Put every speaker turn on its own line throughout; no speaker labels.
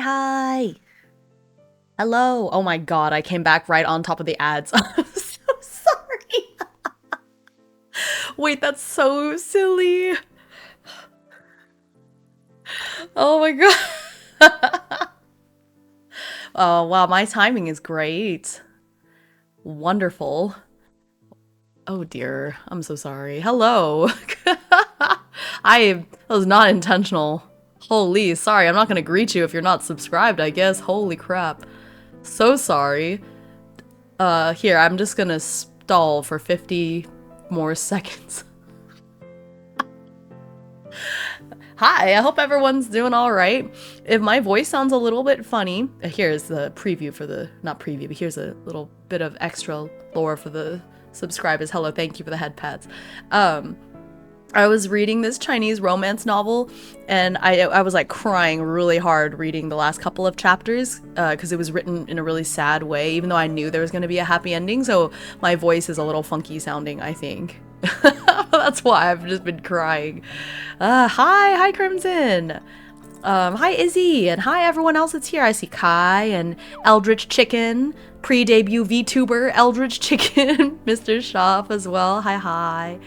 Hi. Hello. Oh my god, I came back right on top of the ads. I'm so sorry. Wait, that's so silly. Oh my god. Oh wow, my timing is great. Wonderful. Oh dear, I'm so sorry. Hello. That was not intentional. Holy, sorry, I'm not gonna greet you if you're not subscribed, I guess. Holy crap. So sorry. Here, I'm just gonna stall for 50 more seconds. Hi, I hope everyone's doing alright. If my voice sounds a little bit funny, here's the preview for the, not preview, but here's a little bit of extra lore for the subscribers. Hello, thank you for the head pats. I was reading this Chinese romance novel, and I was like crying really hard reading the last couple of chapters because it was written in a really sad way, even though I knew there was going to be a happy ending, so my voice is a little funky sounding, I think. That's why I've just been crying. Hi Crimson! Hi Izzy, and hi everyone else that's here. I see Kai and Eldritch Chicken, pre-debut VTuber Eldritch Chicken, Mr. Shop as well. Hi.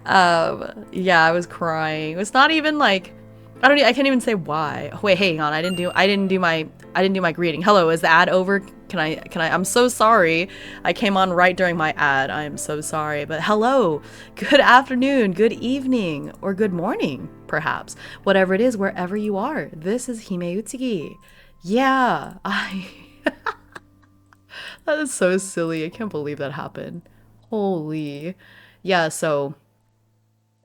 Yeah, I was crying. It's not even like, I can't even say why. Wait, hang on. I didn't do my greeting. Hello, is the ad over? I'm so sorry. I came on right during my ad. I am so sorry. But hello, good afternoon, good evening, or good morning, perhaps. Whatever it is, wherever you are. This is Himeutsugi. Yeah, that is so silly. I can't believe that happened. Holy. Yeah, so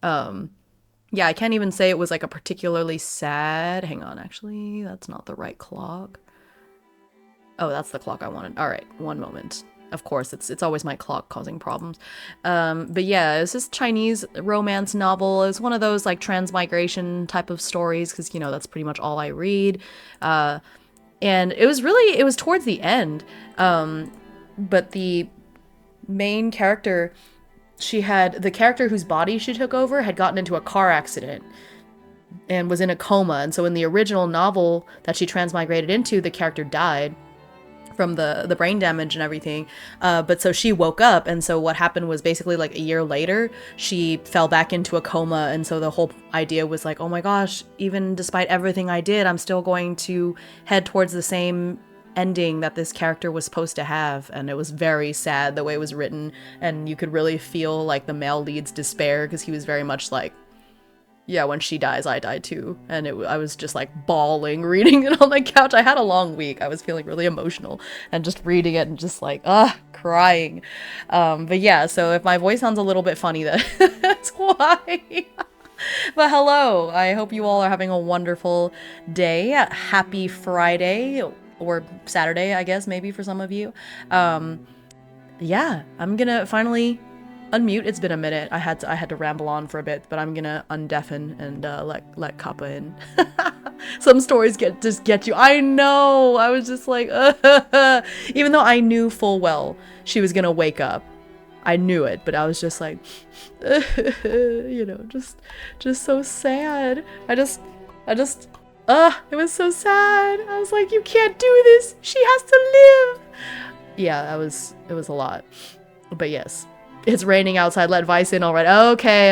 yeah, I can't even say it was like a particularly sad. Hang on, actually, that's not the right clock. Oh, that's the clock I wanted. All right, one moment. Of course, it's always my clock causing problems. But yeah, it's this Chinese romance novel. It's one of those like transmigration type of stories because, you know, that's pretty much all I read. And it was towards the end. But the main character, the character whose body she took over had gotten into a car accident and was in a coma. And so in the original novel that she transmigrated into, the character died from the brain damage and everything. But so she woke up, and so what happened was basically like a year later, she fell back into a coma. And so the whole idea was like, oh my gosh, even despite everything I did, I'm still going to head towards the same ending that this character was supposed to have. And it was very sad the way it was written, and you could really feel like the male lead's despair because he was very much like, yeah, when she dies, I die too. And I was just like bawling reading it on the couch. I had a long week. I was feeling really emotional and just reading it and just like, crying. But yeah, so if my voice sounds a little bit funny, that's why. But hello, I hope you all are having a wonderful day. Happy Friday, or Saturday, I guess, maybe for some of you. Yeah, I'm gonna finally unmute. It's been a minute. I had to ramble on for a bit, but I'm gonna undeafen and let Kappa in. Some stories just get you. I know. I was just like, even though I knew full well she was gonna wake up. I knew it, but I was just like, you know, just so sad. It was so sad. I was like, you can't do this. She has to live. Yeah, it was a lot. But yes. It's raining outside. Let Vice in. All right. Okay.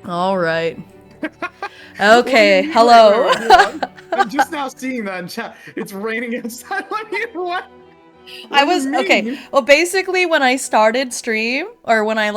All right. Okay. Hello.
I'm just now seeing that in chat. It's raining outside. Let me what?
Okay. Well, basically, when I started stream, or when I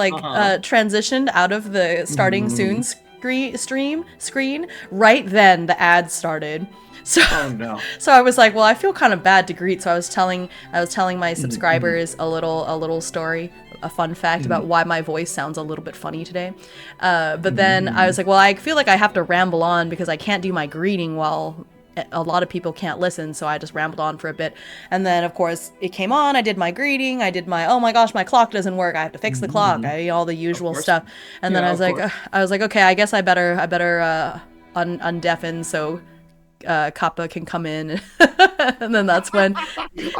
transitioned out of the starting soon screen, right then the ads started. So,
oh no.
So I was like, well, I feel kind of bad to greet. So I was telling my subscribers a little story, a fun fact about why my voice sounds a little bit funny today. But then I was like, well, I feel like I have to ramble on because I can't do my greeting while a lot of people can't listen. So I just rambled on for a bit. And then of course it came on. I did my greeting. I did my, oh my gosh, my clock doesn't work. I have to fix the clock. All the usual stuff. And then I was like, okay, I guess I better undeafen so Kappa can come in. And then that's when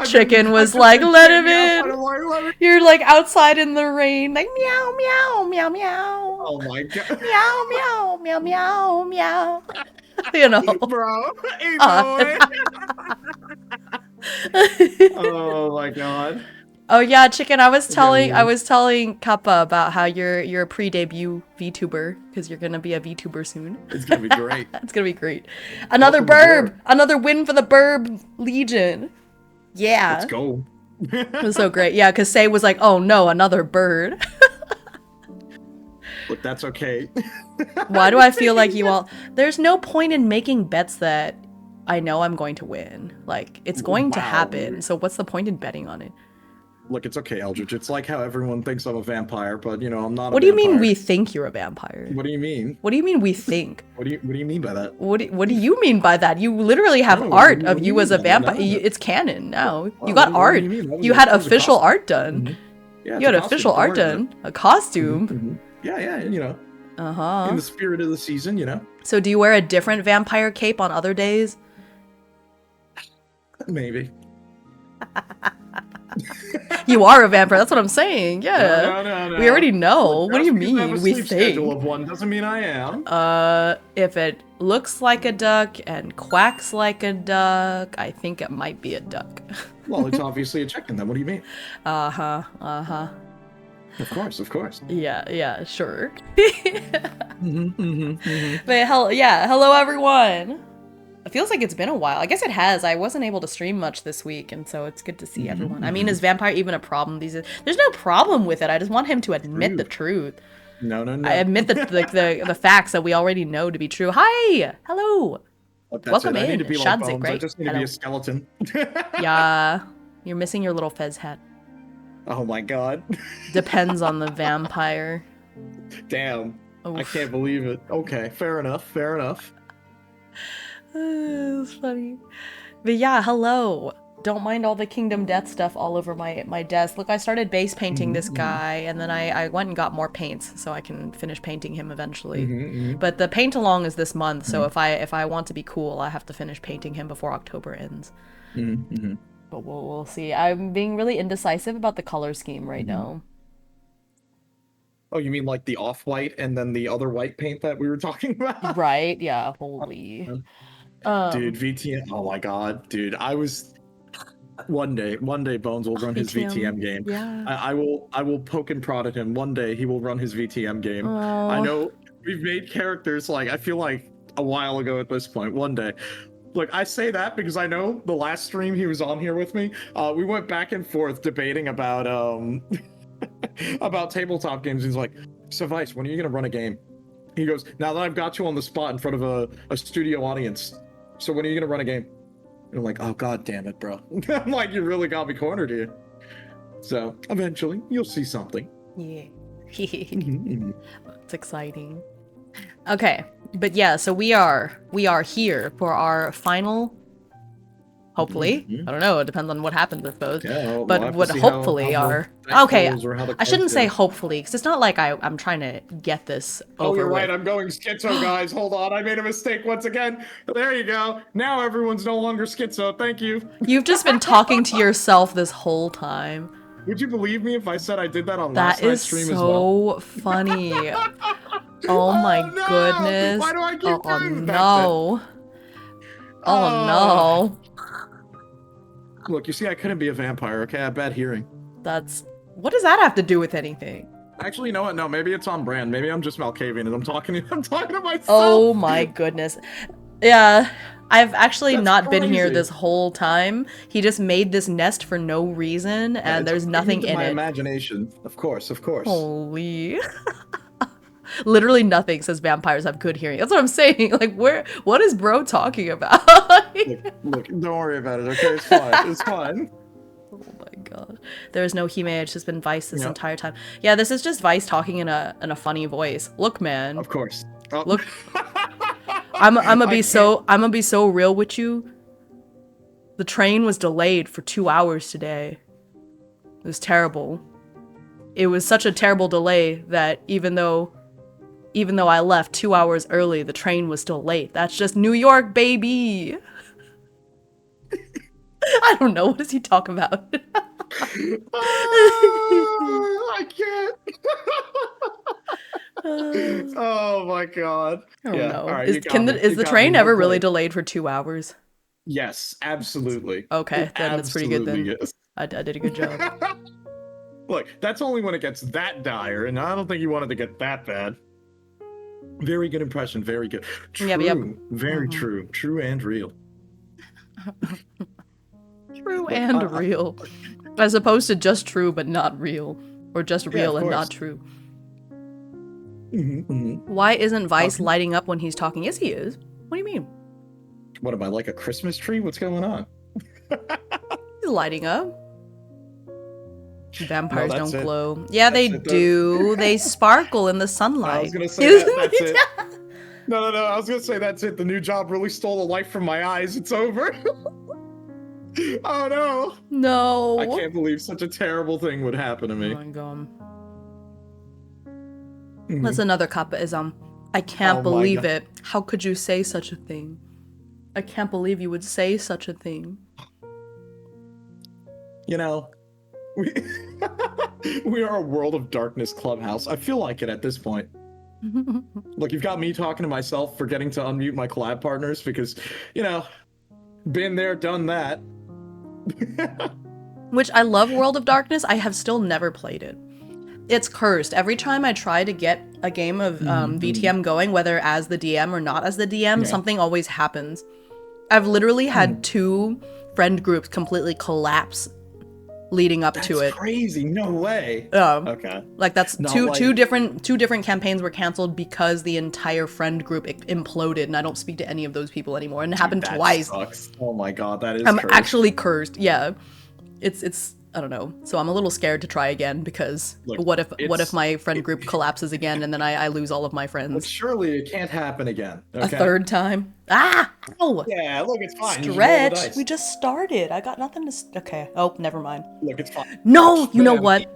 Chicken was like, let him in. You're like outside in the rain, like meow meow meow meow.
Oh my god.
Meow meow meow meow meow. You know.
Bro, hey
Uh.
boy. Oh my god.
Oh yeah, chicken. I was telling
Okay.
Kappa about how you're a pre-debut VTuber because you're gonna be a VTuber soon.
It's gonna be great.
It's gonna be great. Another
Welcome aboard.
burb, another win for the burb legion.
Let's
Yeah,
go.
it was so great. Yeah, because Say was like, "Oh no, another bird."
Look, that's okay.
Why do I feel like you all? There's no point in making bets that I know I'm going to win. Like it's going to
Wow.
happen. So what's the point in betting on it?
Look, it's okay, Eldritch. It's like how everyone thinks I'm a vampire, but you know, I'm not
What
a
do you
vampire.
mean we think you're a vampire?
What do you mean?
What do you mean we think?
What do you mean by that?
What do you mean by that? You literally have
No,
art
what
of
do
you
you
as a
mean by that?
vampire.
No.
It's canon now.
Well,
You got
what
art.
do you mean?
You had
That was a
official
costume.
art done.
Mhm. Yeah,
You
it's
had
a costume,
official
don't
art
worry about it.
done. A costume.
Mhm. Yeah, you know, in
Uh-huh.
the spirit of the season, you know.
So do you wear a different vampire cape on other days?
Maybe.
You are a vampire. That's what I'm saying. Yeah.
No.
We already know.
Look,
What do you
just because I have
mean?
a
We
sleep schedule
think.
of one doesn't mean I am.
If it looks like a duck and quacks like a duck, I think it might be a duck.
Well, it's obviously a chicken then. What do you mean?
Uh-huh. Uh-huh.
Of course.
Yeah, sure.
Mm-hmm.
But hello everyone. It feels like it's been a while. I guess it has. I wasn't able to stream much this week, and so it's good to see everyone. I mean, is vampire even a problem these days? There's no problem with it. I just want him to admit the truth.
No.
I admit the facts that we already know to be true. Hi, hello.
Look, that's
Welcome
it. I need
in.
to be like
Shadzik,
Bones. I
right?
just need to be a skeleton.
Yeah, you're missing your little fez hat.
Oh my god.
Depends on the vampire.
Damn. I
Oof.
can't believe it. Okay, fair enough.
It's funny. But yeah, hello. Don't mind all the Kingdom Death stuff all over my desk. Look, I started base painting this guy, and then I went and got more paints so I can finish painting him eventually. But the paint along is this month, so if I want to be cool, I have to finish painting him before October ends. But we'll see. I'm being really indecisive about the color scheme right now.
Oh, you mean like the off-white and then the other white paint that we were talking about?
Right? Yeah. Holy.
Dude, VTM. Oh my god, dude. I was one day Bones will run his VTM game.
Yeah.
I will poke and prod at him. One day he will run his VTM game.
Oh.
I know we've made characters like I feel like a while ago at this point. One day. Look, I say that because I know the last stream he was on here with me, we went back and forth debating about about tabletop games. He's like, "So Vice, when are you gonna run a game?" He goes, "Now that I've got you on the spot in front of a studio audience, so when are you gonna run a game?" And I'm like, "Oh god damn it, bro." I'm like, "You really got me cornered here." So eventually you'll see something.
Yeah. It's exciting. Okay, but yeah, so we are here for our final. Hopefully, I don't know. It depends on what happens, I suppose.
Yeah, we'll
but
have to
what
see
hopefully
how
are
the
okay.
goes or how the
I shouldn't
cards
say
go.
hopefully, because it's not like I'm trying to get this over.
Oh, you're right.
with.
I'm going schizo, guys. Hold on. I made a mistake once again. There you go. Now everyone's no longer schizo. Thank you.
You've just been talking to yourself this whole time.
Would you believe me if I said I did that on last
That is
night's stream as well?
so funny. Oh my
no!
goodness.
Why do I keep
Oh
doing that?
no. Oh no.
Look, you see, I couldn't be a vampire, okay? I have bad hearing.
What does that have to do with anything?
Actually, you know what? No, maybe it's on brand. Maybe I'm just Malkavian and I'm talking to myself.
Oh my goodness. Yeah, I've actually
That's
not been here
crazy.
this whole time. He just made this nest for no reason, and
It's
there's
a
nothing
figment of
in
my
it.
imagination. Of course.
Holy. Literally nothing says vampires have good hearing. That's what I'm saying. Like, what is bro talking about?
Look, don't worry about it, okay? It's fine. It's fine.
Oh my god. There's no Hime, it's just been Vice this entire time. Yeah, this is just Vice talking in a funny voice. Look, man.
Of course. Oh.
Look. I'm gonna be so real with you. The train was delayed for 2 hours today. It was terrible. It was such a terrible delay that even though I left 2 hours early, the train was still late. That's just New York, baby. I don't know. What does he talk about?
I can't. Oh my god.
I don't
Yeah.
know.
All right. You
Is
got me.
is
You
the
got me.
train
Well
ever really
played.
delayed for 2 hours?
Yes, absolutely.
Okay,
It
then it's pretty good then.
absolutely is.
I did a good job.
Look, that's only when it gets that dire, and I don't think you wanted to get that bad. Very good impression. Very good. True.
Yep.
Very
Mhm.
true. True and real.
True
Look,
and real. As opposed to just true but not real. Or just
Yeah,
real
of
and not
course.
true.
Mm-hmm.
Why isn't Vice
Okay.
lighting up when he's talking? Yes, he is. What do you mean?
What am I, like a Christmas tree? What's going on?
He's lighting up. Vampires
No, that's
don't
it.
glow. Yeah,
That's
they
it,
do. They sparkle in the sunlight.
I was gonna say that. That's it. No. I was gonna say that's it. The new job really stole the life from my eyes. It's over. Oh no.
No.
I can't believe such a terrible thing would happen to
Oh
me.
my god.
Mhm.
That's another kappaism. I can't
Oh my
believe
God.
it. How could you say such a thing? I can't believe you would say such a thing.
You know, we, we are a World of Darkness clubhouse. I feel like it at this point. Look, you've got me talking to myself, forgetting to unmute my collab partners because, you know, been there, done that.
Which I love World of Darkness. I have still never played it. It's cursed. Every time I try to get a game of VTM going, whether as the DM or not as the DM,
Yeah.
something always happens. I've literally had 2 friend groups completely collapse leading up to it.
That's crazy. No way. Okay.
Like that's
Not
two
like-
different campaigns were canceled because the entire friend group imploded, and I don't speak to any of those people anymore. And it happened
That
twice.
sucks. Oh my god, that is
I'm
cursed.
actually cursed. Yeah, it's I don't know. So I'm a little scared to try again because
Look,
what if
it's-
my friend group collapses again and then I lose all of my
But
friends
surely it can't happen again.
a
Okay?
third time? Ah! Oh!
Yeah, look, it's fine. You just roll the
Stretch.
dice.
We just started. I got nothing to. Okay. Oh, never mind.
Look, it's fine.
No, you know
Bam.
what?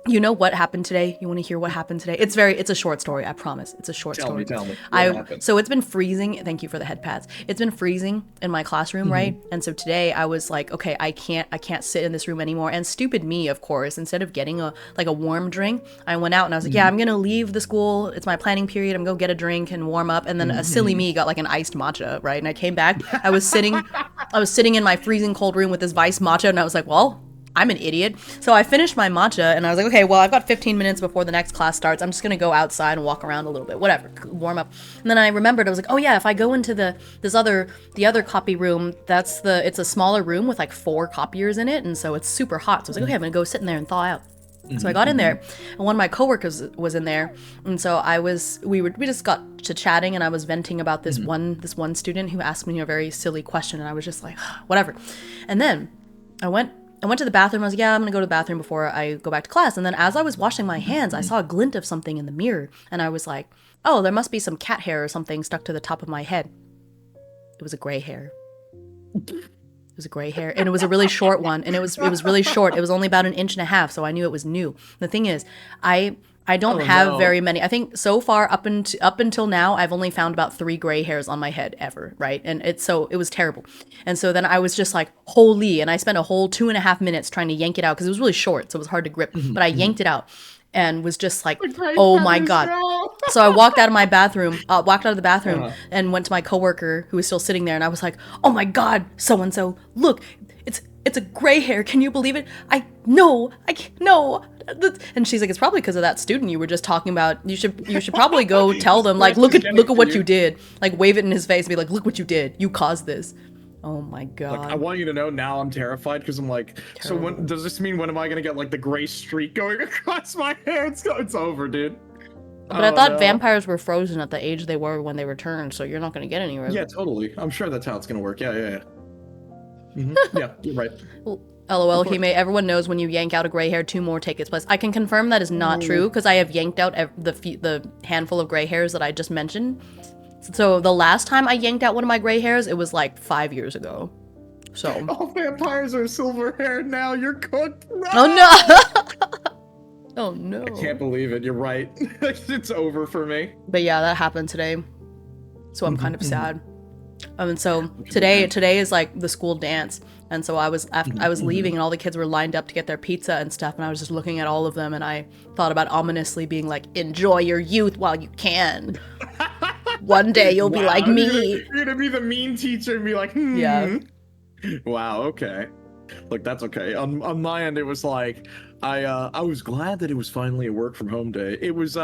You know what happened today? You want to hear what happened today? It's a short story, I promise. It's a short
Tell
story.
me. What happened?
So it's been freezing. Thank you for the head pads. It's been freezing in my classroom, right? And so today I was like, okay, I can't sit in this room anymore. And stupid me, of course, instead of getting a warm drink, I went out and I was like, yeah, I'm gonna leave the school. It's my planning period. I'm gonna go get a drink and warm up. And then a silly me got like an iced matcha, right? And I came back. I was sitting in my freezing cold room with this Vice matcha, and I was like, well, I'm an idiot. So I finished my matcha and I was like, okay, well, I've got 15 minutes before the next class starts. I'm just going to go outside and walk around a little bit, whatever, warm up. And then I remembered, I was like, oh yeah, if I go into the other copy room, it's a smaller room with like 4 copiers in it. And so it's super hot. So I was like, okay, I'm going to go sit in there and thaw out. So I got in there, and one of my coworkers was in there, and so we just got to chatting, and I was venting about this one student who asked me a very silly question, and I was just like, whatever. And then I went to the bathroom. I was like, yeah, I'm gonna go to the bathroom before I go back to class. And then as I was washing my hands, I saw a glint of something in the mirror, and I was like, oh, there must be some cat hair or something stuck to the top of my head. It was a gray hair. It was a gray hair, and it was a really short one, and it was really short. It was only about 1.5 inches, so I knew it was new. The thing is, I don't have very many. I think so far up until now, I've only found about 3 gray hairs on my head ever, right? And it was terrible. And so then I was just like, holy, and I spent a whole 2.5 minutes trying to yank it out because it was really short, so it was hard to grip. But I yanked it out and was just like, oh my god. So I walked out of the bathroom and went to my coworker who was still sitting there, and I was like, oh my god, so and so, look, it's a gray hair. Can you believe it? No. And she's like, it's probably because of that student you were just talking about. You should probably go tell them, like, look at what you did. Like, wave it in his face and be like, look what you did. You caused this. Oh my god.
Look, I want you to know now I'm terrified because I'm like, so when does this mean when am I gonna get like the gray streak going across my hair? It's over, dude.
But I thought vampires were frozen at the age they were when they returned, so you're not gonna get anywhere.
Yeah, totally. I'm sure that's how it's gonna work. Yeah. Yeah, you're right.
LOL, everyone knows when you yank out a gray hair, 2 more take its place. I can confirm that is not true because I have yanked out the handful of gray hairs that I just mentioned. So the last time I yanked out one of my gray hairs, it was like 5 years ago. So.
All vampires are silver haired now. You're cooked. No!
Oh no! Oh no!
I can't believe it. You're right. It's over for me.
But yeah, that happened today. So I'm kind of sad. And so today is like the school dance, and so I was leaving, and all the kids were lined up to get their pizza and stuff, and I was just looking at all of them, and I thought about ominously being like, enjoy your youth while you can. One day you'll be like me.
You're gonna be the mean teacher and be like,
Yeah.
Wow, okay. Look, that's okay. On my end, it was like I was glad that it was finally a work from home day. It was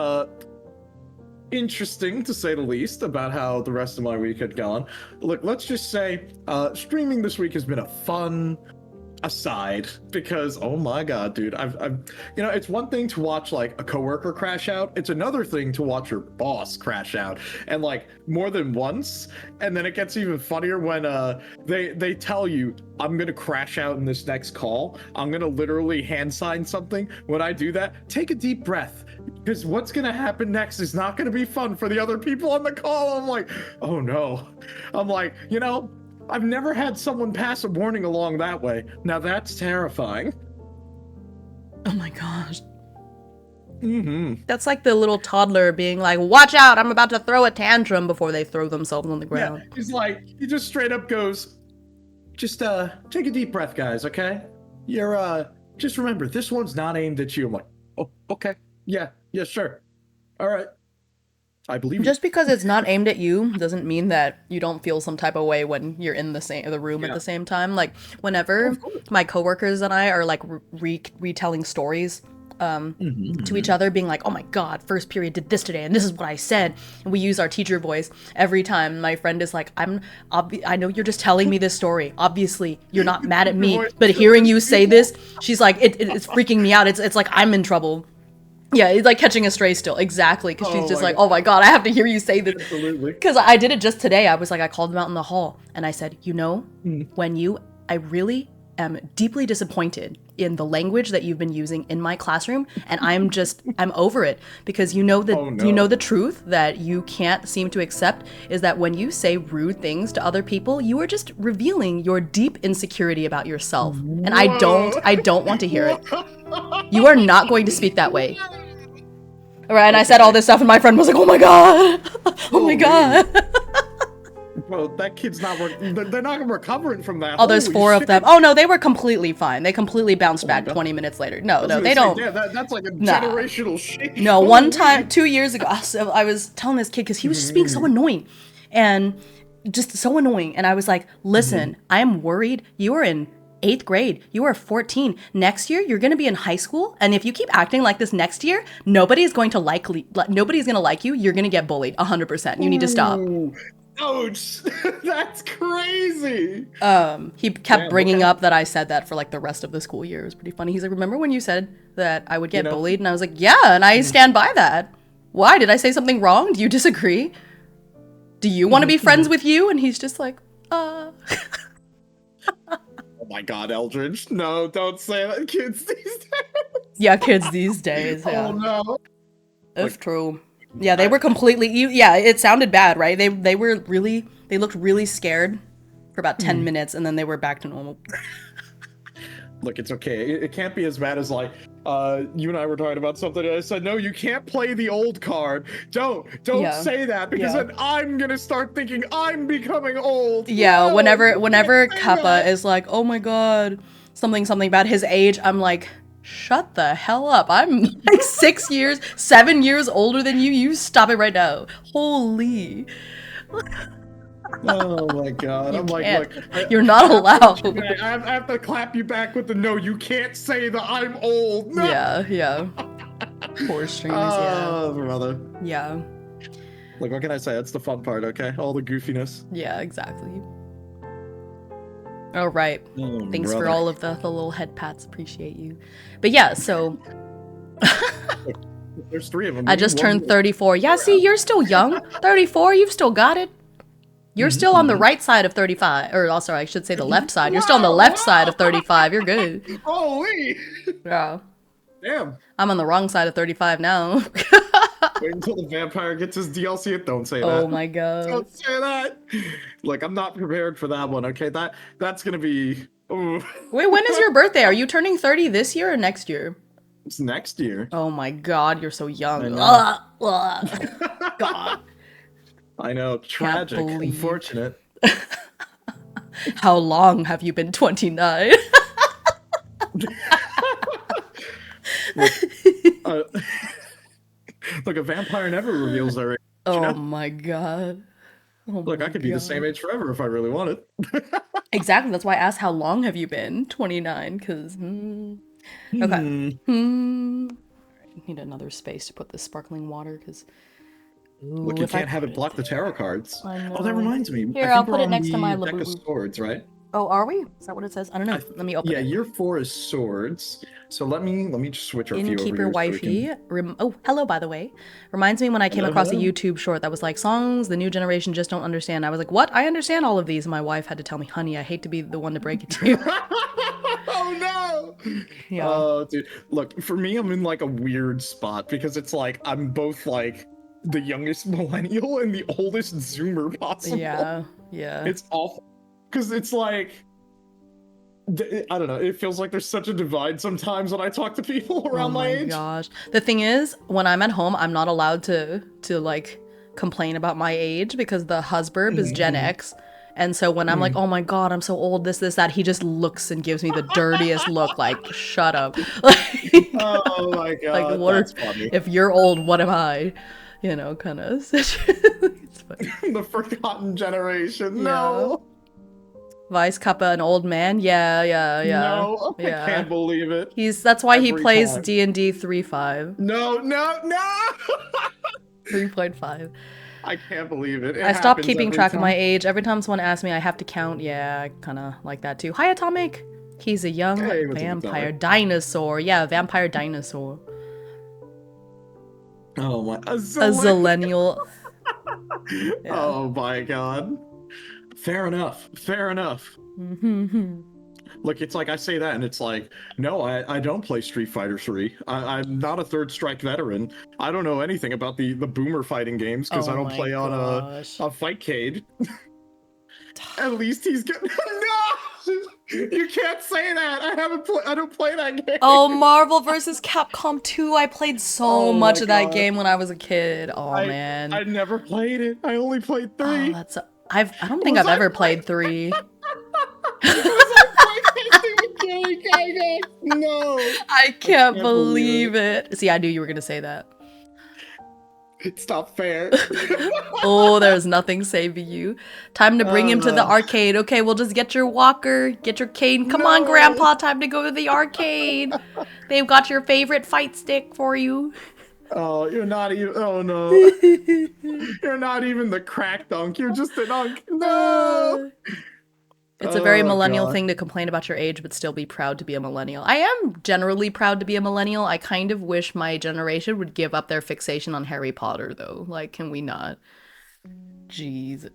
interesting to say the least about how the rest of my week had gone. Look, let's just say streaming this week has been a fun aside, because oh my god, dude, I've you know, it's one thing to watch like a coworker crash out, it's another thing to watch your boss crash out, and like more than once. And then it gets even funnier when they tell you, I'm gonna crash out in this next call, I'm gonna literally hand sign something. When I do that, take a deep breath, because what's gonna happen next is not gonna be fun for the other people on the call. I'm like, oh no. I'm like, you know, I've never had someone pass a warning along that way. Now that's terrifying.
Oh my gosh.
Mm-hmm.
That's like the little toddler being like, watch out, I'm about to throw a tantrum, before they throw themselves on the ground.
Yeah, he's like, he just straight up goes, just take a deep breath, guys, okay? You're just remember, this one's not aimed at you. I'm like, oh, okay. Yeah, sure. All right. I believe
Just because it's not aimed at you doesn't mean that you don't feel some type of way when you're in the room at the same time. Like whenever my coworkers and I are like retelling stories to each other, being like, oh my god, first period did this today and this is what I said, and we use our teacher voice every time. My friend is like, I know you're just telling me this story, obviously you're not mad at me, but hearing you say this, she's like, it's freaking me out. It's like I'm in trouble. Yeah, it's like catching a stray still. Exactly. Because she's just like, oh my god, I have to hear you say this.
Absolutely.
Because I did it just today. I was like, I called them out in the hall and I said, you know, I really am deeply disappointed in the language that you've been using in my classroom. And I'm over it. Because you know the truth that you can't seem to accept is that when you say rude things to other people, you are just revealing your deep insecurity about yourself. And I don't want to hear it. You are not going to speak that way. All right, and I said all this stuff, and my friend was like, "Oh my god, oh my god."
Well, that kid's they're not recovering from that.
Oh, there's 4 of them. Oh no, they were completely fine. They completely bounced back 20 minutes later. No, they don't.
Yeah, that's like a generational shift.
No, one time, 2 years ago, I was telling this kid, because he was just being so annoying, and just so annoying. And I was like, listen, I am worried. You are in 8th grade. You are 14. Next year, you're going to be in high school. And if you keep acting like this next year, nobody's going to like you. You're going to get bullied 100%. You need to stop.
Ouch. That's crazy.
He kept bringing up that I said that for like the rest of the school year. It was pretty funny. He's like, remember when you said that I would get bullied? And I was like, yeah, and I stand by that. Why? Did I say something wrong? Do you disagree? Do you want to be friends with you? And he's just like,
Oh my god, Eldridge. No, don't say that. Kids these days.
Yeah, kids these days. Yeah.
Oh no.
It's true. Yeah, they were completely, yeah, it sounded bad, right? They looked really scared for about 10 minutes, and then they were back to normal.
Look, it's okay. It can't be as bad as like, you and I were talking about something, and I said, no, you can't play the old card. Don't say that, because then I'm gonna start thinking I'm becoming old.
Yeah,
no,
whenever Kappa is like, oh my god, something about his age, I'm like, shut the hell up. I'm like 7 years older than you. You stop it right now. Holy.
Oh my god. I'm like, look,
you're not allowed.
I have to clap you back with the no, you can't say that I'm old. No.
Yeah. Poor streamers,
Oh, brother.
Yeah.
Like, what can I say? That's the fun part, okay? All the goofiness.
Yeah, exactly. All right. Thanks for all of the little head pats. Appreciate you. But yeah, so
there's 3 of them.
I just turned 34. Yeah, see, you're still young. 34, you've still got it. You're still on the right side of 35. Or, sorry, I should say the left side. You're still on the left side of 35. You're good.
Holy.
Yeah.
Damn.
I'm on the wrong side of 35 now.
Wait until the vampire gets his DLC. Don't say that.
Oh my god.
Don't say that. Like, I'm not prepared for that one, okay? That's gonna be... Ooh.
Wait, when is your birthday? Are you turning 30 this year or next year?
It's next year.
Oh my god, you're so young.
I know.
God.
I know. Tragic. Unfortunate.
How long have you been 29?
Look, uh, look, a vampire never reveals their age.
Oh my god. Oh
Look, I
my
could be the same
god.
age forever if I really wanted.
Exactly. That's why I asked how long have you been 29? Because okay. I need another space to put this sparkling water because
Look,
ooh,
you
if I
can't have
put
it block the tarot cards.
I
Oh, that
know.
reminds me. I
Here, I'll
think we're
put it
on
next to my
the deck of
Labubu.
swords, right?
Oh, are we? Is that what it says? I don't know. Let me open
Yeah,
it.
year 4 is swords. So let me just switch our view over
Innkeeper
here so we
Wifey.
can.
Oh, hello, by the way. Reminds me when I came
Hello,
across a
hello.
YouTube short that was like, songs the new generation just don't understand. I was like, what? I understand all of these. And my wife had to tell me, honey, I hate to be the one to break it to you.
Oh no!
Yeah.
Oh, dude. Look, for me, I'm in like a weird spot because it's like I'm both like the youngest millennial and the oldest Zoomer possible.
Yeah. Yeah.
It's awful because it's like I don't know. It feels like there's such a divide sometimes when I talk to people around my age.
Gosh. The thing is, when I'm at home, I'm not allowed to like complain about my age because the husband is Gen X. And so when I'm like, oh my god, I'm so old, this, that, he just looks and gives me the dirtiest look, like, shut up. Like,
Oh my
like
god,
what
that's funny.
if you're old, what am I? You know, kind of. It's funny.
The forgotten generation.
Yeah.
No.
Vice Kappa, an old man. Yeah.
No, I can't believe it.
That's why he
Every
plays
time.
D&D 3.5.
No.
3.5.
I can't believe it.
I stopped keeping
every
track of my
time.
age. Every time someone asks me, I have to count. Yeah, I kind of like that too. Hi, Atomic. He's a young
Hey, what's up,
vampire
Atomic?
dinosaur. Yeah, vampire dinosaur.
Oh my, a
A
zillennial.
zillennial. Yeah.
Oh my god. Fair enough. Look, it's like I say that, and it's like, no, I don't play Street Fighter 3. I'm not a Third Strike veteran. I don't know anything about the boomer fighting games because I don't play on a Fightcade. At least he's good. No, you can't say that. I don't play that game.
Oh, Marvel vs. Capcom 2. I played so much of that
God.
game when I was a kid. Oh man.
I never played it. I only played 3.
Oh, I don't think I've ever played 3.
No.
I can't believe it. See, I knew you were gonna say that.
It's not fair.
Oh, there's nothing saving you. Time to bring him to the arcade. Okay, we'll just get your walker, get your cane. Come on, Grandpa, time to go to the arcade. They've got your favorite fight stick for you.
Oh, you're not even. Oh no. You're not even the crack dunk. You're just an unk. No.
It's a very millennial thing to complain about your age but still be proud to be a millennial. I am generally proud to be a millennial. I kind of wish my generation would give up their fixation on Harry Potter, though. Like, can we not? Jeez.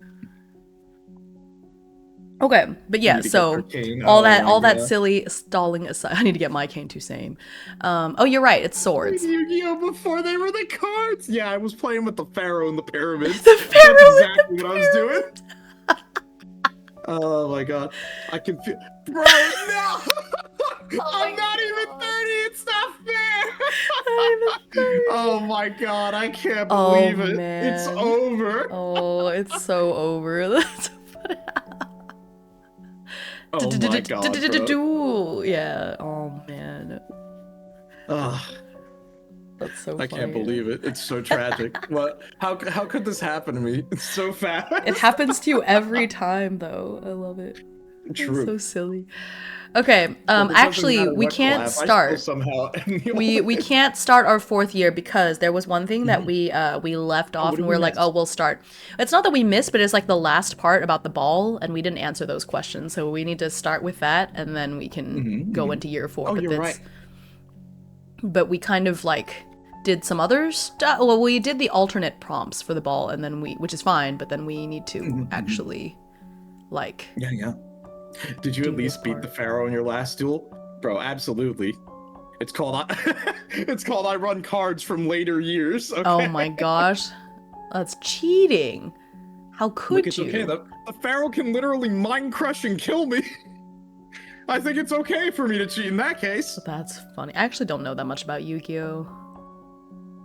Okay, but yeah, so all that silly stalling aside, I need to get my cane too, same. Oh, you're right, it's swords.
Yu-Gi-Oh! Before they were the cards. Yeah, I was playing with the Pharaoh and the pyramids.
The Pharaoh.
That's exactly what I was doing. Oh my god, I can feel, bro. No, I'm not even 30. It's not fair. Oh my god, I can't believe it.
Man.
It's over.
Oh, it's so over.
Oh my god, bro.
Yeah. Oh man. That's so funny.
I can't believe it. It's so tragic. What? How could this happen to me? It's so fast.
It happens to you every time, though. I love it.
True.
It's so silly. Okay. Actually, we can't start.
Somehow.
we can't start our 4th year because there was one thing that we left off and we're like, oh, we'll start. It's not that we missed, but it's like the last part about the ball, and we didn't answer those questions. So we need to start with that, and then we can go into year 4.
Oh,
but
you're right.
But we kind of like did some other stuff. Well, we did the alternate prompts for the ball, and then which is fine, but then we need to actually like.
Yeah. Did you at least beat the Pharaoh in your last duel? Bro, absolutely. It's called I run cards from later years. Okay?
Oh my gosh. That's cheating. How could
it's
you?
Okay. The Pharaoh can literally mind crush and kill me. I think it's okay for me to cheat in that case.
That's funny. I actually don't know that much about Yu-Gi-Oh.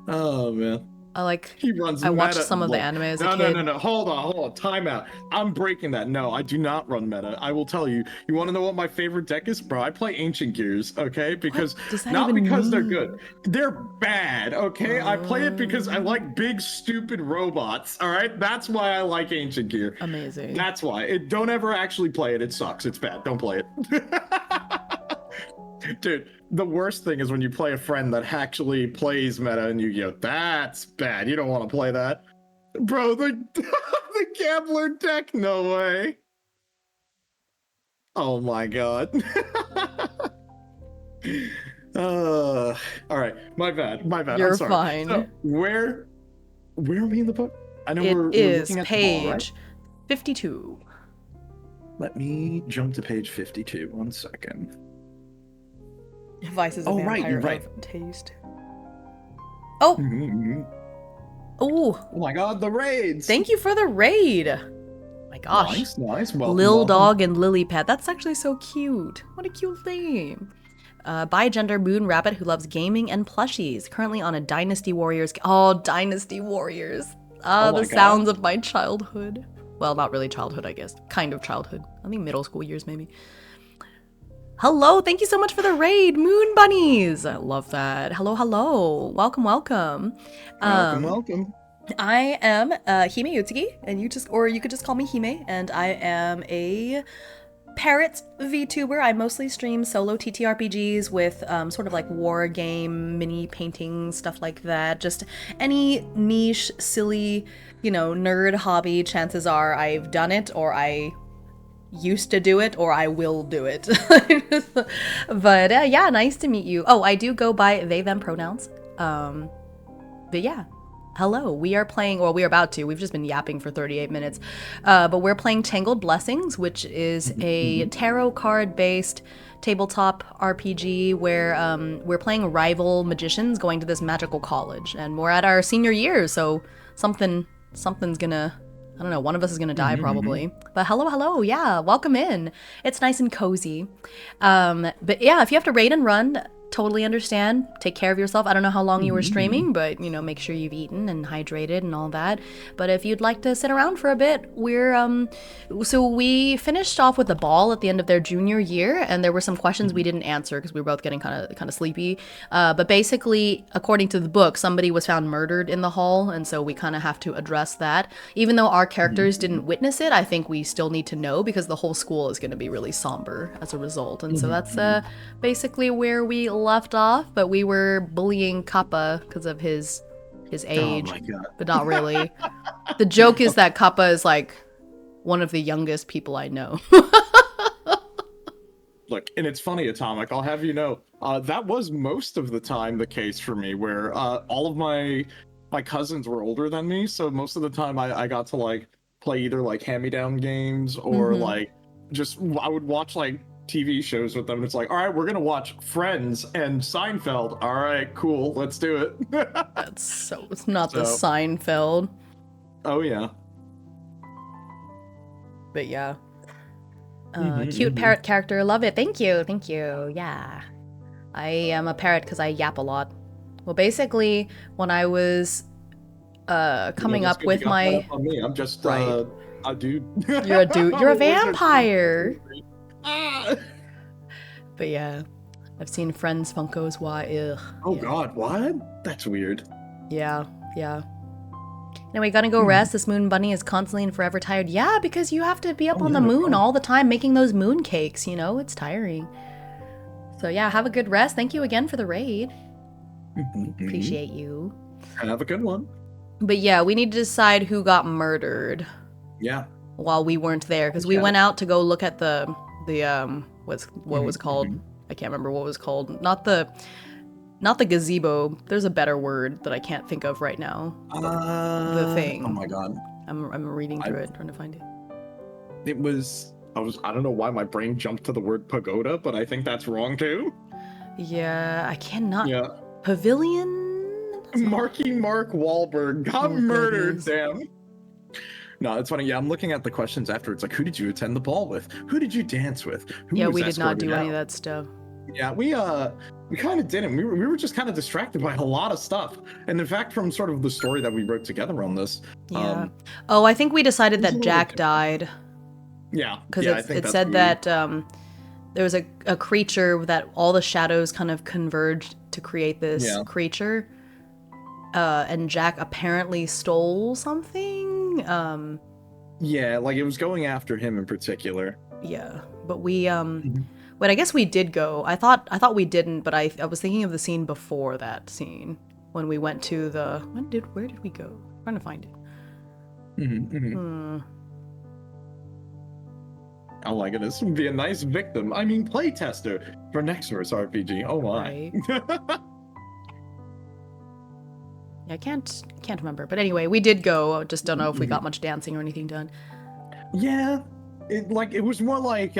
Oh man. He runs
I watched
meta.
some of the
Look,
anime as a
no,
kid.
no. Hold on. Time out. I'm breaking that. No, I do not run meta. I will tell you. You want to know what my favorite deck is, bro? I play Ancient Gears. Okay,
What
because
does that
not
even
because they're
mean?
good. They're bad. Okay, I play it because I like big stupid robots. All right, that's why I like Ancient Gear.
Amazing.
That's why. Don't ever actually play it. It sucks. It's bad. Don't play it. Dude, the worst thing is when you play a friend that actually plays meta and you go, that's bad. You don't want to play that. Bro, the gambler deck, no way. Oh my god. All right, my bad. I'm
You're
sorry. So
fine.
where are we in the book? I know
It
we're
is
looking at the ball, right?
page 52.
Let me jump to page 52. 1 second.
Vice is a
Oh, right,
vampire
you're right.
of taste. Oh!
Mm-hmm.
Oh!
Oh my god, the raids!
Thank you for the raid! My gosh.
Nice.
Lil
Welcome.
Dog and Lily Pad. That's actually so cute. What a cute name. Bi-gender moon rabbit who loves gaming and plushies. Currently on a Dynasty Warriors. Oh, Dynasty Warriors.
Oh my
The sounds of my childhood. Well, not really childhood, I guess. Kind of childhood. I think middle school years, maybe. Hello, thank you so much for the raid, Moon Bunnies. I love that. Hello. Welcome.
Welcome.
I am Himeutsugi, and you could just call me Hime, and I am a parrot VTuber. I mostly stream solo TTRPGs with sort of like war game, mini painting, stuff like that. Just any niche, silly, nerd hobby, chances are I've done it, or I used to do it, or I will do it. But yeah, nice to meet you. Oh, I do go by they, them pronouns. But yeah. Hello, we are playing, or we're about to, we've just been yapping for 38 minutes, but we're playing Tangled Blessings, which is a tarot card based tabletop RPG where we're playing rival magicians going to this magical college, and we're at our senior year, so something's gonna, I don't know, one of us is gonna die probably. But hello, yeah, welcome in. It's nice and cozy. But yeah, if you have to raid and run, totally understand. Take care of yourself. I don't know how long you were streaming, but make sure you've eaten and hydrated and all that. But if you'd like to sit around for a bit, so we finished off with the ball at the end of their junior year, and there were some questions we didn't answer because we were both getting kind of sleepy. But basically, according to the book, somebody was found murdered in the hall, and so we kind of have to address that. Even though our characters didn't witness it, I think we still need to know because the whole school is going to be really somber as a result. And so that's basically where we left off, but we were bullying Kappa because of his age.
Oh my god.
But not really. The joke is that Kappa is like one of the youngest people I know.
Look, and it's funny, Atomic, I'll have you know, that was most of the time the case for me, where all of my cousins were older than me, so most of the time I got to like play either like hand-me-down games or like just I would watch like TV shows with them. It's like, all right, we're gonna watch Friends and Seinfeld. All right, cool, let's do it.
It's not the Seinfeld.
Oh yeah.
But yeah. Cute parrot character, love it. Thank you. Yeah. I am a parrot because I yap a lot. Well, basically, when I was coming up with my...
I'm just
right.
a dude.
You're a dude. You're a vampire. But yeah, I've seen Friends Funkos. Why? Ugh.
Oh yeah. God, what? That's weird.
Yeah. Anyway, gonna go rest. This moon bunny is constantly and forever tired. Yeah, because you have to be up on the moon all the time making those moon cakes, it's tiring. So yeah, have a good rest. Thank you again for the raid. Appreciate you.
Have a good one.
But yeah, we need to decide who got murdered.
Yeah.
While we weren't there, because we went out to go look at the what was called? I can't remember what it was called. Not the gazebo. There's a better word that I can't think of right now. The thing.
Oh my god.
I'm reading through it, trying to find it.
I don't know why my brain jumped to the word pagoda, but I think that's wrong too.
Yeah, I cannot.
Yeah.
Pavilion?
Marky Mark Wahlberg got murdered,
goodness.
damn. No, it's funny. Yeah, I'm looking at the questions after. It's like, who did you attend the ball with? Who did you dance with? Who
yeah,
was
we did not do
escorted
any of
out?
that stuff.
Yeah, we kind of didn't. We were just kind of distracted by a lot of stuff. And in fact, from sort of the story that we wrote together on this,
Yeah. Oh, I think we
it
decided
was a
that
little bit
Jack
different.
died
Yeah,
because
yeah, I think
it
that's
said
what we.
that there was a creature that all the shadows kind of converged to create this
Yeah,
creature. And Jack apparently stole something.
yeah, like it was going after him in particular.
Yeah, but we
Mhm.
wait, I guess we did go. I thought we didn't, but I was thinking of the scene before that scene when we went to the where did we go? I'm trying to find it. Hmm.
Oh my goodness, this would be a nice victim. I mean, playtester for Nextverse RPG. Oh my.
Right. I can't remember. But anyway, we did go. Just don't know if we got much dancing or anything done.
Yeah, it was more like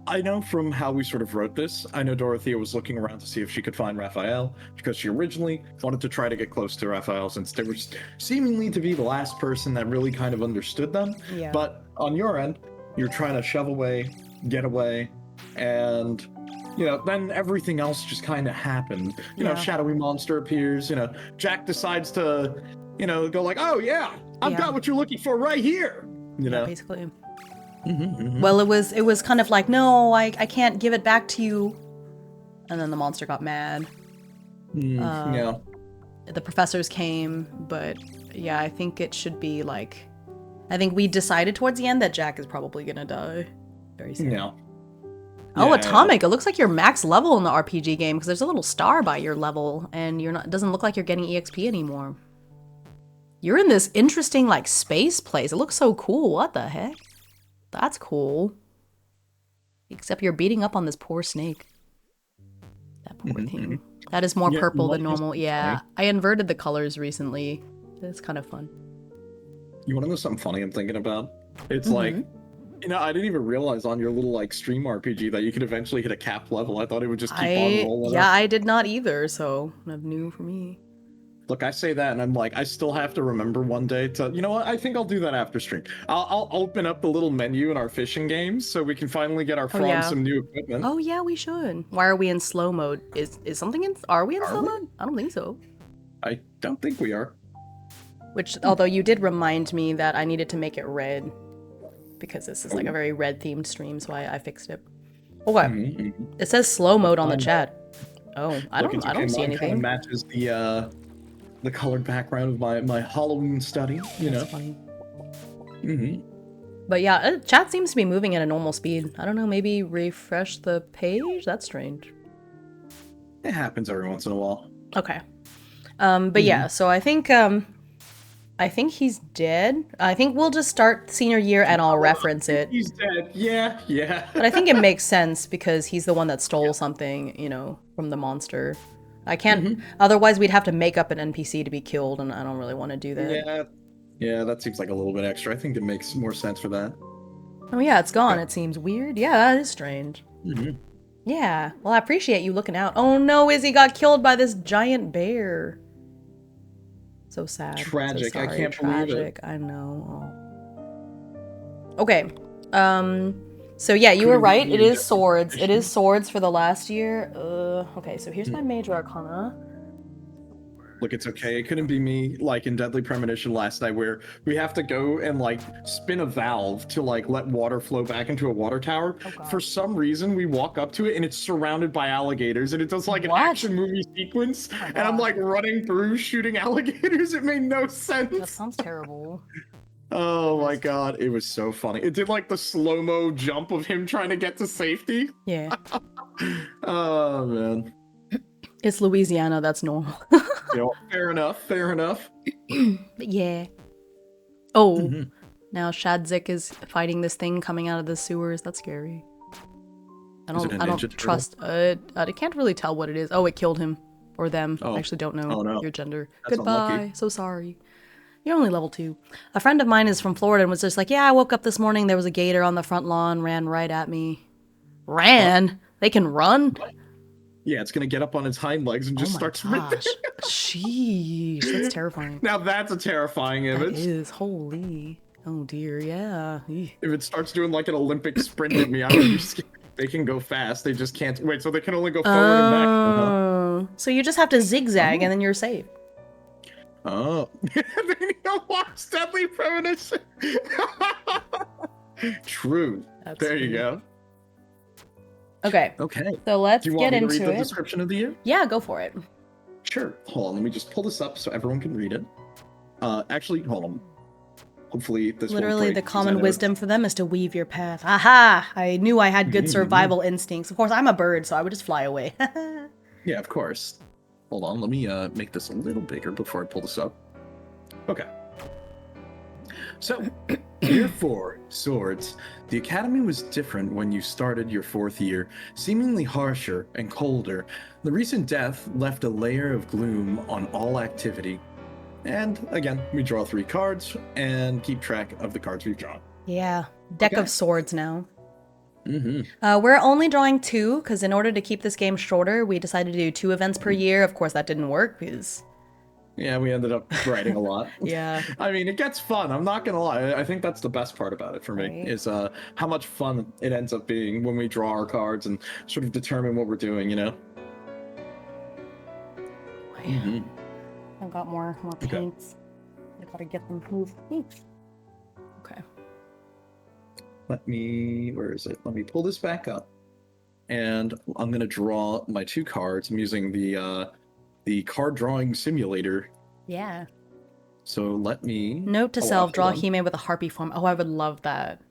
I know from how we sort of wrote this, I know Dorothea was looking around to see if she could find Raphael because she originally wanted to try to get close to Raphael since they were seemingly to be the last person that really kind of understood them.
Yeah.
But on your end, you're trying to shove away, get away, and then everything else just kind of happened.
Yeah.
Shadowy monster appears, Jack decides to, go like, "Oh yeah, I've
Yeah.
got what you're looking for right here."
Yeah, basically.
Mm-hmm.
Well, it was kind of like, no, I can't give it back to you. And then the monster got mad.
Yeah.
The professors came, but yeah, I think it should be like, I think we decided towards the end that Jack is probably gonna die very soon.
Yeah.
Oh,
Yeah,
Atomic! It looks like you're max level in the RPG game because there's a little star by your level, and you're not. It doesn't look like you're getting EXP anymore. You're in this interesting like space place. It looks so cool. What the heck? That's cool. Except you're beating up on this poor snake. That poor thing. That is more
Yeah,
purple than
light is
normal. Yeah,
funny.
I inverted the colors recently. It's kind of fun.
You want to know something funny I'm thinking about? It's like, I didn't even realize on your little like stream RPG that you could eventually hit a cap level. I thought it would just keep on rolling up.
I did not either, so that's new for me.
Look, I say that and I'm like, I still have to remember one day to, you know what? I think I'll do that after stream. I'll open up the little menu in our fishing games so we can finally get our frogs
yeah.
some new equipment.
Oh yeah, we should. Why are we in slow mode? Is something in? Are we in slow
we?
mode? I don't think so.
I don't think we are.
Which, although you did remind me that I needed to make it red because this is like a very red themed stream, so I fixed it. Okay. It says slow mode on the chat. Oh, I don't see anything.
Kind of matches the colored background of my Halloween study,
That's funny. But yeah, chat seems to be moving at a normal speed. I don't know, maybe refresh the page? That's strange.
It happens every once in a while.
Okay. But yeah, so I think he's dead. I think we'll just start senior year and I'll reference it.
He's dead. Yeah.
But I think it makes sense because he's the one that stole something, from the monster. I can't. Otherwise, we'd have to make up an NPC to be killed, and I don't really want to do that.
Yeah, that seems like a little bit extra. I think it makes more sense for that.
Oh yeah, it's gone. It seems weird. Yeah, that is strange. Yeah. Well, I appreciate you looking out. Oh no, Izzy got killed by this giant bear. So sad.
Tragic.
So sorry.
I can't believe it.
I know. Oh. Okay. So yeah, you were right. It is swords. It is swords for the last year. Okay, so here's my Major Arcana.
Look, it's okay. It couldn't be me, like in Deadly Premonition last night, where we have to go and like spin a valve to like let water flow back into a water tower. For some reason, we walk up to it and it's surrounded by alligators, and it does like an action movie sequence. And I'm like running through shooting alligators. It made no sense.
That sounds terrible.
Oh my god, it was so funny. It did like the slow-mo jump of him trying to get to safety.
Yeah.
Oh man.
It's Louisiana, that's normal.
Fair enough.
But yeah. Oh, now Shadzik is fighting this thing coming out of the sewers. That's scary. I don't trust. I can't really tell what it is. Oh, it killed him or them. I actually don't know your gender.
That's
Goodbye.
unlucky.
So sorry. You're only level 2. A friend of mine is from Florida and was just like, yeah, I woke up this morning, there was a gator on the front lawn, ran right at me. Ran? They can run?
Yeah, it's gonna get up on its hind legs and just start sprinting.
Sheesh, that's terrifying.
Now that's a terrifying image.
That is, holy. Oh dear, yeah.
If it starts doing like an Olympic sprint at me, I would be scared. They can go fast. They just can't. Wait, so they can only go forward and back.
Oh, so you just have to zigzag and then you're safe.
Oh. Then you watch Deadly Premonition. True.
That's
there you
funny.
go.
Okay.
Okay.
So let's
Do you
get
want me to read
into
the
it.
description of the year?
Yeah, go for it.
Sure. Hold on. Let me just pull this up so everyone can read it. Actually, hold on. Hopefully this won't
Literally,
break,
the
'cause I
common
know
wisdom for them is to weave your path. Aha! I knew I had good
Mhm.
survival instincts. Of course, I'm a bird, so I would just fly away.
Yeah, of course. Hold on. Let me make this a little bigger before I pull this up. Okay. So, Year 4, Swords. The Academy was different when you started your 4th year, seemingly harsher and colder. The recent death left a layer of gloom on all activity. And again, we draw 3 cards and keep track of the cards we've drawn.
Yeah, deck
Okay.
of swords now.
Mm-hmm.
We're only drawing 2, because in order to keep this game shorter, we decided to do 2 events per year. Of course, that didn't work, because...
Yeah, we ended up writing a lot.
Yeah.
I mean, it gets fun. I'm not gonna lie. I think that's the best part about it for me,
Right.
is how much fun it ends up being when we draw our cards and sort of determine what we're doing, you know? Mm-hmm.
I've got more
Okay.
paints. I gotta get them moved. Okay.
Where is it? Let me pull this back up. And I'm gonna draw my 2 cards. I'm using the card drawing simulator.
Yeah.
So let me...
Note to
Oh,
self, draw
hold on.
Hime with a harpy form. Oh, I would love that.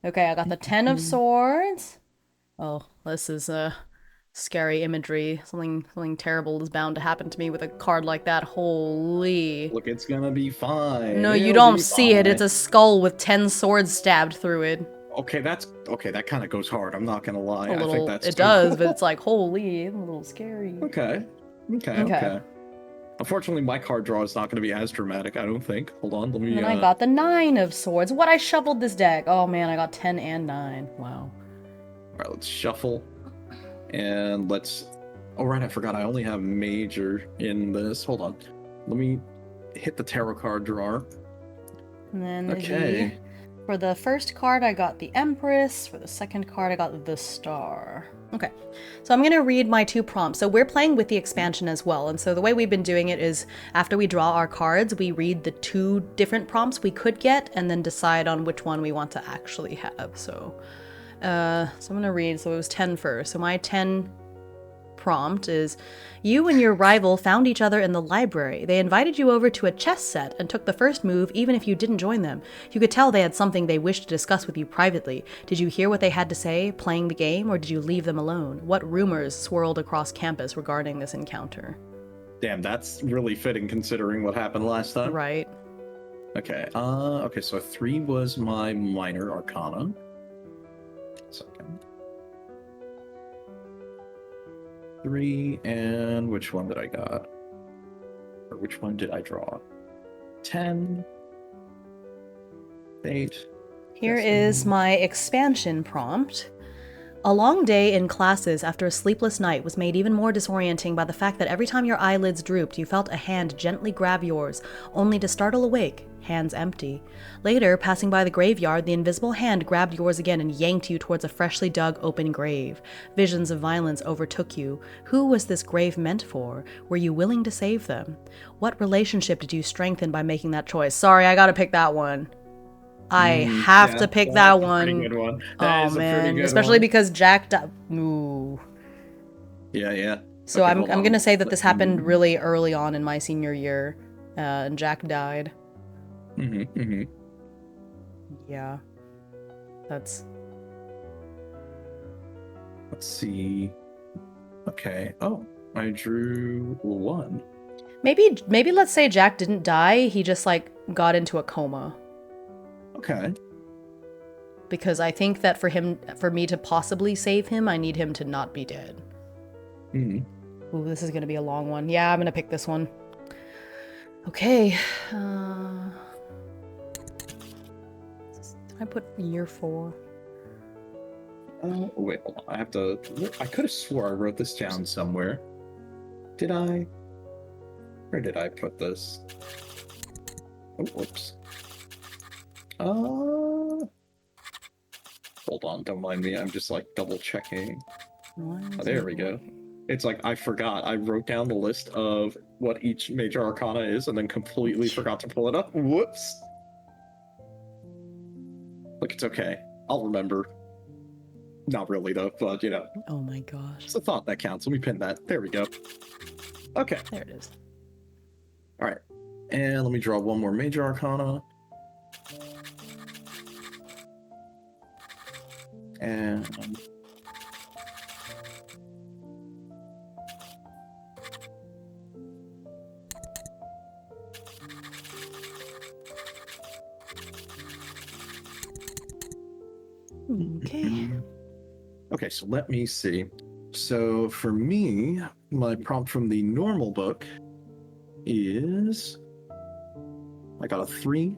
Okay, I got the 10 of swords. Oh, this is scary imagery. Something terrible is bound to happen to me with a card like that. Holy.
Look, it's gonna be fine.
No, you
It'll
don't
be
see it. It's
fine.
a skull with 10 swords stabbed through it.
Okay, that kind of goes hard. I'm not gonna lie.
A
I
little,
think that's
it
so
does,
cool.
but it's like, holy, it's a little scary.
Okay. Unfortunately, my card draw is not going to be as dramatic, I don't think. Hold on, let me...
And then I got the 9 of swords. What, I shuffled this deck. Oh man, I got 10 and 9. Wow.
Alright, let's shuffle. And let's... Oh, right, I forgot I only have major in this. Hold on. Let me hit the tarot card drawer.
And then
Okay.
for the first card, I got the Empress. For the second card, I got the Star. Okay, so I'm going to read my 2 prompts. So we're playing with the expansion as well. And so the way we've been doing it is after we draw our cards, we read the 2 different prompts we could get and then decide on which one we want to actually have. So, I'm going to read. So it was 10 first. So my 10 prompt is, you and your rival found each other in the library. They invited you over to a chess set and took the first move even if you didn't join them. You could tell they had something they wished to discuss with you privately. Did you hear what they had to say playing the game, or did you leave them alone? What rumors swirled across campus regarding this encounter?
Damn, that's really fitting considering what happened last time.
Right.
Okay, okay, so 3 was my minor arcana. Second. 3, and which one did I got? Or which one did I draw? 10. 8.
Here is my expansion prompt. A long day in classes after a sleepless night was made even more disorienting by the fact that every time your eyelids drooped, you felt a hand gently grab yours, only to startle awake, hands empty. Later, passing by the graveyard, the invisible hand grabbed yours again and yanked you towards a freshly dug open grave. Visions of violence overtook you. Who was this grave meant for? Were you willing to save them? What relationship did you strengthen by making that choice? Sorry, I gotta pick that one. I have to pick that one.
Pretty good one.
Oh man, especially because Jack died. Ooh.
Yeah.
So
Okay,
I'm
hold on.
gonna say that this happened really early on in my senior year, and Jack died. Yeah, that's.
Let's see. Okay. Oh, I drew 1.
Maybe let's say Jack didn't die. He just like got into a coma.
Okay.
Because I think that for me to possibly save him, I need him to not be dead. Ooh, this is gonna be a long one. Yeah, I'm gonna pick this one. Okay. Did I put year 4?
Wait, hold on. I have to... I could have swore I wrote this down somewhere. Did I? Where did I put this? Oh, whoops. Hold on, don't mind me. I'm just like double checking.
Why
Oh,
is
there
it
we go.
working?
It's like I forgot. I wrote down the list of what each major arcana is and then completely forgot to pull it up. Whoops. Look, it's okay. I'll remember. Not really though, but you know.
Oh my gosh.
It's a thought that counts. Let me pin that. There we go. Okay.
There it is.
All right. And let me draw one more major arcana. And
Okay.
okay, so let me see. So for me, my prompt from the normal book is I got a 3.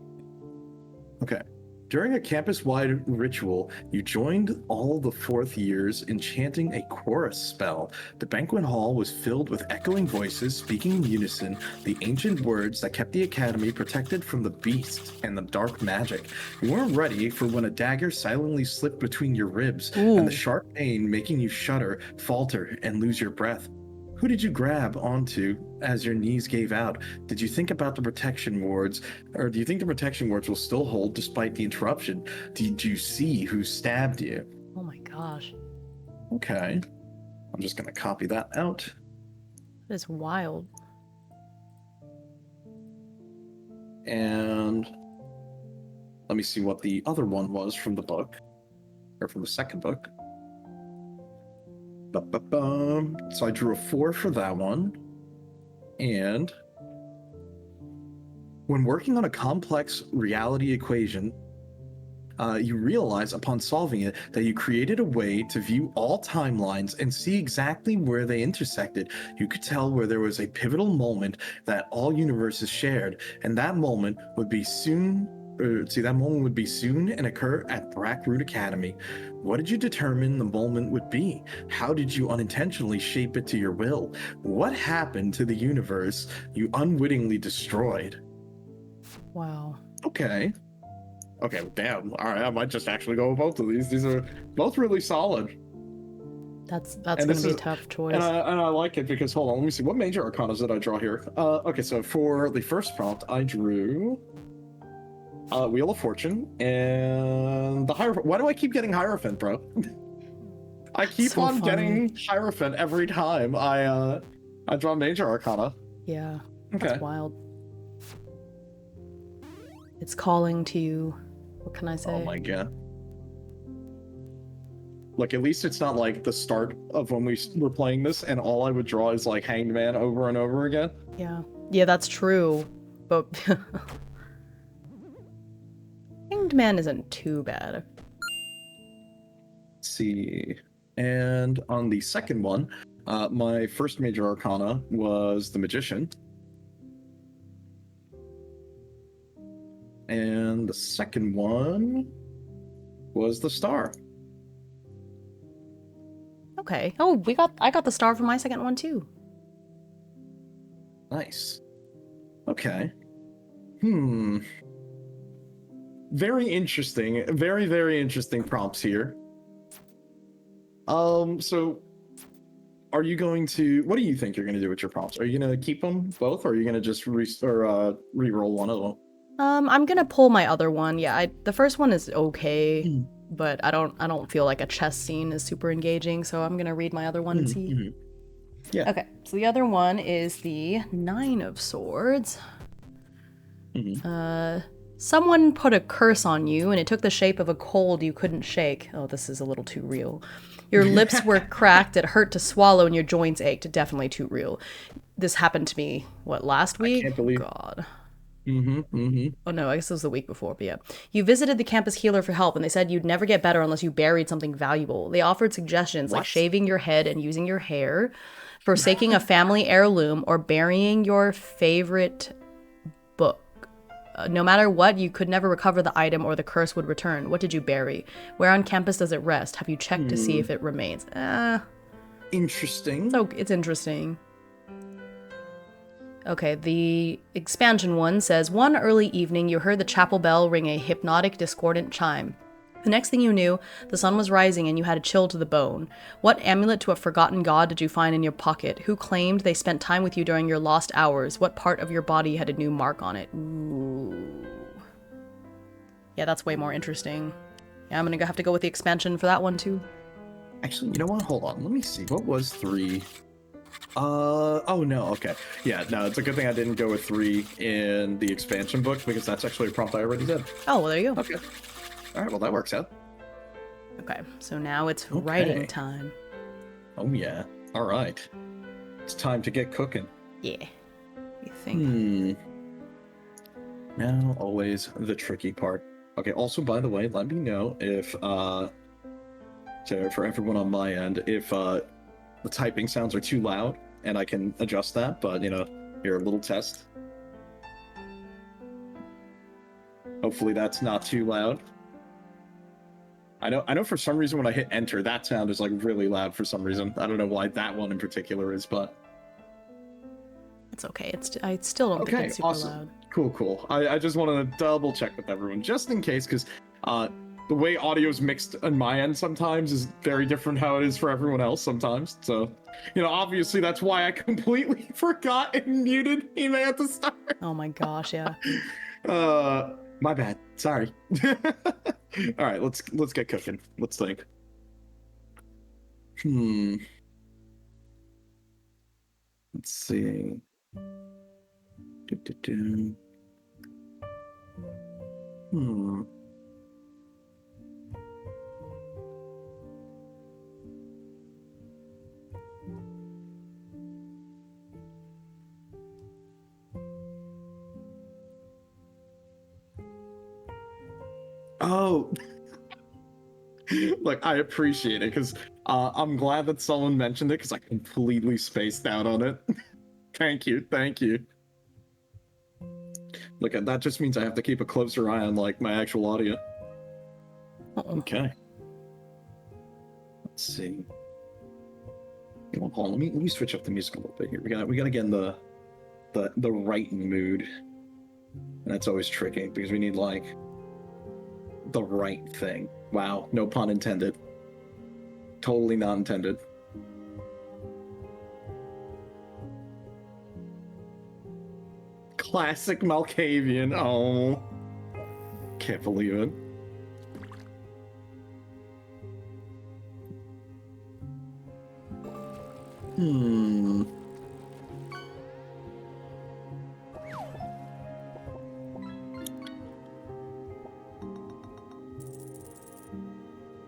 Okay. During a campus-wide ritual, you joined all the 4th years in chanting a chorus spell. The banquet hall was filled with echoing voices speaking in unison the ancient words that kept the academy protected from the beast and the dark magic. You weren't ready for when a dagger silently slipped between your ribs
Ooh.
and the sharp pain making you shudder, falter, and lose your breath. Who did you grab onto as your knees gave out? Did you think about the protection wards, or do you think the protection wards will still hold despite the interruption? Did you see who stabbed you?
Oh my gosh.
Okay. I'm just going to copy that out.
That is wild.
And let me see what the other one was from the book, or from the second book. So I drew a 4 for that one. And when working on a complex reality equation, you realize upon solving it that you created a way to view all timelines and see exactly where they intersected. You could tell where there was a pivotal moment that all universes shared, and that moment would be soon and occur at Blackroot Academy. What did you determine the moment would be? How did you unintentionally shape it to your will? What happened to the universe you unwittingly destroyed?
Wow.
Okay, damn. All right, I might just actually go with both of these. These are both really solid.
That's
And
gonna
this
be a
is-
tough choice.
And I like it because, hold on, let me see. What major arcana did I draw here? Okay, so for the first prompt, I drew Wheel of Fortune and the Hierophant. Why do I keep getting Hierophant, bro? I keep
So
on
funny.
getting Hierophant every time I draw major arcana.
Yeah.
Okay.
That's wild. It's calling to you. What can I say?
Oh my god. Look, at least it's not like the start of when we were playing this and all I would draw is like Hanged Man over and over again.
Yeah. Yeah, that's true. But Hanged Man isn't too bad.
Let's see. And on the second one, my first major arcana was the Magician. And the second one was the Star.
Okay. Oh, I got the star for my second one too.
Nice. Okay. Very interesting. Very, very interesting prompts here. So are you going to, what do you think you're going to do with your prompts? Are you going to keep them both, or are you going to just re-roll one of them?
I'm gonna pull my other one. Yeah, the first one is okay, but I don't feel like a chess scene is super engaging, so I'm gonna read my other one and see.
Yeah.
Okay, so the other one is the 9 of Swords. Someone put a curse on you, and it took the shape of a cold you couldn't shake. Oh, this is a little too real. Your lips were cracked, it hurt to swallow, and your joints ached. Definitely too real. This happened to me, last week?
I can't believe.
God. Oh no, I guess it was the week before, but yeah. You visited the campus healer for help, and they said you'd never get better unless you buried something valuable. They offered suggestions like shaving your head and using your hair, forsaking a family heirloom, or burying your favorite book. No matter what, you could never recover the item or the curse would return. What did you bury? Where on campus does it rest? Have you checked to see if it remains?
Interesting.
So it's interesting. Okay, the expansion one says, one early evening you heard the chapel bell ring a hypnotic, discordant chime. The next thing you knew, the sun was rising and you had a chill to the bone. What amulet to a forgotten god did you find in your pocket? Who claimed they spent time with you during your lost hours? What part of your body had a new mark on it? Ooh. Yeah, that's way more interesting. Yeah, I'm gonna have to go with the expansion for that one too.
Actually, you know what? Hold on. Let me see. What was 3? Oh no, okay. Yeah, no, it's a good thing I didn't go with 3 in the expansion book because that's actually a prompt I already did.
Oh, well, there you go.
Okay. All right, well, that works out.
Okay, so now it's writing time.
Oh yeah. All right. It's time to get cooking.
Yeah. You think?
Now, always the tricky part. Okay, also, by the way, let me know if, for everyone on my end, if the typing sounds are too loud, and I can adjust that, but, you know, here, a little test. Hopefully that's not too loud. I know for some reason when I hit enter, that sound is, like, really loud for some reason. I don't know why that one in particular is, but...
It's okay. I still don't think it's super loud.
Cool. I just want to double check with everyone, just in case, because the way audio's mixed on my end sometimes is very different how it is for everyone else sometimes. So, you know, obviously that's why I completely forgot and muted Hime at the start.
Oh my gosh, yeah.
My bad. Sorry. All right, let's get cooking. Let's think. Let's see. Oh, look, I appreciate it because I'm glad that someone mentioned it because I completely spaced out on it. Thank you. Look, that just means I have to keep a closer eye on like my actual audio. Okay. Let's see. Hold on, let me switch up the music a little bit here. We gotta get in the right mood, and that's always tricky because we need like the right thing. Wow, no pun intended. Totally not intended. Classic Malkavian. Oh, can't believe it.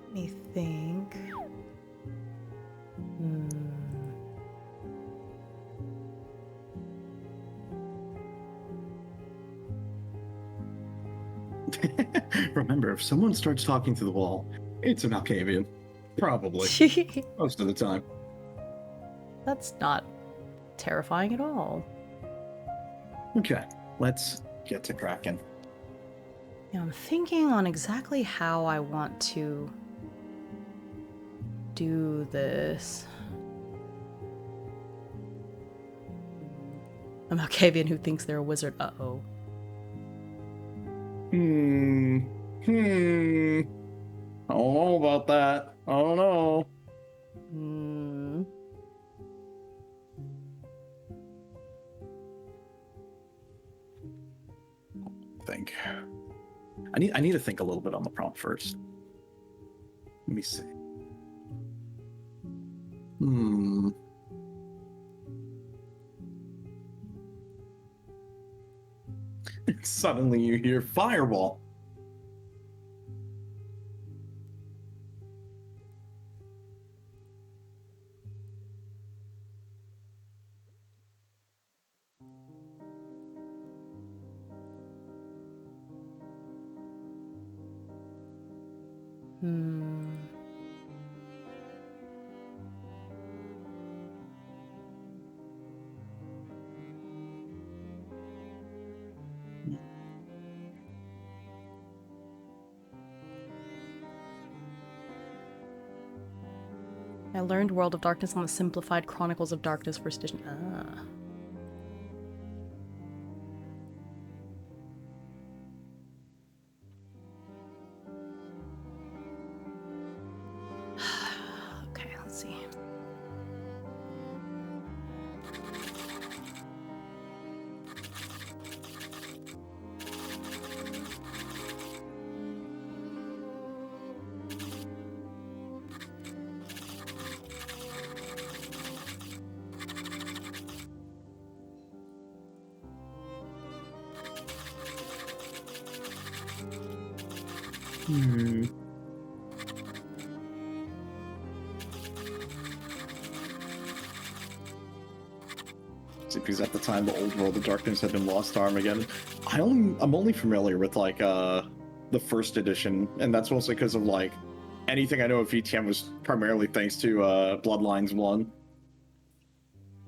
Let me think.
Remember, if someone starts talking to the wall, it's a Malkavian. Probably. Most of the time.
That's not terrifying at all.
Okay, let's get to cracking.
Yeah, I'm thinking on exactly how I want to do this. A Malkavian who thinks they're a wizard. Uh-oh.
I don't know about that. I don't know. Think. I need to think a little bit on the prompt first. Let me see. Suddenly you hear fireball.
I learned World of Darkness on the Simplified Chronicles of Darkness First Edition. Ah.
Hmm. See, because at the time the old world of darkness had been lost to Armageddon. I'm only familiar with like the first edition, and that's mostly because of like anything I know of VTM was primarily thanks to Bloodlines 1,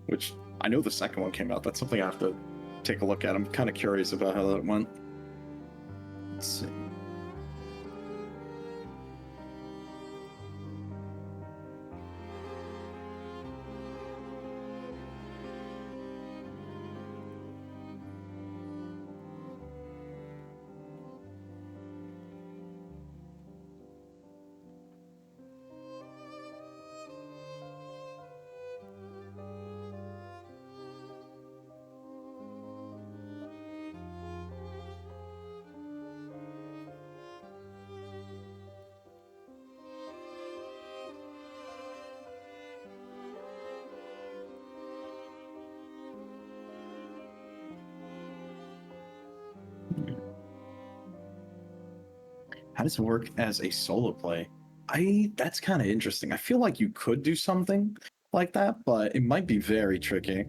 which I know the second one came out. That's something I have to take a look at. I'm kind of curious about how that went. Let's see. How does it work as a solo play? That's kind of interesting. I feel like you could do something like that, but it might be very tricky.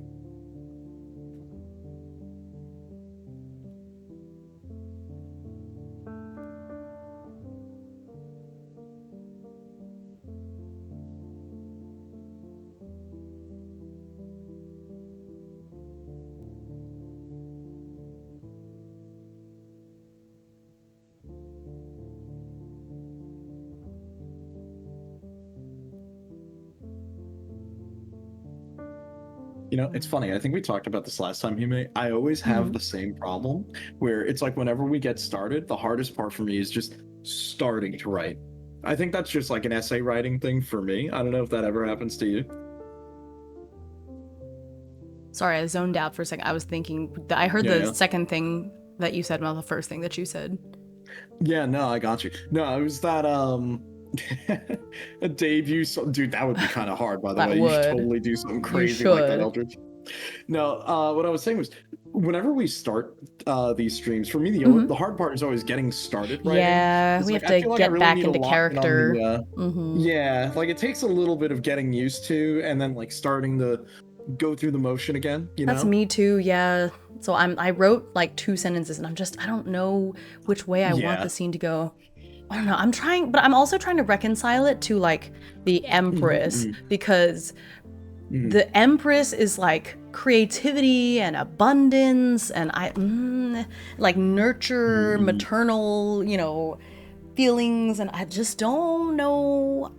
You know, it's funny. I think we talked about this last time, Hume. I always have the same problem where it's like whenever we get started, the hardest part for me is just starting to write. I think that's just like an essay writing thing for me. I don't know if that ever happens to you.
Sorry, I zoned out for a second. I was thinking, I heard the second thing that you said, not the first thing that you said.
Yeah, no, I got you. No, it was that a debut dude, that would be kind of hard, by the way. You should totally do something crazy like that, Eldritch. No, what I was saying was whenever we start these streams, for me the hard part is always getting started writing.
Yeah, we have to get back into character.
Yeah, like it takes a little bit of getting used to and then like starting to go through the motion again, you know?
That's me too, yeah. So I wrote like 2 sentences and I don't know which way I want the scene to go. I don't know. I'm trying, but I'm also trying to reconcile it to like the Empress because the Empress is like creativity and abundance and like nurture, maternal, you know, feelings, and I just don't know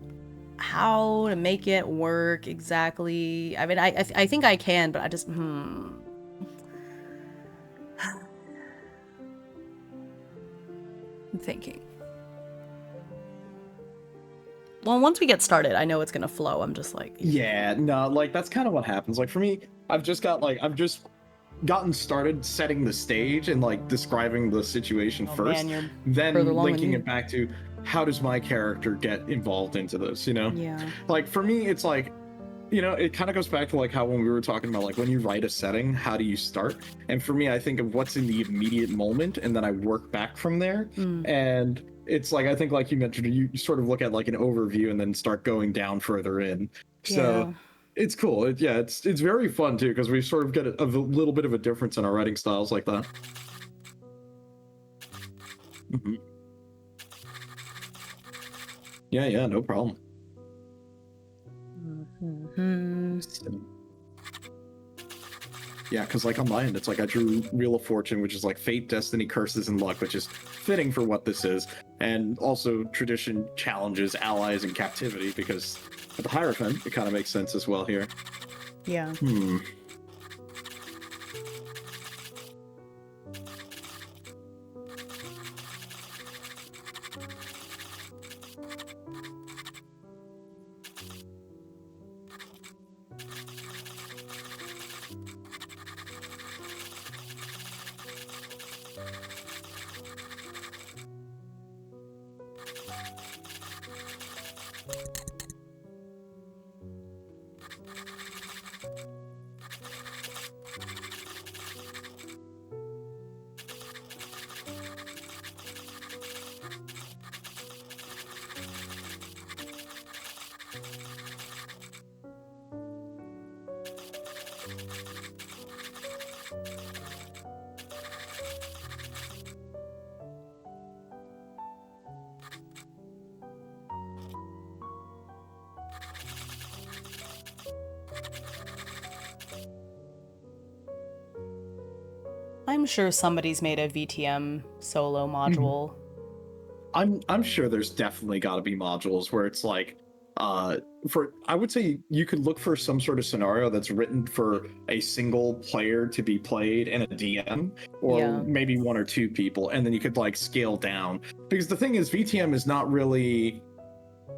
how to make it work exactly. I mean, I think I can, but I just I'm thinking. Well, once we get started, I know it's gonna flow. I'm just like,
yeah, no, like that's kind of what happens. Like for me, I've just gotten started setting the stage and like describing the situation first, then linking it back to how does my character get involved into this, you know?
Yeah.
Like for me, it's like, you know, it kind of goes back to like how when we were talking about like when you write a setting, how do you start? And for me, I think of what's in the immediate moment and then I work back from there. And it's like, I think like you mentioned, you sort of look at like an overview and then start going down further in. So it's cool. It's very fun too, because we sort of get a little bit of a difference in our writing styles like that. Yeah, no problem. Yeah, because like on my end, it's like I drew Wheel of Fortune, which is like fate, destiny, curses, and luck, which is fitting for what this is. And also tradition challenges allies in captivity, because at the Hierophant, it kind of makes sense as well here.
Yeah. I'm sure somebody's made a VTM solo module.
I'm sure there's definitely got to be modules where it's like I would say you could look for some sort of scenario that's written for a single player to be played and a DM, or
Yeah.
maybe one or two people, and then you could like scale down, because the thing is VTM is not really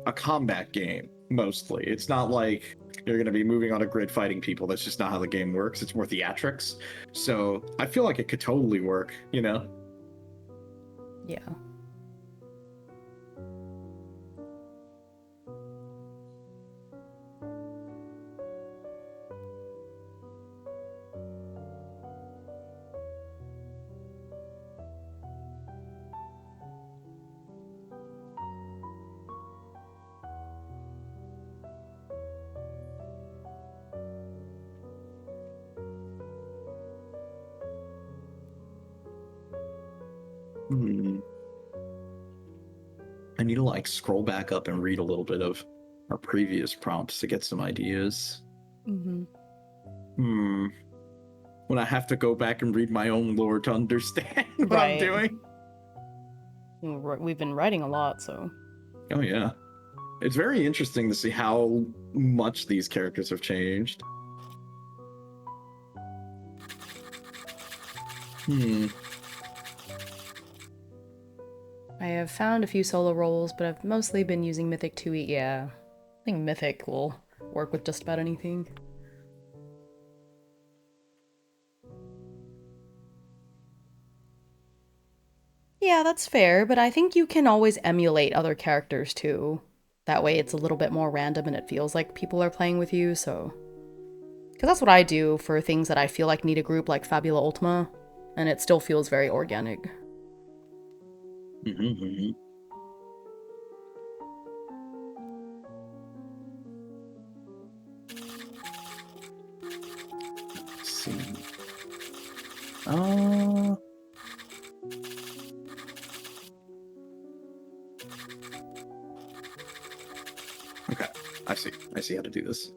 a combat game. Mostly it's not like you're going to be moving on a grid fighting people. That's just not how the game works. It's more theatrics. So I feel like it could totally work, you know.
Yeah.
I need to like scroll back up and read a little bit of our previous prompts to get some ideas. When I have to go back and read my own lore to understand what I'm doing.
We've been writing a lot, so.
Oh yeah. It's very interesting to see how much these characters have changed.
I have found a few solo roles, but I've mostly been using Mythic to eat. Yeah. I think Mythic will work with just about anything. Yeah, that's fair, but I think you can always emulate other characters too. That way it's a little bit more random and it feels like people are playing with you, so. Because that's what I do for things that I feel like need a group like Fabula Ultima, and it still feels very organic.
Let's see. Okay, I see. I see how to do this.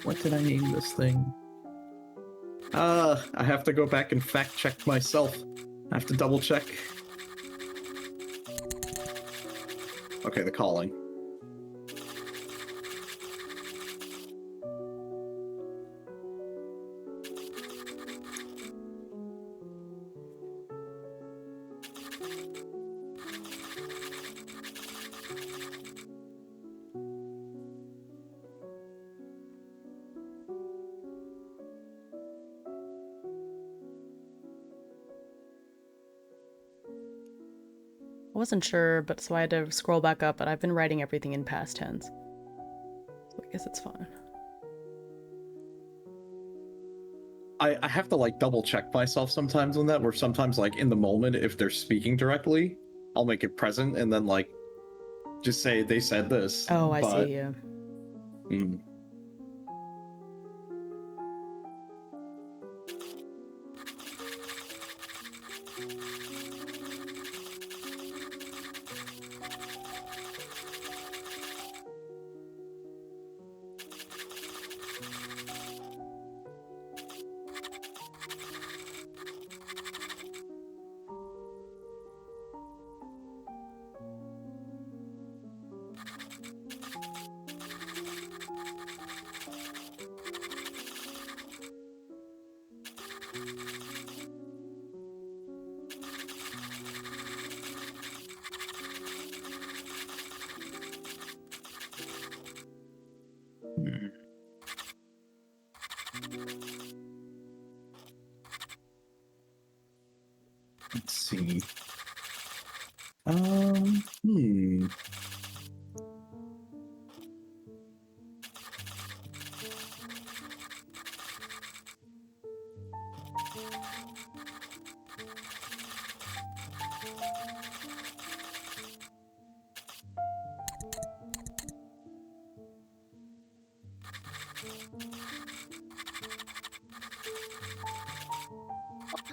What did I name this thing? I have to go back and fact check myself. I have to double check. Okay, the calling.
I wasn't sure, but so I had to scroll back up, but I've been writing everything in past tense. So I guess it's fine.
I have to like double check myself sometimes on that, where sometimes like in the moment, if they're speaking directly, I'll make it present and then like just say they said this.
Oh, I see, yeah.
Let's see.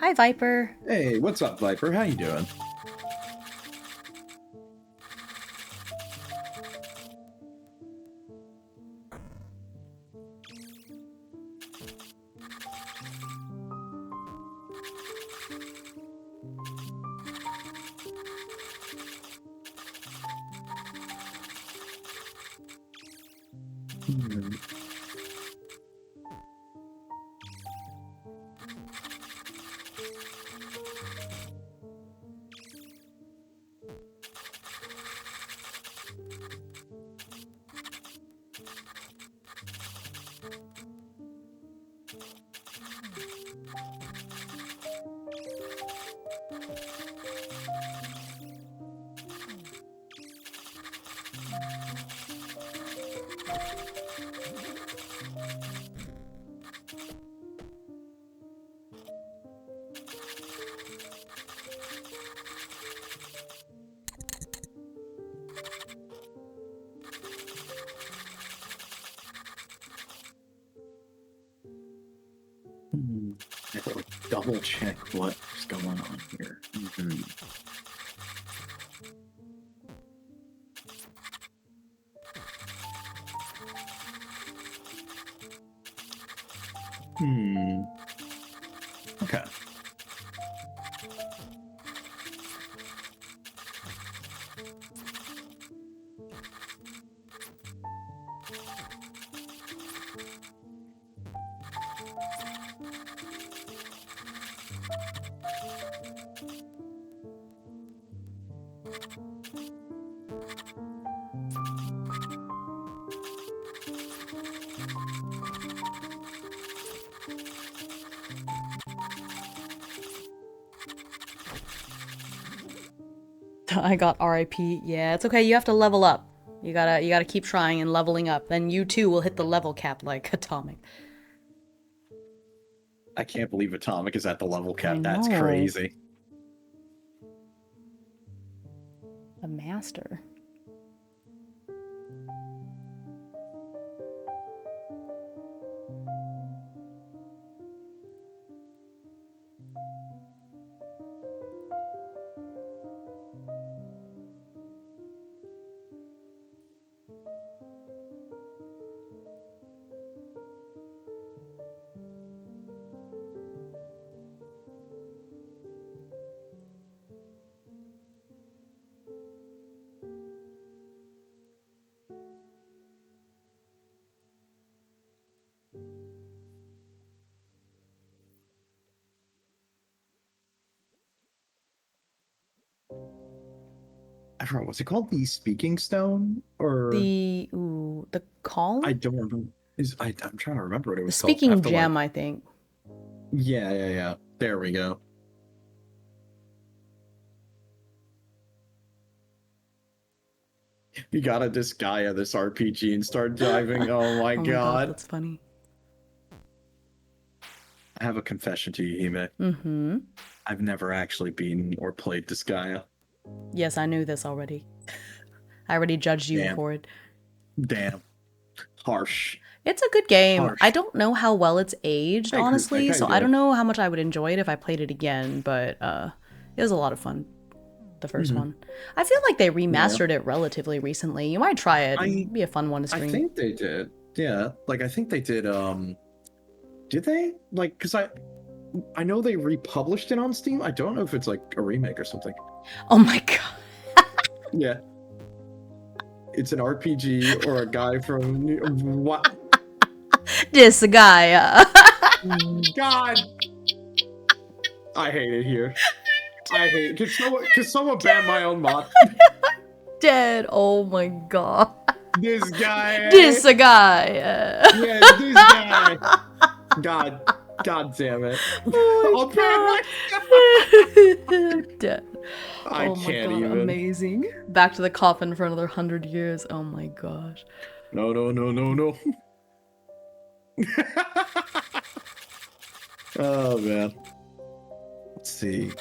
Hi, Viper.
Hey, what's up, Viper? How you doing? I have to like, double check what's going on here. Okay.
I got RIP. Yeah, it's okay. You have to level up. You gotta keep trying and leveling up. Then you too will hit the level cap like Atomic.
I can't believe Atomic is at the level cap.
I
That's
know.
crazy.
A master.
I forgot, what's it called? The Speaking Stone? Or
The calm?
I don't remember. I'm trying to remember what it
The
was called. I
speaking
have to,
gem,
like,
I think.
yeah. There we go. You gotta Disgaea this RPG and start diving. Oh my
Oh my god,
god.
that's funny.
I have a confession to you, Hime.
Mm-hmm.
I've never actually beaten or played Disgaea.
Yes, I knew this already. I already judged you
Damn.
for it.
Damn. Harsh.
It's a good game.
Harsh.
I don't know how well it's aged,
Hey,
honestly,
Groupnik, how
so
you
I don't
doing?
know how much I would enjoy it if I played it again, but it was a lot of fun, the 1st one. I feel like they remastered it relatively recently. You might try it. It'd be a fun one to
I
stream.
think they did. Yeah. Like, I think they did, did they? Like, because I know they republished it on Steam. I don't know if it's like a remake or something.
Oh my god.
Yeah. It's an RPG or a guy from what?
This guy.
God. I hate it here. I hate it. Could someone ban my own mod?
Dead. Oh my god.
This guy.
This guy.
Yeah, this guy. God damn it.
Oh my god. Dead.
I
Oh my
can't
god,
even.
amazing. Back to the coffin for another 100 years. Oh my gosh.
No. Oh man. Let's see.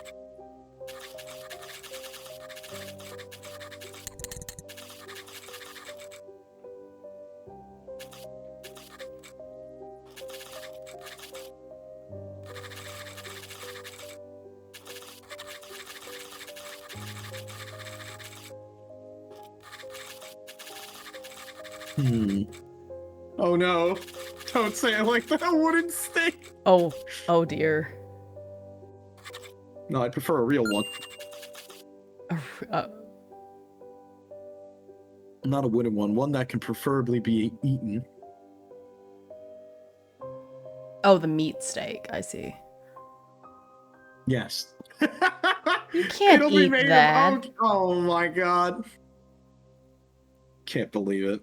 Hmm. Oh no. Don't say it like that. Wooden stick.
Oh, oh dear.
No, I prefer a real one.
Uh,
Not a wooden one. One that can preferably be eaten.
oh, the meat steak. I see.
Yes.
You can't
It'll be
eat
made of
that.
oak. Oh my god. Can't believe it.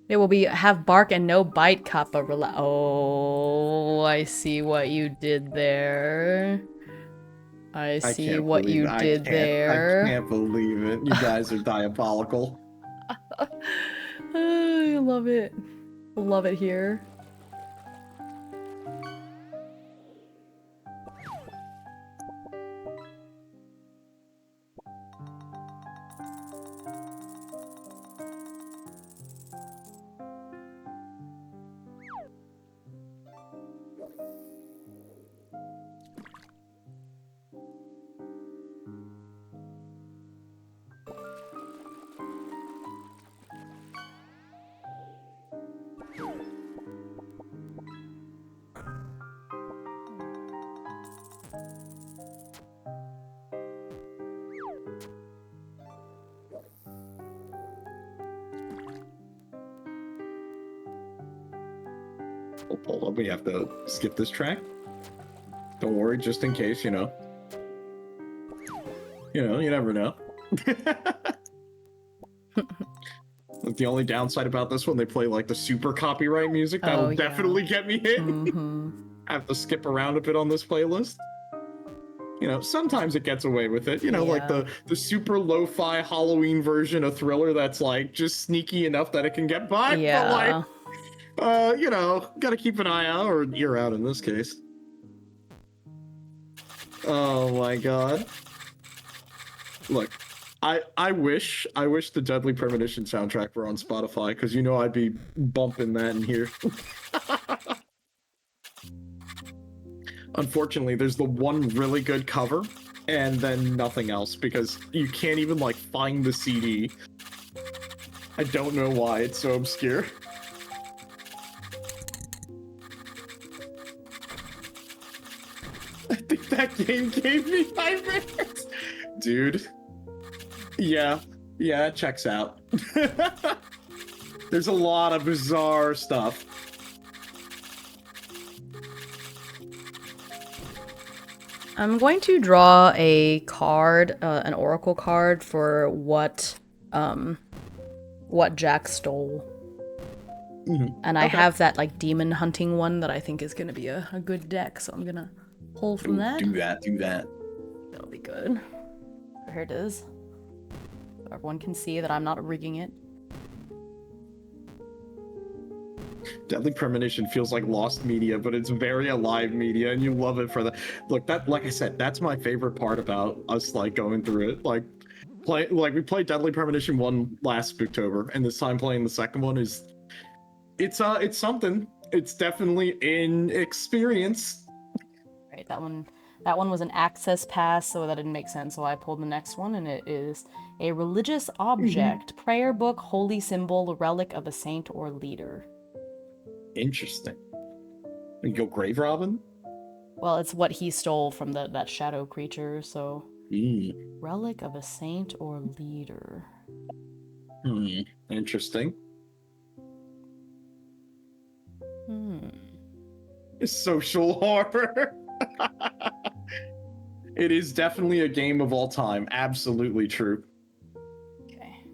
It will be have bark and no bite, Kappa. Oh, I see what you did there. I
I
see
can't
what
believe
you
it.
did
I
there.
can't believe it. You guys are diabolical.
I love it. Love it here.
Oh, hold on, we have to skip this track. Don't worry, just in case, you know. You never know. The only downside about this one, they play like the super copyright music. That'll
Oh, yeah.
definitely get me hit.
Mm-hmm.
I have to skip around a bit on this playlist. You know, sometimes it gets away with it. You know, like
Yeah.
the super lo-fi Halloween version of Thriller that's like just sneaky enough that it can get by. But like,
Yeah.
you know, gotta keep an eye out or ear out in this case. Oh my god. Look, I wish the Deadly Premonition soundtrack were on Spotify because you know I'd be bumping that in here. Unfortunately, there's the one really good cover and then nothing else because you can't even like find the CD. I don't know why it's so obscure. I think that game gave me nightmares. Dude. Yeah, it checks out. There's a lot of bizarre stuff.
I'm going to draw a card, an oracle card for what Jack stole.
Mm-hmm.
And I have that like demon hunting one that I think is gonna be a good deck, so I'm gonna pull from that.
Do that.
That'll be good. Here it is. So everyone can see that I'm not rigging it.
Deadly Premonition feels like lost media, but it's very alive media, and you love it for that. Look, that, like I said, that's my favorite part about us like going through it. Like we played Deadly Premonition 1 last Spooktober, and this time playing the second one is it's something. It's definitely an experience.
Right, that one was an access pass, so that didn't make sense. So I pulled the next one, and it is a religious object, prayer book, holy symbol, relic of a saint or leader.
Interesting. You go grave robbing?
Well, it's what he stole from that shadow creature, so relic of a saint or leader.
Interesting.
It's
social horror. It is definitely a game of all time. Absolutely true.
Okay.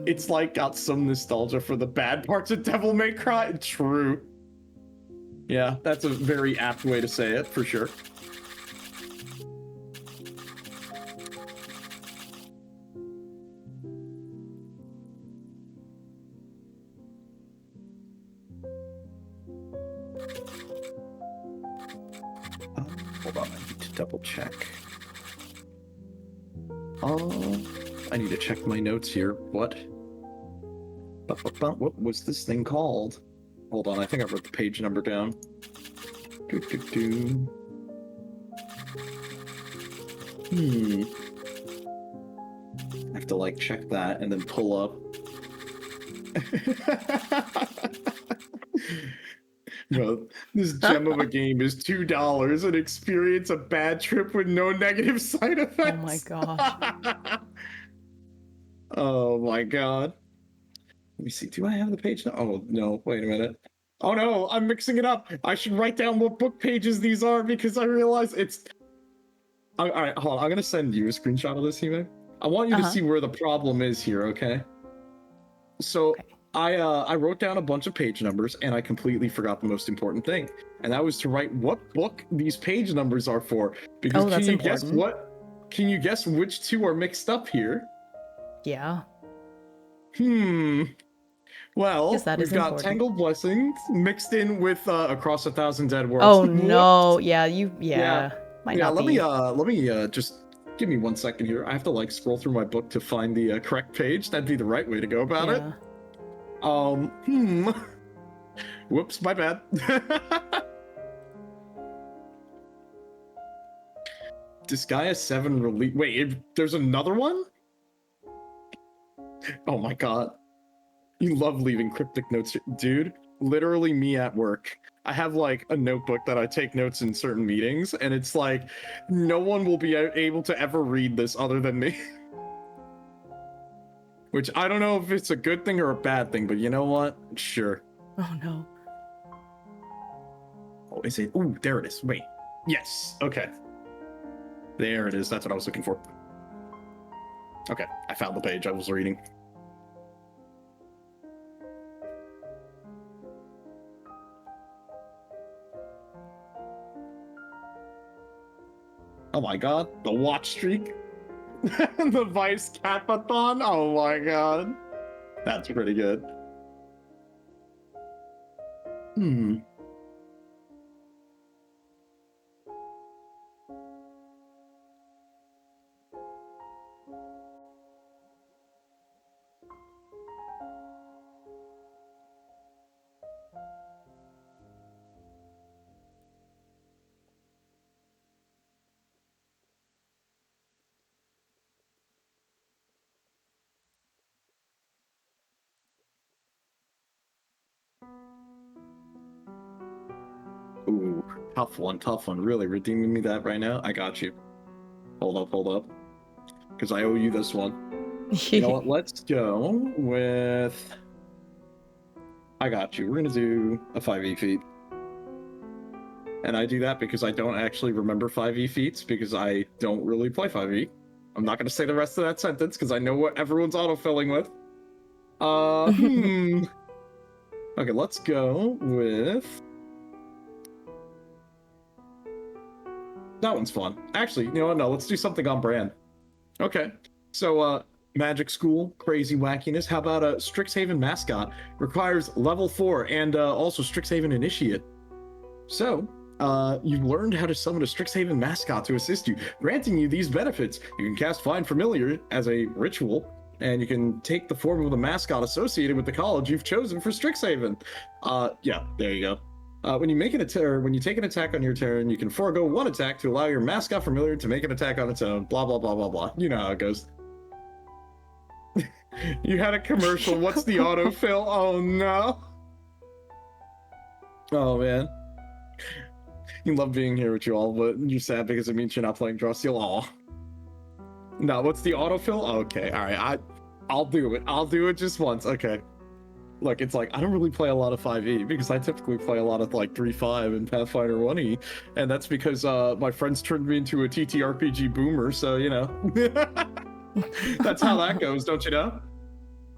It's like got some nostalgia for the bad parts of Devil May Cry. True. Yeah, that's a very apt way to say it, for sure. Hold on, I need to double check. I need to check my notes here. What? What was this thing called? Hold on, I think I wrote the page number down. I have to like check that and then pull up. Bro, this gem of a game is $2 and experience a bad trip with no negative side effects.
Oh my gosh.
Oh my god. Let me see. Do I have the page now? Oh no, wait a minute. Oh no, I'm mixing it up. I should write down what book pages these are because I realize it's. All right, hold on. I'm gonna send you a screenshot of this, Hime. I want you to see where the problem is here, okay? So
Okay.
I wrote down a bunch of page numbers and I completely forgot the most important thing, and that was to write what book these page numbers are for. Because
Oh, that's
can you guess
important.
what? Can you guess which two are mixed up here?
Yeah.
Well,
Yes, that
we've
is
got
important.
Tangled Blessings mixed in with Across a Thousand Dead Worlds.
Oh no. Yeah,
Yeah.
Might not
let
be.
me just give me 1 second here. I have to like scroll through my book to find the correct page. That'd be the right way to go about it. Whoops, my bad. Disgaea 7 release. Wait, there's another one? Oh my god. You love leaving cryptic notes, dude. Literally me at work. I have like a notebook that I take notes in certain meetings, and it's like no one will be able to ever read this other than me. Which I don't know if it's a good thing or a bad thing, but you know what? Sure.
Oh no.
Oh, is it? Ooh, there it is. Wait. Yes. Okay. There it is. That's what I was looking for. Okay, I found the page I was reading. Oh my god, the watch streak. The Vice Capathon. Oh my god. That's pretty good. Ooh, tough one. Really redeeming me that right now. I got you. Hold up. Because I owe you this one. You know what? Let's go with. I got you. We're going to do a 5e feat. And I do that because I don't actually remember 5e feats because I don't really play 5e. I'm not going to say the rest of that sentence because I know what everyone's autofilling with. Okay, let's go with. That one's fun. Actually, you know what? No, let's do something on brand. Okay. So, Magic School, crazy wackiness. How about a Strixhaven mascot? Requires level 4 and also Strixhaven Initiate. So, you've learned how to summon a Strixhaven mascot to assist you, granting you these benefits. You can cast Find Familiar as a ritual, and you can take the form of the mascot associated with the college you've chosen for Strixhaven. Yeah, there you go. When you take an attack on your turn, you can forego one attack to allow your mascot familiar to make an attack on its own. Blah blah blah blah blah. You know how it goes. You had a commercial. What's the autofill? Oh no. Oh man. You love being here with you all, but you're sad because it means you're not playing Draw-Steel. Aw. No, what's the autofill? Okay, alright. I'll do it. I'll do it just once. Okay. Look, it's like I don't really play a lot of 5e because I typically play a lot of like 3.5 and Pathfinder 1e, and that's because my friends turned me into a TTRPG boomer, so you know. That's how that goes, don't you know?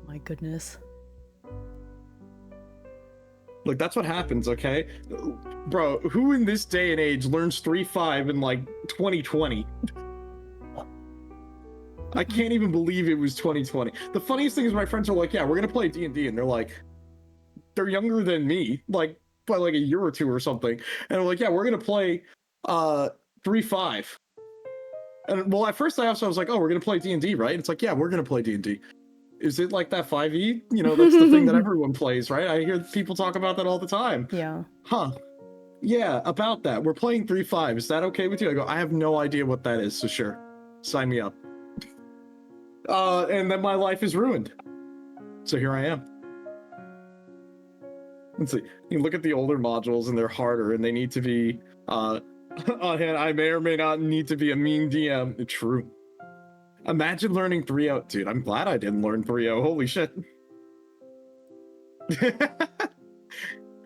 My goodness.
Look, that's what happens, okay? Bro, who in this day and age learns 3.5 in like 2020? I can't even believe it was 2020. The funniest thing is my friends are like, yeah, we're gonna play D&D, and they're like, they're younger than me, like by like a year or two or something, and I'm like, yeah, we're gonna play 3.5. And well, at first I was like, oh, we're gonna play D&D, right? It's like, yeah, we're gonna play D&D. Is it like that 5e? You know, that's the thing that everyone plays, right? I hear people talk about that all the time.
Yeah.
Huh. Yeah, about that. We're playing 3.5. Is that okay with you? I go, I have no idea what that is, so sure. Sign me up. And then my life is ruined. So here I am. Let's see. You look at the older modules and they're harder and they need to be on hand. I may or may not need to be a mean DM. True. Imagine learning 3.0. Dude, I'm glad I didn't learn 3.0. Holy shit.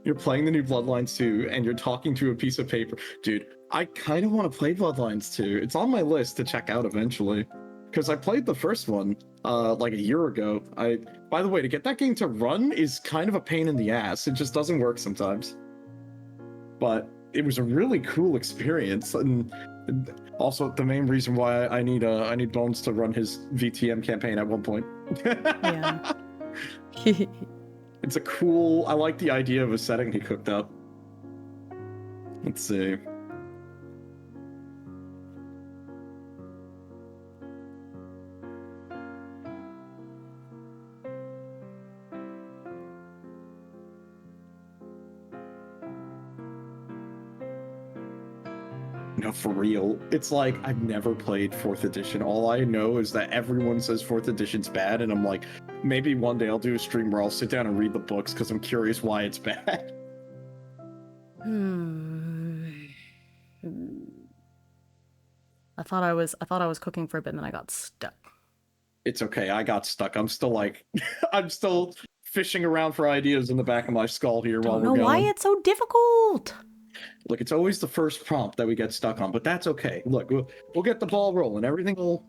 You're playing the new Bloodlines 2 and you're talking to a piece of paper. Dude, I kind of want to play Bloodlines 2. It's on my list to check out eventually. Because I played the first one like a year ago. By the way, to get that game to run is kind of a pain in the ass. It just doesn't work sometimes. But it was a really cool experience, and also the main reason why I need Bones to run his VTM campaign at one point.
Yeah.
It's a cool. I like the idea of a setting he cooked up. Let's see. No, for real. It's like I've never played 4th edition. All I know is that everyone says 4th edition's bad, and I'm like, maybe one day I'll do a stream where I'll sit down and read the books because I'm curious why it's bad.
I thought I was cooking for a bit and then I got stuck.
It's okay. I got stuck. I'm still like, I'm still fishing around for ideas in the back of my skull here while we're going.
Don't know why it's so difficult.
Look, it's always the first prompt that we get stuck on, but that's okay. Look, we'll get the ball rolling. Everything will,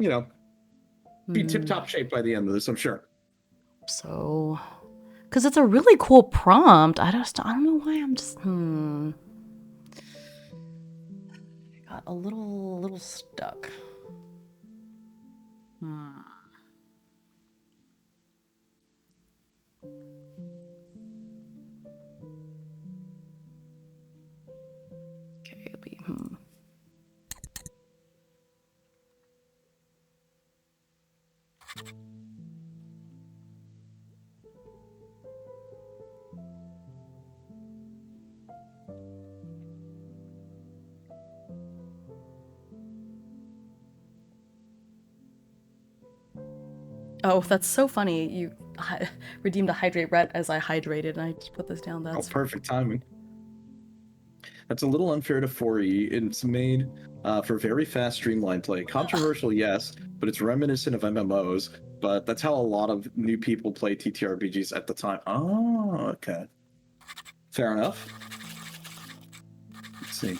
be tip-top shape by the end of this, I'm sure.
So, because it's a really cool prompt. I don't know why I'm just, I got a little stuck. Okay, it'll be, Oh, that's so funny. You redeemed a hydrate ret as I hydrated, and I just put this down. That's
perfect timing. That's a little unfair to 4E. It's made for very fast, streamlined play. Controversial, yes, but it's reminiscent of MMOs. But that's how a lot of new people play TTRPGs at the time. Oh, okay. Fair enough. Let's see.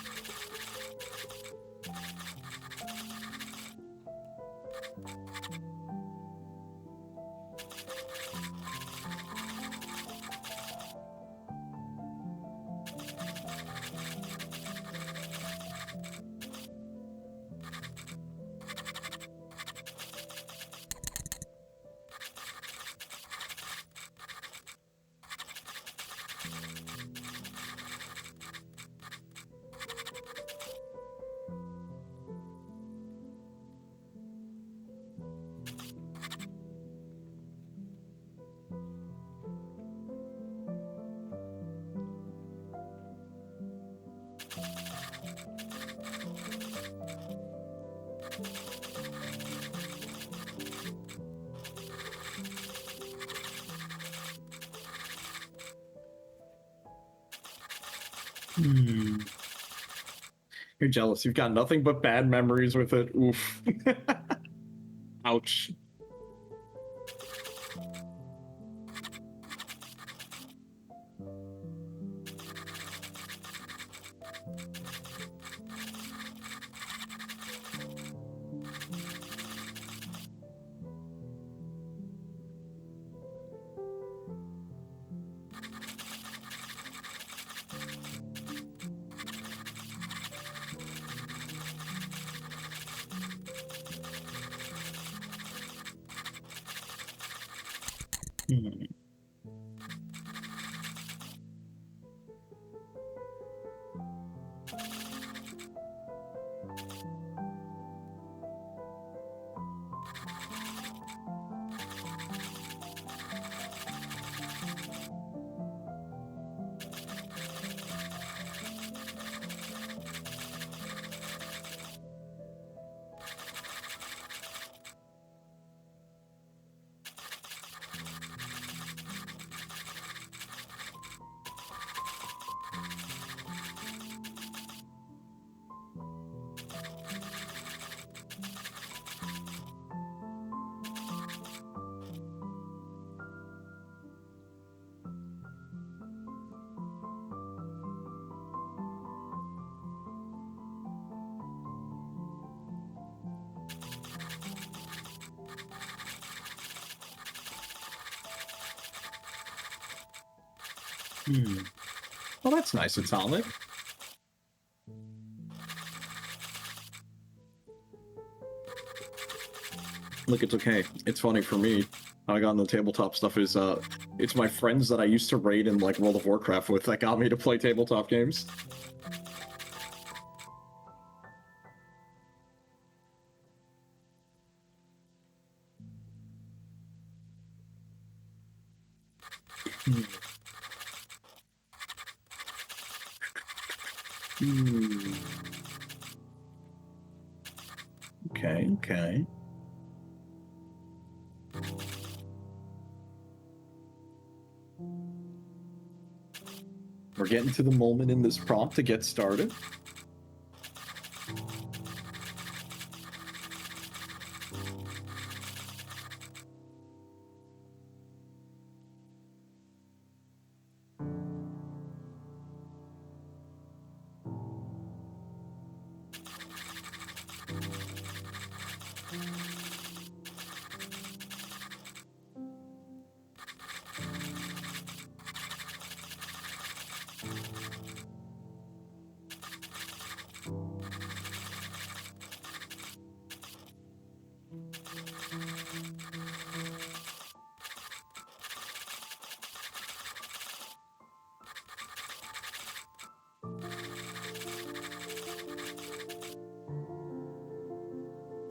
You're jealous. You've got nothing but bad memories with it. Oof. Ouch. Well, that's nice, Atomic. Look, it's okay. It's funny for me. How I got into tabletop stuff is, it's my friends that I used to raid in, like, World of Warcraft with that got me to play tabletop games. Okay, okay. We're getting to the moment in this prompt to get started.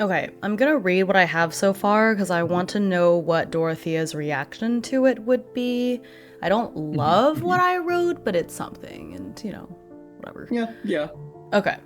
Okay, I'm gonna read what I have so far because I want to know what Dorothea's reaction to it would be. I don't love what I wrote, but it's something, and whatever.
Yeah.
Okay.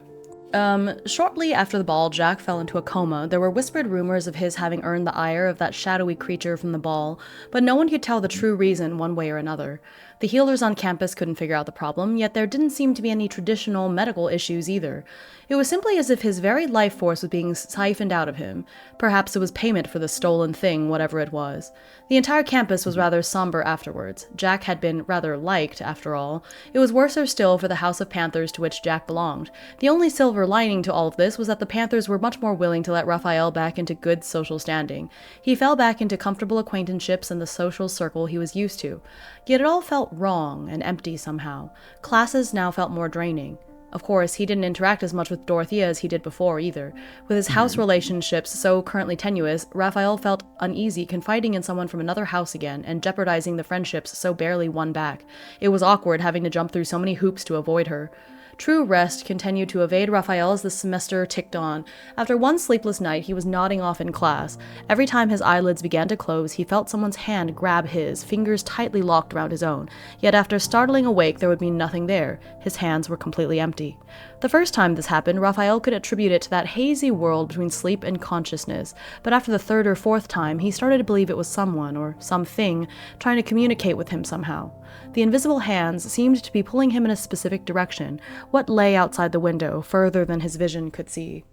Shortly after the ball, Jack fell into a coma. There were whispered rumors of his having earned the ire of that shadowy creature from the ball, but no one could tell the true reason one way or another. The healers on campus couldn't figure out the problem, yet there didn't seem to be any traditional medical issues either. It was simply as if his very life force was being siphoned out of him. Perhaps it was payment for the stolen thing, whatever it was. The entire campus was rather somber afterwards. Jack had been rather liked, after all. It was worser still for the House of Panthers to which Jack belonged. The only silver lining to all of this was that the Panthers were much more willing to let Raphael back into good social standing. He fell back into comfortable acquaintanceships and the social circle he was used to. Yet it all felt wrong and empty somehow. Classes now felt more draining. Of course, he didn't interact as much with Dorothea as he did before, either. With his house relationships so currently tenuous, Raphael felt uneasy confiding in someone from another house again, and jeopardizing the friendships so barely won back. It was awkward having to jump through so many hoops to avoid her. True rest continued to evade Raphael as the semester ticked on. After one sleepless night, he was nodding off in class. Every time his eyelids began to close, he felt someone's hand grab his, fingers tightly locked around his own. Yet after startling awake, there would be nothing there. His hands were completely empty. The first time this happened, Raphael could attribute it to that hazy world between sleep and consciousness, but after the third or fourth time, he started to believe it was someone, or something, trying to communicate with him somehow. The invisible hands seemed to be pulling him in a specific direction, what lay outside the window, further than his vision could see.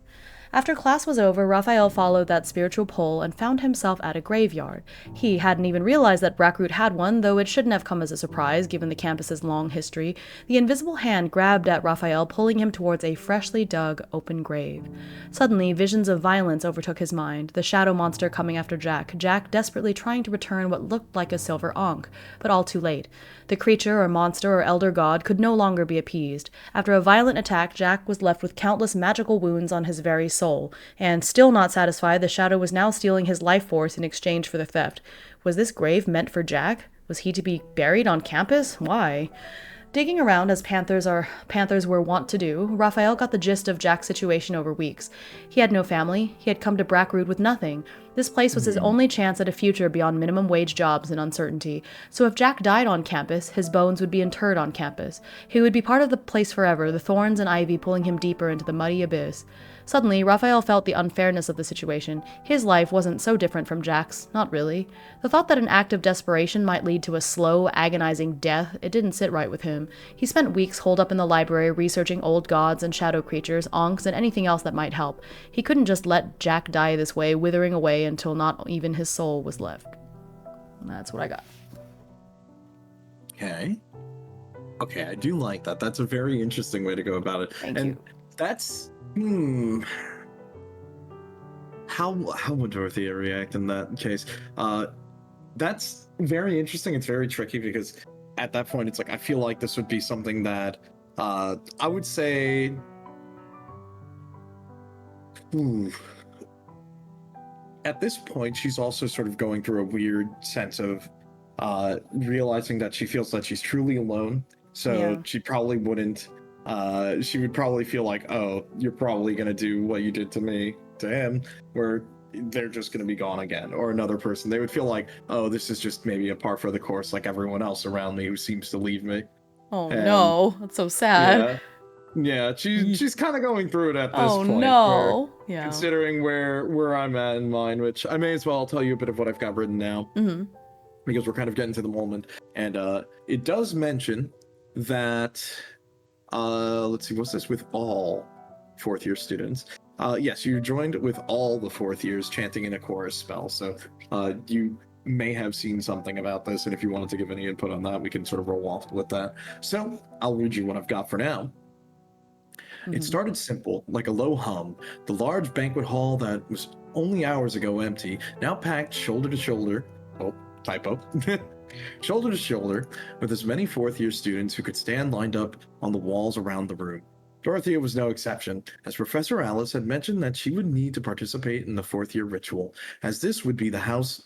After class was over, Raphael followed that spiritual pull and found himself at a graveyard. He hadn't even realized that Brackroot had one, though it shouldn't have come as a surprise, given the campus's long history. The invisible hand grabbed at Raphael, pulling him towards a freshly dug, open grave. Suddenly, visions of violence overtook his mind, the shadow monster coming after Jack desperately trying to return what looked like a silver ankh, but all too late. The creature or monster or elder god could no longer be appeased. After a violent attack, Jack was left with countless magical wounds on his very soul, and still not satisfied, the shadow was now stealing his life force in exchange for the theft. Was this grave meant for Jack? Was he to be buried on campus? Why? Digging around as panthers were wont to do, Raphael got the gist of Jack's situation over weeks. He had no family. He had come to Brackroot with nothing. This place was his only chance at a future beyond minimum wage jobs and uncertainty. So if Jack died on campus, his bones would be interred on campus. He would be part of the place forever, the thorns and ivy pulling him deeper into the muddy abyss. Suddenly, Raphael felt the unfairness of the situation. His life wasn't so different from Jack's, not really. The thought that an act of desperation might lead to a slow, agonizing death, it didn't sit right with him. He spent weeks holed up in the library researching old gods and shadow creatures, ankhs, and anything else that might help. He couldn't just let Jack die this way, withering away until not even his soul was left. And that's what I got.
Okay. Okay, I do like that. That's a very interesting way to go about it.
Thank you.
That's how would Dorothea react in that case? That's very interesting. It's very tricky because at that point, it's like I feel like this would be something that I would say. Ooh, at this point, she's also sort of going through a weird sense of realizing that she feels that she's truly alone. So
Yeah.
she probably wouldn't. She would probably feel like, oh, you're probably gonna do what you did to me to him, where they're just gonna be gone again, or another person. They would feel like, oh, this is just maybe a par for the course, like everyone else around me who seems to leave me.
Oh
And
no, that's so sad.
yeah, yeah,
Ye-
she's kind of going through it at this
Oh
point, where
no. Yeah.
considering where I'm at in mine, which I may as well tell you a bit of what I've got written now,
Mm-hmm.
because we're kind of getting to the moment. And it does mention that let's see, what's this with all fourth year students? Yes, you joined with all the fourth years chanting in a chorus spell. So you may have seen something about this, and if you wanted to give any input on that, we can sort of roll off with that. So I'll read you what I've got for now. It
Mm-hmm.
started simple, like a low hum. The large banquet hall that was only hours ago empty, now packed shoulder to shoulder. Oh, typo. Shoulder to shoulder with as many fourth year students who could stand lined up on the walls around the room. Dorothea was no exception, as Professor Alice had mentioned that she would need to participate in the fourth year ritual, as this would be House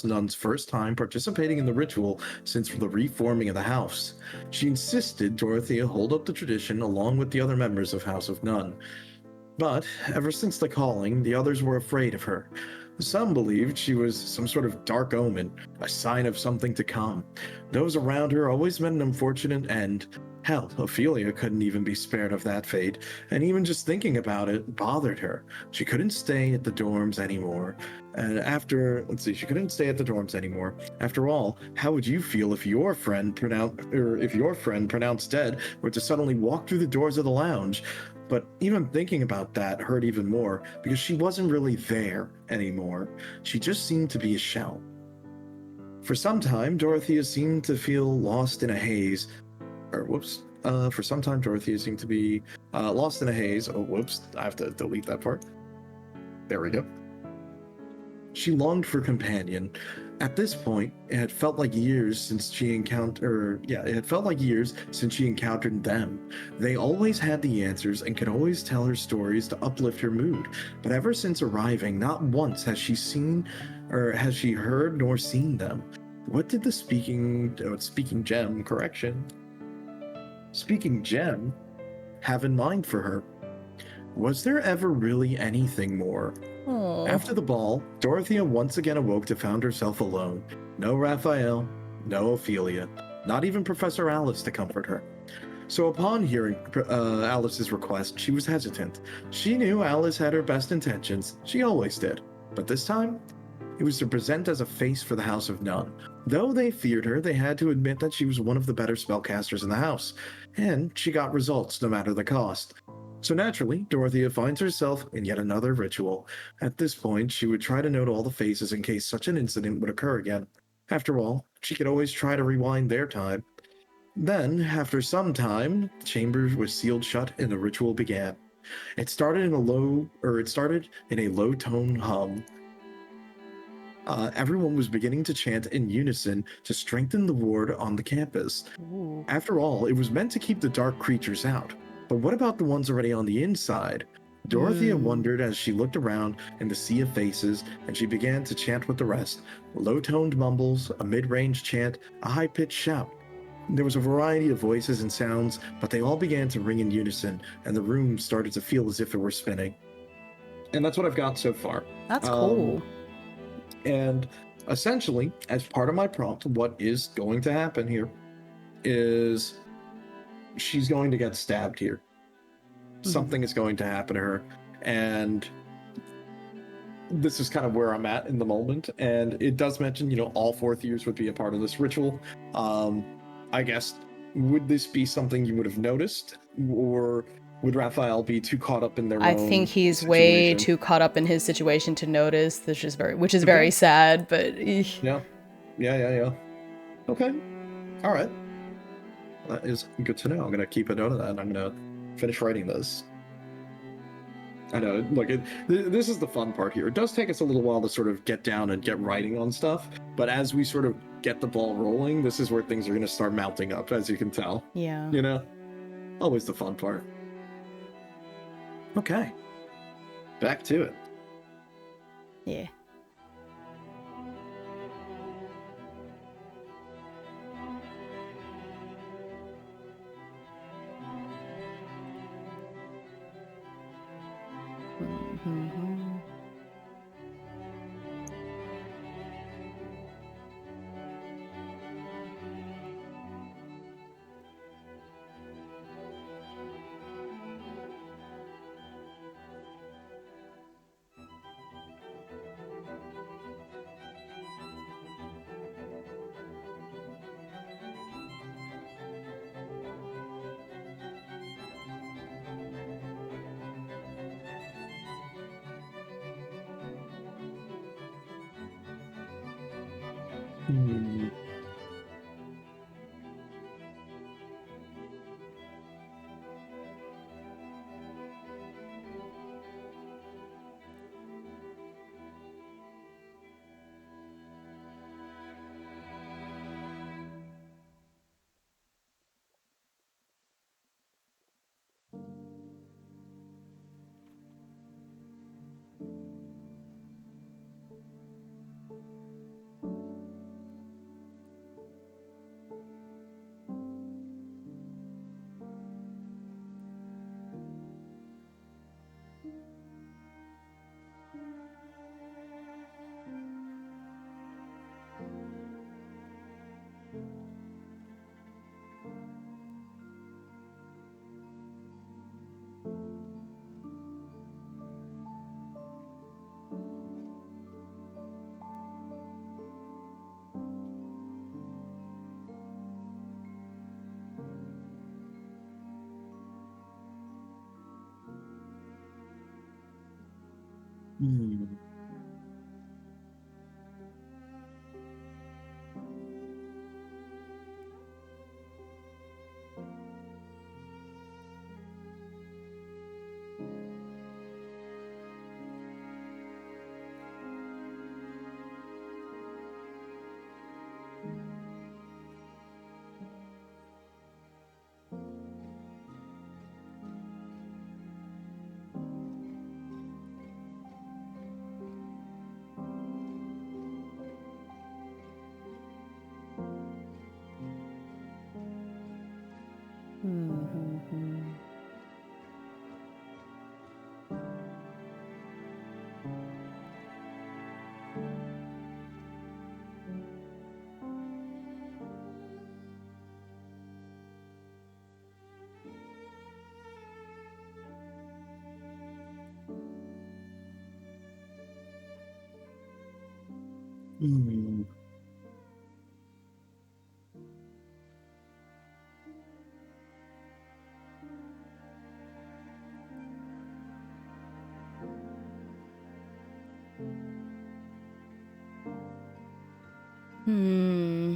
Nun's first time participating in the ritual since the reforming of the house. She insisted Dorothea hold up the tradition along with the other members of House of Nun. But ever since the calling, the others were afraid of her. Some believed she was some sort of dark omen, a sign of something to come. Those around her always met an unfortunate end. Hell, Ophelia couldn't even be spared of that fate, and even just thinking about it bothered her. She couldn't stay at the dorms anymore. She couldn't stay at the dorms anymore. After all, how would you feel if your friend pronounced dead were to suddenly walk through the doors of the lounge? But even thinking about that hurt even more because she wasn't really there anymore. She just seemed to be a shell. For some time, Dorothea seemed to feel lost in a haze. For some time, Dorothea seemed to be lost in a haze. Oh, whoops. I have to delete that part. There we go. She longed for companion. At this point, it had felt like years since she encountered them. They always had the answers and could always tell her stories to uplift her mood. But ever since arriving, not once has she heard nor seen them. What did the speaking gem have in mind for her? Was there ever really anything more?
Oh.
After the ball, Dorothea once again awoke to find herself alone. No Raphael, no Ophelia, not even Professor Alice to comfort her. So upon hearing Alice's request, she was hesitant. She knew Alice had her best intentions. She always did. But this time, it was to present as a face for the House of Nun. Though they feared her, they had to admit that she was one of the better spellcasters in the house. And she got results no matter the cost. So naturally, Dorothea finds herself in yet another ritual. At this point, she would try to note all the faces in case such an incident would occur again. After all, she could always try to rewind their time. Then, after some time, the chamber was sealed shut and the ritual began. It started in a low tone hum. Everyone was beginning to chant in unison to strengthen the ward on the campus.
Ooh.
After all, it was meant to keep the dark creatures out. But what about the ones already on the inside? Dorothea wondered as she looked around in the sea of faces, and she began to chant with the rest. Low-toned mumbles, a mid-range chant, a high-pitched shout. There was a variety of voices and sounds, but they all began to ring in unison, and the room started to feel as if it were spinning. And that's what I've got so far.
That's cool.
And essentially, as part of my prompt, what is going to happen here is she's going to get stabbed here. Something is going to happen to her. And this is kind of where I'm at in the moment. And it does mention, all fourth years would be a part of this ritual. I guess, would this be something you would have noticed? Or would Raphael be too caught up in their
I
own
think he's way
situation?
too caught up in his situation to notice, which is very sad, but
Yeah. Okay. All right. That is good to know. I'm going to keep a note of that, and I'm going to finish writing this. I know, look, this is the fun part here. It does take us a little while to sort of get down and get writing on stuff, but as we sort of get the ball rolling, this is where things are going to start mounting up, as you can tell.
Yeah.
You know? Always the fun part. Okay. Back to it.
Yeah. Mm-hmm.
Hmm. Hmm.
Mm-hmm.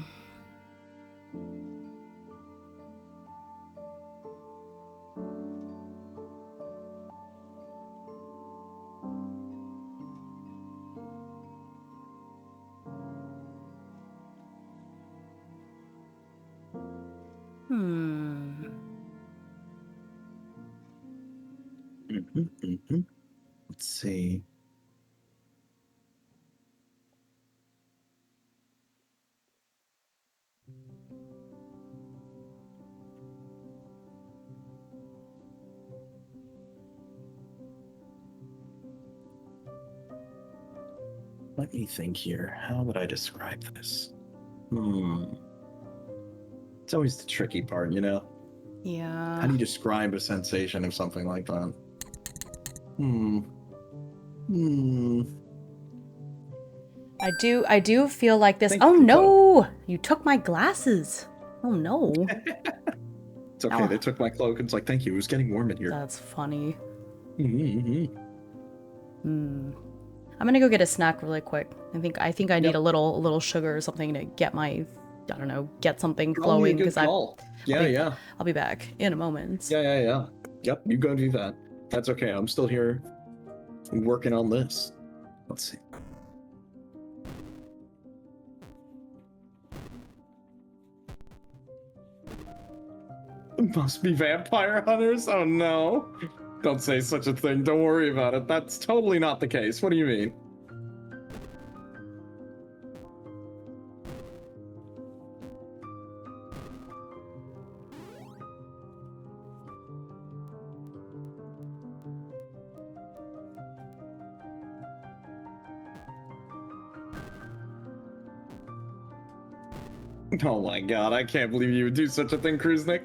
Hmm.
Hmm. Hmm.
Let's see. Let me think here. How would I describe this? It's always the tricky part, you know? How
Yeah.
do you describe a sensation of something like that? Hmm. Hmm.
I do feel like this.
Thank
Oh
you, cloak.
no! You took my glasses. Oh no.
It's okay.
Oh,
They took my cloak, and it's like, thank you. It was getting warm in here.
that's funny.
Mm-hmm.
Hmm. I'm gonna go get a snack really quick. I think I need
Yep.
a little sugar or something to get my, I don't know, get something
Probably a
flowing
good
because I'll
call. Yeah,
be
yeah.
I'll be back in a moment.
Yeah, yeah, yeah. Yep, you go do that. That's okay. I'm still here working on this. Let's see. Must be vampire hunters? Oh no. Don't say such a thing. Don't worry about it. That's totally not the case. What do you mean? Oh my god, I can't believe you would do such a thing, Kruznik.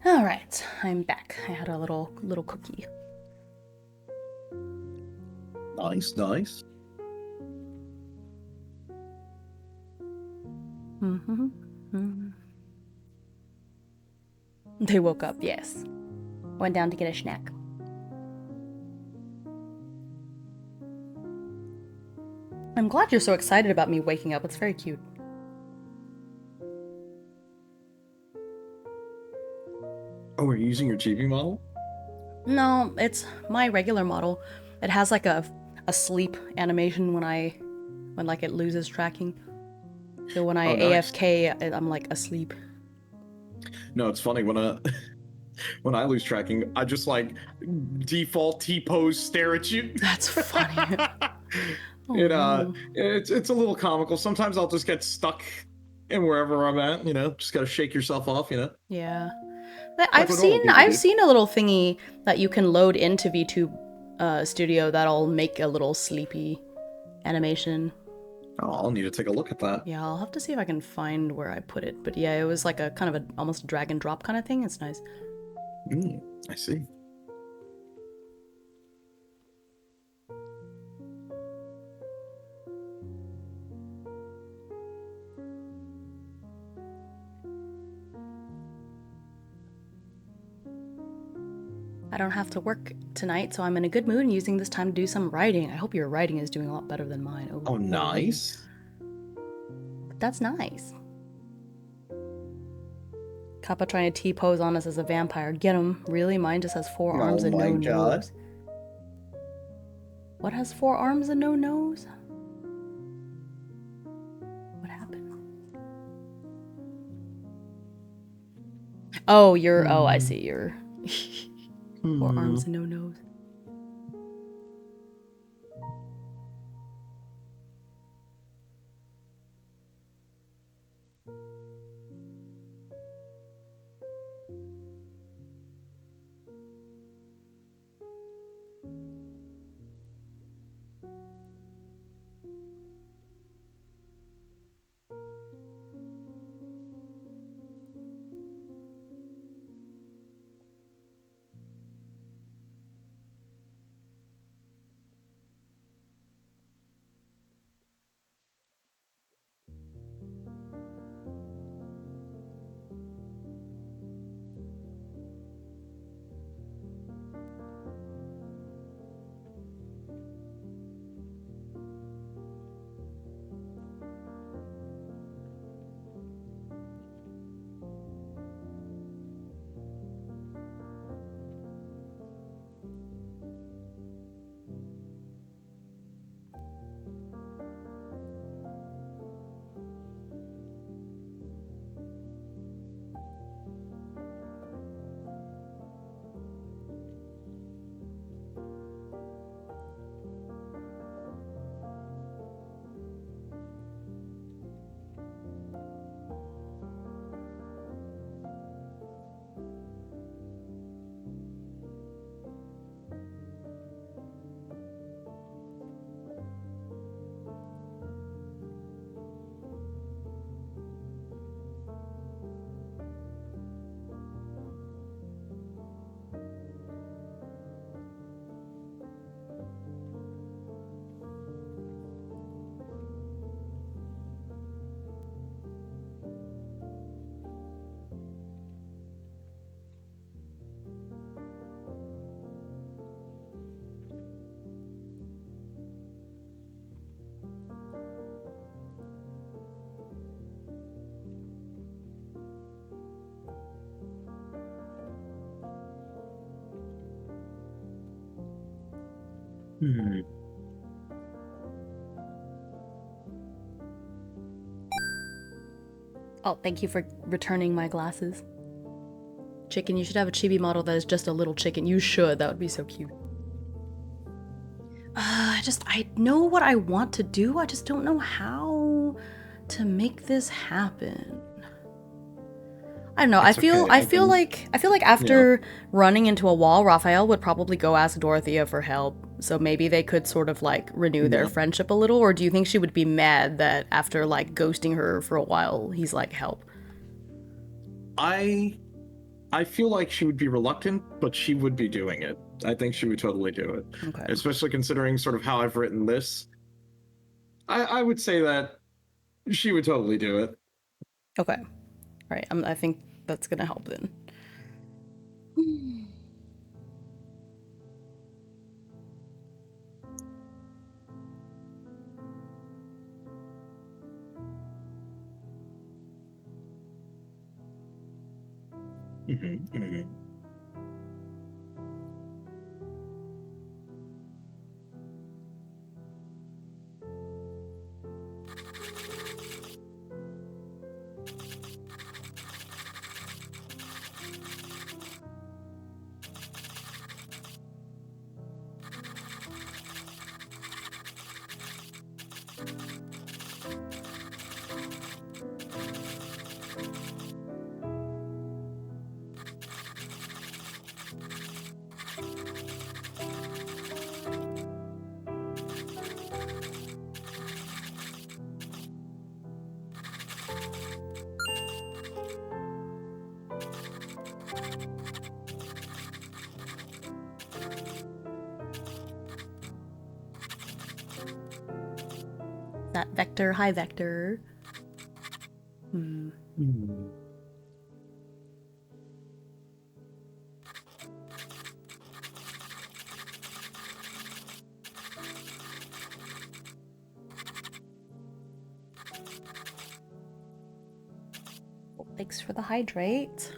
All right, I'm back. I had a little cookie.
Nice, nice.
They woke up, yes. Went down to get a snack. I'm glad you're so excited about me waking up. It's very cute.
Oh, are you using your chibi model?
No, it's my regular model. It has like a sleep animation when like it loses tracking. So when I
nice.
AFK, I'm like asleep.
No, it's funny when when I lose tracking, I just like default T-pose stare at you.
That's funny.
It's a little comical. Sometimes I'll just get stuck in wherever I'm at, just gotta shake yourself off,
Yeah.
Like what normal people
I've
do.
seen a little thingy that you can load into VTube Studio that'll make a little sleepy animation.
Oh, I'll need to take a look at that.
Yeah, I'll have to see if I can find where I put it. But yeah, it was like a kind of almost drag and drop kind of thing. It's nice.
I see.
I don't have to work tonight, so I'm in a good mood and using this time to do some writing. I hope your writing is doing a lot better than mine.
Oh, nice.
But that's nice. Kappa trying to T-pose on us as a vampire. Get him. Really? Mine just has 4 arms and no nose. What has 4 arms and no nose? What happened? Oh, oh, I see. You're 4 arms and no nose.
Hmm.
Oh, thank you for returning my glasses. Chicken, you should have a chibi model that is just a little chicken. You should. That would be so cute. I know what I want to do. I just don't know how to make this happen. I don't know.
It's okay.
I feel like
Yeah.
after running into a wall, Raphael would probably go ask Dorothea for help. So maybe they could sort of like renew their
Yeah.
friendship a little. Or do you think she would be mad that after like ghosting her for a while, he's like, help?
I I feel like she would be reluctant, but she would be doing it. I think she would totally do it.
Okay.
Especially considering sort of how I've written this. I would say that she would totally do it.
Okay. All right. I think that's gonna help then.
Mhm.
That Vector. Hi, Vector. Hmm.
Mhm.
Thanks for the hydrate.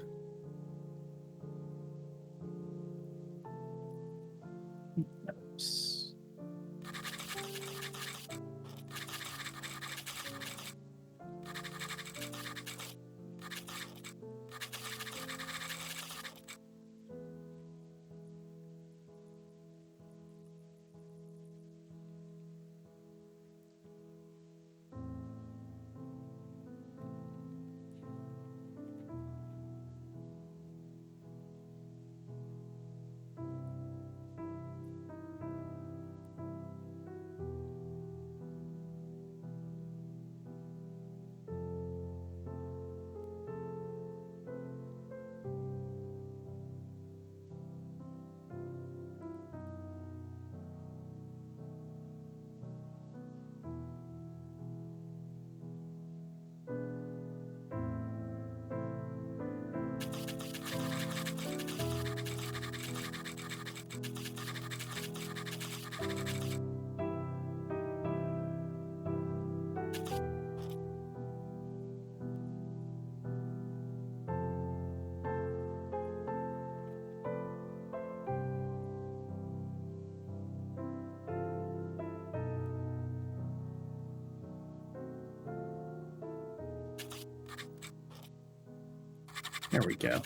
There we go.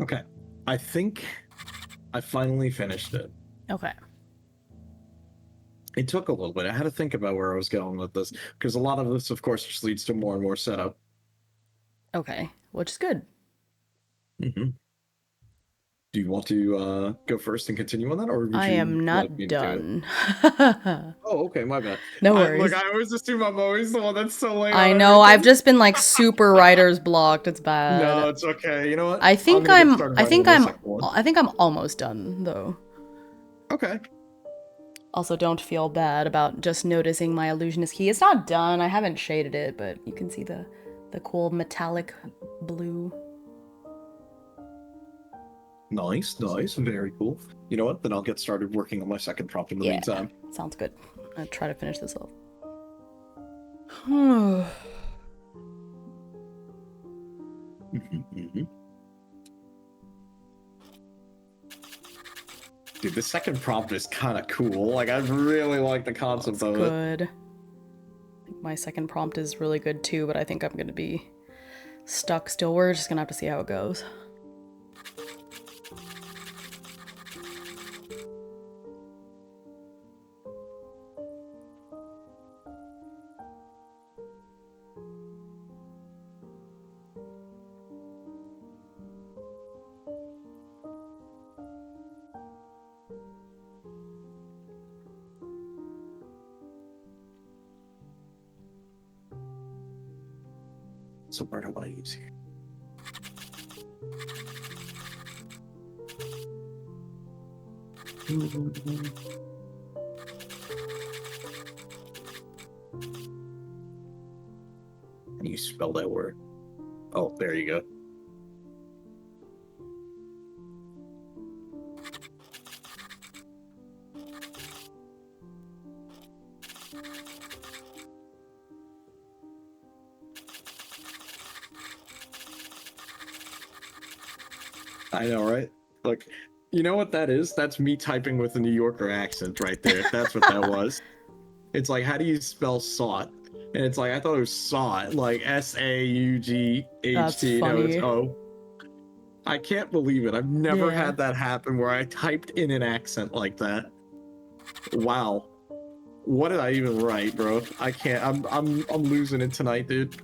Okay. I think I finally finished it.
Okay.
It took a little bit. I had to think about where I was going with this because a lot of this, of course, just leads to more and more setup.
Okay. Which is good.
Mm-hmm. Do you want to go first and continue on that, or would
I
you
am
like
not
me to do it?
done.
Oh, okay, my bad.
No
Look,
worries.
I always assume I'm always the one that's so late on
I know. I've
everything.
just been like super writer's blocked. It's
No,
bad.
it's okay. You know what? I'm gonna get started writing on the second one.
I think I'm almost done though.
Okay.
Also, don't feel bad about just noticing my illusionist key. It's not done. I haven't shaded it, but you can see the cool metallic blue.
Nice, nice, very cool. You know what? Then I'll get started working on my second prompt in the meantime.
Sounds good. I'll try to finish this off.
Dude, the second prompt is kind of cool. Like, I really like the concept of it.
Good. I think my second prompt is really good too, but I think I'm gonna be stuck still. We're just gonna have to see how it goes.
So where do I use here? How do you spell that word? Oh, there you go. I know, right? Like, you know what that is? That's me typing with a New Yorker accent right there. That's what that was. It's like, how do you spell sought? And it's like, I thought it was sought, like Saughht.
That's
No, it's
funny.
O. I can't believe it. I've never
Yeah.
had that happen where I typed in an accent like that. Wow. What did I even write, bro? I can't. I'm losing it tonight, dude.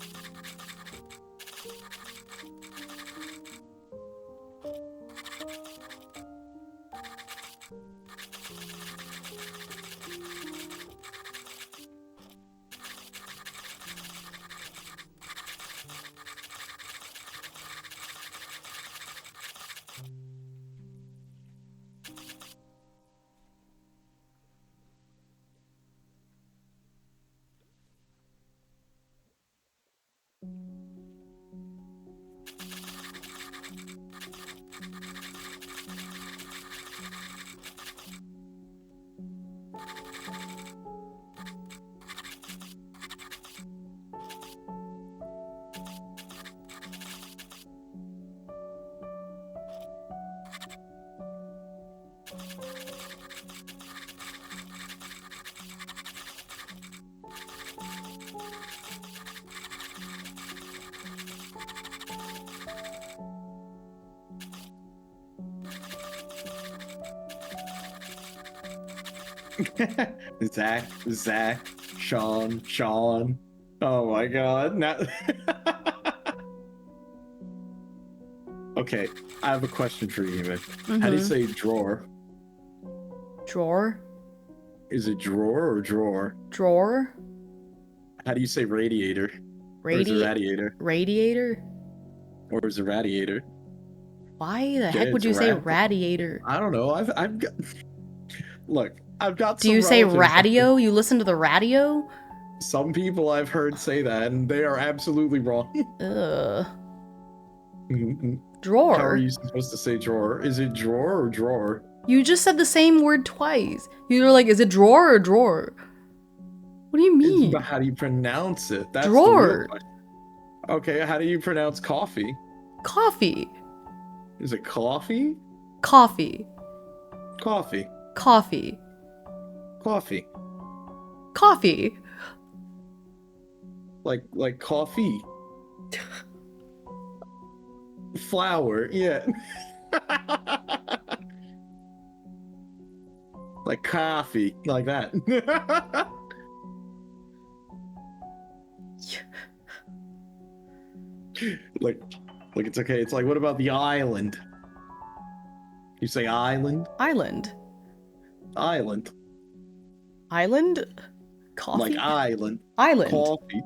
Zach, Sean. Oh my god. Now Okay, I have a question for you, man. How do you say drawer?
Drawer?
Is it drawer or drawer?
Drawer?
How do you say radiator? Or is it radiator?
Radiator?
Or is it radiator?
Why the
Okay,
heck would
it's
you say
rad.
radiator?
I don't know. I've got look. I've got.
Do you say radio? You listen to the radio?
Some people I've heard say that, and they are absolutely wrong.
Ugh.
How
Drawer?
are you supposed to say drawer? Is it drawer or drawer?
You just said the same word twice. You were like, is it drawer or drawer? What do you mean?
But how do you pronounce it? That's
Drawer.
the real question. Okay, how do you pronounce coffee?
Coffee.
Is it coffee?
Coffee.
Coffee.
Coffee.
Coffee.
Coffee.
Like coffee. Flour, yeah. Like coffee, like that. like it's okay. It's like, what about the island? You say island?
Island.
Island.
Island? Coffee?
Like island.
Island.
Coffee.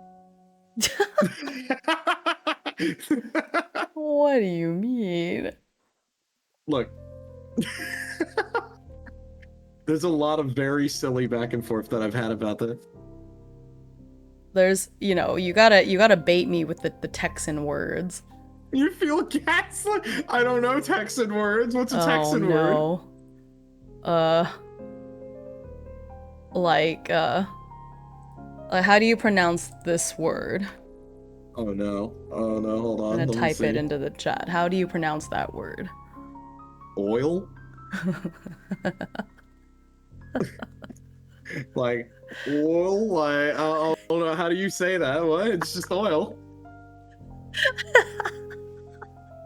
What do you mean?
Look. There's a lot of very silly back and forth that I've had about that.
There's, you gotta bait me with the Texan words.
You feel gaslit? I don't know Texan words. What's a Texan word?
Oh no. How do you pronounce this word?
Oh no. Oh no, hold on.
I'm gonna
Let me
type it
see.
into the chat. How do you pronounce that word?
Oil? Like oil? Like I don't know. How do you say that? What? It's just oil.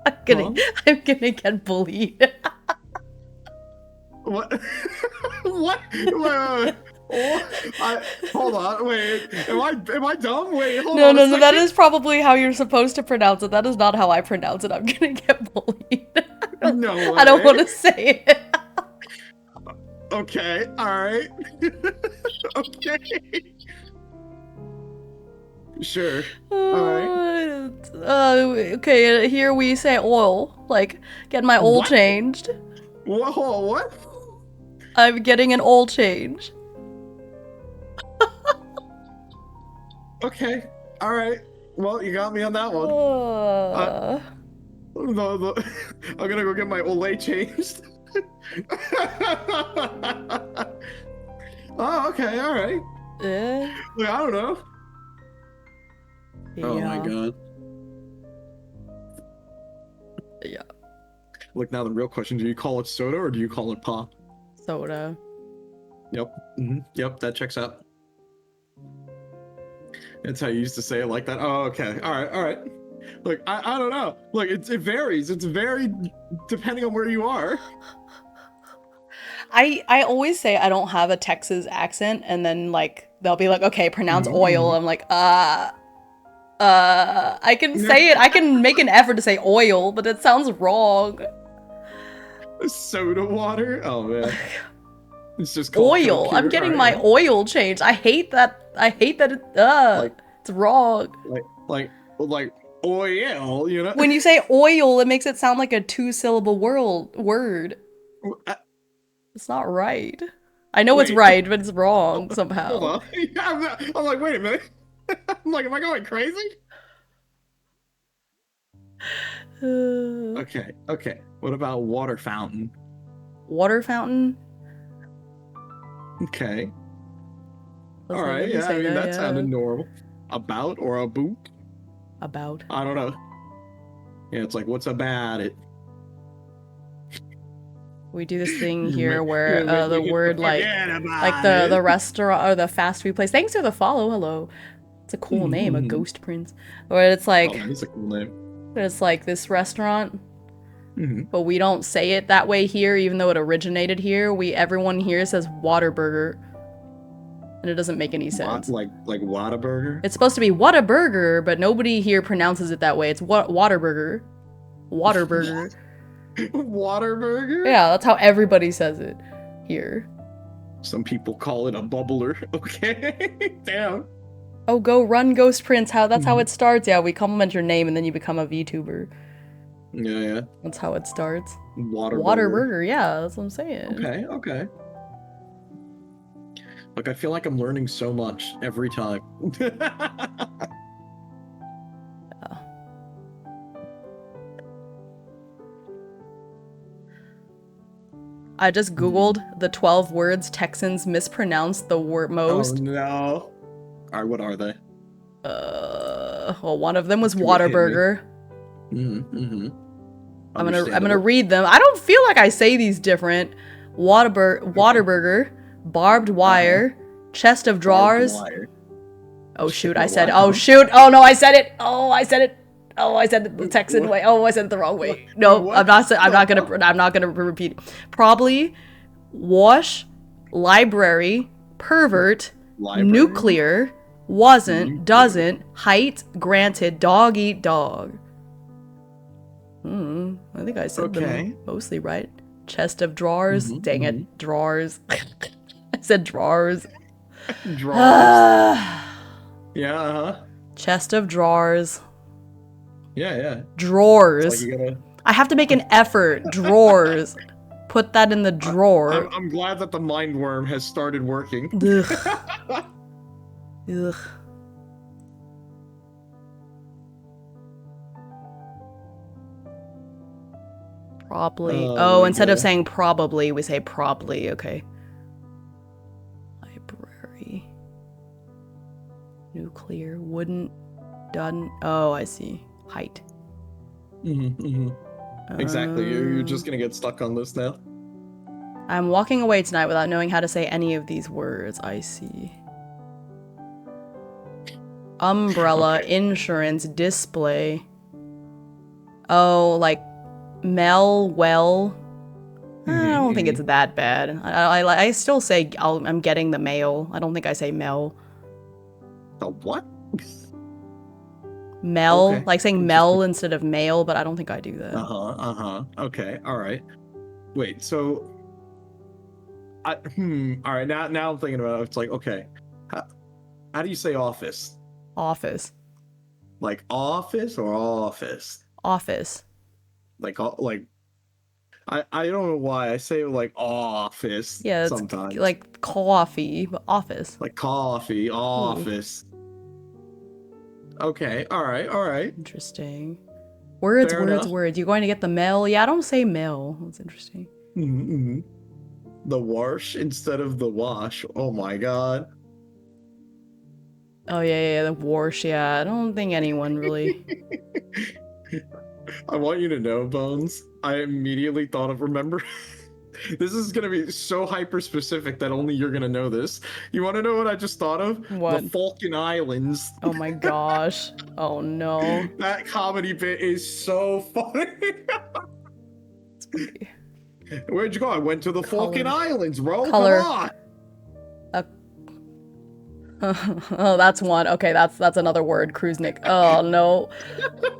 I'm
Huh?
gonna get bullied.
What? What? Wait. Hold on. Wait. Am I dumb? Wait. Hold
No,
on a
no, no. That
second.
is probably how you're supposed to pronounce it. That is not how I pronounce it. I'm gonna get bullied.
No
I don't
way.
want to say it.
Okay. All right. Okay. Sure. All right.
Okay, here we say oil. Like, get my oil
What?
changed.
Whoa, what?
I'm getting an oil change.
Okay. All right. Well, you got me on that one. I'm gonna go get my Olay changed. Oh, okay. All right. Like, I don't know.
Yeah.
Oh my god.
Yeah.
Look, now the real question: do you call it soda or do you call it pop?
Soda.
Yep. Yep. That checks out. That's how you used to say it like that. Oh, okay. All right. All right. Look, I don't know. Look, it varies. It's very depending on where you are.
I always say I don't have a Texas accent, and then like they'll be like, okay, pronounce oil. I'm like, I can say it. I can make an effort to say oil, but it sounds wrong.
Soda water. Oh man. It's just called
Oil.
Coke
I'm
here.
getting
All
my
right.
oil changed. I hate that. It's wrong.
Like oil, you know?
When you say oil, it makes it sound like a 2-syllable word. It's not right. I know it's
Wait.
right, but it's wrong somehow.
Hold on. Yeah, I'm like, wait a minute. I'm like, am I going crazy? Okay. What about water fountain?
Water fountain?
Okay.
Let's
All right. Yeah, I mean, that sounded normal. About or a boot?
About.
I don't know. Yeah, it's like, what's about it?
We do this thing here where the
We
word like the restaurant or the fast food place. Thanks for the follow. Hello. It's a cool name, a ghost prince. Where it's like,
that is a cool name.
it's like this restaurant, but we don't say it that way here, even though it originated here. Everyone here says Waterburger, and it doesn't make any sense.
Like Whataburger?
It's supposed to be Whataburger, but nobody here pronounces it that way. It's Waterburger. Waterburger.
Waterburger?
Yeah, that's how everybody says it here.
Some people call it a bubbler. Okay. Damn.
Oh, go run, Ghost Prince. That's how it starts. Yeah, we compliment your name and then you become a VTuber.
Yeah.
That's how it starts.
Waterburger.
Waterburger, yeah, that's what I'm saying.
Okay. Look, I feel like I'm learning so much every time.
I just googled the 12 words Texans mispronounce the word most.
Oh no. Alright, what are they?
Well, one of them was Waterburger. I'm gonna read them. I don't feel like I say these different. Waterburger, barbed wire, chest of drawers. Oh shoot, I said. Oh shoot. Oh no, I said it. Oh, I said it. Oh, I said it the Texan way. Oh, I said it the wrong way. No, I'm not gonna repeat it. Probably, wash, library, pervert, nuclear, wasn't, doesn't, height, granted, dog eat dog. I think I said them mostly right. Chest of drawers. Dang it, drawers. I said drawers.
Drawers. Yeah.
Chest of drawers.
Yeah.
Drawers.
Like
I have to make an effort. Drawers. Put that in the drawer.
I'm glad that the mind worm has started working.
Ugh. Ugh. Probably. Oh,
my
instead of
God.
saying probably, we say probably. Okay. Library. Nuclear. Wouldn't. Done. Oh, I see. Height.
Exactly. You're just gonna get stuck on this now.
I'm walking away tonight without knowing how to say any of these words. I see. Umbrella,
Okay.
insurance, display. Oh, like well. I don't think it's that bad. I still say I'm getting the mail. I don't think I say Mel.
The what?
Mel,
Okay.
like saying Mel instead of mail, but I don't think I do that.
Okay. All right. Wait. So, all right. Now I'm thinking about it. It's like, okay, how do you say office?
Office.
Like office or office?
Office.
Like I don't know why I say it like office
Yeah, it's
sometimes.
like coffee, but office.
Like coffee,
Ooh,
office. Okay. All right. All right.
interesting. Words,
Fair
words,
enough.
words. You going to get the mail? Yeah, I don't say mail. That's interesting.
Mm-hmm. The wash instead of the wash. Oh my God.
Oh yeah, the wash. Yeah, I don't think anyone really.
I want you to know, Bones. I immediately thought of remember. This is gonna be so hyper specific that only you're gonna know this. You want to know what I just thought of? The
What?
Falkland Islands.
Oh my gosh. Oh no.
That comedy bit is so funny.
It's funny.
Where'd you go? I went to the Falkland
Color.
Islands, bro. Come
Color.
on.
Oh, that's one. Okay, that's another word. Cruisnik. Oh no.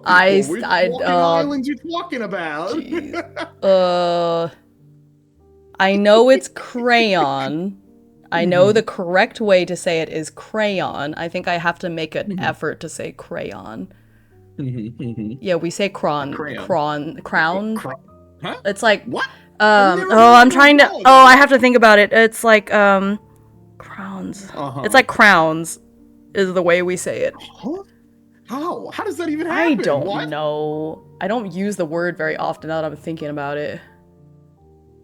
Well, which Falkland
Oh,
Islands you talking about?
jeez. I know it's crayon. I know the correct way to say it is crayon. I think I have to make an effort to say crayon. Yeah, we say
Crayon.
crown.
Huh?
It's like,
What? I've never
oh,
heard
I'm
anyone
trying to,
call it
oh, I
that.
have to think about it. It's like, crowns. It's like crowns is the way we say it.
Huh? How? How does that even
I
happen?
don't
What?
know. I don't use the word very often now that I'm thinking about it.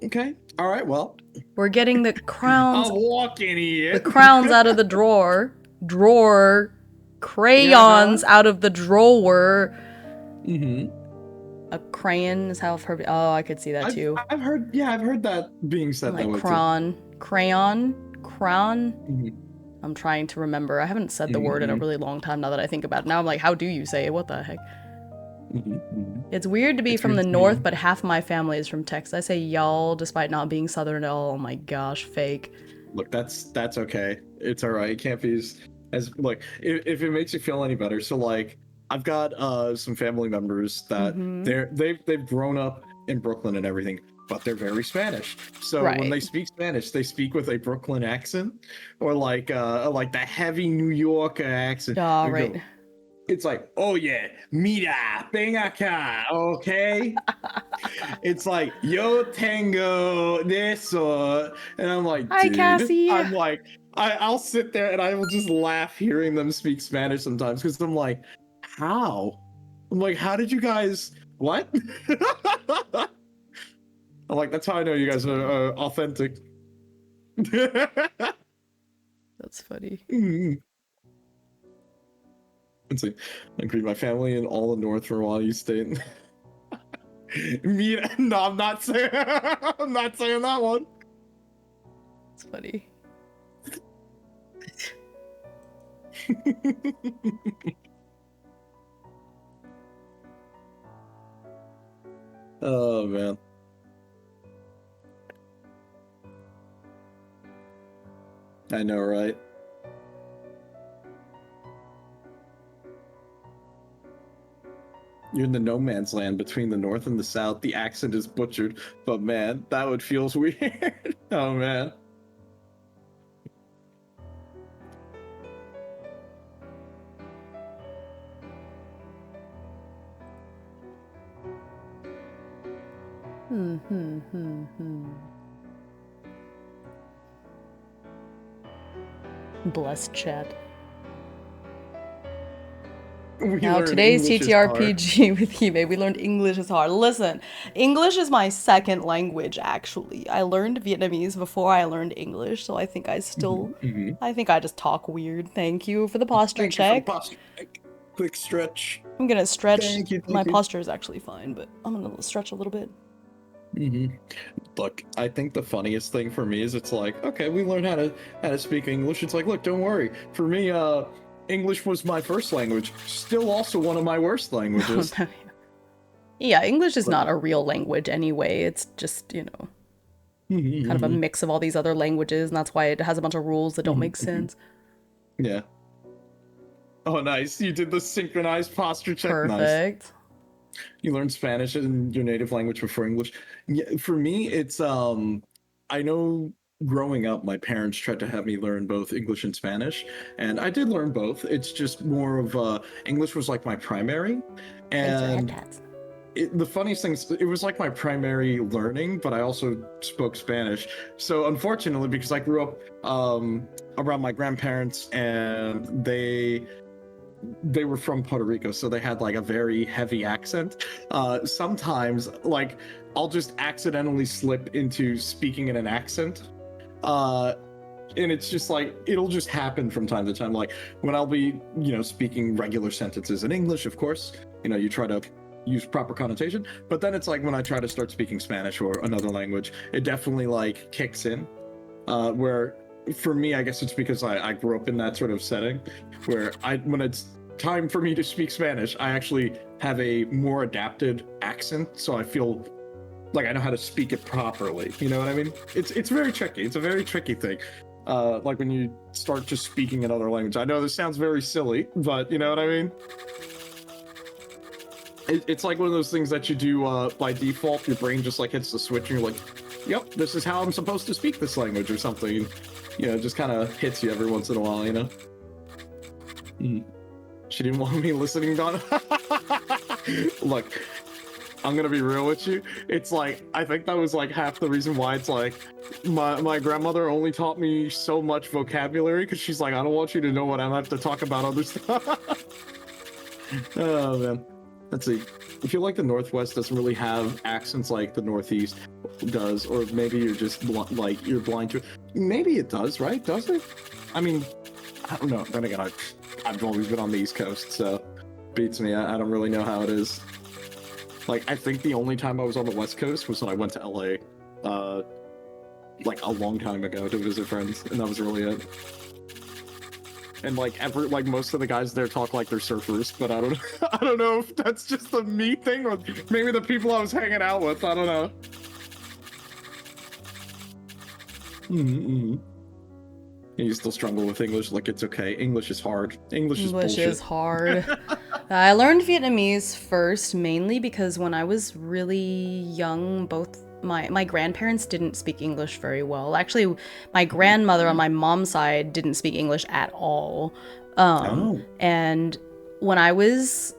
Okay. All right. Well,
We're getting the crowns,
I'll walk in here.
the crowns out of the drawer. Drawer. Crayons
Yeah.
out of the drawer.
Mm-hmm.
A crayon is how I've heard. Oh, I could see that too.
I've heard. Yeah, I've heard that being said
Like
that way too.
crayon.
Mm-hmm.
I'm trying to remember. I haven't said the word in a
Mm-hmm.
really long time now that I think about it. Now I'm like, how do you say it? What the heck?
Mm-hmm.
It's weird to be
It's
from
weird
the
to me.
north, but half my family is from Texas. I say y'all despite not being southern at all. Oh my gosh, fake.
Look, that's okay. It's all right. It can't be as like if it makes you feel any better. So like I've got some family members that they've grown up in Brooklyn and everything, but they're very Spanish. So when
Right.
they speak Spanish, they speak with a Brooklyn accent or like the heavy New Yorker accent.
Ah,
They
right.
go, it's like, oh yeah, mira, ven acá, okay? It's like, yo tengo eso. And I'm like,
Hi,
dude,
Cassie.
I'll sit there and I will just laugh hearing them speak Spanish sometimes because I'm like, how? I'm like, how did you guys, what? I'm like, that's how I know you guys are authentic.
That's funny.
It's like, I greet my family in all the North Rwanda State. No, I'm not saying, I'm not saying that one.
It's funny.
Oh man. I know, right? You're in the no man's land between the north and the south. The accent is butchered, but man, that would feels weird. Oh man.
Hmm, hmm, hmm, hmm. Blessed chat.
We
Now,
learned
today's
English is hard.
TTRPG with Hime, we learned English is hard. Listen, English is my second language, actually. I learned Vietnamese before I learned English, so I think I think I just talk weird. Thank you for the posture
Thank you for the
check.
posture. Quick stretch.
I'm gonna stretch.
Thank you,
My
thank you.
posture is actually fine, but I'm gonna stretch a little bit.
hmm Look, I think the funniest thing for me is it's like, okay, we learned how to speak English. It's like, look, don't worry. For me, English was my first language. Still, also one of my worst languages.
Yeah, English is
Like,
not a real language anyway. It's just, kind of a
mhm,
mix of all these other languages, and that's why it has a bunch of rules that don't
mhm,
make
mhm.
sense.
Yeah. Oh, nice. You did the synchronized posture check. Nice.
Perfect.
You learned Spanish in your native language before English. Yeah, for me, it's I know growing up, my parents tried to have me learn both English and Spanish, and I did learn both. It's just more of English was like my primary,
Thanks for
and
headpats.
the funniest thing is it was like my primary learning, but I also spoke Spanish. So unfortunately, because I grew up around my grandparents and they were from Puerto Rico, so they had like a very heavy accent. Sometimes, like, I'll just accidentally slip into speaking in an accent. Uh, and it's just like, it'll just happen from time to time. Like, when I'll be, speaking regular sentences in English, of course, you try to use proper connotation. But then it's like when I try to start speaking Spanish or another language, it definitely like kicks in. Where for me, I guess it's because I grew up in that sort of setting where when it's time for me to speak Spanish, I actually have a more adapted accent, so I feel like I know how to speak it properly. You know what I mean? It's very tricky. It's a very tricky thing. Like when you start just speaking another language. I know this sounds very silly, but you know what I mean? It's like one of those things that you do by default. Your brain just like hits the switch, and you're like, "Yep, this is how I'm supposed to speak this language," or something. It just kind of hits you every once in a while. Mm. She didn't want me listening, Donna. Look, I'm gonna be real with you. It's like I think that was like half the reason why it's like my grandmother only taught me so much vocabulary because she's like, I don't want you to know what I have to talk about other stuff. Oh man. Let's see. I feel like the Northwest doesn't really have accents like the Northeast does, or maybe you're just like you're blind to it. Maybe it does, right? Does it? I mean, I don't know. Then again, I've always been on the East Coast, so beats me. I don't really know how it is. Like, I think the only time I was on the West Coast was when I went to LA, like a long time ago to visit friends, and that was really it. And like most of the guys there talk like they're surfers, but I don't I don't know if that's just a me thing or maybe the people I was hanging out with. I don't know. Mm-hmm. You still struggle with English, like it's okay. English is hard. English is
English is
bullshit.
hard. I learned Vietnamese first mainly because when I was really young, both my grandparents didn't speak English very well. Actually, my grandmother on my mom's side didn't speak English at all.
Oh.
And when I was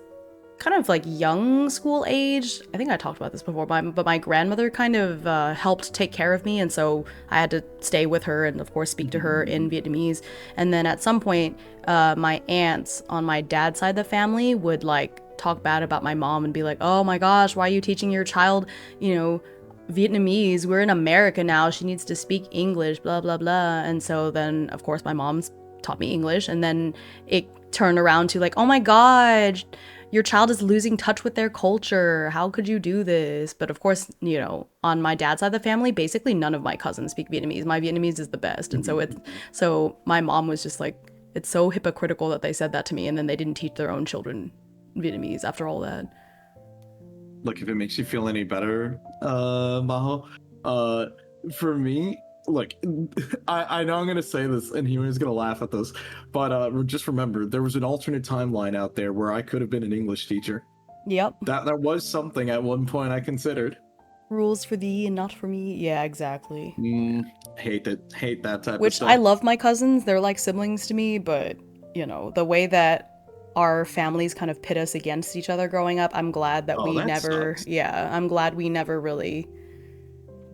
kind of like young school age. I think I talked about this before, but my grandmother kind of helped take care of me, and so I had to stay with her and, of course, speak to her in Vietnamese. And then at some point, my aunts on my dad's side of the family would like talk bad about my mom and be like, "Oh my gosh, why are you teaching your child, Vietnamese? We're in America now. She needs to speak English, blah blah blah." And so then, of course, my mom's taught me English, and then it turned around to like, "Oh my god, your child is losing touch with their culture. How could you do this?" But of course, on my dad's side of the family, basically none of my cousins speak Vietnamese. My Vietnamese is the best. And so my mom was just like, it's so hypocritical that they said that to me, and then they didn't teach their own children Vietnamese after all that.
Look, if it makes you feel any better, Maho, for me, look, I know I'm gonna say this, and he was gonna laugh at this, but just remember, there was an alternate timeline out there where I could have been an English teacher.
Yep.
That was something at one point I considered.
Rules for thee and not for me. Yeah, exactly.
Mm, hate that type of
Which I
stuff.
love my cousins. They're like siblings to me, but the way that our families kind of pit us against each other growing up, I'm glad that
Oh,
we
that
never,
sucks.
yeah, I'm glad we never really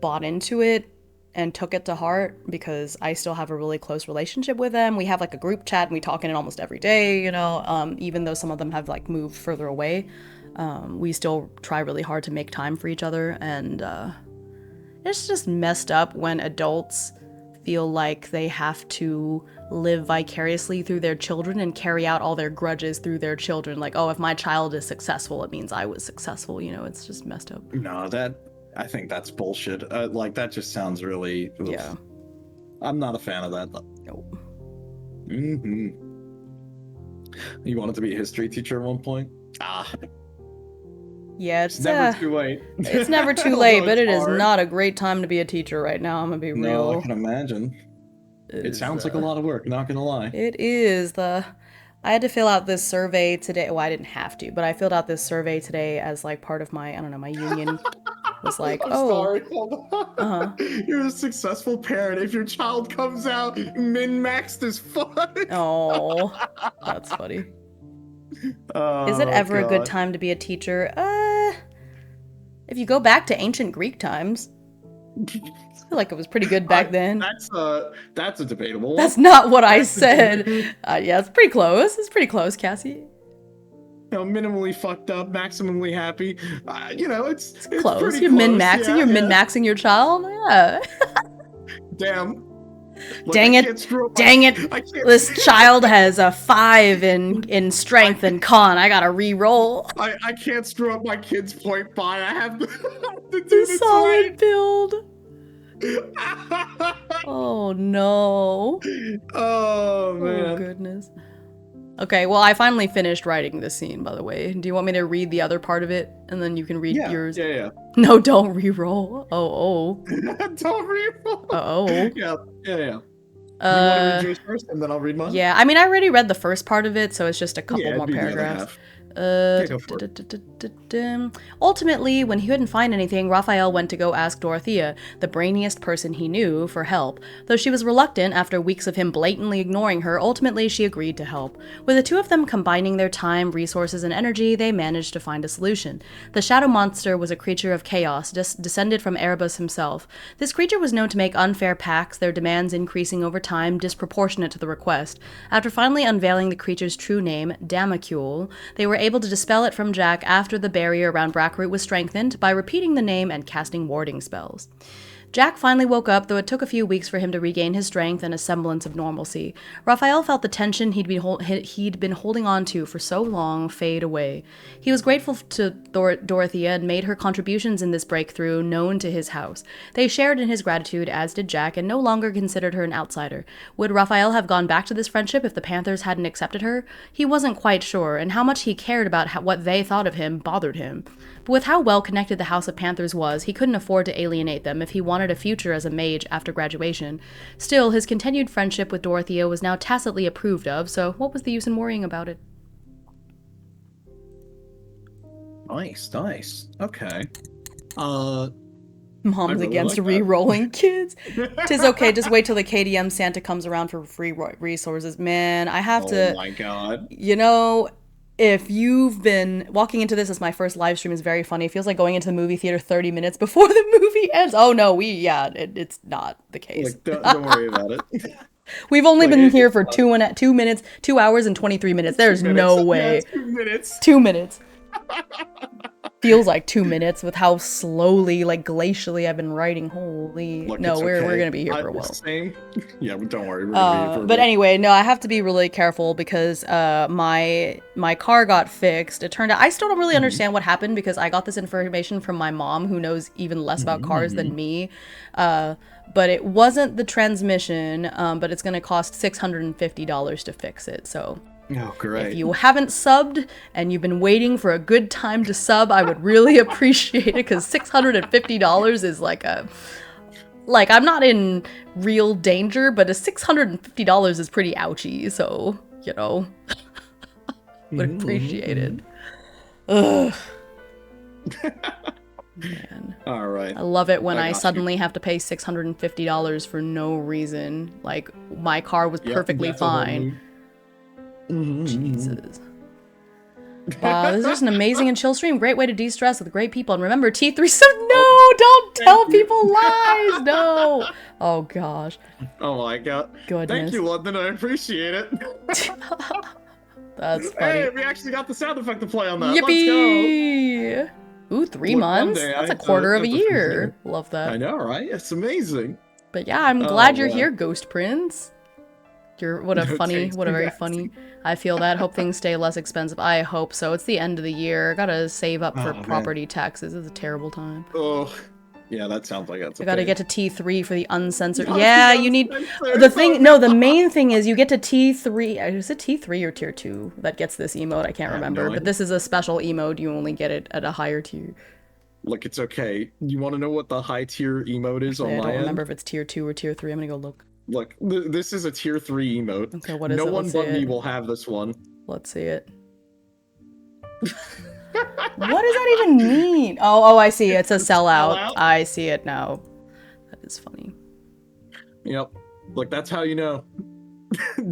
bought into it and took it to heart because I still have a really close relationship with them. We have like a group chat and we talk in it almost every day, you know, even though some of them have like moved further away. We still try really hard to make time for each other, and it's just messed up when adults feel like they have to live vicariously through their children and carry out all their grudges through their children. Like, oh, if my child is successful, it means I was successful. You know, it's just messed up.
No, I think that's bullshit. Like, that just sounds really... Oof.
Yeah.
I'm not a fan of that.
Nope.
Mm-hmm. You wanted to be a history teacher at one point? Ah.
Yeah,
It's never too late.
It's never too late, but it is
hard.
not a great time to be a teacher right now. I'm gonna be real.
No, I can imagine. It sounds like a lot of work, not gonna lie.
It is. I had to fill out this survey today. Well, I didn't have to, but I filled out this survey today as like part of my, I don't know, my union was like,
I'm
oh.
sorry. Hold on. You're a successful parent. If your child comes out min-maxed as fuck.
Oh, that's funny.
Oh,
is it ever
God.
a good time to be a teacher? If you go back to ancient Greek times, I feel like it was pretty good back then.
That's a debatable one.
That's not what I said. Yeah, it's pretty close. It's pretty close, Cassie.
You know, minimally fucked up, maximally happy. You know, it's
close.
Pretty
You're
close.
min-maxing.
Yeah,
you're min-maxing your child. Yeah.
Damn. Look,
Dang it! Dang it! This child has a 5 in strength and con. I gotta re-roll.
I can't screw up my kid's 0.5. I have to do
The
this
solid
right.
build. Oh no.
Oh man.
Oh goodness. Okay, well I finally finished writing this scene, by the way. Do you want me to read the other part of it and then you can read yours?
Yeah.
No, don't re-roll. Oh.
Don't re-roll.
Oh.
Yeah. You want to read yours first and then I'll read mine?
Yeah, I mean I already read the first part of it, so it's just a couple more
do the other
paragraphs.
half. Go for it.
Ultimately, when he couldn't find anything, Raphael went to go ask Dorothea, the brainiest person he knew, for help. Though she was reluctant after weeks of him blatantly ignoring her, ultimately she agreed to help. With the two of them combining their time, resources, and energy, they managed to find a solution. The shadow monster was a creature of chaos, descended from Erebus himself. This creature was known to make unfair pacts, their demands increasing over time, disproportionate to the request. After finally unveiling the creature's true name, Damacule, they were able to dispel it from Jack after the barrier around Brackroot was strengthened by repeating the name and casting warding spells. Jack finally woke up, though it took a few weeks for him to regain his strength and a semblance of normalcy. Raphael felt the tension he'd been holding on to for so long fade away. He was grateful to Dorothea and made her contributions in this breakthrough known to his house. They shared in his gratitude, as did Jack, and no longer considered her an outsider. Would Raphael have gone back to this friendship if the Panthers hadn't accepted her? He wasn't quite sure, and how much he cared about what they thought of him bothered him. But with how well connected the House of Panthers was, he couldn't afford to alienate them if he wanted a future as a mage after graduation. Still, his continued friendship with Dorothea was now tacitly approved of, so what was the use in worrying about it?
Nice. Okay.
Mom's
really
against
like
re-rolling kids. Tis okay, just wait till the KDM Santa comes around for free resources. Man, I have to...
Oh my god.
You know... If you've been walking into this as my first live stream is very funny. It feels like going into the movie theater 30 minutes before the movie ends. Oh no, it's not the case.
Like, don't worry about it.
We've only been here for 2 hours and 23 minutes. There's no way.
Yeah, 2 minutes.
2 minutes. Feels like 2 minutes with how slowly, like glacially I've been writing. Holy.
Look,
no, we're
okay.
gonna be here for a while.
Same. Yeah, but don't worry. We're gonna be here for a
But
while.
anyway, no, I have to be really careful because my car got fixed. It turned out I still don't really understand what happened because I got this information from my mom, who knows even less about cars than me. But it wasn't the transmission, but it's going to cost $650 to fix it. So
Oh, great.
if you haven't subbed and you've been waiting for a good time to sub, I would really appreciate it because $650 is like I'm not in real danger, but a $650 is pretty ouchy. So, you know, would appreciate it. Ugh. Man.
All right.
I love it when I
got
suddenly have to pay $650 for no reason. Like, my car was perfectly fine. Jesus. Wow, this is just an amazing and chill stream. Great way to de-stress with great people. And remember, T3 so no! don't tell
Thank you.
people lies. No. Oh gosh.
Oh my god.
Goodness.
Thank you, London. I appreciate it.
That's funny.
Hey, we actually got the sound effect to play on that. Let's go.
Yippee! Ooh, 3
Look, one
months?
day
That's
I
a quarter of a
have to
year. Love
I
that.
know, right? It's amazing.
But yeah, I'm
Oh,
glad you're
man.
here, Ghost Prince. What a funny,
Thanks,
what a very
congrats.
funny. I feel that. Hope things stay less expensive. I hope so. It's the end of the year. Gotta save up for
Oh, man.
property taxes. It's a terrible time.
Oh, yeah, that sounds like that's a
I gotta
pain.
get to T3 for the uncensored.
Oh,
Yeah,
the
you need
uncensored.
the thing. No, the main thing is you get to T3. Is it T3 or tier 2 that gets this emote? I can't
I have
remember.
no
But
idea.
this is a special emote. You only get it at a higher tier.
Look, it's okay. You want to know what the high tier emote is
Actually,
on
I
my
don't remember
end?
if it's tier 2 or tier 3. I'm gonna go look.
Look, this is a tier 3 emote.
Okay, what is
No
it?
one
Let's see
but me
it.
will have this one.
Let's see it. What does that even mean? Oh, I see. It's a sellout.
Sellout?
I see it now. That is funny.
Yep. Look, that's how you know.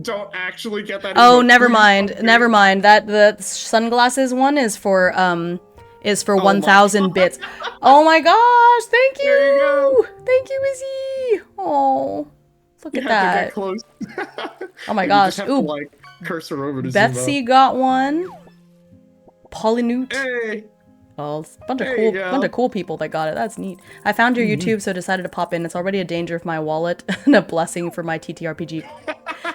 Don't actually get that.
Oh,
emote.
never
Please
mind.
don't do
Never
it.
mind. That the sunglasses one is for
Oh my
1,000
God.
bits. Oh my gosh! Thank you.
There you go.
Thank you, Izzy. Oh, look
You
at
have to get
that.
close.
Oh my
You
gosh.
just have to,
Ooh,
like, cursor over to
Betsy
zoom
got one. Polynewt.
out. Hey,
Oh, it's a bunch of
There
cool,
you go.
bunch of cool people that got it. That's neat. I found your YouTube, so decided to pop in. It's already a danger for my wallet and a blessing for my TTRPG.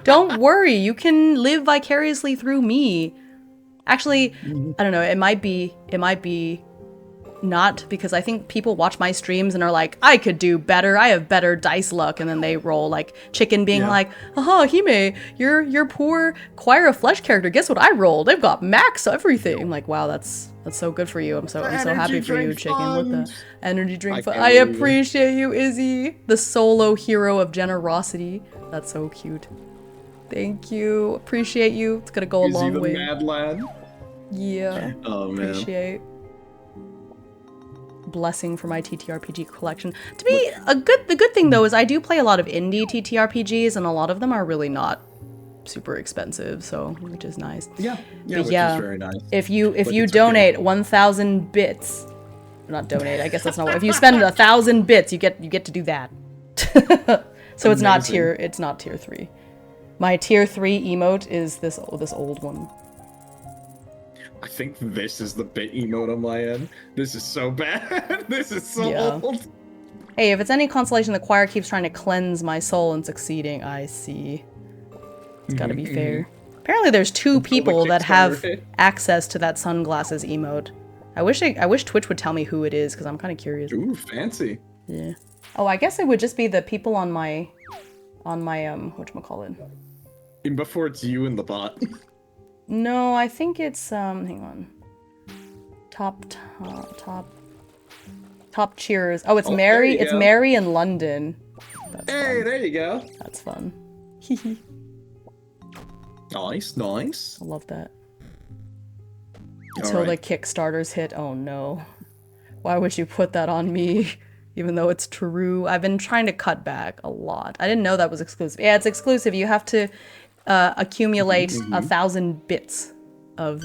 Don't worry, you can live vicariously through me. Actually, I don't know. It might be not, because I think people watch my streams and are like, I could do better. I have better dice luck, and then they roll like chicken, being
Yeah.
like, "Haha, Hime, your poor Choir of Flesh character. Guess what I rolled? They've got max everything." I'm like, wow, that's so good for you. I'm so
Energy
happy for you,
drink
chicken. With the
fund.
energy drink.
I
I
can't believe it.
appreciate you, Izzy, the solo hero of generosity. That's so cute. Thank you. Appreciate you. It's gonna go a
Is he
long
the
way.
mad lad?
Yeah.
Oh man.
Appreciate. Blessing for my TTRPG collection. To be the good thing though is I do play a lot of indie TTRPGs, and a lot of them are really not super expensive, so which is nice.
Yeah,
But
which
yeah,
is very nice.
if you
But it's
donate
okay.
1,000 bits, not donate, I guess that's not what. If you spend 1,000 bits, you get to do that. So it's not
Amazing.
tier 3. My tier 3 emote is this old one.
I think this is the bit emote on my end. This is so bad. This is so
Yeah.
old.
Hey, if it's any consolation, the choir keeps trying to cleanse my soul and sucsucceeding. I see. It's gotta be fair. Apparently there's 2 people that have
Kickstarter.
access to that sunglasses emote. I wish Twitch would tell me who it is, because I'm kind of curious.
Ooh, fancy.
Yeah. Oh, I guess it would just be the people on my whatchamacallit.
And before it's you and the bot.
No, I think it's hang on. Top cheers. Oh, it's
Oh,
Mary.
there you
It's
go.
Mary in London. That's
Hey,
fun.
there you go.
That's fun.
Nice, nice.
I love that.
All
Until the
right.
Kickstarters hit. Oh no. Why would you put that on me? Even though it's true. I've been trying to cut back a lot. I didn't know that was exclusive. Yeah, it's exclusive. You have to accumulate 1,000 bits of,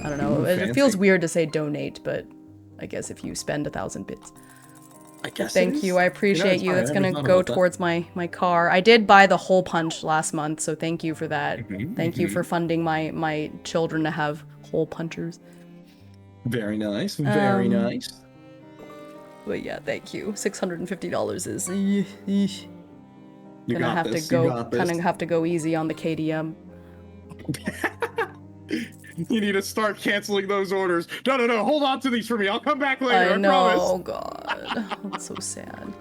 I don't know.
Ooh,
It feels
fancy.
weird to say donate, but I guess if you spend 1,000 bits.
I guess.
Thank you. I appreciate
it's
you.
fine.
That's
I never
gonna
thought
go
about that.
towards my car. I did buy the hole punch last month, so thank you for that. Thank you for funding my children to have hole punchers.
Very nice. Very nice.
But yeah, thank you. $650 is
You
gonna
got
have
this.
to go
You got this.
kind of have to go easy on the KDM.
You need to start canceling those orders. No. Hold on to these for me. I'll come back later.
I
I
know.
promise.
Oh god, that's so sad.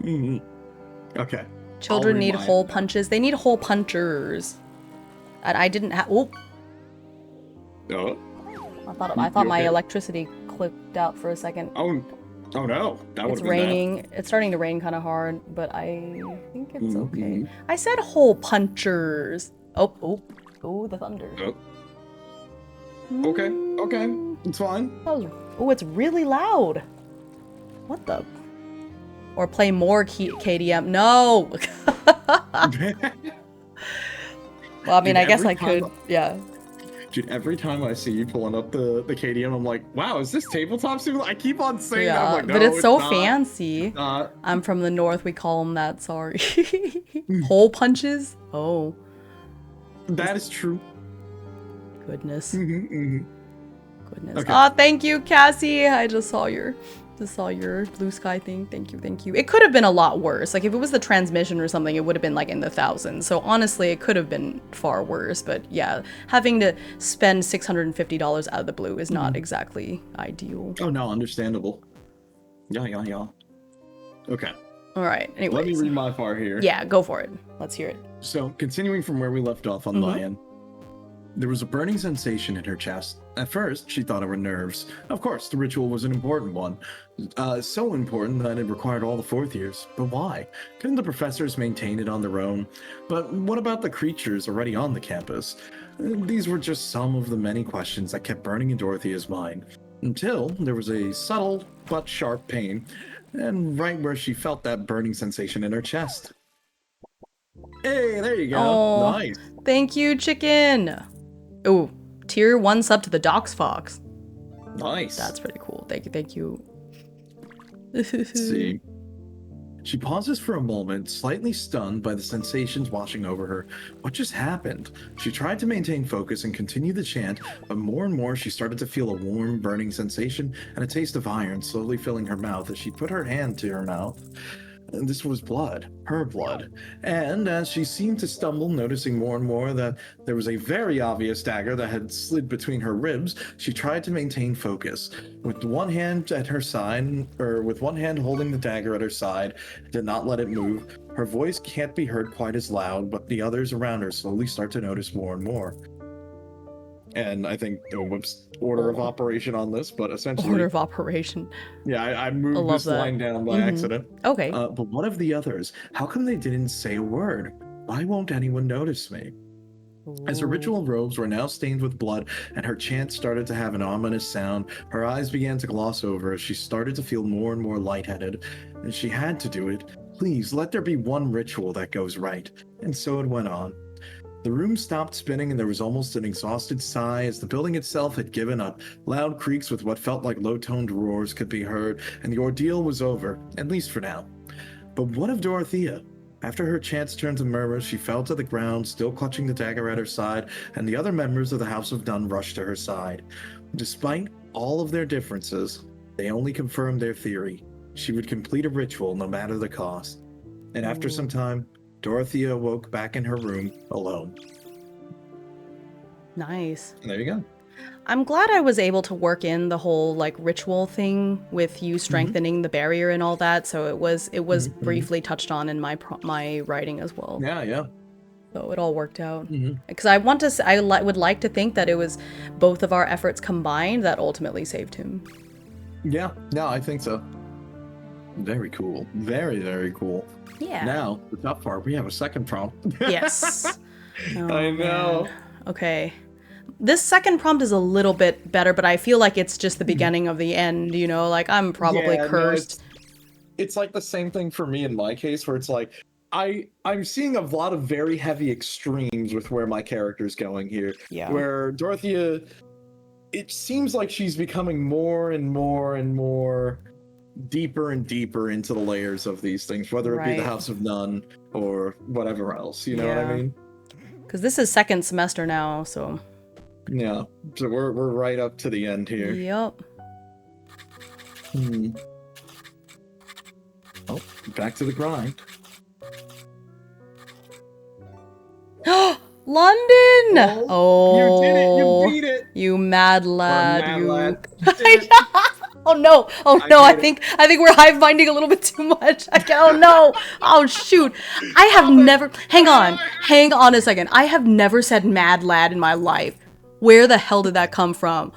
Okay.
Children
I'll
need
remind
hole
them.
punches. They need hole punchers. And I didn't have. Oh,
Oh.
I thought my
okay?
electricity clipped out for a second.
Oh no. That would
It's
have been
raining. It's starting to rain kind of hard, but I think it's okay.
Mhm.
I said hole punchers. Oh, the thunder.
that. Oh. Okay. It's fine.
Oh, it's really loud. What the? Or play more KDM. No. Well, I mean,
Dude,
I guess
every
I could.
time-
Yeah.
Dude, every time I see you pulling up the KDM, I'm like, wow, is this tabletop simulator? I keep on saying that. I'm like, no,
but it's so
not.
fancy.
Not.
I'm from the north. We call them that. Sorry. Hole punches? Oh.
That is true.
Goodness. Goodness.
Okay.
Oh, thank you, Cassie. I just saw your blue sky thing. Thank you. It could have been a lot worse. Like if it was the transmission or something, it would have been like in the thousands. So honestly, it could have been far worse. But yeah, having to spend $650 out of the blue is not exactly ideal.
Oh no, understandable. Yeah. Okay.
All right. Anyways.
Let me read my part here.
Yeah, go for it. Let's hear it.
So, continuing from where we left off on my end, there was a burning sensation in her chest. At first, she thought it were nerves. Of course, the ritual was an important one. So important that it required all the fourth years. But why? Couldn't the professors maintain it on their own? But what about the creatures already on the campus? These were just some of the many questions that kept burning in Dorothea's mind. Until there was a subtle but sharp pain, and right where she felt that burning sensation in her chest. Hey, there you go.
Oh,
nice.
Thank you, chicken. Ooh, tier 1 sub to the Docs Fox.
Nice.
That's pretty cool. Thank you.
Let's see. She pauses for a moment, slightly stunned by the sensations washing over her. What just happened? She tried to maintain focus and continue the chant, but more and more she started to feel a warm, burning sensation and a taste of iron slowly filling her mouth as she put her hand to her mouth. This was blood, her blood. And as she seemed to stumble, noticing more and more that there was a very obvious dagger that had slid between her ribs, she tried to maintain focus. With one hand at her side, or with one hand holding the dagger at her side, did not let it move. Her voice can't be heard quite as loud, but the others around her slowly start to notice more and more. And I think, whoops, order of operation on this, but essentially...
Order of operation.
Yeah, I moved this line down by accident.
Okay.
But what of the others? How come they didn't say a word? Why won't anyone notice me? As her ritual robes were now stained with blood and her chant started to have an ominous sound, her eyes began to gloss over as she started to feel more and more lightheaded. And she had to do it. Please, let there be one ritual that goes right. And so it went on. The room stopped spinning and there was almost an exhausted sigh as the building itself had given up. Loud creaks with what felt like low-toned roars could be heard, and the ordeal was over, at least for now. But what of Dorothea? After her chants turned to murmurs, she fell to the ground, still clutching the dagger at her side, and the other members of the House of Dun rushed to her side. Despite all of their differences, they only confirmed their theory. She would complete a ritual no matter the cost. And after some time, Dorothea woke back in her room alone.
Nice.
There you go.
I'm glad I was able to work in the whole like ritual thing with you strengthening the barrier and all that. So it was briefly touched on in my writing as well.
Yeah.
So it all worked out. Because I would like to think that it was both of our efforts combined that ultimately saved him.
Yeah, no, I think so. Very cool. Very, very cool.
Yeah.
Now, the top part, we have a second prompt.
Yes. Oh,
I know.
Man. Okay. This second prompt is a little bit better, but I feel like it's just the beginning of the end, you know? Like, I'm probably cursed.
No, it's like the same thing for me in my case, where it's like, I'm seeing a lot of very heavy extremes with where my character's going here.
Yeah.
Where Dorothea, it seems like she's becoming more and more and more deeper and deeper into the layers of these things, whether it be the House of None or whatever else, you know what I mean?
Because this is second semester now, so...
Yeah, so we're right up to the end here.
Yep.
Oh, back to the grind.
London! Oh,
you did it! You beat it!
You mad lad!
Mad
you.
lad.
Oh no! Oh no! I think we're hive minding a little bit too much. Oh no! Oh shoot! I have never. Hang on a second. I have never said mad lad in my life. Where the hell did that come from?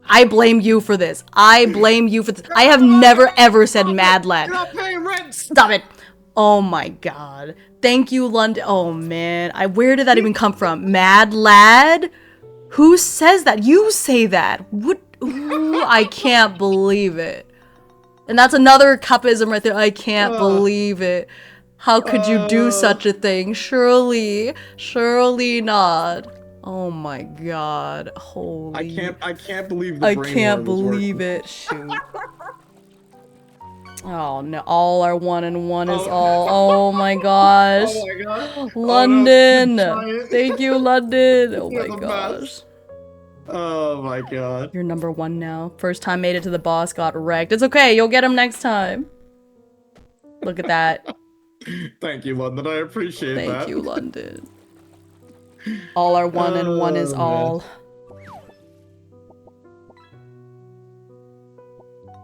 I blame you for this. I blame you for this. I have never ever said mad lad.
You're not paying rent.
Stop it! Oh my god! Thank you, London. Oh man, where did that even come from? Mad lad? Who says that? You say that. What? Ooh, I can't believe it. And that's another cupism right there. I can't believe it. How could you do such a thing? Surely not. Oh my god. Holy.
I can't believe the
I
brain
can't
word was
believe
working.
it. Shoot. Oh no, all are one and one is
Oh.
all. Oh my gosh.
Oh my god. Oh no, the
London.
giant.
Thank you, London. Oh
You're
my
the
gosh.
best. Oh my god.
You're number one now. First time made it to the boss, got wrecked. It's okay, you'll get him next time. Look at that.
Thank you, London. I appreciate
Thank
that.
you, London. All are one and one is
Oh, man.
all.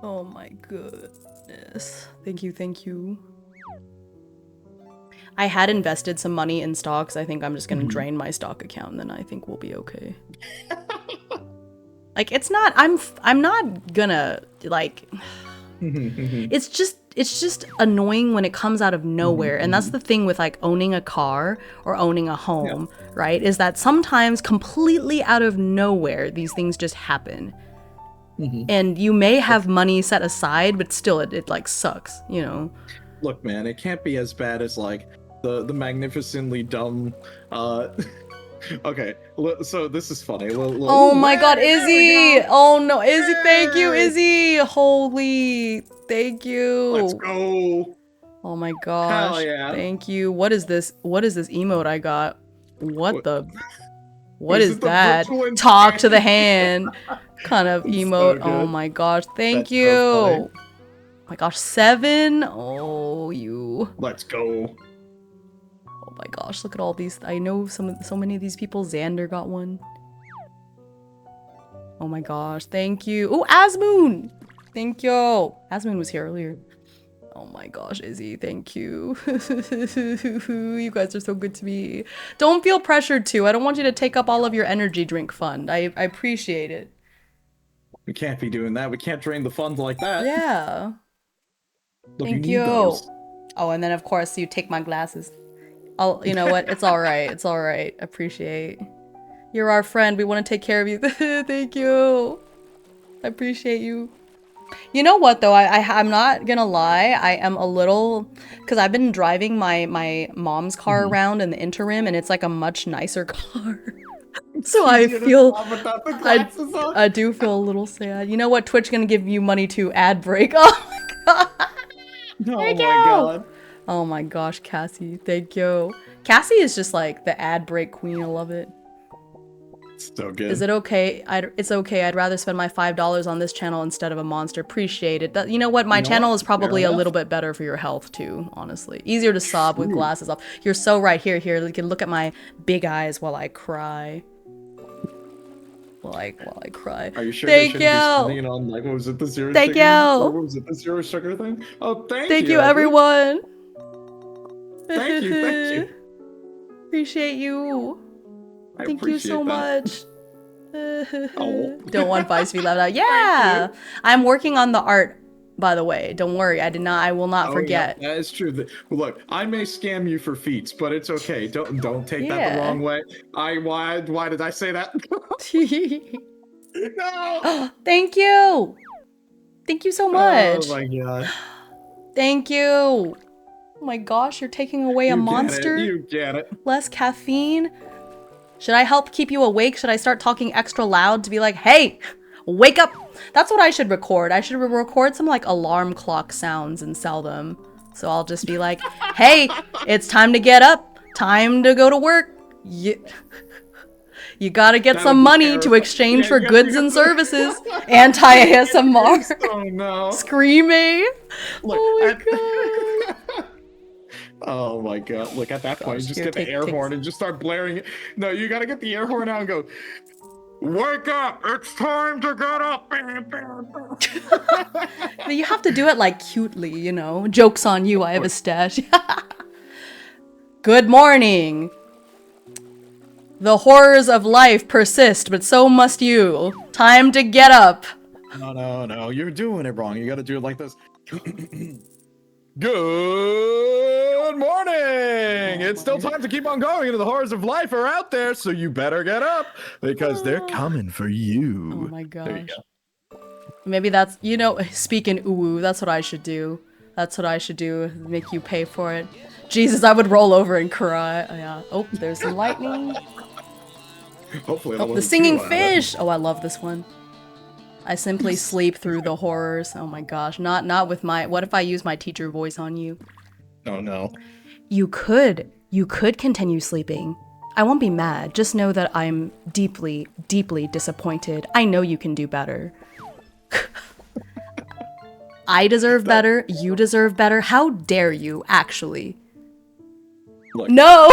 Oh my goodness. Thank you, thank you. I had invested some money in stocks. I think I'm just gonna drain my stock account and then I think we'll be okay. Like, it's not, I'm not gonna, like, it's just annoying when it comes out of nowhere. And that's the thing with like owning a car or owning a home, right? Is that sometimes completely out of nowhere, these things just happen. And you may have money set aside, but still it like sucks, you know?
Look, man, it can't be as bad as like the magnificently dumb okay, so this is funny.
Oh my god,
Hey, there we
Izzy!
go.
Oh no, Izzy, thank you,
Hey!
Izzy! Holy, thank you.
Let's go.
Oh my
Hell
gosh,
yeah.
thank you. What is this emote I got? What
Is
is
it the
that?
virtual
Talk to the
insanity?
hand kind of
It's
emote.
so
Oh
good.
my gosh, thank
That's
you.
so funny.
Oh my gosh, 7? Oh, you.
Let's go.
Oh my gosh, look at all these. I know so many of these people. Xander got one. Oh my gosh, thank you. Oh, Asmoon! Thank you. Asmoon was here earlier. Oh my gosh, Izzy, thank you. You guys are so good to me. Don't feel pressured to. I don't want you to take up all of your energy drink fund. I appreciate it.
We can't be doing that. We can't drain the funds like that.
Yeah.
Look,
Thank
you
you.
need those.
Oh, and then of course you take my glasses. You know what? It's all right. It's all right. Appreciate. You're our friend. We want to take care of you. Thank you. I appreciate you. You know what though? I'm not gonna lie. I am a little, because I've been driving my mom's car around in the interim, and it's like a much nicer car. So I feel I do feel a little sad. You know what? Twitch gonna give you money to ad break. Oh my god.
Oh my god.
Oh my gosh, Cassie. Thank you. Cassie is just like the ad break queen. I love it.
So good.
Is it okay? It's okay. I'd rather spend my $5 on this channel instead of a monster. Appreciate it. You know what? My channel is probably a little bit better for your health too, honestly. Easier to sob with glasses off. You're so right. Here. You can look at my big eyes while I cry. While I cry.
Are you sure
Thank
they shouldn't be spending
you.
it on, like, what was it, the zero
Thank
sugar?
you.
What was it, the zero sugar thing? Oh,
Thank you, everyone.
Thank you, thank you.
Appreciate you. Thank you so much.
Oh.
Don't want Vice to be left out. Yeah, I'm working on the art, by the way. Don't worry, I will not forget.
Yeah, that is true. Look, I may scam you for feats, but it's okay. Don't take that the wrong way. Why did I say that? No.
Thank you. Thank you so much.
Oh my god.
Thank you. Oh my gosh, you're taking away a monster.
You get it.
Less caffeine. Should I help keep you awake? Should I start talking extra loud to be like, hey, wake up? That's what I should record. I should record some like alarm clock sounds and sell them. So I'll just be like, hey, it's time to get up. Time to go to work. You gotta get some money to exchange for goods and services. Anti-ASMR.
Oh no.
Screaming.
Look,
oh my god.
Oh my god. Look, at that point, you just get the air horn and just start blaring it. No, you gotta get the air horn out and go, wake up! It's time to get up!
But you have to do it like cutely, you know? Joke's on you, I have a stash. Good morning. The horrors of life persist, but so must you. Time to get up.
No. You're doing it wrong. You gotta do it like this. Good morning! It's still time to keep on going, and the horrors of life are out there, so you better get up, because they're coming for you.
Oh my gosh.
There you go.
Maybe that's, you know, speaking ooh, that's what I should do. That's what I should do, make you pay for it. Jesus, I would roll over and cry. Yeah. Oh, there's some lightning.
Hopefully that
Oh, the
wasn't
singing
too loud.
fish! Oh, I love this one. I simply sleep through the horrors. Oh my gosh, not with my. What if I use my teacher voice on you?
Oh no.
You could continue sleeping. I won't be mad. Just know that I'm deeply, deeply disappointed. I know you can do better. I deserve better. You deserve better. How dare you, actually?
Look,
No!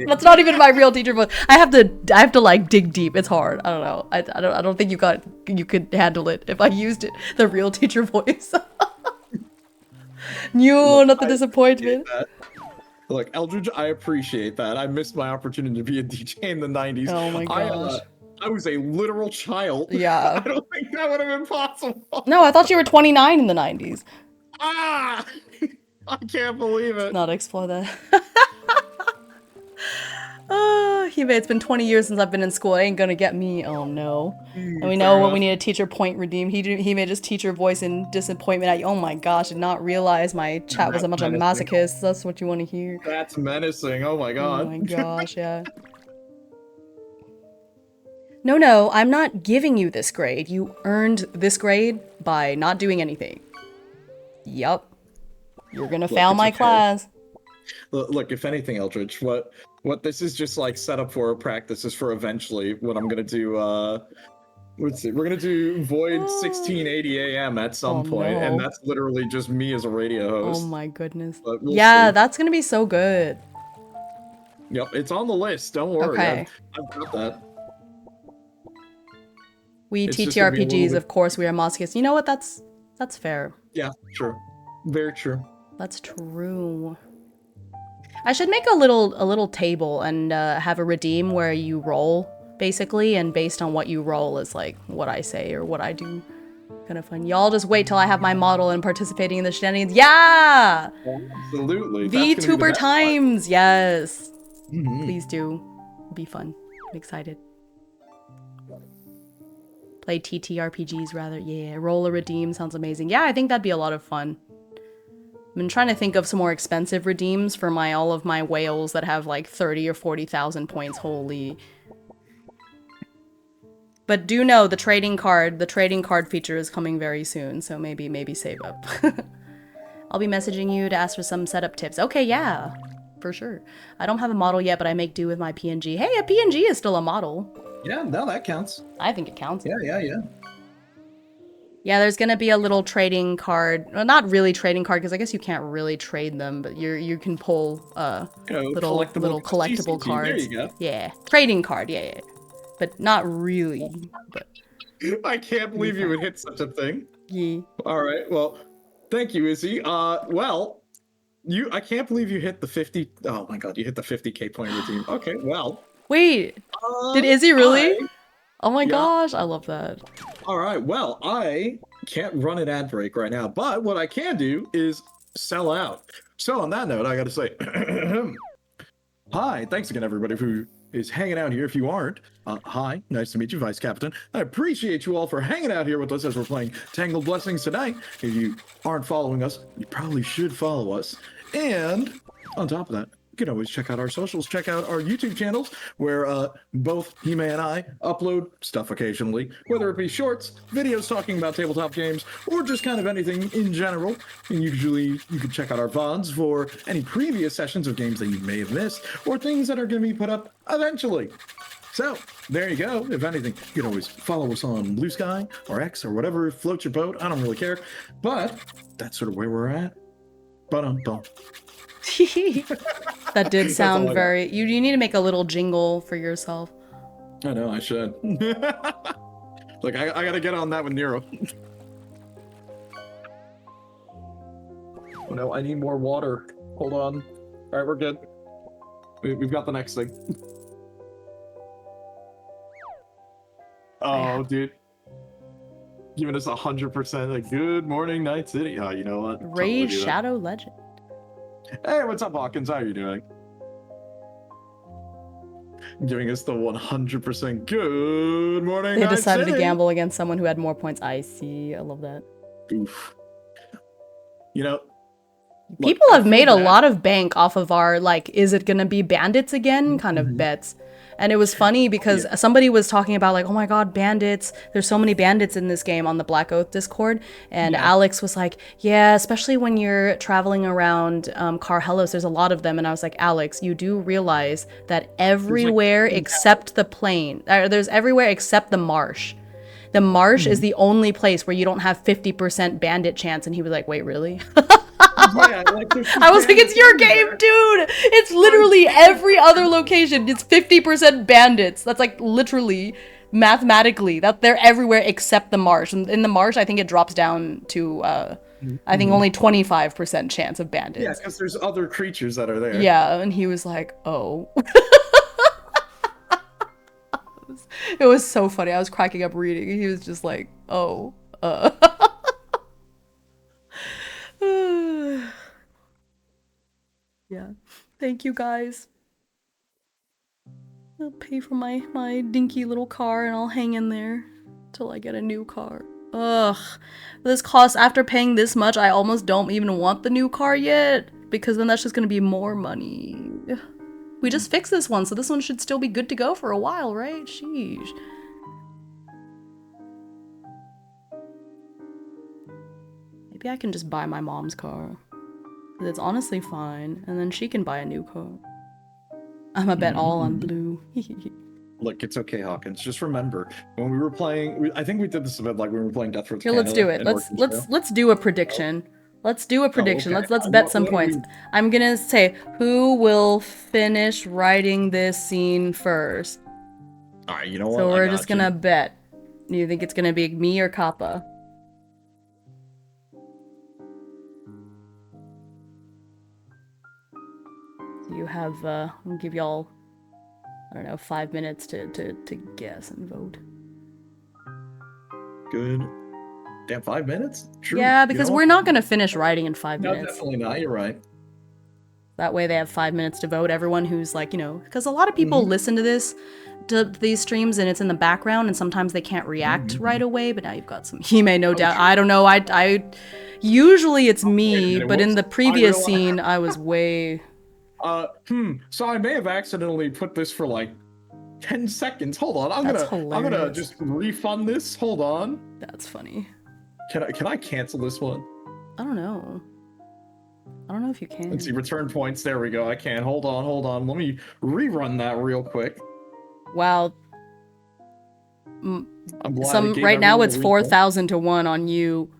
That's not even my real teacher voice. I have to like dig deep. It's hard. I don't know. I don't think you could handle it if I used it, the real teacher voice. No, not the disappointment.
Look, Eldridge, I appreciate that. I missed my opportunity to be a DJ in the 90s.
Oh my gosh.
I was a literal child.
Yeah.
I don't think that would have been possible.
No, I thought you were 29 in the 90s.
Ah! I can't believe it.
Not explore that. It's been 20 years since I've been in school. It ain't gonna get me. Oh no. And we know what we need a teacher point redeem. He made his teacher voice in disappointment at you. Oh my gosh, did not realize my chat was a bunch of masochists. That's what you want to hear.
That's menacing. Oh my god.
Oh my gosh, yeah. No, I'm not giving you this grade. You earned this grade by not doing anything. Yup. You're gonna fail my class.
Look, if anything, Eldridge, what this is just like set up for a practice is for eventually what I'm gonna do. Let's see, we're gonna do Void 1680 AM at some point, and that's literally just me as a radio host.
Oh my goodness.
We'll
yeah,
see.
That's gonna be so good.
Yep, it's on the list. Don't worry.
Okay.
I've got that.
We
It's just gonna be a little
TTRPGs,
bit-
of course, we are masochists. You know what? That's fair.
Yeah, true. Very true.
That's true. I should make a little table and have a redeem where you roll, basically, and based on what you roll is like what I say or what I do. Kind of fun. Y'all just wait till I have my model and participating in the shenanigans. Yeah!
Absolutely.
VTuber times! Yes!
Mm-hmm.
Please do. It'll be fun. I'm excited. Play TTRPGs rather. Yeah, roll a redeem sounds amazing. Yeah, I think that'd be a lot of fun. I've been trying to think of some more expensive redeems for all of my whales that have like 30 or 40,000 points. Holy. But do know the trading card feature is coming very soon, so maybe save up. I'll be messaging you to ask for some setup tips. Okay, yeah, for sure. I don't have a model yet, but I make do with my PNG. Hey, a PNG is still a model.
Yeah, no, that counts.
I think it counts.
Yeah.
Yeah, there's gonna be a little trading card. Well, not really trading card, because I guess you can't really trade them, but you can pull little collectible cards.
There you go.
Yeah, trading card. Yeah. But not really. But
I can't believe you would hit such a thing.
yeah.
All right. Well, thank you, Izzy. Well, I can't believe you hit the 50. Oh my god, you hit the 50K point redeem. Okay, well.
Wait, did Izzy really? Oh my gosh, I love that.
All right. Well, I can't run an ad break right now, but what I can do is sell out. So on that note, I got to say, hi, thanks again, everybody who is hanging out here. If you aren't, hi, nice to meet you, Vice Captain. I appreciate you all for hanging out here with us as we're playing Tangled Blessings tonight. If you aren't following us, you probably should follow us. And on top of that, you can always check out our socials, check out our YouTube channels, where both Hime and I upload stuff occasionally, whether it be shorts, videos talking about tabletop games, or just kind of anything in general. And usually you can check out our VODs for any previous sessions of games that you may have missed, or things that are going to be put up eventually. So, there you go. If anything, you can always follow us on Blue Sky or X or whatever floats your boat. I don't really care. But that's sort of where we're at. Ba-dum-bum.
That did sound very... You need to make a little jingle for yourself.
I know, I should. Look, I gotta get on that with Nero. Oh no, I need more water. Hold on. Alright, we're good. We've got the next thing. Oh, dude. Giving us 100% like, good morning, Night City. Oh, you know what?
Raid
Totally
Shadow Legend.
Hey, what's up, Hawkins? How are you doing? Giving us the 100% good morning.
They
Night
decided
City.
to gamble against someone who had more points. I see. I love that.
Oof. You know, Look,
People
I
have
feel
made a
bad.
lot of bank off of our, like, is it gonna be bandits again kind of bets. And it was funny because
Yeah.
somebody was talking about, like, oh my god, bandits. There's so many bandits in this game on the Black Oath Discord. And
Yeah.
Alex was like, yeah, especially when you're traveling around Carhelos, there's a lot of them. And I was like, Alex, you do realize that
There's like
everywhere
10,000.
except the plain, there's everywhere except the marsh. The marsh is the only place where you don't have 50% bandit chance. And he was like, wait, really?
Yeah, like there's
I
just
was like, it's
bandits
your game,
everywhere.
dude. It's literally every other location. It's 50% bandits. That's like literally, mathematically, that they're everywhere except the marsh. And in the marsh, I think it drops down to, I think only 25% chance of
Yeah,
bandits.
because there's other creatures that are there.
Yeah, and he was like, oh. It was so funny. I was cracking up reading. He was just like, oh, yeah. Thank you guys. I'll pay for my dinky little car and I'll hang in there till I get a new car. Ugh. This costs, after paying this much, I almost don't even want the new car yet, because then that's just gonna be more money. We just fixed this one, so this one should still be good to go for a while, right? Sheesh. Maybe I can just buy my mom's car. It's honestly fine, and then she can buy a new car. I'ma bet all on blue.
Look, it's okay, Hawkins. Just remember when we were playing. I think we did this a bit, like when we were playing Death Road to
Here, let's do
Canada
it.
in Oregon Trail.
Let's do a prediction. Let's do a prediction.
okay.
Let's bet
What-
some
what do
points.
we-
I'm gonna say who will finish writing this scene first.
All right, you know what?
So
I
we're
got
just
you.
gonna bet. You think it's gonna be me or Kappa? So you have I'll give y'all, I don't know, 5 minutes to guess and vote.
Good. Damn, 5 minutes? True.
Yeah,
You
because
know
we're
what?
not gonna finish writing in 5
No,
minutes.
definitely not. You're right.
That way they have 5 minutes to vote. Everyone who's like, you know, because a lot of people listen to these streams and it's in the background and sometimes they can't react right away, but now you've got some Hime, no doubt.
true.
I don't know. I usually it's me,
minute,
but in
whoops.
the previous
realized-
scene I was way
So I may have accidentally put this for like 10 seconds. Hold on. I'm
That's
gonna
hilarious.
just refund this. Hold on.
That's funny.
Can I cancel this one?
I don't know. I don't know if you can.
Let's see, return points. There we go. I can. Hold on. Let me rerun that real quick.
Wow.
I'm glad it gave
Right now
everyone
it's
a replay.
4,000 to 1 on you.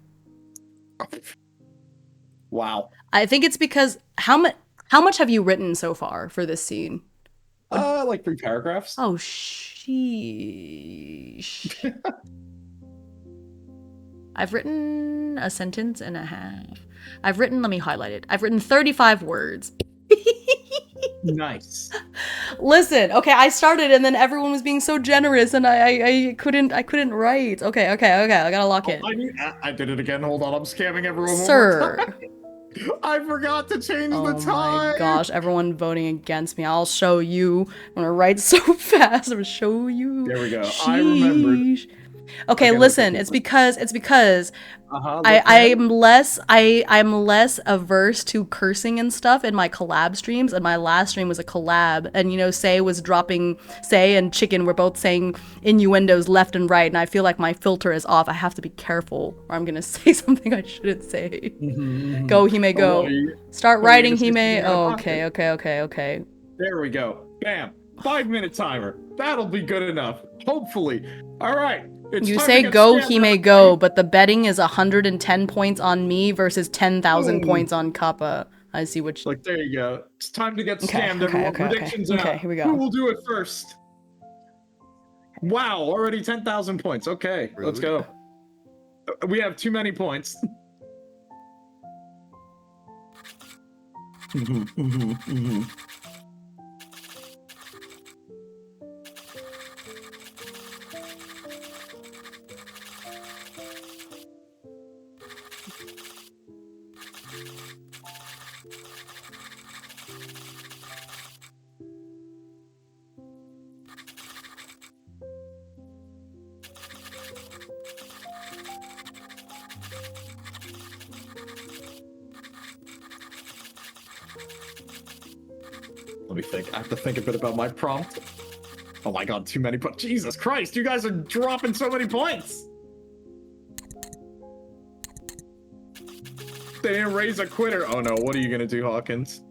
Wow.
I think it's because how much have you written so far for this scene?
Like 3 paragraphs.
Oh, sheesh. I've written a sentence and a half. let me highlight it. I've written 35 words.
Nice.
Listen, okay, I started and then everyone was being so generous and I couldn't write. Okay, I gotta lock in.
I did it again. Hold on. I'm scamming everyone.
Sir.
One more time. I forgot to change
Oh
the time.
my gosh, everyone voting against me. I'll show you. I'm gonna write so fast. I'm gonna show you.
There we go. I remembered.
Sheesh. Okay,
Okay,
listen.
let's
It's because
Uh-huh.
I'm less averse to cursing and stuff in my collab streams, and my last stream was a collab, and you know, Say and Chicken were both saying innuendos left and right, and I feel like my filter is off. I have to be careful, or I'm gonna say something I shouldn't say. Go, Hime, go. Start writing, Hime. Oh, okay.
There we go. Bam. 5-minute timer. That'll be good enough. Hopefully. All right. It's
You
time
say
to get
go,
scammed,
Hime, go, but the betting is 110 points on me versus 10,000
Boom.
points on Kappa. I see what you...
Like, there you go. It's time to get
Okay,
scammed,
okay,
everyone.
okay,
Predictions
okay.
out.
Okay, here we go.
Who will do it first? Wow, already 10,000 points. Okay, let's go. We have too many points. Let me think. I have to think a bit about my prompt. Oh my god, too many points. Jesus Christ, you guys are dropping so many points! They didn't raise a quitter. Oh no, what are you gonna do, Hawkins?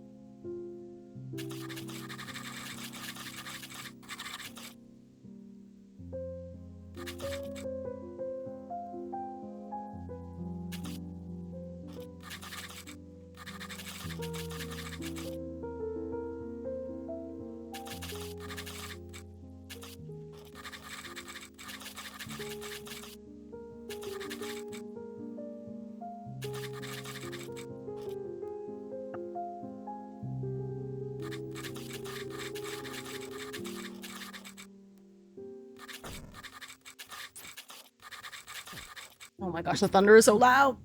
Oh my gosh, the thunder is so loud.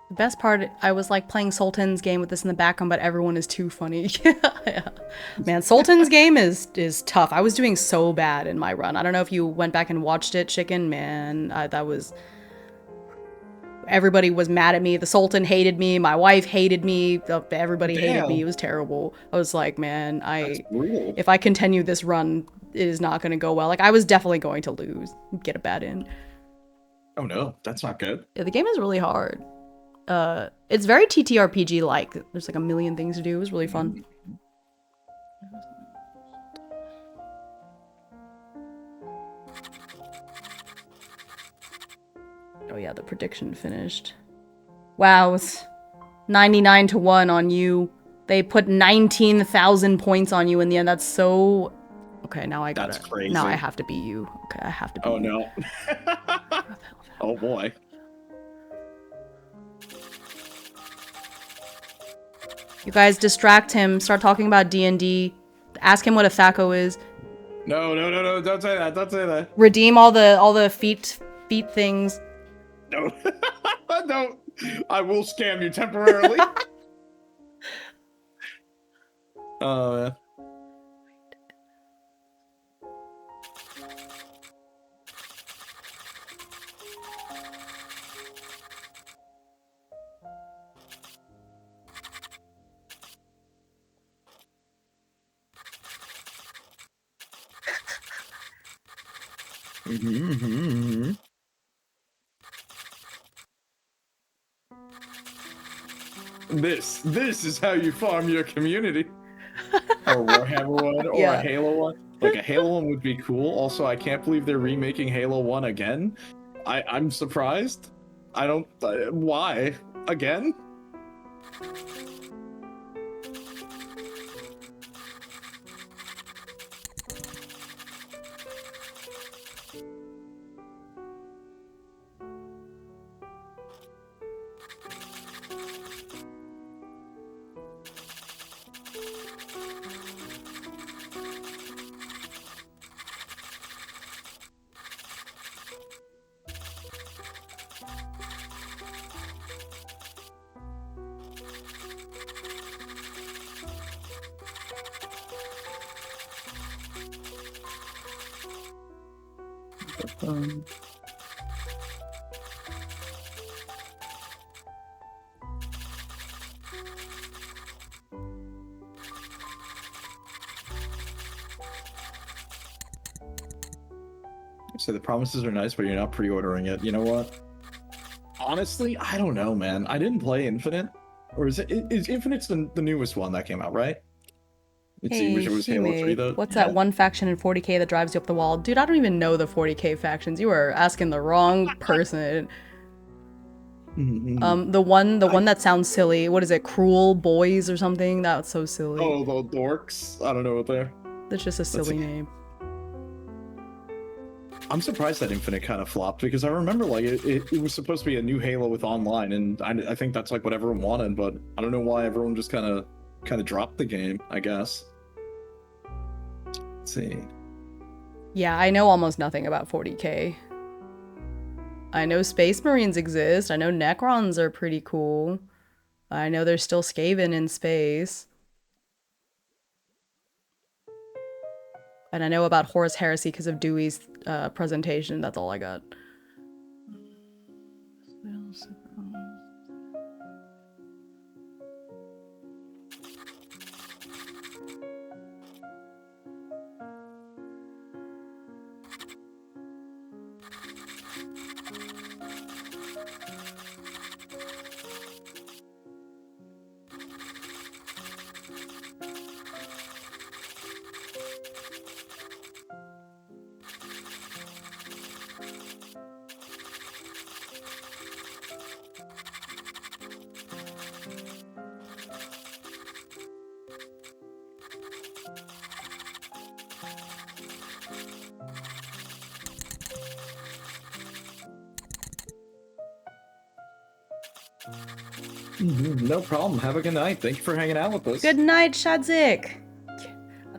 The best part, I was like playing Sultan's game with this in the background, but everyone is too funny. Yeah. Man, Sultan's game is tough. I was doing so bad in my run. I don't know if you went back and watched it, Chicken. Man, that was... Everybody was mad at me. The Sultan hated me. My wife hated me. Everybody hated me. It was terrible. I was like, man, if I continue this run, it is not going to go well. Like, I was definitely going to lose. Get a bad in.
Oh no, that's not good.
Yeah, the game is really hard. It's very TTRPG-like. There's like a million things to do. It was really fun. Oh yeah, the prediction finished. Wow, it's 99 to 1 on you. They put 19,000 points on you in the end. That's so... Okay, now I gotta...
That's crazy.
Now I have to beat you. Okay, I have to beat you.
Oh no. Oh boy.
You guys distract him. Start talking about D&D. Ask him what a thaco is.
No, don't say that. Don't say that.
Redeem all the feet things.
No. No. I will scam you temporarily. Oh, man. This is how you farm your community. Or Warhammer one, or
Yeah.
a Halo one. Like a Halo one would be cool. Also, I can't believe they're remaking Halo 1 again. I'm surprised. I don't... why? Again? So the promises are nice, but you're not pre-ordering it. You know what? Honestly, I don't know, man. I didn't play Infinite. Or is Infinite's the newest one that came out, right? Let's see, which was Halo 3 though.
What's that one faction in 40k that drives you up the wall? Dude, I don't even know the 40k factions. You are asking the wrong person. The one that sounds silly. What is it? Cruel Boys or something? That's so silly.
Oh, the dorks. I don't know what they're.
That's just a silly name.
I'm surprised that Infinite kind of flopped because I remember like it was supposed to be a new Halo with online, and I think that's like what everyone wanted, but I don't know why everyone just kind of dropped the game, I guess. Let's see.
Yeah, I know almost nothing about 40k. I know Space Marines exist. I know Necrons are pretty cool. I know there's still Skaven in space. And I know about Horus Heresy because of Dewey's presentation. That's all I got.
No problem. Have a good night. Thank you for hanging out with us.
Good night, Shadzik.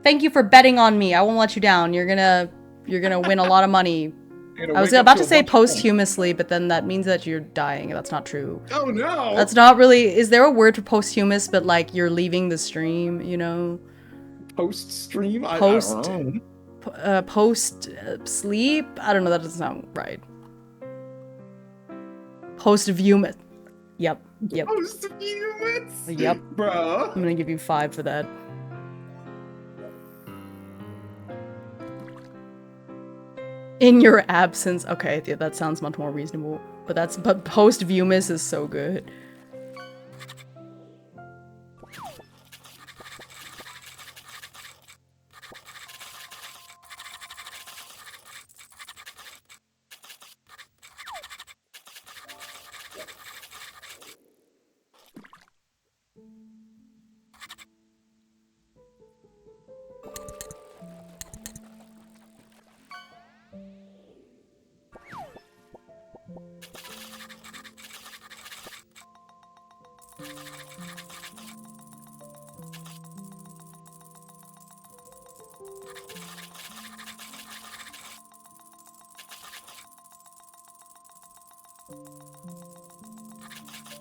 Thank you for betting on me. I won't let you down. You're gonna win a lot of money. I was about to say posthumously, but then that means that you're dying. That's not true.
Oh no!
That's not really. Is there a word for posthumous? But like you're leaving the stream, you know.
Post stream.
Post.
I don't know.
Post sleep. I don't know. That doesn't sound right. Post viewment. Yep.
Post viewment.
Yep.
Bro.
I'm gonna give you 5 for that. In your absence. Okay, yeah, that sounds much more reasonable. But post viewmas is so good.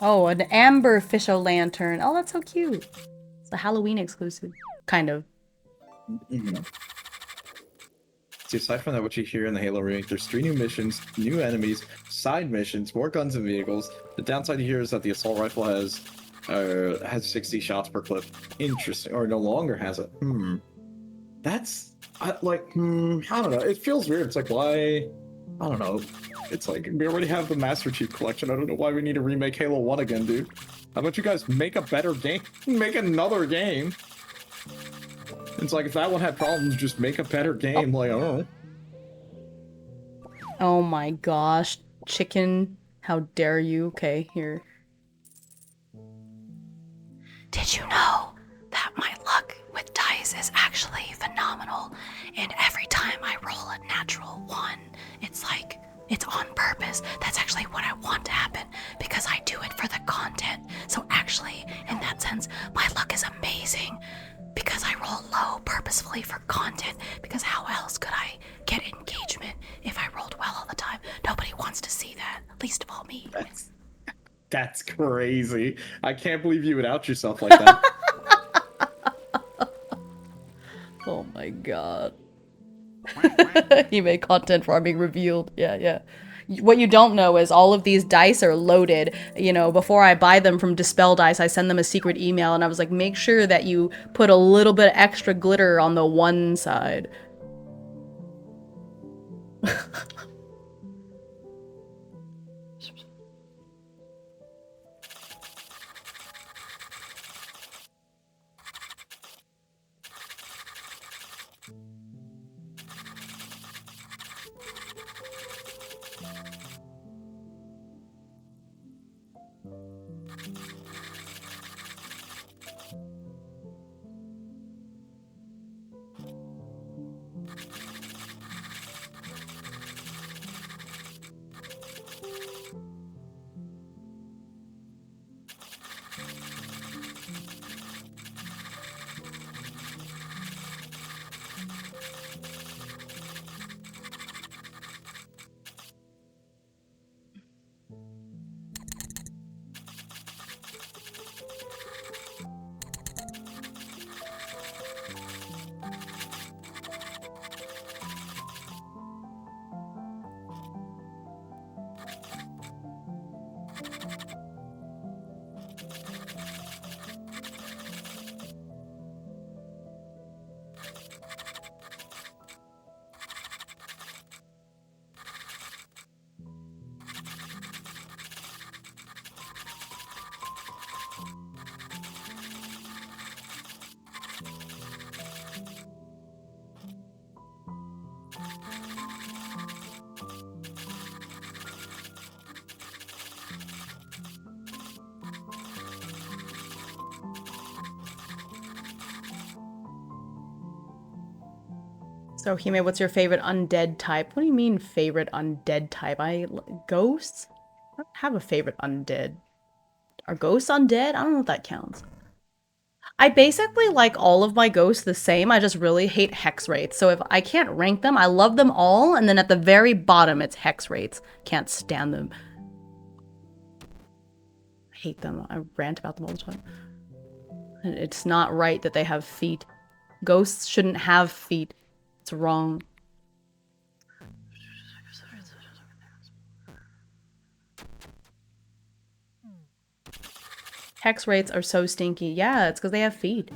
Oh, an amber fish-o-lantern. Oh, that's so cute. It's a Halloween exclusive. Kind of.
See, aside from that, what you hear in the Halo remake, there's 3 new missions, new enemies, side missions, more guns and vehicles. The downside here is that the assault rifle has 60 shots per clip. Interesting, or no longer has it. That's I don't know. It feels weird. It's like why? I don't know. It's like we already have the Master Chief Collection. I don't know why we need to remake Halo 1 again, dude. How about you guys make a better game? Make another game. It's like if that one had problems, just make a better game. Like, I don't know.
Oh my gosh. Chicken. How dare you? Okay, here. Did you know that my luck with dice is actually phenomenal? And every time I roll a natural 1, it's like, it's on purpose. That's actually what I want to happen because I do it for the content. So actually, in that sense, my luck is amazing because I roll low purposefully for content, because how else could I get engagement if I rolled well all the time? Nobody wants to see that, least of all me.
That's crazy. I can't believe you would out yourself like that.
Oh my god. He made content farming revealed. Yeah. What you don't know is all of these dice are loaded. You know, before I buy them from Dispel Dice, I send them a secret email and I was like, make sure that you put a little bit of extra glitter on the one side. So, Hime, what's your favorite undead type? What do you mean favorite undead type? Ghosts? I don't have a favorite undead. Are ghosts undead? I don't know if that counts. I basically like all of my ghosts the same. I just really hate hex rates. So if I can't rank them, I love them all. And then at the very bottom, it's hex rates. Can't stand them. I hate them. I rant about them all the time. It's not right that they have feet. Ghosts shouldn't have feet. It's wrong. Hex rates are so stinky. Yeah, it's because they have feet.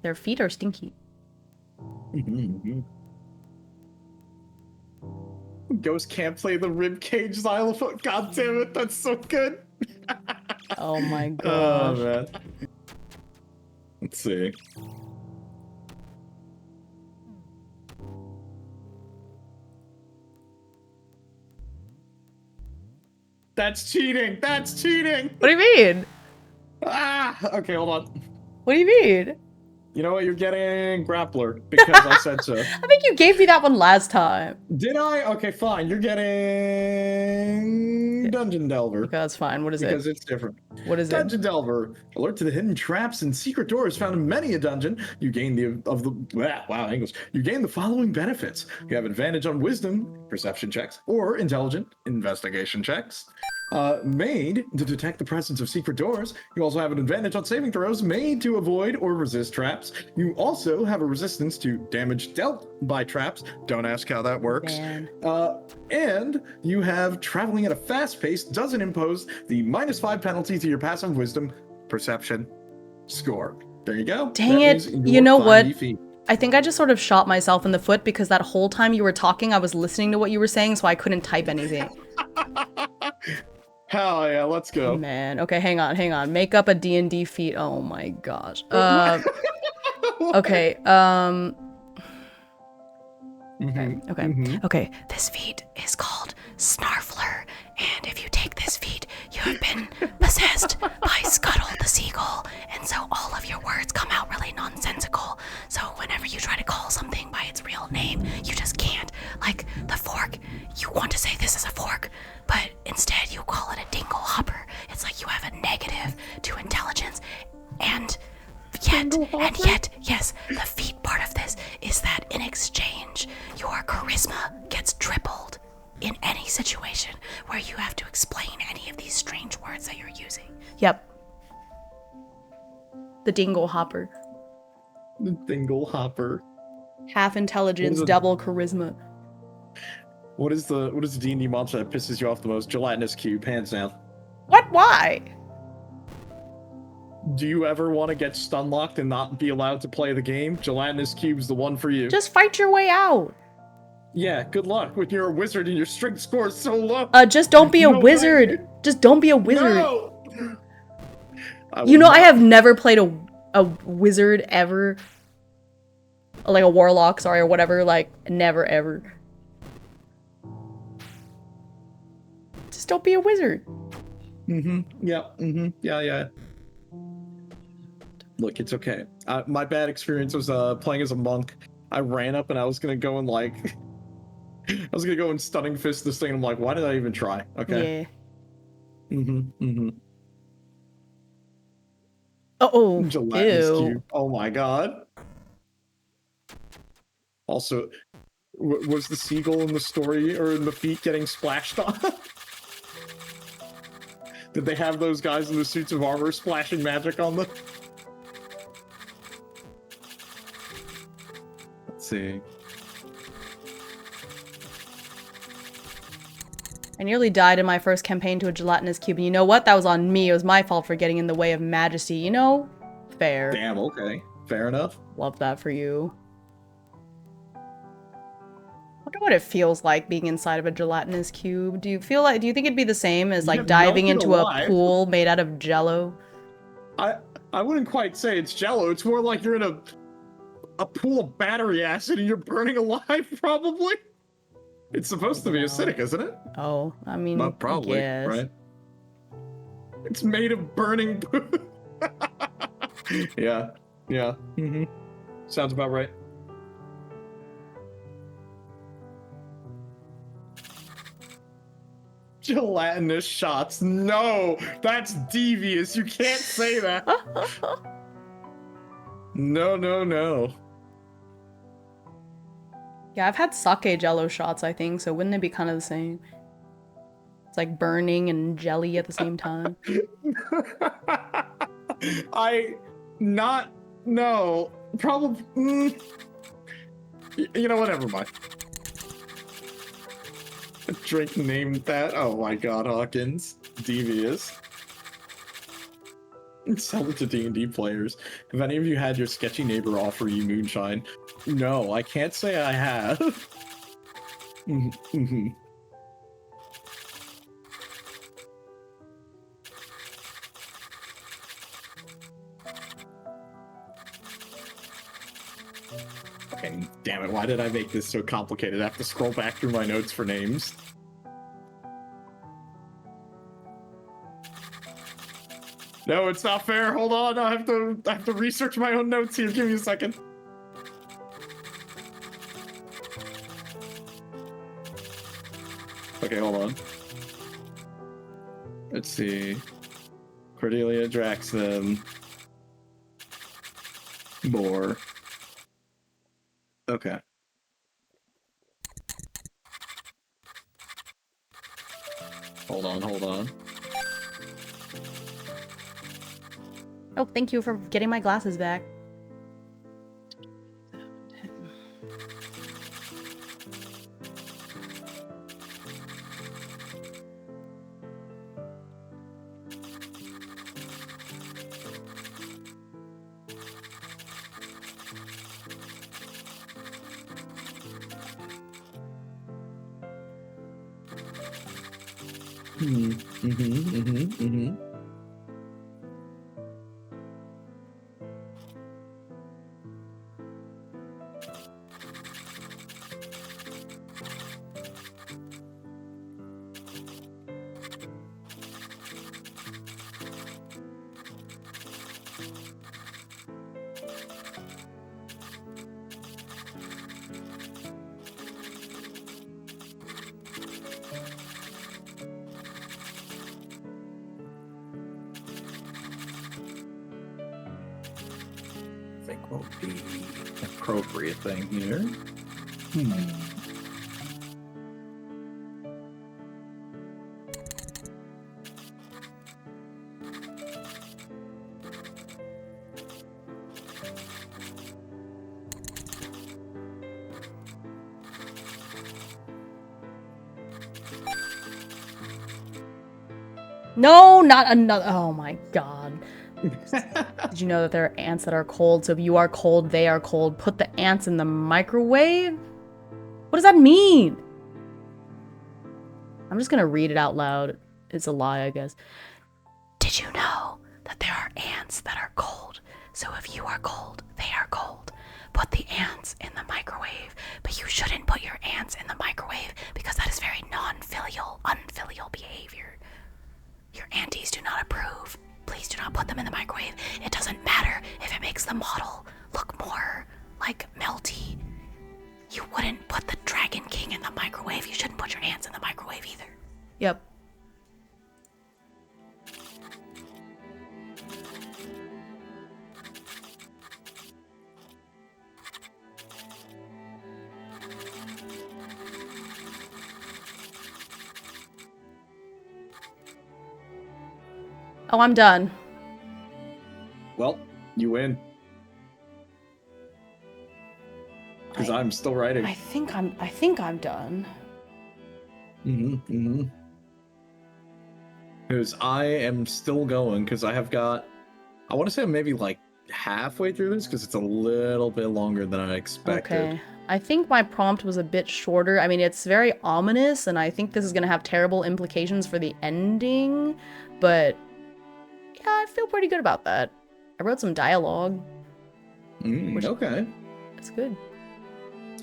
Their feet are stinky.
Ghost can't play the ribcage xylophone. God damn it, that's so good.
Oh my gosh.
Oh man. Let's see. That's cheating. That's cheating.
What do you mean?
Ah. Okay, hold on.
What do you mean?
You know what? You're getting Grappler because I said so.
I think you gave me that one last time.
Did I? Okay, fine. You're getting Dungeon Delver.
Okay, that's fine. What is it?
Because it's different.
What is
Dungeon Delver. Alert to the hidden traps and secret doors found in many a dungeon. You gain You gain the following benefits. You have advantage on wisdom, perception checks, or intelligent investigation checks. Made to detect the presence of secret doors. You also have an advantage on saving throws made to avoid or resist traps. You also have a resistance to damage dealt by traps. Don't ask how that works.
Man.
And you have traveling at a fast pace doesn't impose the -5 penalty to your passive wisdom perception score. There you go.
Dang it. You know what? I think I just sort of shot myself in the foot because that whole time you were talking, I was listening to what you were saying, so I couldn't type anything.
Hell yeah, let's go.
Man, okay, hang on. Make up a D&D feat. Oh my gosh. Okay, Okay, this feat is called Snarfler, and if you take this feat, you have been possessed by Scuttle the Seagull, and so all of your words come out really nonsensical. So whenever you try to call something by its real name, you just can't. Like the fork, you want to say this is a fork, but instead you call it a dingle hopper. It's like you have a negative to intelligence, and yet, yes, the feat part of this is that in exchange, your charisma gets tripled in any situation where you have to explain any of these strange words that you're using. Yep. The dingle hopper.
The dingle hopper.
Half intelligence, double charisma.
What is the D&D monster that pisses you off the most? Gelatinous cube, hands down.
What? Why?
Do you ever want to get stun locked and not be allowed to play the game? Gelatinous cube's the one for you.
Just fight your way out.
Yeah, good luck when you're a wizard and your strength score is so low.
Just don't be a wizard.
Way.
Just don't be a wizard.
No.
I have never played a wizard ever. Like a warlock, sorry, or whatever. Like, never ever. Just don't be a wizard.
Yeah. Look, it's okay. My bad experience was playing as a monk. I ran up and I was gonna go and I was gonna go and stunning fist this thing. And I'm like, why did I even try? Okay.
Yeah. Oh.
Gelatinous
Ew.
cube. Oh my god. Also, was the seagull in the story or in the feat getting splashed on? Did they have those guys in the suits of armor splashing magic on them? Let's see.
I nearly died in my first campaign to a gelatinous cube, and you know what? That was on me. It was my fault for getting in the way of majesty, you know? Fair.
Damn, okay. Fair enough.
Love that for you. Wonder what it feels like being inside of a gelatinous cube. Do you think it'd be the same as like diving into a pool made out of jello?
I wouldn't quite say it's jello. It's more like you're in a pool of battery acid and you're burning alive, probably. It's supposed to be acidic, isn't it?
Oh, I mean,
Not probably, right? It's made of burning poo. Yeah. Sounds about right. Gelatinous shots. No, that's devious. You can't say that. No, no, no.
Yeah, I've had sake jello shots, I think, so wouldn't it be kind of the same? It's like burning and jelly at the same time.
No, probably. You know what? Never mind. A drink named that. Oh my God, Hawkins, devious. Sell it to D&D players. Have any of you had your sketchy neighbor offer you moonshine? No, I can't say I have. Okay, damn it, why did I make this so complicated? I have to scroll back through my notes for names. No, it's not fair. Hold on, I have to research my own notes here. Give me a second. Okay, hold on. Let's see. Cordelia Draxton. Boar. Okay. Hold on.
Oh, thank you for getting my glasses back.
I think what would be an appropriate thing here.
No, not another. Oh my God. Did you know that there are ants that are cold? So if you are cold, they are cold. Put the ants in the microwave? What does that mean? I'm just gonna read it out loud. It's a lie, I guess. Did you know that there are ants that are cold? So if you are cold, they are cold. Put the ants in the microwave. But you shouldn't put your ants in the microwave because that is very non-filial, unfilial behavior. Your aunties do not approve. Please do not put them in the microwave. It doesn't matter if it makes the model look more like melty. You wouldn't put the Dragon King in the microwave. You shouldn't put your ants in the microwave either. Yep. Oh, I'm done.
Well, you win. Because I'm still writing.
I think I'm done.
Because I am still going, because I have got, I want to say I'm maybe like halfway through this, because it's a little bit longer than I expected.
Okay. I think my prompt was a bit shorter. I mean, it's very ominous, and I think this is going to have terrible implications for the ending, but yeah, I feel pretty good about that. I wrote some dialogue.
Okay.
That's good.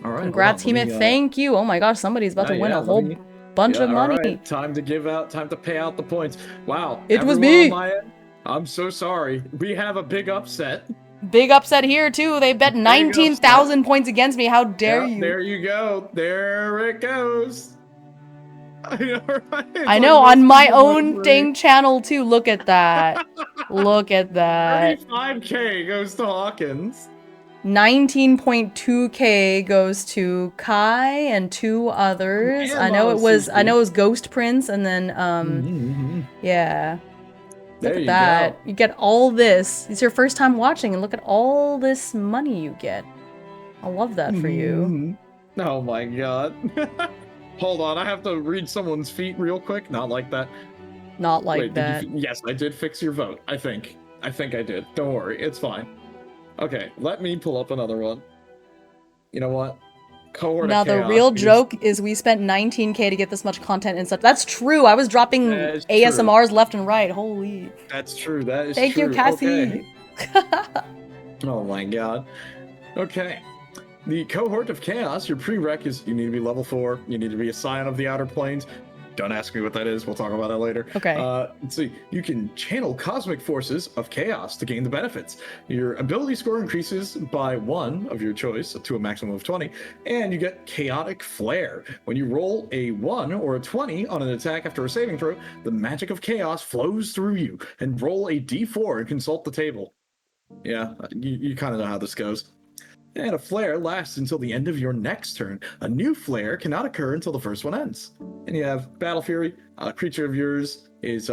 All right.
Congrats, Hime. Thank you. Oh my gosh, somebody's about to win a whole bunch of money.
Right. Time to pay out the points. Wow.
It was me.
On my end, I'm so sorry. We have a big upset.
Big upset here, too. They bet 19,000 points against me. How dare you?
There you go. There it goes. I know, right? It's
I
like
know,
most
on my
people don't
own
agree.
dang channel too. Look at that. Look at that.
35K goes to Hawkins.
19.2K goes to Kai and 2 others.
And
I know it was
Suzuki.
Ghost Prince and then yeah. Look
There
at
you
that.
go.
You get all this. It's your first time watching and look at all this money you get. I love that for you.
Oh my god. Hold on, I have to read someone's feet real quick. Not like that.
Not like
Wait,
that.
did you? Yes, I did fix your vote. I think I did. Don't worry, it's fine. Okay, let me pull up another one. You know what? Cohort
Now
of
the
Chaos.
real joke is we spent 19K to get this much content and such. That's true. I was dropping
That is
ASMRs left and right. Holy.
That's true. That is
Thank
true.
you, Cassie.
Okay. Oh my god. Okay. The Cohort of Chaos, your prereq is you need to be level 4, you need to be a Scion of the Outer Planes. Don't ask me what that is, we'll talk about it later.
Okay.
Let's see, you can channel cosmic forces of chaos to gain the benefits. Your ability score increases by 1 of your choice to a maximum of 20, and you get Chaotic Flare. When you roll a 1 or a 20 on an attack after a saving throw, the magic of chaos flows through you, and roll a d4 and consult the table. Yeah, you kind of know how this goes. And a flare lasts until the end of your next turn. A new flare cannot occur until the first one ends. And you have Battle Fury. A creature of yours is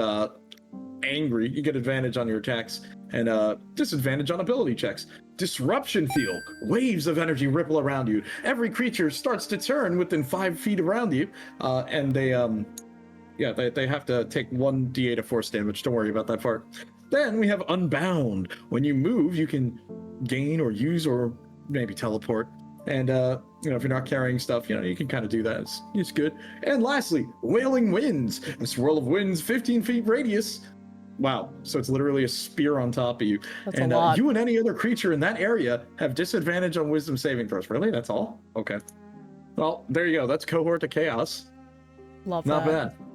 angry. You get advantage on your attacks and disadvantage on ability checks. Disruption Field. Waves of energy ripple around you. Every creature starts to turn within 5 feet around you, and they have to take 1d8 of force damage. Don't worry about that part. Then we have Unbound. When you move, you can gain or use or maybe teleport. And if you're not carrying stuff, you can kind of do that. It's good. And lastly, Wailing Winds. A swirl of winds, 15 feet radius. Wow, so it's literally a spear on top of you.
That's
and
a lot.
You and any other creature in that area have disadvantage on wisdom saving throws. Really? That's all? Okay. Well, there you go. That's Cohort of Chaos.
Love
Not
that.
bad.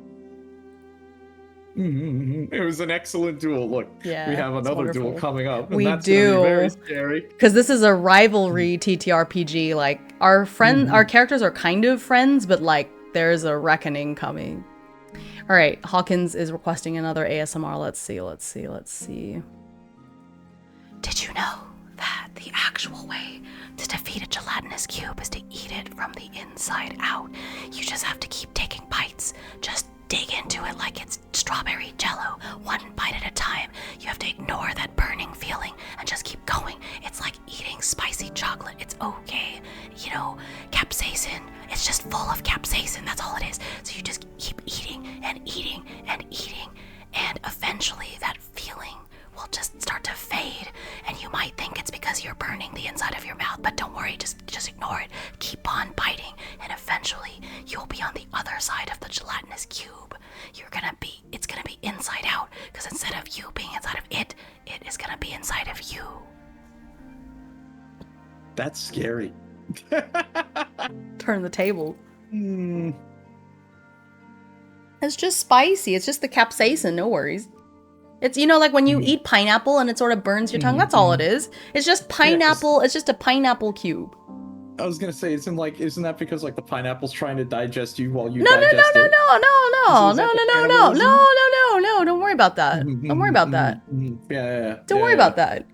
It was an excellent duel. Look,
Yeah,
we have another duel
wonderful.
coming up, and
We
that's gonna be very
do.
scary.
Because this is a rivalry TTRPG. Like, our characters are kind of friends, but like, there's a reckoning coming. All right, Hawkins is requesting another ASMR. Let's see. Did you know that the actual way to defeat a gelatinous cube is to eat it from the inside out? You just have to keep taking bites. Just dig into it like it's strawberry jello, one bite at a time. You have to ignore that burning feeling and just keep going. It's like eating spicy chocolate. It's okay. Capsaicin. It's just full of capsaicin. That's all it is. So you just keep eating and eating and eating, and eventually that feeling will just start to fade, and you might think it's because you're burning the inside of your mouth, but don't worry, just ignore it. Keep on biting, and eventually you'll be on the other side of the gelatinous cube. It's gonna be inside out, because instead of you being inside of it, it is gonna be inside of you.
That's scary.
Turn the table. It's just spicy. It's just the capsaicin, no worries. It's, like when you eat pineapple and it sort of burns your tongue. That's all it is. It's just pineapple. It's just a pineapple cube.
I was gonna say, isn't that because like the pineapple's trying to digest you while you
No.
digest it?
No. Don't worry about that. Don't worry about that.
Yeah.
Don't worry about that.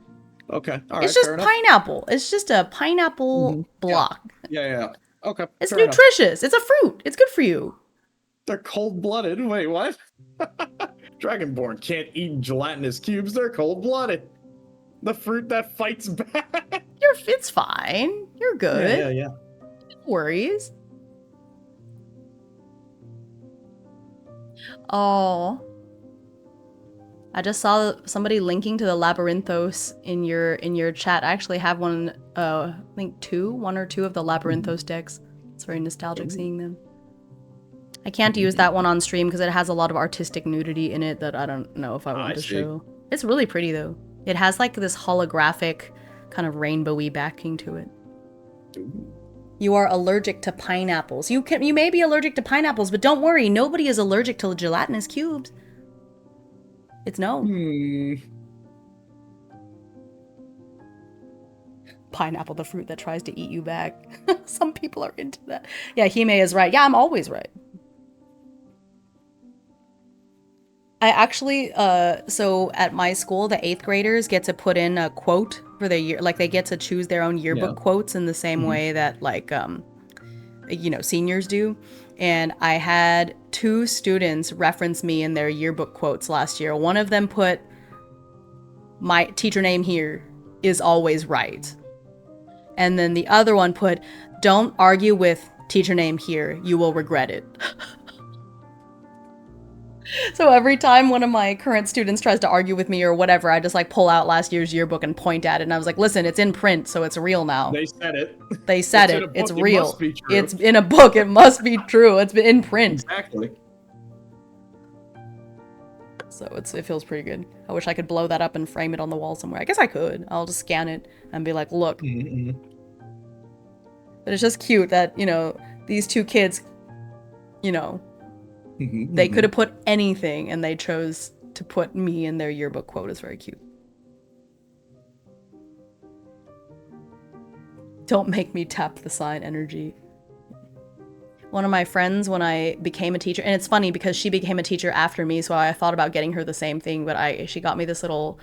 Okay. All right.
It's just pineapple. It's just a pineapple block.
Yeah. Okay.
It's nutritious. It's a fruit. It's good for you.
They're cold-blooded. Wait, what? Dragonborn can't eat gelatinous cubes. They're cold-blooded. The fruit that fights back.
It's fine. You're good.
Yeah.
No worries. Oh. I just saw somebody linking to the Labyrinthos in your chat. I actually have one, I think one or two of the Labyrinthos decks. It's very nostalgic seeing them. I can't use that one on stream because it has a lot of artistic nudity in it that I don't know if I want to show. It's really pretty though. It has like this holographic kind of rainbowy backing to it. You are allergic to pineapples. You may be allergic to pineapples, but don't worry, nobody is allergic to gelatinous cubes. It's no. Pineapple, the fruit that tries to eat you back. Some people are into that. Yeah, Hime is right. Yeah, I'm always right. I actually, so at my school, the 8th graders get to put in a quote for their year. Like, they get to choose their own
Yeah.
yearbook quotes in the same
Hmm.
way that, like, seniors do. And I had 2 students reference me in their yearbook quotes last year. One of them put, "My teacher name here is always right." And then the other one put, "Don't argue with teacher name here. You will regret it." So every time one of my current students tries to argue with me or whatever, I just like pull out last year's yearbook and point at it. And I was like, listen, it's in print, so it's real now.
They said it.
They said
It's in a
it. It's
book. It must
real.
be true.
It's in a book. It must be true. It's been in print.
Exactly.
So it feels pretty good. I wish I could blow that up and frame it on the wall somewhere. I guess I could. I'll just scan it and be like, look.
Mm-hmm.
But it's just cute that, these 2 kids, they could have put anything and they chose to put me in their yearbook quote. It's very cute. Don't make me tap the sign energy. One of my friends, when I became a teacher, and it's funny because she became a teacher after me, so I thought about getting her the same thing, but she got me this little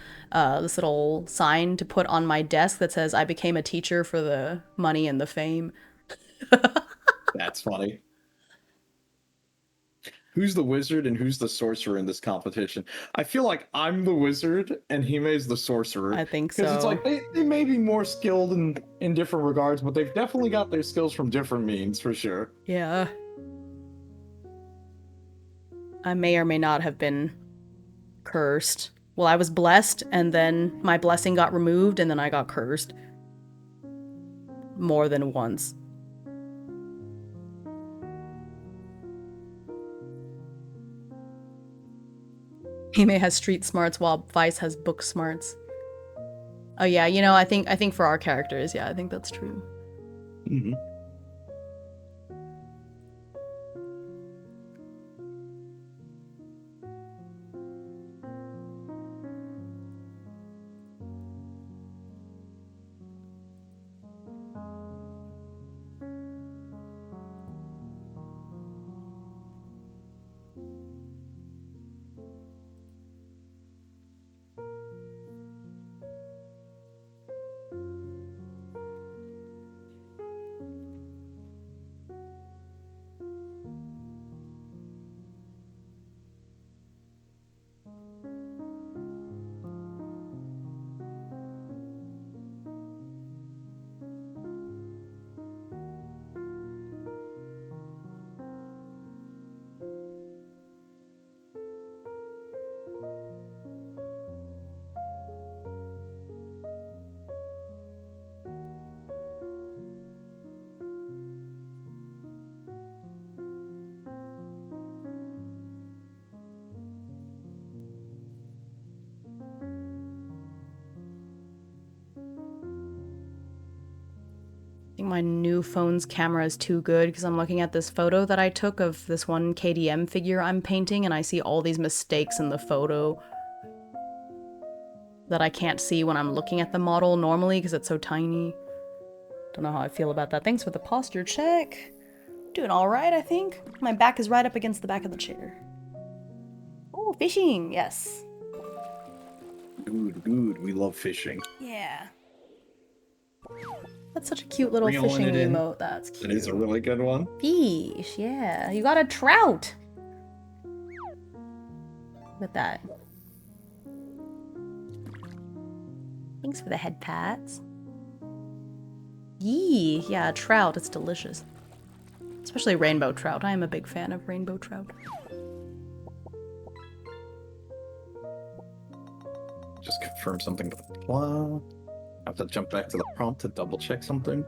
sign to put on my desk that says, "I became a teacher for the money and the fame."
That's funny. Who's the wizard and who's the sorcerer in this competition? I feel like I'm the wizard and Hime's the sorcerer.
I think
Because it's
so.
like they may be more skilled in different regards, but they've definitely got their skills from different means for sure.
Yeah. I may or may not have been cursed. Well, I was blessed, and then my blessing got removed, and then I got cursed. More than once. Hime has street smarts while Vice has book smarts. Oh yeah, I think for our characters, yeah, I think that's true.
Mm-hmm.
I think my new phone's camera is too good because I'm looking at this photo that I took of this one KDM figure I'm painting, and I see all these mistakes in the photo that I can't see when I'm looking at the model normally because it's so tiny. Don't know how I feel about that. Thanks for the posture check. Doing all right, I think. My back is right up against the back of the chair. Oh, fishing, yes.
Good. We love fishing.
Yeah. That's such a cute little
Reeling
fishing
it in.
emote. That's cute.
It is a really good one.
Fish, yeah. You got a trout. Look at that. Thanks for the head pats. Yee, yeah, trout. It's delicious. Especially rainbow trout. I am a big fan of rainbow trout.
Just confirm something with the plot. Have to jump back to the prompt to double check something.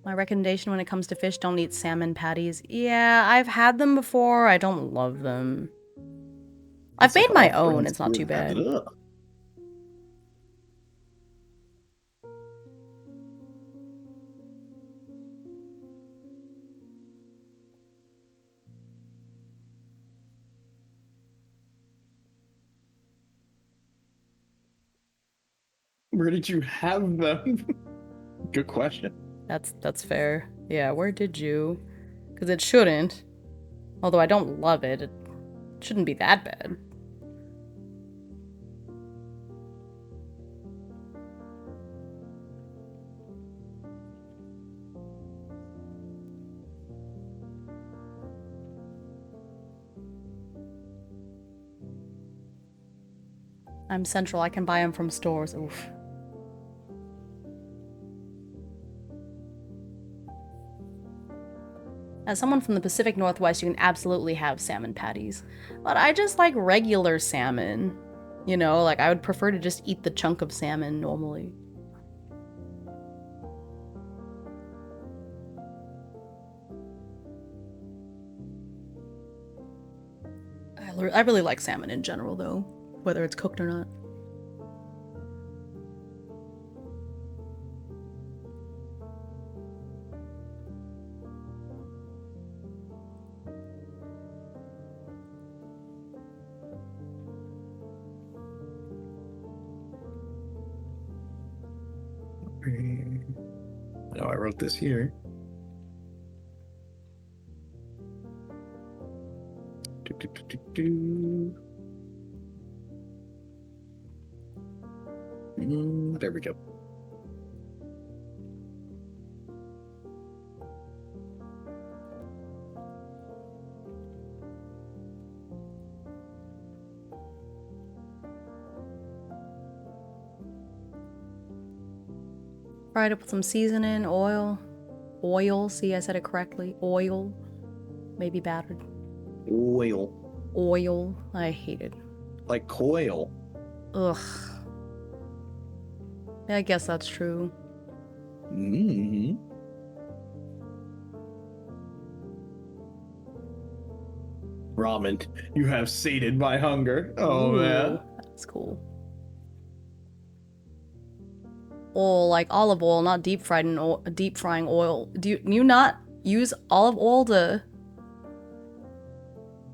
My recommendation when it comes to fish, don't eat salmon patties. Yeah, I've had them before. I don't love them. I've made my own. It's not too bad.
Where did you have them? Good question.
That's fair. Yeah, where did you? Because it shouldn't. Although I don't love it. It shouldn't be that bad. I'm central. I can buy them from stores. Oof. As someone from the Pacific Northwest, you can absolutely have salmon patties. But I just like regular salmon. You know, like I would prefer to just eat the chunk of salmon normally. I really like salmon in general, though, whether it's cooked or not.
No, I wrote this here. There we go.
Fried up with some seasoning, oil. Oil, see, I said it correctly. Oil. Maybe battered.
Oil.
Oil. I hate it.
Like coil.
Ugh. Yeah, I guess that's true.
Mm-hmm. Ramen, you have sated my hunger. Oh,
Ooh,
man.
that's cool. Oil, like olive oil, not deep fried in oil, deep frying oil. Do you not use olive oil to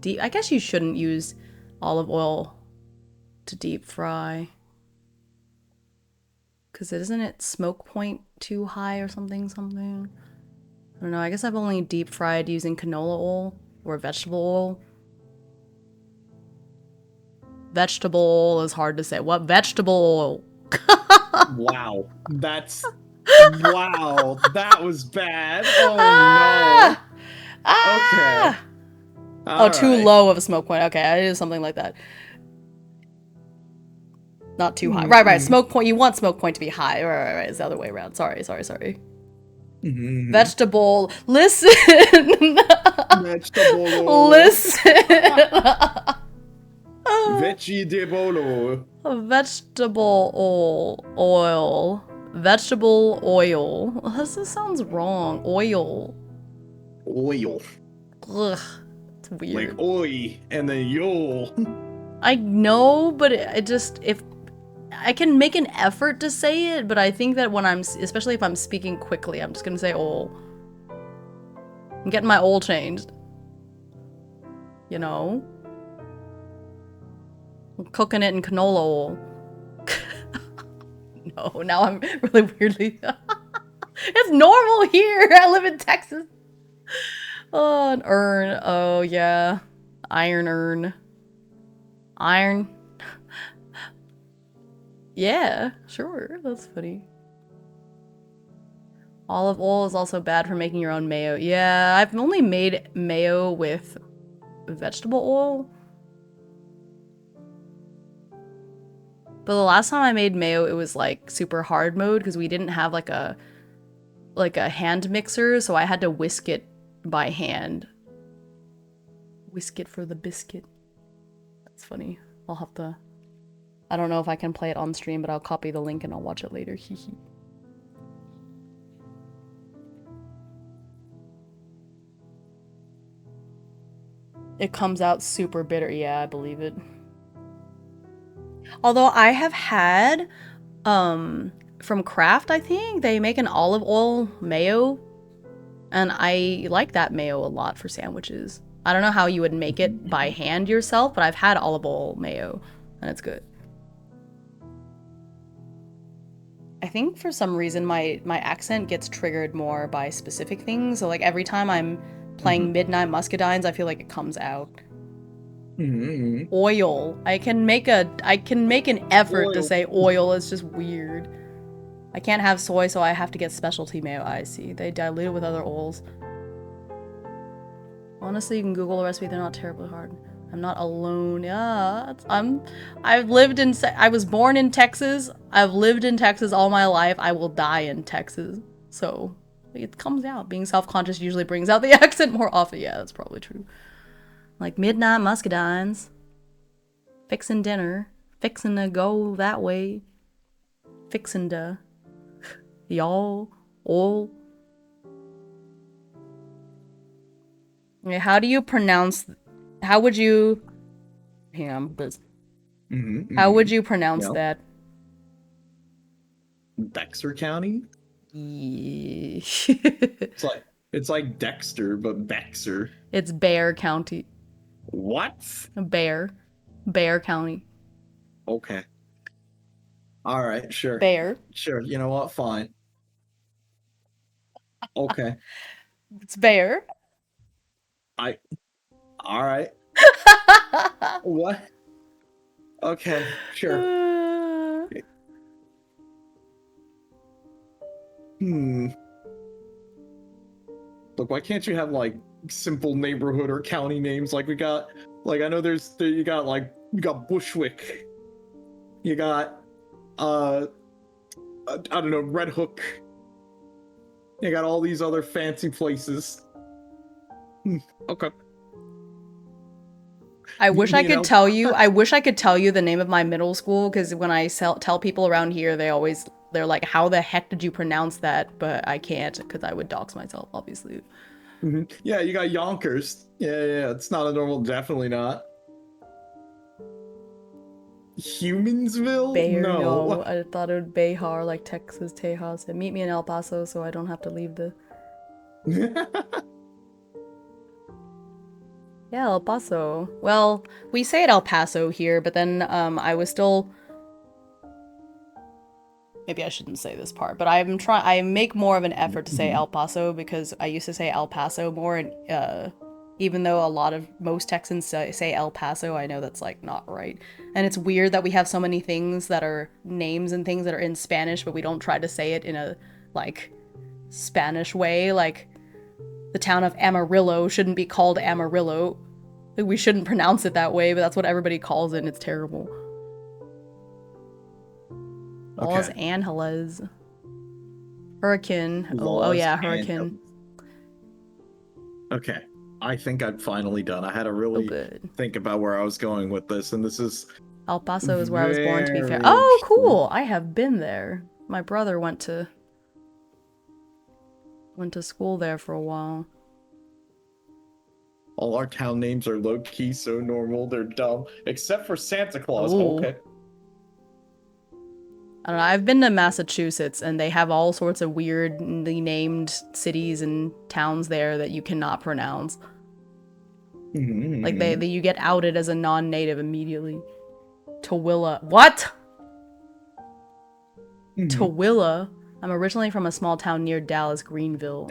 deep? I guess you shouldn't use olive oil to deep fry. Because isn't it smoke point too high or something? I don't know. I guess I've only deep fried using canola oil or vegetable oil. Vegetable oil is hard to say. What vegetable oil?
Wow. Wow. That was bad. Oh, no. Okay.
Oh, too low of a smoke point. Okay, I did something like that. Not too high. Right. Smoke point. You want smoke point to be high. Right. It's the other way around. Sorry.
Mm-hmm.
Vegetable. Listen.
Vegetable.
Listen.
Vegetable.
Vegetable oil. Vegetable oil. This sounds wrong. Oil. Ugh. It's weird.
Like oi and then yo.
I know, but it just, if I can make an effort to say it, but I think that when especially if I'm speaking quickly, I'm just gonna say ol. I'm getting my ol changed. You know? I'm cooking it in canola oil. No, now I'm really weirdly... It's normal here! I live in Texas! Oh, an urn. Oh, yeah. Iron urn. Iron. Yeah, sure. That's funny. Olive oil is also bad for making your own mayo. Yeah, I've only made mayo with vegetable oil. But the last time I made mayo, it was like super hard mode because we didn't have like a hand mixer, so I had to whisk it by hand. Whisk it for the biscuit. That's funny. I'll have to... I don't know if I can play it on stream, but I'll copy the link and I'll watch it later. Hehe. It comes out super bitter. Yeah, I believe it. Although I have had, from Kraft, I think, they make an olive oil mayo. And I like that mayo a lot for sandwiches. I don't know how you would make it by hand yourself, but I've had olive oil mayo, and it's good. I think for some reason my accent gets triggered more by specific things. So like every time I'm playing Midnight Muscadines, I feel like it comes out.
Mm-hmm.
Oil. I can make an effort to
Oil.
say oil. It's just weird. I can't have soy, so I have to get specialty mayo. I see. They dilute it with other oils. Honestly, you can Google the recipe. They're not terribly hard. I'm not alone. Yeah, I've lived in. I was born in Texas. I've lived in Texas all my life. I will die in Texas. So it comes out. Being self-conscious usually brings out the accent more often. Yeah, that's probably true. Like Midnight Muscadines. Fixin' dinner. Fixin' to go that way. Fixin' to y'all all. Okay, how do you pronounce? How would you? Hang on, but how would you pronounce
Yeah.
that?
Dexter County?
Yeah.
It's like Dexter, but Bexer.
It's Bear County.
What?
Bear County.
Okay. All right, sure.
Bear.
Sure. You know what? Fine. Okay.
It's Bear.
All right. What? Okay, sure. Look, why can't you have like simple neighborhood or county names like we got? Like I know you got Bushwick. You got I don't know, Red Hook. You got all these other fancy places. Okay.
I wish I could tell you. I wish I could tell you the name of my middle school because when I tell people around here, they're like, "How the heck did you pronounce that?" But I can't because I would dox myself, obviously.
Yeah, you got Yonkers. Yeah, it's not a normal. Definitely not. Humansville?
Bayer,
No.
no. I thought it would Behar, like Texas, Tejas. And meet me in El Paso so I don't have to leave the... Yeah, El Paso. Well, we say it El Paso here, but then I was still... Maybe I shouldn't say this part, but I make more of an effort to say El Paso because I used to say El Paso more, and even though most Texans say El Paso, I know that's like not right. And it's weird that we have so many things that are names and things that are in Spanish, but we don't try to say it in a like Spanish way. Like the town of Amarillo shouldn't be called Amarillo. Like, we shouldn't pronounce it that way, but that's what everybody calls it, and it's terrible. Los Angeles. Hurricane. Oh yeah, hurricane.
Okay. I think I'm finally done. I had to really think about where I was going with this, and this is...
El Paso is where I was born, to be fair. Oh, cool! I have been there. My brother went to school there for a while.
All our town names are low-key so normal, they're dumb. Except for Santa Claus.
Ooh.
Okay.
I don't know, I've been to Massachusetts, and they have all sorts of weirdly named cities and towns there that you cannot pronounce. Like, you get outed as a non-native immediately. Tooele. What? Tooele? I'm originally from a small town near Dallas, Greenville.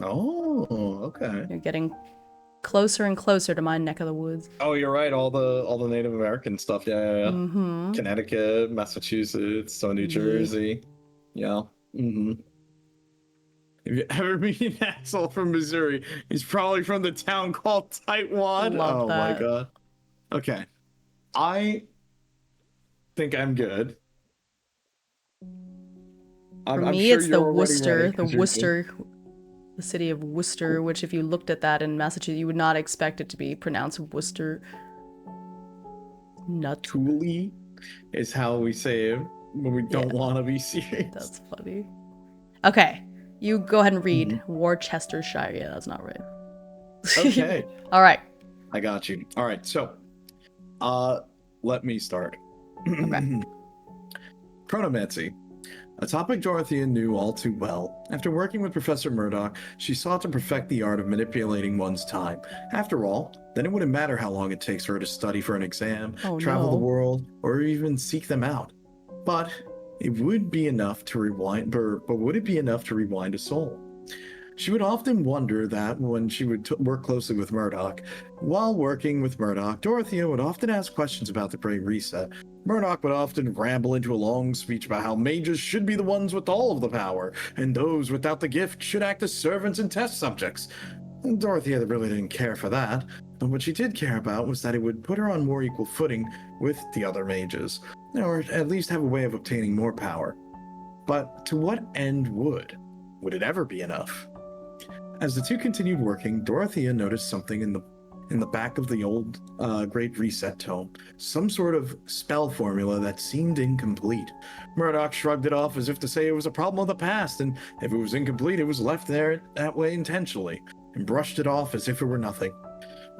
Oh, okay.
You're getting closer and closer to my neck of the woods.
Oh, you're right. All the Native American stuff. Yeah. Connecticut, Massachusetts, so New Jersey. Yeah. If you ever meet an asshole from Missouri, he's probably from the town called Tightwad.
Love that.
My god. Okay. I think I'm good.
For me, it's the Worcester. The city of Worcester, which if you looked at that in Massachusetts, you would not expect it to be pronounced Worcester.
Thule is how we say it when we don't want to be serious.
That's funny. Okay, you go ahead and read Worcestershire. Yeah, that's not right.
Okay.
All right.
I got you. All right, so let me start.
Okay.
Chronomancy. A topic Dorothea knew all too well. After working with Professor Murdoch, she sought to perfect the art of manipulating one's time. After all, then it wouldn't matter how long it takes for her to study for an exam, travel the world, or even seek them out. But it would be enough to rewind, but would it be enough to rewind a soul? She would often wonder that when she would work closely with Murdoch. While working with Murdoch, Dorothea would often ask questions about the Great Reset. Murdoch would often ramble into a long speech about how mages should be the ones with all of the power, and those without the gift should act as servants and test subjects. And Dorothea really didn't care for that, but what she did care about was that it would put her on more equal footing with the other mages, or at least have a way of obtaining more power. But to what end would? Would it ever be enough? As the two continued working, Dorothea noticed something in the back of the old Great Reset tome, some sort of spell formula that seemed incomplete. Murdoch shrugged it off as if to say it was a problem of the past, and if it was incomplete, it was left there that way intentionally, and brushed it off as if it were nothing.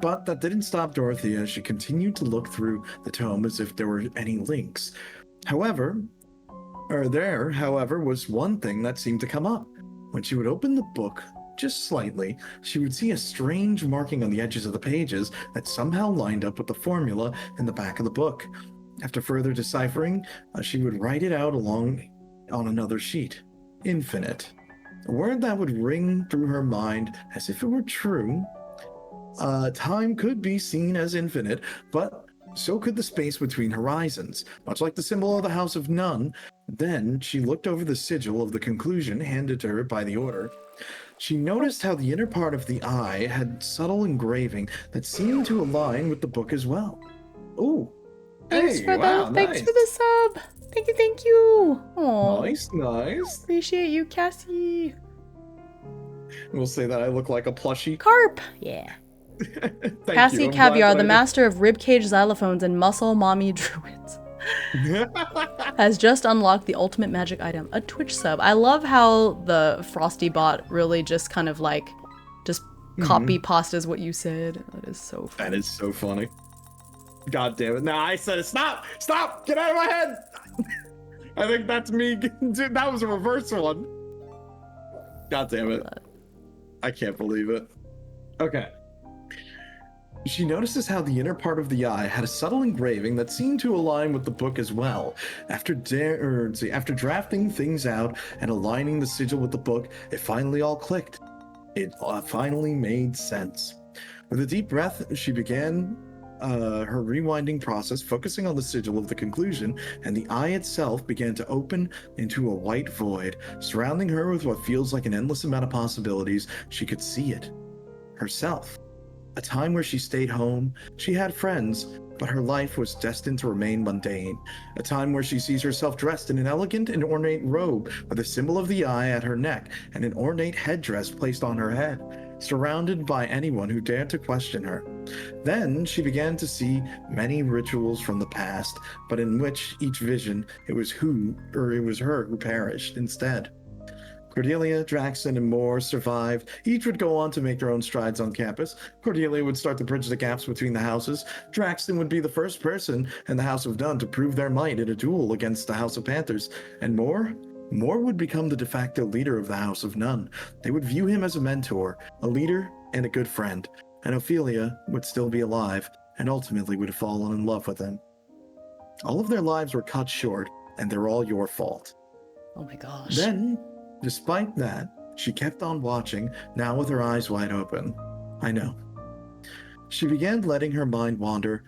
But that didn't stop Dorothea as she continued to look through the tome as if there were any links. However, was one thing that seemed to come up. When she would open the book, just slightly, she would see a strange marking on the edges of the pages that somehow lined up with the formula in the back of the book. After further deciphering, she would write it out along on another sheet. Infinite. A word that would ring through her mind as if it were true. Time could be seen as infinite, but so could the space between horizons, much like the symbol of the House of None. Then she looked over the sigil of the conclusion handed to her by the Order. She noticed how the inner part of the eye had subtle engraving that seemed to align with the book as well. Ooh.
Thanks
Hey,
for
wow,
thanks
nice.
for the sub. Thank you. Aw.
Nice.
Appreciate you, Cassie.
We'll say that I look like a plushie.
Carp. Yeah.
Thank
Cassie
you. I'm
Caviar,
glad
the
that
master of ribcage xylophones and muscle mommy druids, has just unlocked the ultimate magic item, a Twitch sub. I love how the Frosty bot really just kind of like just copy pastas what you said. That is so funny.
That is so funny. God damn it. No, I said it. Stop! Get out of my head! I think that's me. Dude, that was a reverse one. God damn it. I can't believe it. Okay. She notices how the inner part of the eye had a subtle engraving that seemed to align with the book as well. After drafting things out and aligning the sigil with the book, it finally all clicked. It finally made sense. With a deep breath, she began her rewinding process, focusing on the sigil of the conclusion, and the eye itself began to open into a white void, surrounding her with what feels like an endless amount of possibilities. She could see it. Herself. A time where she stayed home, she had friends, but her life was destined to remain mundane. A time where she sees herself dressed in an elegant and ornate robe with a symbol of the eye at her neck and an ornate headdress placed on her head, surrounded by anyone who dared to question her. Then she began to see many rituals from the past, but in which each vision, it was her who perished instead. Cordelia, Draxton, and more survived. Each would go on to make their own strides on campus. Cordelia would start to bridge the gaps between the houses. Draxton would be the first person in the House of None to prove their might in a duel against the House of Panthers. And Moore would become the de facto leader of the House of None. They would view him as a mentor, a leader, and a good friend. And Ophelia would still be alive, and ultimately would have fallen in love with him. All of their lives were cut short, and they're all your fault.
Oh my gosh.
Then, despite that, she kept on watching, now with her eyes wide open. I know. She began letting her mind wander,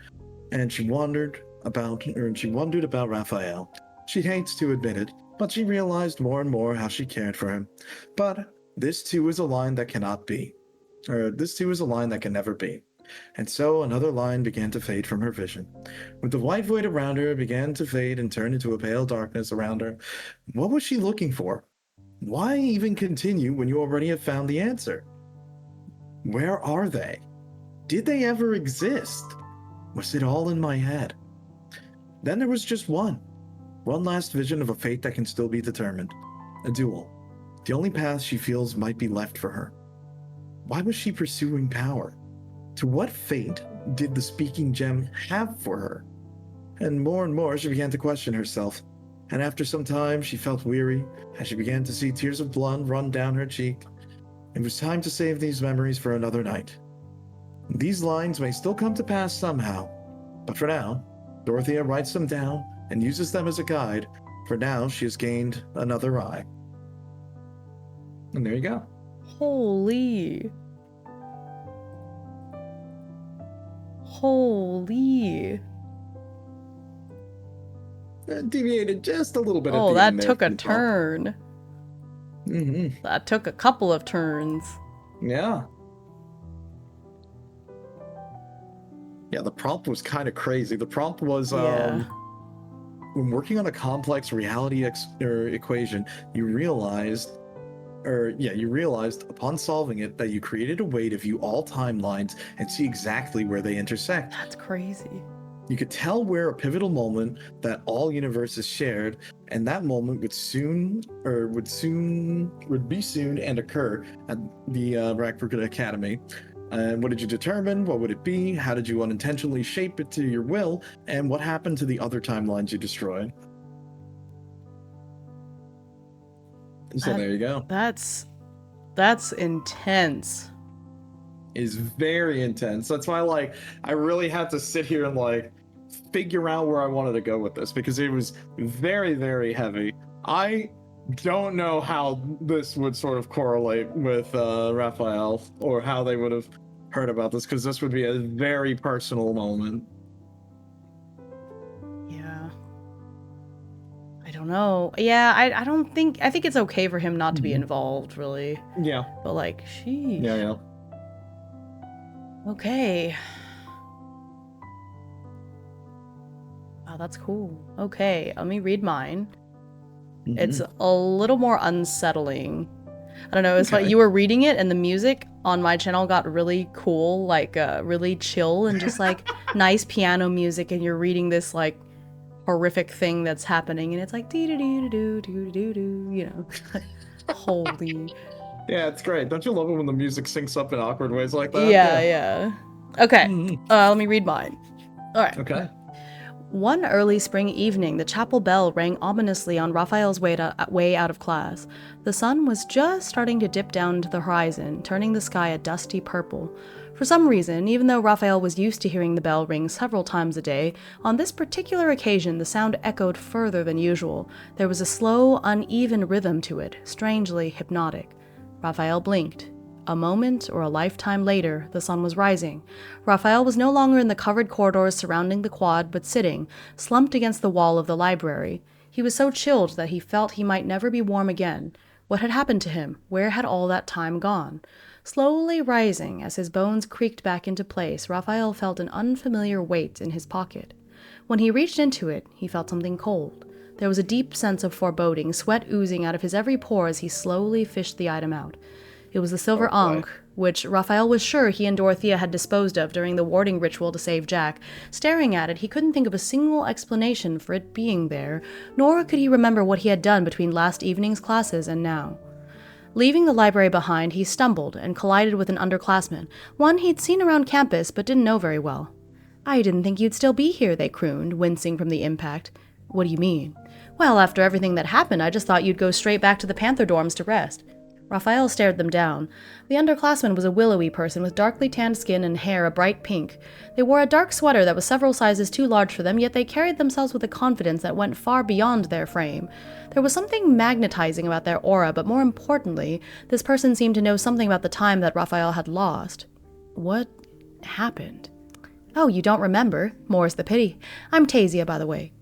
and she wondered about Raphael. She hates to admit it, but she realized more and more how she cared for him. But this too is a line that cannot be. This too is a line that can never be. And so another line began to fade from her vision. With the white void around her began to fade and turn into a pale darkness around her. What was she looking for? Why even continue when you already have found the answer? Where are they? Did they ever exist? Was it all in my head? Then there was just one last vision of a fate that can still be determined. A duel. The only path she feels might be left for her. Why was she pursuing power? To what fate did the speaking gem have for her? And more she began to question herself. And after some time, she felt weary as she began to see tears of blood run down her cheek. It was time to save these memories for another night. These lines may still come to pass somehow, but for now, Dorothea writes them down and uses them as a guide For now, she has gained another eye. And there you go.
Holy. Holy.
Deviated just a little bit at
Oh,
the end
that
there.
took a turn.
Mm-hmm.
That took a couple of turns.
Yeah. Yeah, the prompt was kind of crazy. The prompt was
Yeah.
when working on a complex reality equation, you realized upon solving it that you created a way to view all timelines and see exactly where they intersect.
That's crazy.
You could tell where a pivotal moment that all universes shared, and that moment would be soon and occur at the Riftbreakers Academy. And what did you determine? What would it be? How did you unintentionally shape it to your will? And what happened to the other timelines you destroyed? So there you go.
That's intense.
Is very intense. That's why I really had to sit here and figure out where I wanted to go with this because it was very, very heavy. I don't know how this would sort of correlate with Raphael or how they would have heard about this because this would be a very personal moment.
Yeah. I don't know. Yeah, I don't think... I think it's okay for him not to be involved, really.
Yeah.
But, like, sheesh.
Yeah.
Okay. Wow, that's cool. Okay, let me read mine.
Mm-hmm.
It's a little more unsettling. I don't know, it's like you were reading it and the music on my channel got really cool, like really chill and just like nice piano music, and you're reading this like horrific thing that's happening and it's like doo doo doo doo doo doo doo, you know. Holy.
Yeah, it's great. Don't you love it when the music syncs up in awkward ways like that?
Yeah. Okay, let me read mine. All right.
Okay.
One early spring evening, the chapel bell rang ominously on Raphael's way out of class. The sun was just starting to dip down to the horizon, turning the sky a dusty purple. For some reason, even though Raphael was used to hearing the bell ring several times a day, on this particular occasion the sound echoed further than usual. There was a slow, uneven rhythm to it, strangely hypnotic. Raphael blinked. A moment or a lifetime later, the sun was rising. Raphael was no longer in the covered corridors surrounding the quad, but sitting, slumped against the wall of the library. He was so chilled that he felt he might never be warm again. What had happened to him? Where had all that time gone? Slowly rising, as his bones creaked back into place, Raphael felt an unfamiliar weight in his pocket. When he reached into it, he felt something cold. There was a deep sense of foreboding, sweat oozing out of his every pore as he slowly fished the item out. It was the silver ankh, which Raphael was sure he and Dorothea had disposed of during the warding ritual to save Jack. Staring at it, he couldn't think of a single explanation for it being there, nor could he remember what he had done between last evening's classes and now. Leaving the library behind, he stumbled and collided with an underclassman, one he'd seen around campus but didn't know very well. "I didn't think you'd still be here," they crooned, wincing from the impact. "What do you mean?" "Well, after everything that happened, I just thought you'd go straight back to the Panther dorms to rest." Raphael stared them down. The underclassman was a willowy person with darkly tanned skin and hair a bright pink. They wore a dark sweater that was several sizes too large for them, yet they carried themselves with a confidence that went far beyond their frame. There was something magnetizing about their aura, but more importantly, this person seemed to know something about the time that Raphael had lost. What happened? "Oh, you don't remember? More's the pity. I'm Tasia, by the way."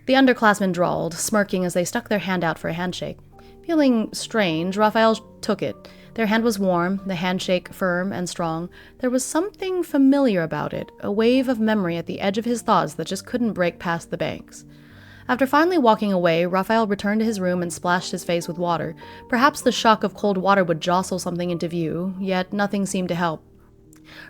The underclassman drawled, smirking as they stuck their hand out for a handshake. Feeling strange, Raphael took it. Their hand was warm, the handshake firm and strong. There was something familiar about it, a wave of memory at the edge of his thoughts that just couldn't break past the banks. After finally walking away, Raphael returned to his room and splashed his face with water. Perhaps the shock of cold water would jostle something into view, yet nothing seemed to help.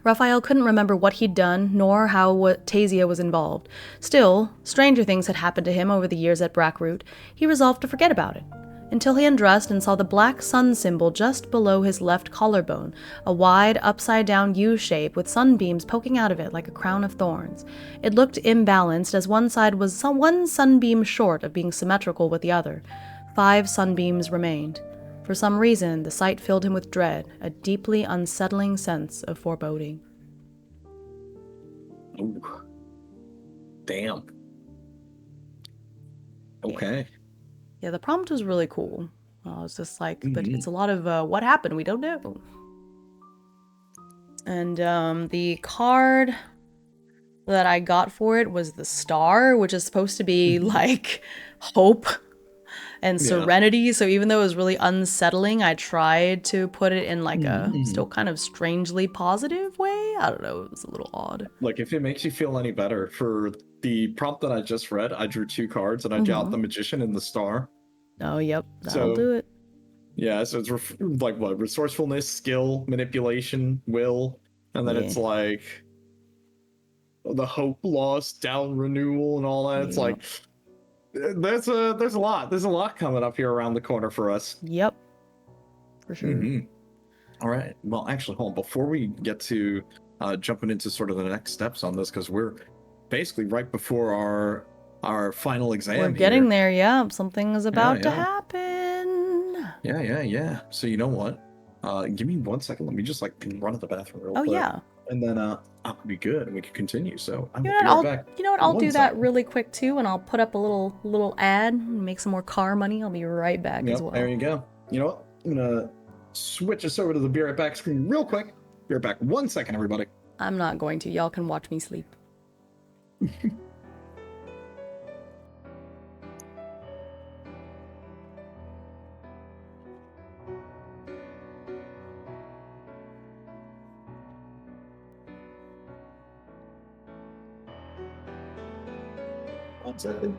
Raphael couldn't remember what he'd done, nor how Tasia was involved. Still, stranger things had happened to him over the years at Brackroot. He resolved to forget about it. Until he undressed and saw the black sun symbol just below his left collarbone, a wide, upside-down U shape with sunbeams poking out of it like a crown of thorns. It looked imbalanced, as one side was one sunbeam short of being symmetrical with the other. 5 sunbeams remained. For some reason, the sight filled him with dread, a deeply unsettling sense of foreboding.
Ooh. Damn. Okay.
Yeah, the prompt was really cool. I was just like, but
Mhm.
it's a lot of what happened, we don't know. And the card that I got for it was the star, which is supposed to be like hope and
Yeah.
serenity. So even though it was really unsettling, I tried to put it in like a
Mhm.
still kind of strangely positive way. I don't know, it was a little odd.
Like, if it makes you feel any better, for the prompt that I just read, I drew 2 cards and I got the Magician and the Star.
Oh, yep, that'll
So,
do it.
yeah, so it's like what? Resourcefulness, skill, manipulation, will, and then
Yeah.
it's like the hope loss, down renewal, and all that. It's
Yep.
like there's a lot coming up here around the corner for us.
Yep. For sure.
Mm-hmm. All right. Well, actually, hold on. Before we get to jumping into sort of the next steps on this, because we're basically right before our final
We're
exam
getting
here.
there, yeah. Something is
Yeah,
about to
yeah,
happen.
yeah. So you know what? Give me 1 second. Let me just like run to the bathroom real
Oh,
quick,
yeah.
and then I'll be good, and we can continue. So I
You
will
know what?
be right back.
I'll
One
do that
second.
really quick too, and I'll put up a little ad and make some more car money. I'll be right back as
Yep. There
well.
you go. You know what? I'm gonna switch us over to the be right back screen real quick. Be right back. 1 second, everybody.
I'm not going to. Y'all can watch me sleep.
One second.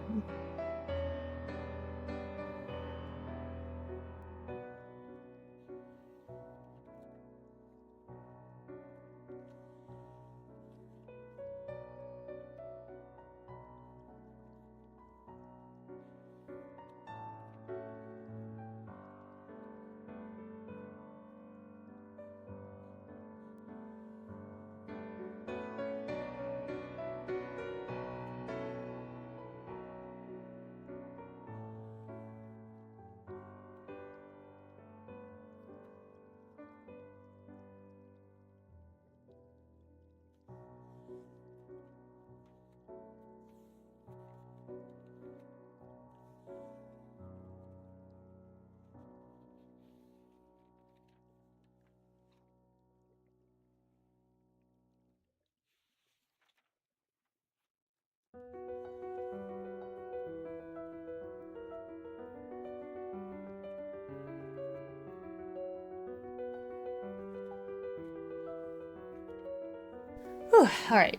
Whew, all right.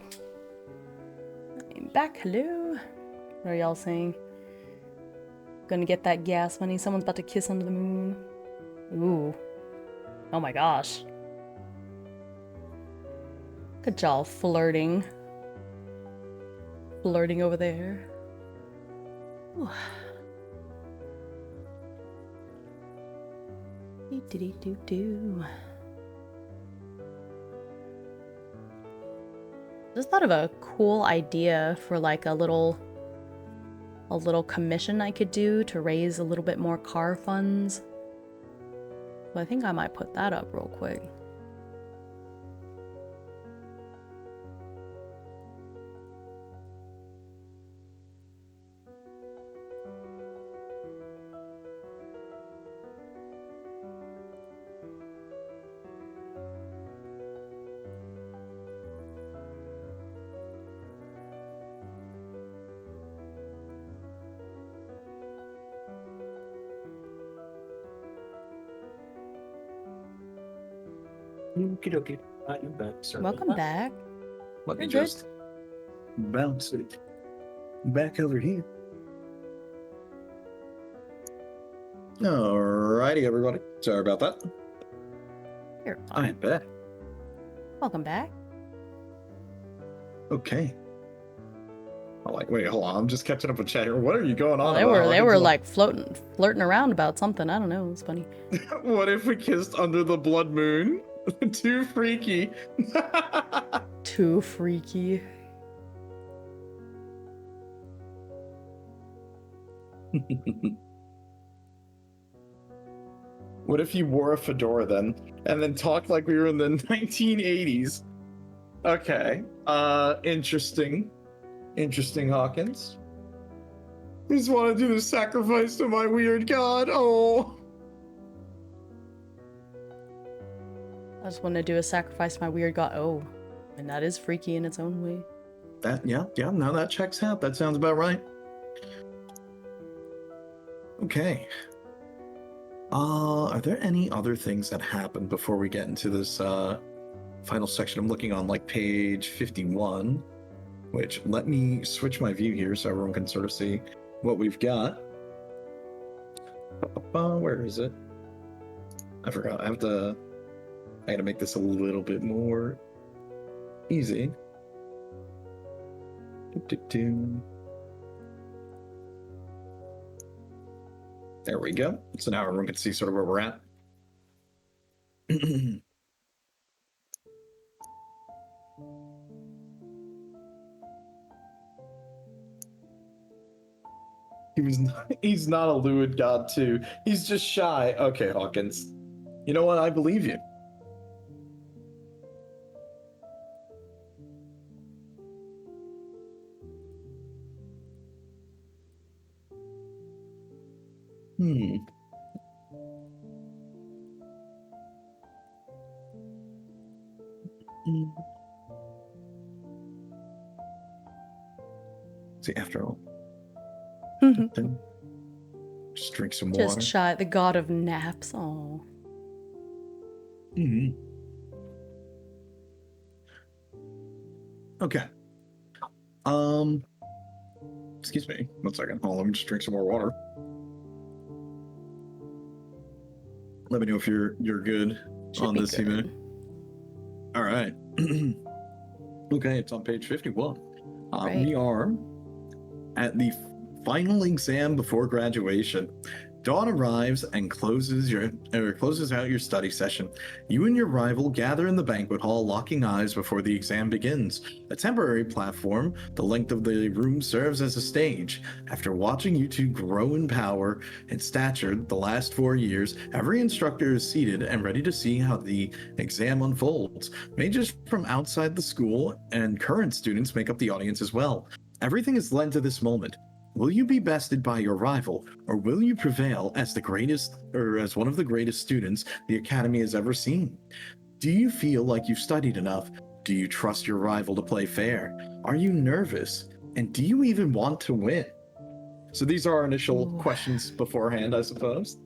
I'm back. Hello. What are y'all saying? Gonna get that gas money. Someone's about to kiss under the moon. Ooh. Oh my gosh. Look at y'all flirting. Flirting over there. Ooh. Do. Just thought of a cool idea for like a little commission I could do to raise a little bit more car funds. So I think I might put that up real quick.
Okay. I'm back. Sorry.
Welcome back.
Let me
You're good.
just bounce it back over here. Alrighty, everybody. Sorry about that.
You're
I
fine.
am back.
Welcome back.
Okay. I'm like, wait, hold on. I'm just catching up with chat here. What are you going on
Well,
about?
they were like flirting around about something. I don't know. It was funny.
What if we kissed under the blood moon? Too freaky.
Too freaky.
What if you wore a fedora then, and then talked like we were in the 1980s? Okay. Interesting. Interesting, Hawkins. I just want to do the sacrifice to my weird god. Oh.
I just want to do a sacrifice to my weird god. Oh, and that is freaky in its own way.
Yeah, no, that checks out. That sounds about right. Okay. Are there any other things that happened before we get into this final section? I'm looking on like page 51, which let me switch my view here so everyone can sort of see what we've got. Where is it? I forgot. I gotta make this a little bit more easy. There we go. So now everyone can see sort of where we're at. He's not a Luid god too. He's just shy. Okay, Hawkins. You know what? I believe you. See, after all. Just drink some water.
Just shy, the god of naps. Oh.
Okay. Excuse me. 1 second. Hold on, let me just drink some more water. Let me know if you're good on this, Himu. All right. Okay, it's on page 51.
Right.
We are at the final exam before graduation. Dawn arrives and closes out your study session. You and your rival gather in the banquet hall, locking eyes before the exam begins. A temporary platform, the length of the room, serves as a stage. After watching you two grow in power and stature the last 4 years, every instructor is seated and ready to see how the exam unfolds. Majors from outside the school and current students make up the audience as well. Everything is led to this moment. Will you be bested by your rival, or will you prevail as the greatest, or as one of the greatest students the Academy has ever seen? Do you feel like you've studied enough? Do you trust your rival to play fair? Are you nervous? And do you even want to win? So these are our initial questions beforehand, I suppose.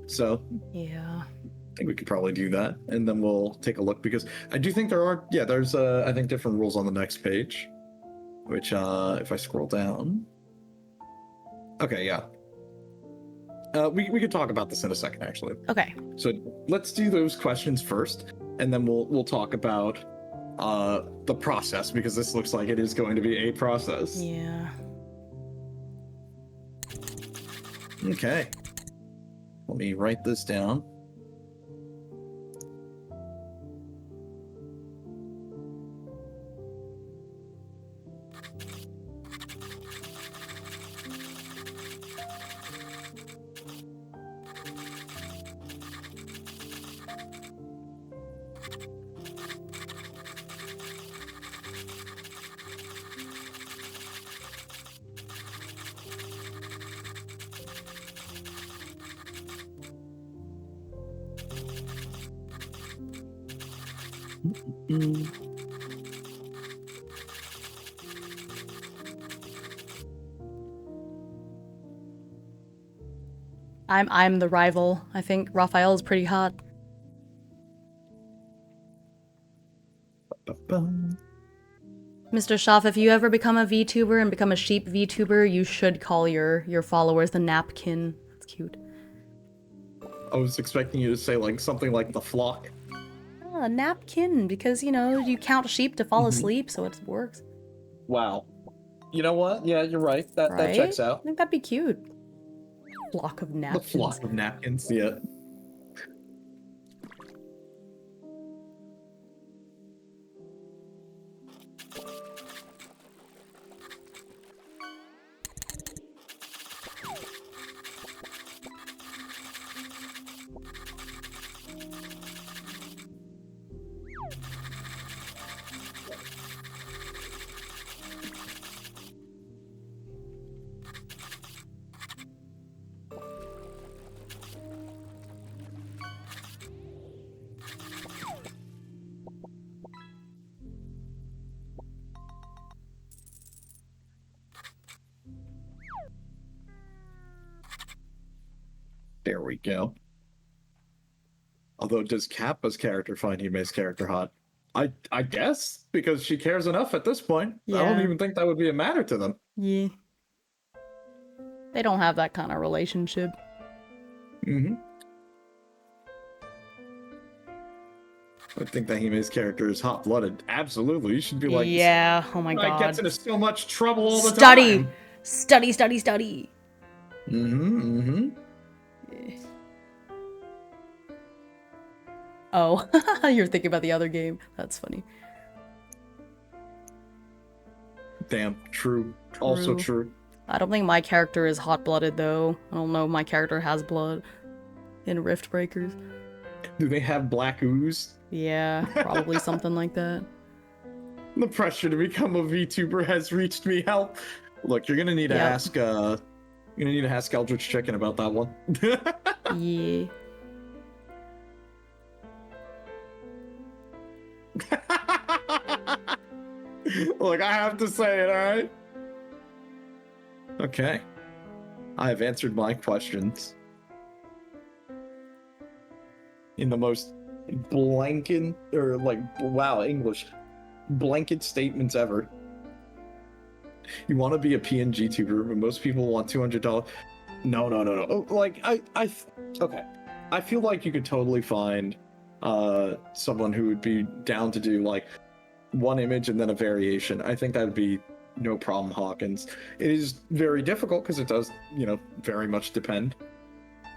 So
yeah,
I think we could probably do that, and then we'll take a look, because I do think there's I think different rules on the next page, which if I scroll down. Okay, yeah. We could talk about this in a second, actually.
Okay.
So let's do those questions first, and then we'll talk about the process, because this looks like it is going to be a process.
Yeah.
Okay. Let me write this down.
I'm the rival. I think Raphael is pretty hot. Mr. Schaff, if you ever become a VTuber and become a sheep VTuber, you should call your followers the napkin. That's cute.
I was expecting you to say like something like the flock.
Oh, a napkin, because you know you count sheep to fall asleep, so it works.
Wow. You know what? Yeah, you're right. That checks out.
I think that'd be cute. Flock of napkins.
The flock of napkins. Yeah. There we go. Although, does Kappa's character find Hime's character hot? I guess, because she cares enough at this point. I don't
Yeah.
even think that would be a matter to them.
Yeah. They don't have that kind of relationship.
Mm-hmm. I think that Hime's character is hot-blooded. Absolutely. You should be like,
yeah, oh my
I
god.
gets into so much trouble all the
Study!
time.
Study, study, study!
Mm-hmm, mm-hmm.
Oh, you're thinking about the other game. That's funny.
Damn, true. Also true.
I don't think my character is hot-blooded, though. I don't know if my character has blood in Riftbreakers.
Do they have black ooze?
Yeah, probably something like that.
The pressure to become a VTuber has reached me. Help! Look, you're gonna need to ask. You're gonna need to ask Eldritch Chicken about that one.
Yeah.
Look, I have to say it. All right. Okay. I have answered my questions in the most blanket or like wow English blanket statements ever. You want to be a PNG tuber, but most people want $200. No. Oh, like okay. I feel like you could totally find someone who would be down to do like one image and then a variation. I think that would be no problem, Hawkins. It is very difficult because it does, very much depend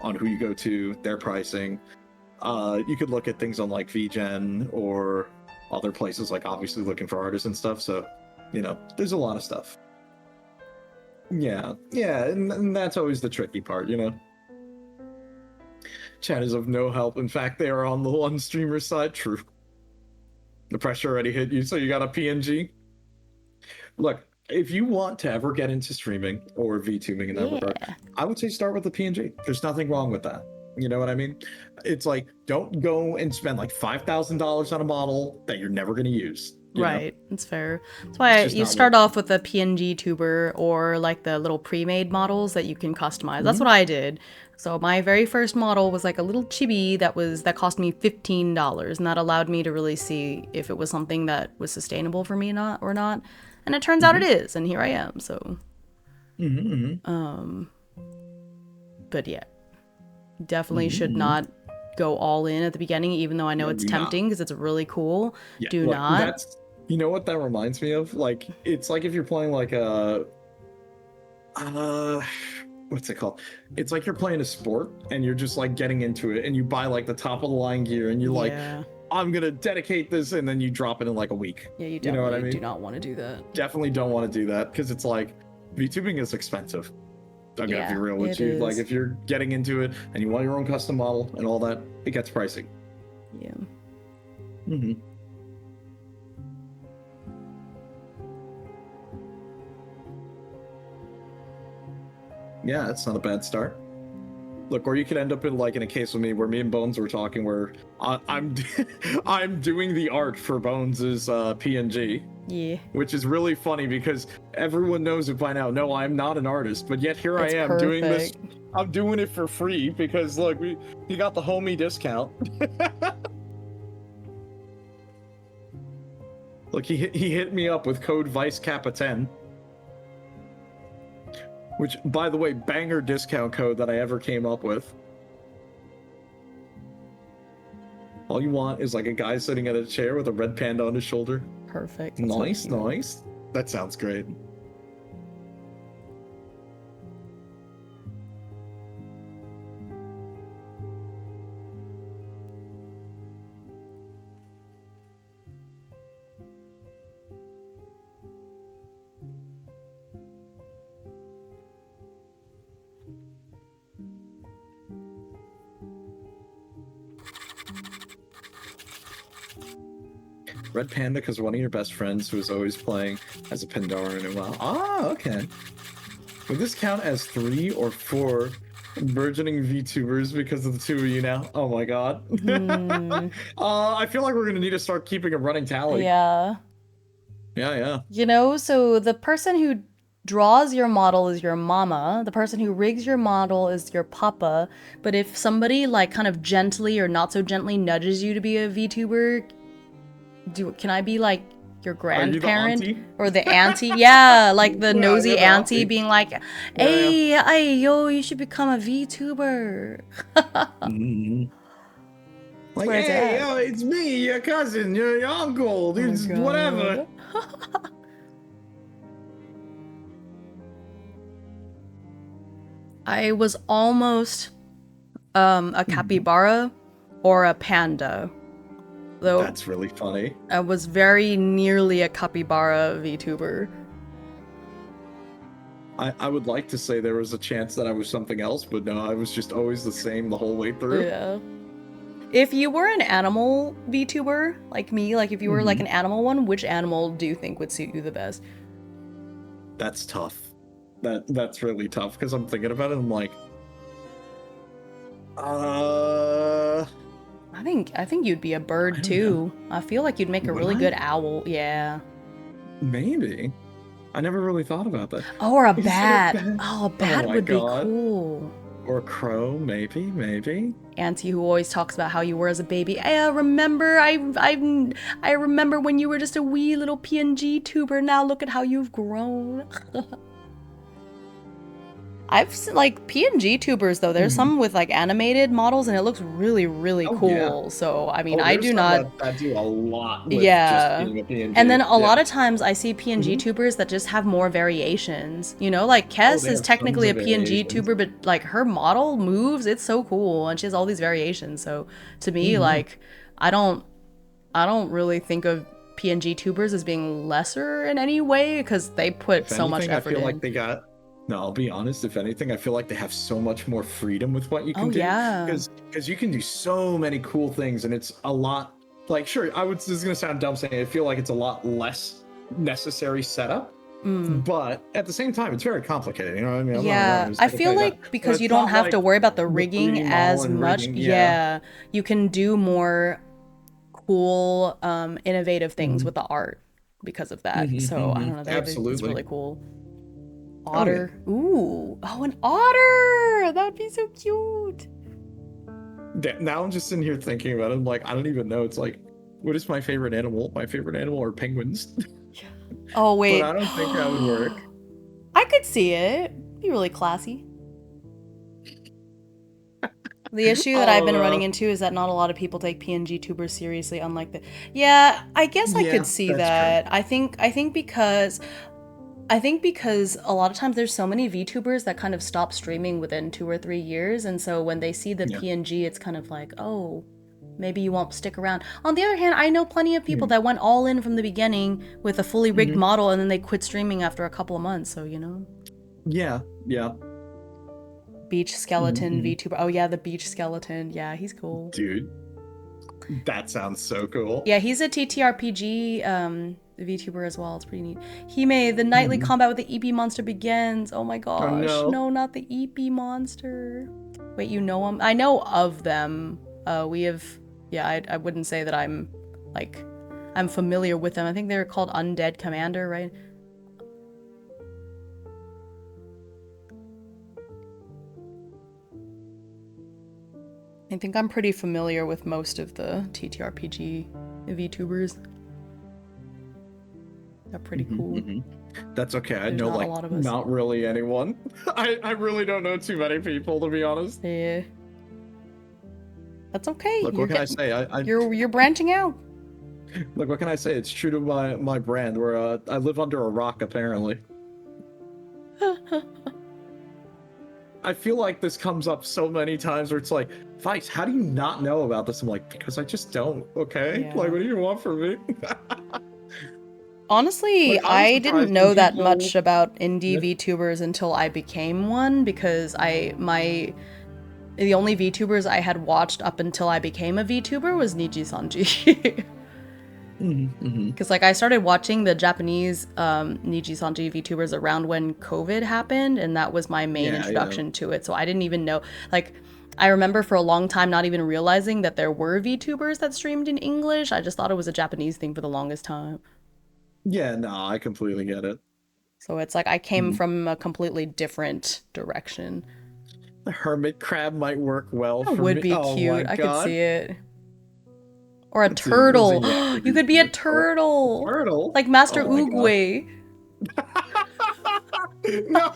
on who you go to, their pricing. You could look at things on like VGen or other places, like obviously looking for artists and stuff. So, there's a lot of stuff. Yeah, and that's always the tricky part, Chat is of no help. In fact, they are on the one streamer side. True. The pressure already hit you, so you got a PNG. Look, if you want to ever get into streaming or VTubing in that regard, I would say start with the PNG. There's nothing wrong with that. You know what I mean? It's like, don't go and spend like $5,000 on a model that you're never going to use.
Right, it's fair. That's why you start off with a PNG tuber or like the little pre-made models that you can customize. That's what I did. So my very first model was like a little chibi that cost me $15, and that allowed me to really see if it was something that was sustainable for me or not. And it turns out it is, and here I am. So, but yeah, definitely should not go all in at the beginning, even though I know it's tempting because it's really cool.
Yeah,
do not.
You know what that reminds me of? Like, it's like if you're playing like a, what's it called? It's like you're playing a sport and you're just like getting into it and you buy like the top of the line gear and you're like, I'm going to dedicate this, and then you drop it in like a week.
Yeah, you definitely
know what I mean?
do not want to do that.
Definitely don't want to do that because it's like, VTubing is expensive. I'm going to be real with you. Like, if you're getting into it and you want your own custom model and all that, it gets pricey.
Yeah.
Yeah, it's not a bad start. Look, or you could end up in a case with me where me and Bones were talking where I'm I'm doing the art for Bones's PNG.
Yeah.
Which is really funny because everyone knows it by now. No, I'm not an artist, but yet here I am doing this. I'm doing it for free because look, you got the homie discount. Look, he hit me up with code Vice Kappa 10. Which, by the way, banger discount code that I ever came up with. All you want is like a guy sitting at a chair with a red panda on his shoulder.
Perfect.
Nice. That sounds great. Red Panda because one of your best friends was always playing as a Pandora in a while. Ah, okay. Would this count as 3 or 4 burgeoning VTubers because of the 2 of you now? Oh my god. I feel like we're gonna need to start keeping a running tally.
Yeah.
Yeah.
So the person who draws your model is your mama, the person who rigs your model is your papa, but if somebody like kind of gently or not so gently nudges you to be a VTuber, can I be like your
Are you the
grandparent
auntie?
or the auntie? Yeah, like the
Yeah,
nosy
you're the
auntie
auntie.
being like,
Yeah, yeah.
hey, yo, you should become a VTuber.
Mhm.
That's
Like,
where it's
hey,
at.
yo, it's me, your cousin, your uncle,
Oh my
it's whatever.
god. I was almost a
Mhm.
capybara or a panda. Though
That's really funny.
I was very nearly a capybara VTuber.
I would like to say there was a chance that I was something else, but no, I was just always the same the whole way through.
Yeah. If you were an animal VTuber, like me, like if you were like
Hmm.
an animal one, which animal do you think would suit you the best?
That's tough. That's really tough because I'm thinking about it. I'm like, uh,
I think you'd be a
I
bird
don't know.
too. I feel like you'd make a
Would
really
I?
good owl. Yeah.
Maybe. I never really thought about that.
Oh, or a
Is it a
bat.
bat?
Oh, a
Oh
bat
my
would be
god.
cool.
Or a crow? Maybe, maybe.
Auntie who always talks about how you were as a baby. I remember, I remember when you were just a wee little PNG tuber. Now look at how you've grown. I've seen, like PNG tubers though. There's
Hmm.
some with like animated models, and it looks really, really
Oh yeah.
cool. So I mean,
Oh,
I
there's
do
some
not.
that do a lot with just
Yeah.
being a
And then
PNG.
a lot
Yeah.
of times I see PNG
Hmm.
tubers that just have more variations. You know, like
Oh,
Kess
they
is
have tons
technically a
of
PNG
variations.
tuber, but like her model moves, it's so cool, and she has all these variations. So to me,
Hmm.
like, I don't, I don't really think of PNG tubers as being lesser in any way because they put
If
so much
anything, I
effort
feel like
in.
they got. No, I'll be honest. If anything, I feel like they have so much more freedom with what you
Oh
can do
yeah.
because you can do so many cool things, and it's a lot. Like, sure, I would. This is gonna sound dumb saying I feel like it's a lot less necessary setup,
Mm.
but at the same time, it's very complicated. You know what I mean? I'm not
Yeah,
gonna
I
say
feel
that,
like
but
because you
it's
don't
not
have to
like
worry about the
the
rigging
3D model
as
and
much,
rigging. Yeah.
yeah, you can do more cool, innovative things
Hmm.
with the art because of that.
Hmm.
So I
Hmm.
don't know, it's
Absolutely.
really cool.
Oh yeah.
Otter. Ooh, oh, an otter! That would be so cute.
Now I'm just sitting here thinking about it. I'm like, I don't even know. It's like, what is my favorite animal? My favorite animal are penguins.
Oh
But
wait,
I don't think that would work.
I could see it. Be really classy. The issue that I've
Oh
been running
no.
into is that not a lot of people take PNG tubers seriously, unlike the. Yeah, I guess I could
Yeah,
see
that's true.
that. I think because a lot of times there's so many VTubers that kind of stop streaming within 2 or 3 years, and so when they see the
Yeah.
PNG, it's kind of like, oh, maybe you won't stick around. On the other hand, I know plenty of people
Hmm.
that went all in from the beginning with a fully rigged
Hmm.
model, and then they quit streaming after a couple of months. So
Yeah. Yeah.
beach skeleton
Hmm.
VTuber. Oh yeah, the beach skeleton. Yeah, he's cool.
Dude, that sounds so cool.
Yeah, he's a TTRPG VTuber as well. It's pretty neat. Hime, the nightly
Hmm.
combat with the EP monster begins. Oh my
Oh
gosh.
no.
No, not the EP monster. Wait, you know him? I know of them. We have, yeah, I wouldn't say that like, I'm familiar with them. I think they're called Undead Commander, right? I think I'm pretty familiar with most of the TTRPG VTubers. They're pretty
Hmm.
cool.
Hmm. That's okay. I
There's
know
not a
like
lot of us.
not really anyone. I really don't know too many people to be honest.
Yeah. That's okay.
Look,
You're
what can I
getting
say? I
you're branching out.
look. What can I say? It's true to my brand. Where I live under a rock apparently. I feel like this comes up so many times where it's like, Vice, how do you not know about this? I'm like, because I just don't. Okay,
Yeah.
like, what do you want from me?
Honestly,
Like, I'm
I didn't
surprised when
know that
people.
much about indie
Yeah.
VTubers until I became one because the only VTubers I had watched up until I became a VTuber was Niji Sanji.
Mhm, mhm.
Because like I started watching the Japanese Niji Sanji VTubers around when COVID happened, and that was my main
Yeah, yeah.
introduction to it. So I didn't even know. Like, I remember for a long time not even realizing that there were VTubers that streamed in English. I just thought it was a Japanese thing for the longest time.
Yeah, no, I completely get it.
So it's like I came from a completely different direction.
The hermit crab might work well
That
for
would
me.
be
Oh my
cute. I could
god.
see it. Or a
Let's see, what does a
turtle.
yak could
You
be?
could be a
Oh,
turtle.
turtle?
Like Master
Oh my god.
Oogway.
No.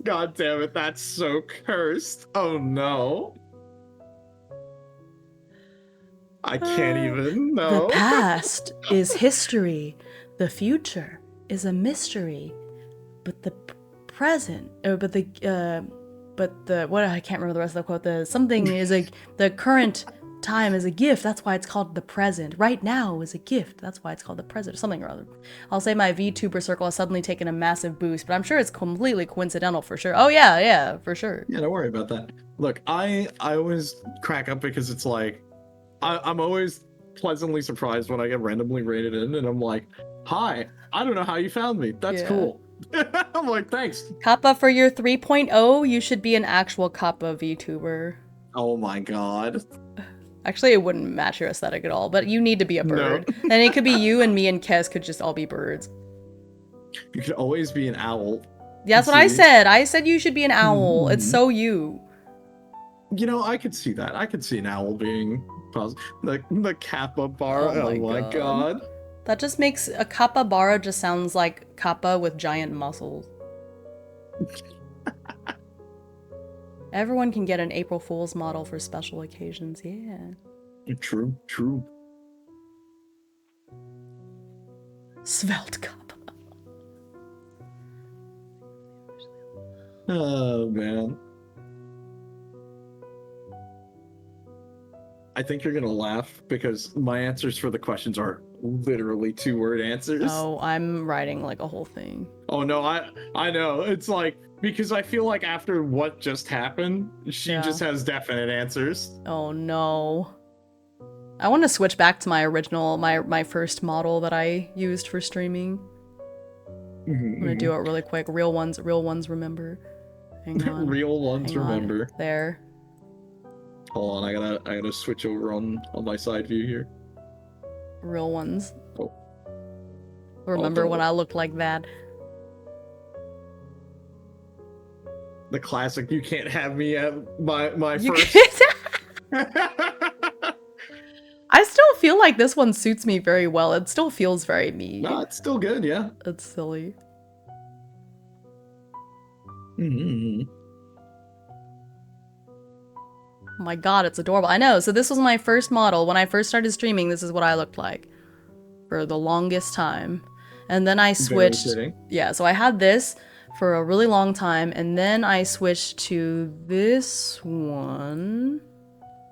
God damn it, that's so cursed. Oh no. I can't even.
The
No.
past is history. The future is a mystery. But the present, but the what, I can't remember the rest of the quote. The current time is a gift. That's why it's called the present. Right now is a gift. That's why it's called the present. Or something or other. I'll say my VTuber circle has suddenly taken a massive boost, but I'm sure it's completely coincidental for sure. Oh yeah, for sure.
Yeah, don't worry about that. Look, I always crack up because it's like I'm always pleasantly surprised when I get randomly rated in, and I'm like, "Hi, I don't know how you found me. That's
Yeah.
cool." I'm like, "Thanks."
Kappa for your 3.0, you should be an actual Kappa VTuber.
Oh my god.
Actually, it wouldn't match your aesthetic at all, but you need to be a
No.
bird. And it could be you and me and Kes could just all be birds.
You could always be an owl.
That's what I said. I said you should be an owl. It's
Mhm.
so you.
You know, I could see that. I could see an owl being positive. The capybara.
Oh
Oh
my
my
God.
god.
That just makes a capybara just sounds like kappa with giant muscles. Everyone can get an April Fool's model for special occasions. Yeah.
True, true.
Svelte kappa.
Oh man. I think you're gonna laugh because my answers for the questions are literally 2-word answers.
Oh, I'm writing like a whole thing.
Oh no, I know. It's like because I feel like after what just happened, she
Yeah.
just has definite answers.
Oh no. I want to switch back to my original, my first model that I used for streaming. I'm gonna do it really quick. Real ones remember. Hang on.
Real ones
Hang on.
remember.
There.
Hold on, I gotta switch over on my side view here.
Real ones.
Oh.
Remember when I looked like that?
The classic, you can't have me at my
You
first.
I still feel like this one suits me very well. It still feels very me.
No, it's still good, yeah.
It's silly.
Mm-hmm.
Oh my god, it's adorable. I know. So this was my first model. When I first started streaming, this is what I looked like for the longest time. And then I switched. Yeah, so I had this for a really long time, and then I switched to this one.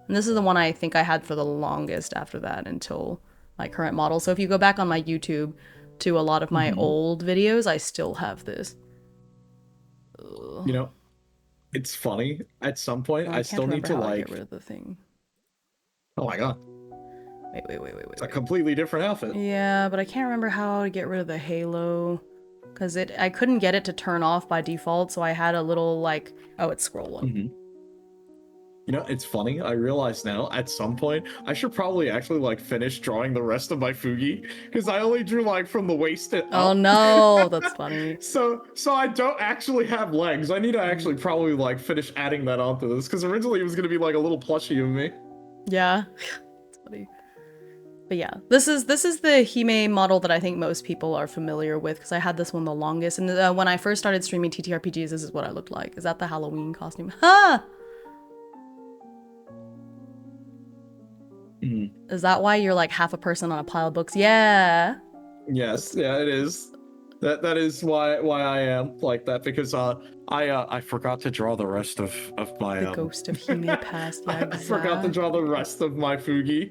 And this is the one I think I had for the longest after that until my current model. So if you go back on my YouTube to a lot of my old videos, I still have this.
You know, it's funny. At some point, I still need to like
get rid of the thing.
Oh my god.
Wait.
It's a completely different outfit.
Yeah, but I can't remember how to get rid of the halo. Because I couldn't get it to turn off by default, so I had a little like, oh, it's scroll one.
You know, it's funny. I realize now, at some point, I should probably actually like finish drawing the rest of my Fugi because I only drew like from the waist up.
Oh no, that's funny.
So I don't actually have legs. I need to actually probably like finish adding that onto this because originally it was gonna be like a little plushie of me.
Yeah, it's funny. But yeah, this is the Hime model that I think most people are familiar with because I had this one the longest. And when I first started streaming TTRPGs, this is what I looked like. Is that the Halloween costume? Ha! Is that why you're like half a person on a pile of books? Yeah.
Yes, yeah, it is. That is why I am like that because I forgot to draw the rest of my
the ghost of Hime past. Yeah, exactly.
I forgot to draw the rest of my Fugi.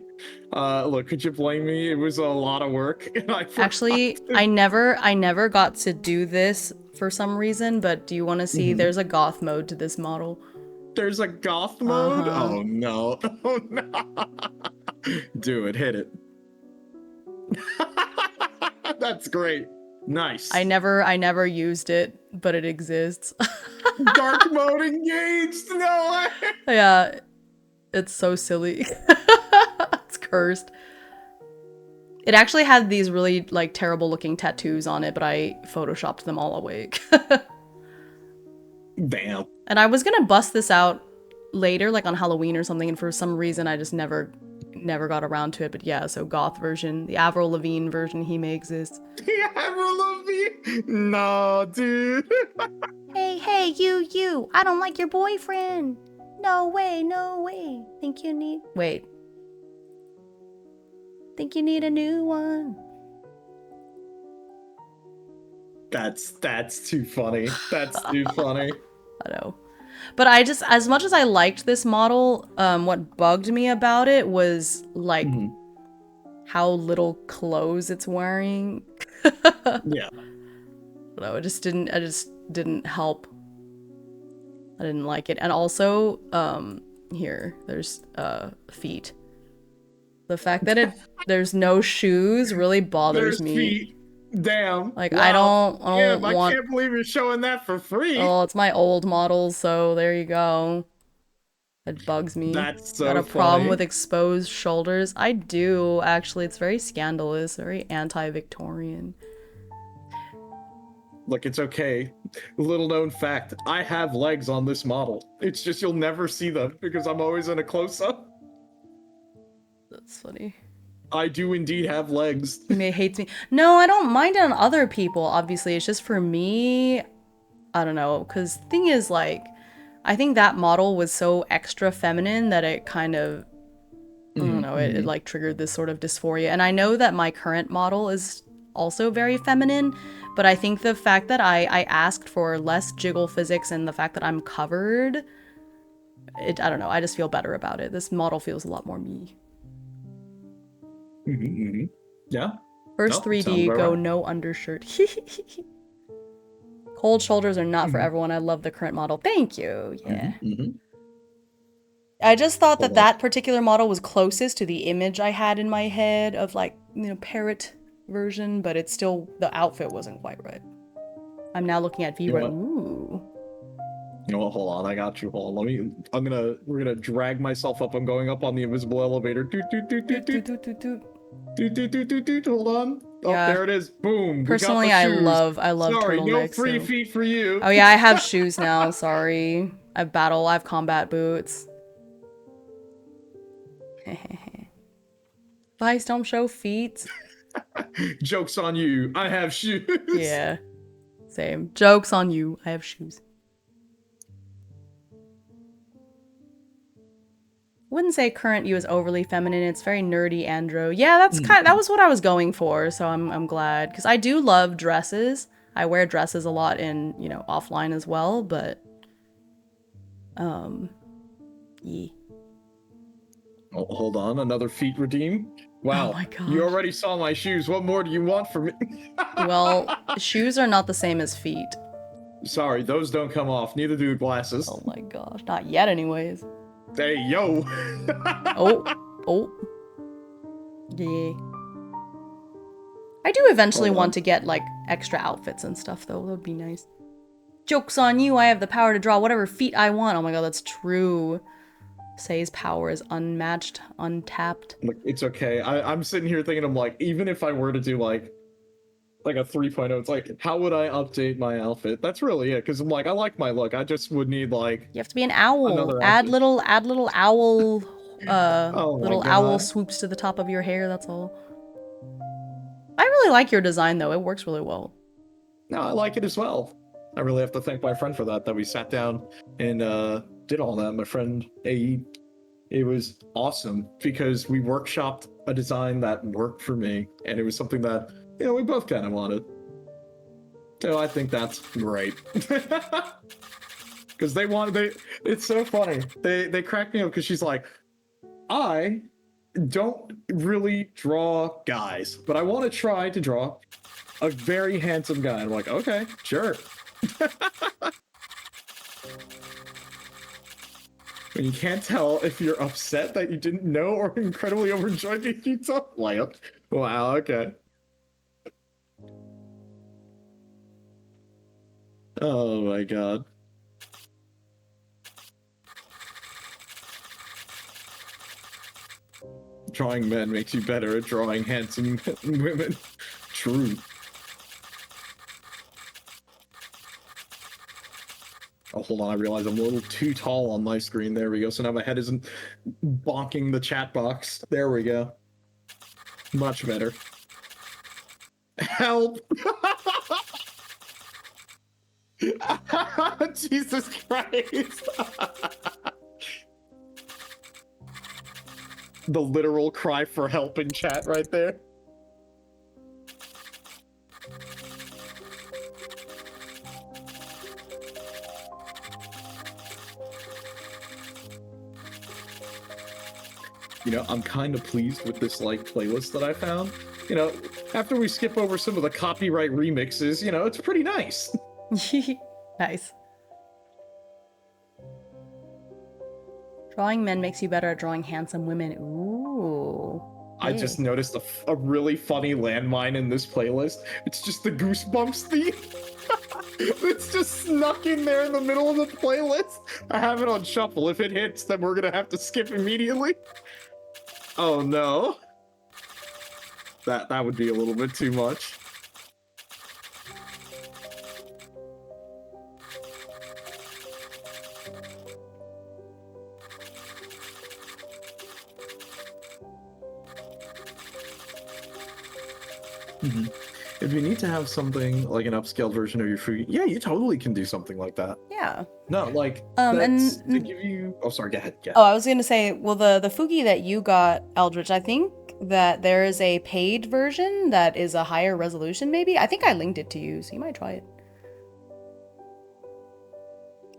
Look, could you blame me? It was a lot of work. And
Actually, I never got to do this for some reason. But do you want to see? There's a goth mode to this model.
There's a goth mode? Oh no! Oh no! Do it, hit it. That's great. Nice.
I never used it, but it exists.
Dark mode engaged. No way.
Yeah, it's so silly. It's cursed. It actually had these really, like, terrible looking tattoos on it, but I photoshopped them all away.
Damn.
And I was gonna bust this out later, like on Halloween or something, and for some reason I just never got around to it. But yeah, so goth version, the Avril Lavigne version, he may exist.
Yeah, Avril Lavigne. No, dude.
Hey, you! I don't like your boyfriend. No way. Think you need a new one.
That's too funny. That's too funny.
I know. But I just, as much as I liked this model, what bugged me about it was, like, how little clothes it's wearing.
Yeah.
No, it just didn't help. I didn't like it. And also, here, there's, feet. The fact that there's no shoes really bothers
There's
me.
feet. Damn.
Like,
wow.
I don't
I can't believe you're showing that for free.
Oh, it's my old model, so there you go. It bugs me.
That's so
Got a problem
funny.
with exposed shoulders? I do, actually. It's very scandalous, very anti-Victorian.
Look, it's okay. Little known fact, I have legs on this model. It's just you'll never see them because I'm always in a close-up.
That's funny.
I do indeed have legs.
He may hate me. No, I don't mind it on other people, obviously. It's just for me, I don't know. Because the thing is, like, I think that model was so extra feminine that it kind of, I don't know, it like triggered this sort of dysphoria. And I know that my current model is also very feminine, but I think the fact that I asked for less jiggle physics and the fact that I'm covered, I don't know, I just feel better about it. This model feels a lot more me.
Yeah.
First 3D, go right. No undershirt. Cold shoulders are not for everyone. I love the current model. Thank you. Yeah. I just thought that particular model was closest to the image I had in my head of, like, you know, parrot version, but it's still, the outfit wasn't quite right. I'm now looking at V right. Ooh.
You know what? Hold on, I got you. Hold on. We're gonna drag myself up. I'm going up on the invisible elevator. Hold on. Oh, yeah. There it is. Boom.
Personally, I love
Sorry,
turtlenecks.
No free feet for you.
Oh yeah, I have shoes now. Sorry. I have combat boots. Vice, don't show feet.
Joke's on you. I have shoes.
Yeah. Same. Joke's on you. I have shoes. Wouldn't say current you is overly feminine. It's very nerdy andro. Yeah, that's that was what I was going for, so I'm glad. Because I do love dresses. I wear dresses a lot in, you know, offline as well, but yeah.
Oh, hold on, another feet redeem. Wow.
Oh my god.
You already saw my shoes. What more do you want from me?
Well, shoes are not the same as feet.
Sorry, those don't come off. Neither do glasses.
Oh my gosh. Not yet anyways.
Hey, yo.
Oh. Yeah. I do eventually want to get, like, extra outfits and stuff, though. That would be nice. Joke's on you. I have the power to draw whatever feet I want. Oh my god, that's true. Say's power is unmatched, untapped.
Look, it's okay. I'm sitting here thinking, I'm like, even if I were to do, like a 3.0, it's like, how would I update my outfit? That's really it, because I'm like, I like my look. I just would need, like,
you have to be an owl. Add little owl owl swoops to the top of your hair, that's all. I really like your design though. It works really well.
No, I like it as well. I really have to thank my friend for that we sat down and did all that. My friend AE. It was awesome because we workshopped a design that worked for me, and it was something that, you know, we both kind of wanted. So I think that's great. Because it's so funny. They cracked me up because she's like, I don't really draw guys, but I want to try to draw a very handsome guy. I'm like, okay, sure. And you can't tell if you're upset that you didn't know or incredibly overjoyed that you saw. Like, wow, okay. Oh my god. Drawing men makes you better at drawing handsome women. True. Oh, hold on. I realize I'm a little too tall on my screen. There we go. So now my head isn't bonking the chat box. There we go. Much better. Help! Jesus Christ! The literal cry for help in chat right there. You know, I'm kind of pleased with this, like, playlist that I found. You know, after we skip over some of the copyright remixes, you know, it's pretty nice.
Nice. Drawing men makes you better at drawing handsome women. Ooh.
I just noticed a really funny landmine in this playlist. It's just the Goosebumps theme. It's just snuck in there in the middle of the playlist. I have it on shuffle. If it hits, then we're gonna have to skip immediately. Oh no. That would be a little bit too much. Mm-hmm. If you need to have something like an upscaled version of your food, yeah, you totally can do something like that.
Yeah.
No, like
and
to give you. Oh, sorry. Go ahead. Yeah.
Oh, I was gonna say, well, the Fugi that you got, Eldritch, I think that there is a paid version that is a higher resolution. Maybe I think I linked it to you, so you might try it.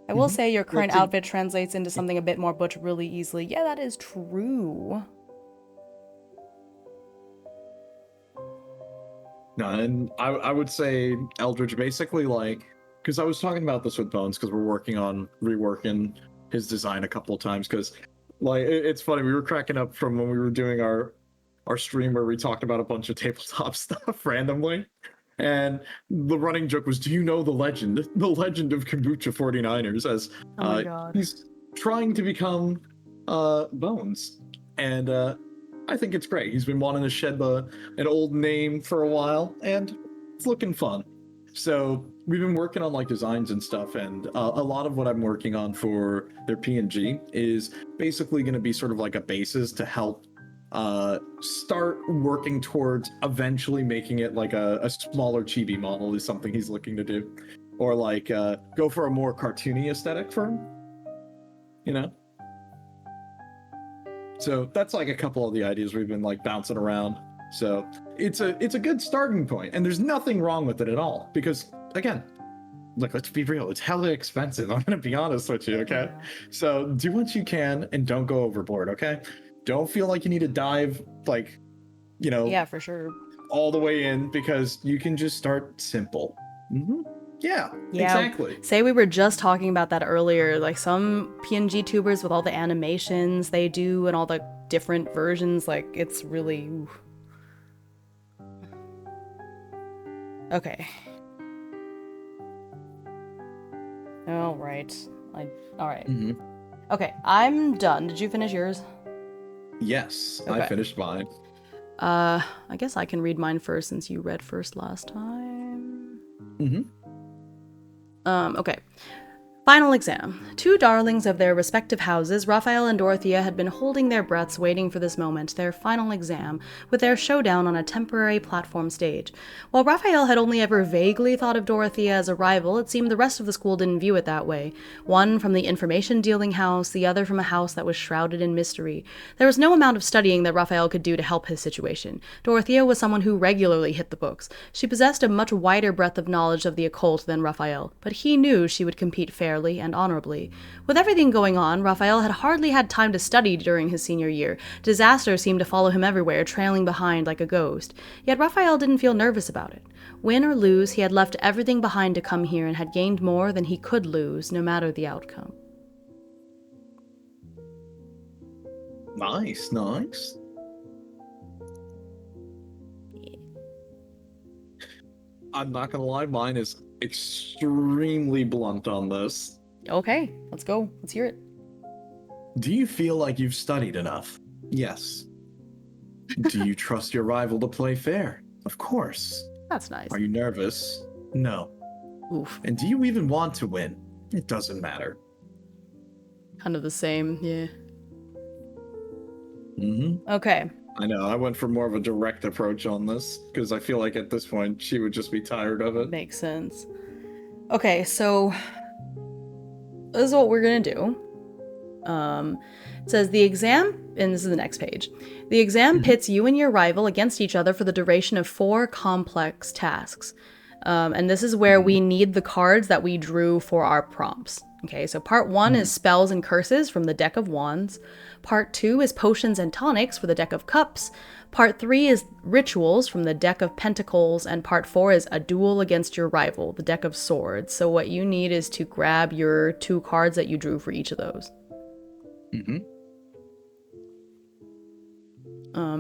I will say your current outfit translates into something a bit more butch really easily. Yeah, that is true.
No, and I would say Eldridge basically like, because I was talking about this with Bones because we're working on reworking his design a couple of times because like it's funny, we were cracking up from when we were doing our stream where we talked about a bunch of tabletop stuff randomly, and the running joke was, do you know the legend of Kombucha 49ers, as
Oh my God.
he's trying to become Bones, and I think it's great. He's been wanting to shed an old name for a while, and it's looking fun. So we've been working on like designs and stuff, and a lot of what I'm working on for their PNG is basically going to be sort of like a basis to help start working towards eventually making it like a smaller chibi model is something he's looking to do, or like go for a more cartoony aesthetic for him, you know. So that's like a couple of the ideas we've been like bouncing around. So it's a good starting point, and there's nothing wrong with it at all. Because again, like, let's be real, it's hella expensive. I'm gonna be honest with you, okay?
Yeah.
So do what you can and don't go overboard, okay? Don't feel like you need to dive like, you know,
Yeah, for sure.
all the way in, because you can just start simple. Mm-hmm. Yeah,
Yeah,
exactly.
say we were just talking about that earlier. Like some PNG tubers with all the animations they do and all the different versions, like it's really. Ooh. Okay. All right. All right.
Mm-hmm.
Okay, I'm done. Did you finish yours?
Yes,
Okay.
I finished mine.
I guess I can read mine first since you read first last time.
Mm-hmm.
Okay. Final exam. Two darlings of their respective houses, Raphael and Dorothea had been holding their breaths waiting for this moment, their final exam, with their showdown on a temporary platform stage. While Raphael had only ever vaguely thought of Dorothea as a rival, it seemed the rest of the school didn't view it that way. One from the information dealing house, the other from a house that was shrouded in mystery. There was no amount of studying that Raphael could do to help his situation. Dorothea was someone who regularly hit the books. She possessed a much wider breadth of knowledge of the occult than Raphael, but he knew she would compete fairly and honorably. With everything going on, Raphael had hardly had time to study during his senior year. Disaster seemed to follow him everywhere, trailing behind like a ghost. Yet Raphael didn't feel nervous about it. Win or lose, he had left everything behind to come here and had gained more than he could lose, no matter the outcome.
Nice, nice.
Yeah.
I'm not gonna lie, mine is extremely blunt on this.
Okay, let's go. Let's hear it.
Do you feel like you've studied enough? Yes. Do you trust your rival to play fair? Of course.
That's nice.
Are you nervous? No.
Oof.
And do you even want to win? It doesn't matter.
Kind of the same, yeah.
Mm-hmm.
Okay.
I know, I went for more of a direct approach on this, because I feel like at this point, she would just be tired of it.
Makes sense. Okay, so this is what we're gonna do. It says the exam, and this is the next page. The exam pits you and your rival against each other for the duration of 4 complex tasks. And this is where we need the cards that we drew for our prompts. Okay, so part 1 is spells and curses from the deck of wands. Part 2 is potions and tonics for the deck of cups. Part 3 is rituals from the deck of pentacles. And part 4 is a duel against your rival, the deck of swords. So what you need is to grab your 2 cards that you drew for each of those.
Mm-hmm.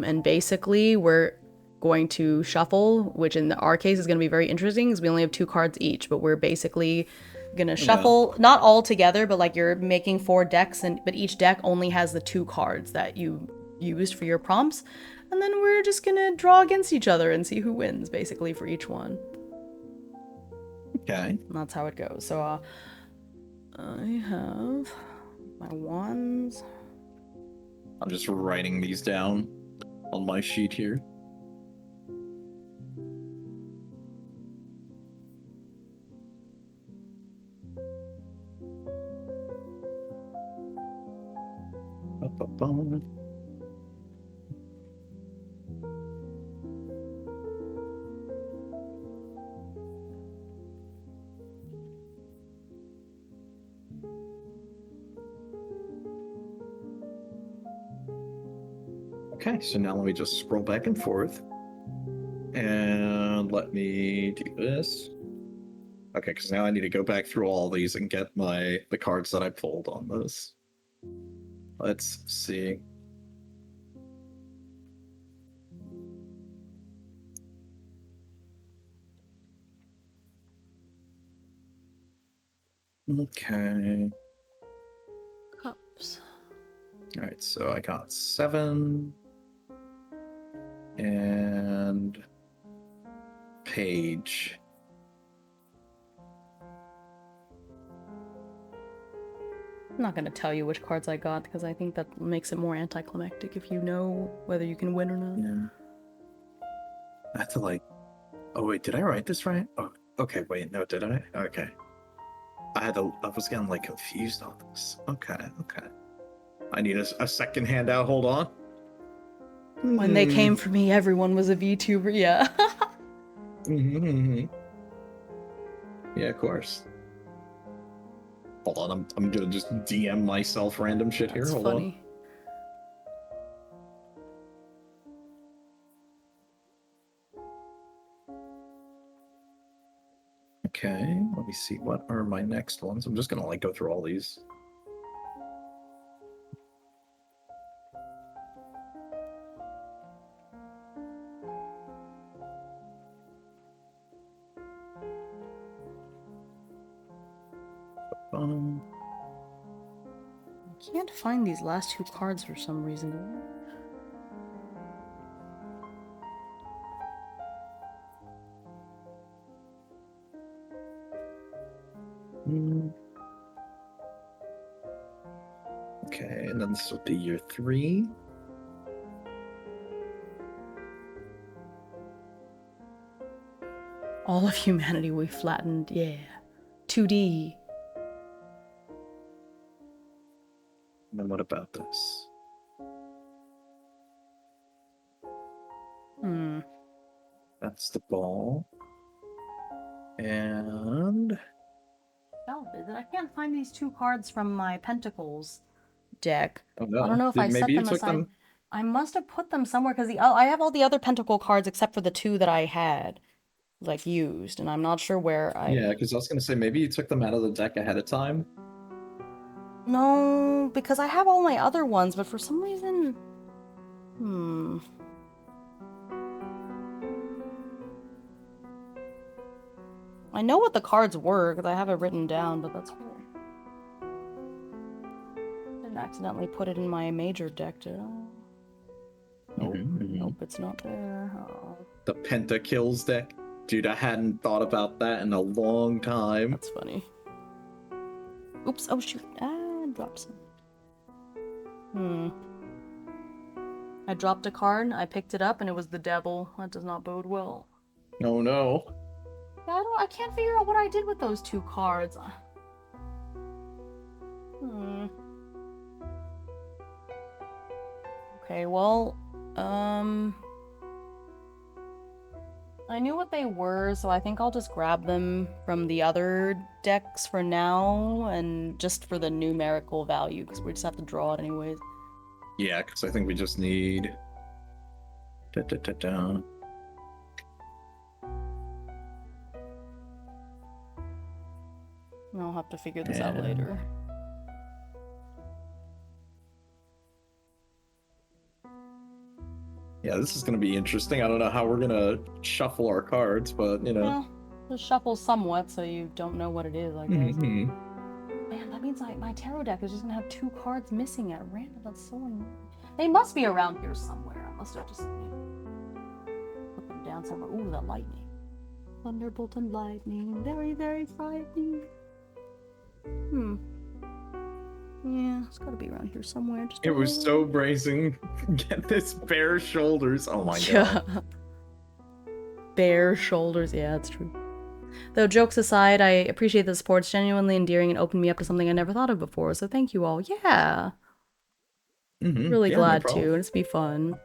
And basically, we're going to shuffle, which in our case is going to be very interesting because we only have 2 cards each, but we're basically going to shuffle, not all together, but like you're making 4 decks, but each deck only has the 2 cards that you used for your prompts. And then we're just going to draw against each other and see who wins, basically, for each one.
Okay.
And that's how it goes. So, I have my wands.
I'm just writing these down on my sheet here. Ba-ba-bum. Okay, so now let me just scroll back and forth. And let me do this. Okay, because now I need to go back through all these and get the cards that I pulled on this. Let's see. Okay.
Cups.
All right, so I got 7 and page.
I'm not going to tell you which cards I got because I think that makes it more anticlimactic if you know whether you can win or not.
Yeah. I have to oh wait, did I write this right? Oh, okay, wait, no, did I? Okay. I was getting confused on this. Okay. I need a second handout, hold on.
When they came for me, everyone was a VTuber, yeah.
Yeah, of course. Hold on, I'm gonna just DM myself random shit here. Hold
funny.
on. Okay, let me see. What are my next ones? I'm just gonna go through all these.
I can't find these last 2 cards for some reason.
Okay, and then this will be year 3.
All of humanity we flattened, yeah. 2D.
And then what about this? That's the ball. And
I can't find these 2 cards from my Pentacles deck.
oh no,
I don't know if I set them aside. I must have put them somewhere because I have all the other Pentacle cards except for the 2 that I had used, and I'm not sure where I.
Yeah, because I was gonna say maybe you took them out of the deck ahead of time.
No, because I have all my other ones, but for some reason, I know what the cards were because I have it written down, but that's weird. I didn't accidentally put it in my major deck, did I? Nope. Nope, it's not there. Oh,
The Pentakills deck. Dude, I hadn't thought about that in a long time.
that's funny. Oops, oh shoot. Ah, dropped some. I dropped a card, I picked it up, and it was the devil. That does not bode well.
Oh no.
I can't figure out what I did with those 2 cards. Okay, well, I knew what they were, so I think I'll just grab them from the other decks for now, and just for the numerical value, because we just have to draw it anyways.
Yeah, because I think we just need... Da-da-da-da.
I'll have to figure this out later.
Yeah, this is going to be interesting. I don't know how we're going to shuffle our cards, but, you know.
Well, just shuffle somewhat so you don't know what it is, I guess. Man, that means my tarot deck is just going to have 2 cards missing at random. That's so annoying. They must be around here somewhere. I must have just put them down somewhere. Ooh, that lightning. Thunderbolt and lightning. Very, very frightening. Yeah, it's gotta be around here somewhere.
It was so bracing. Get this bare shoulders. Oh my god.
Bare shoulders. Yeah, that's true. Though jokes aside, I appreciate the support. It's genuinely endearing and opened me up to something I never thought of before. So thank you all. Yeah. Really glad to. It's be fun.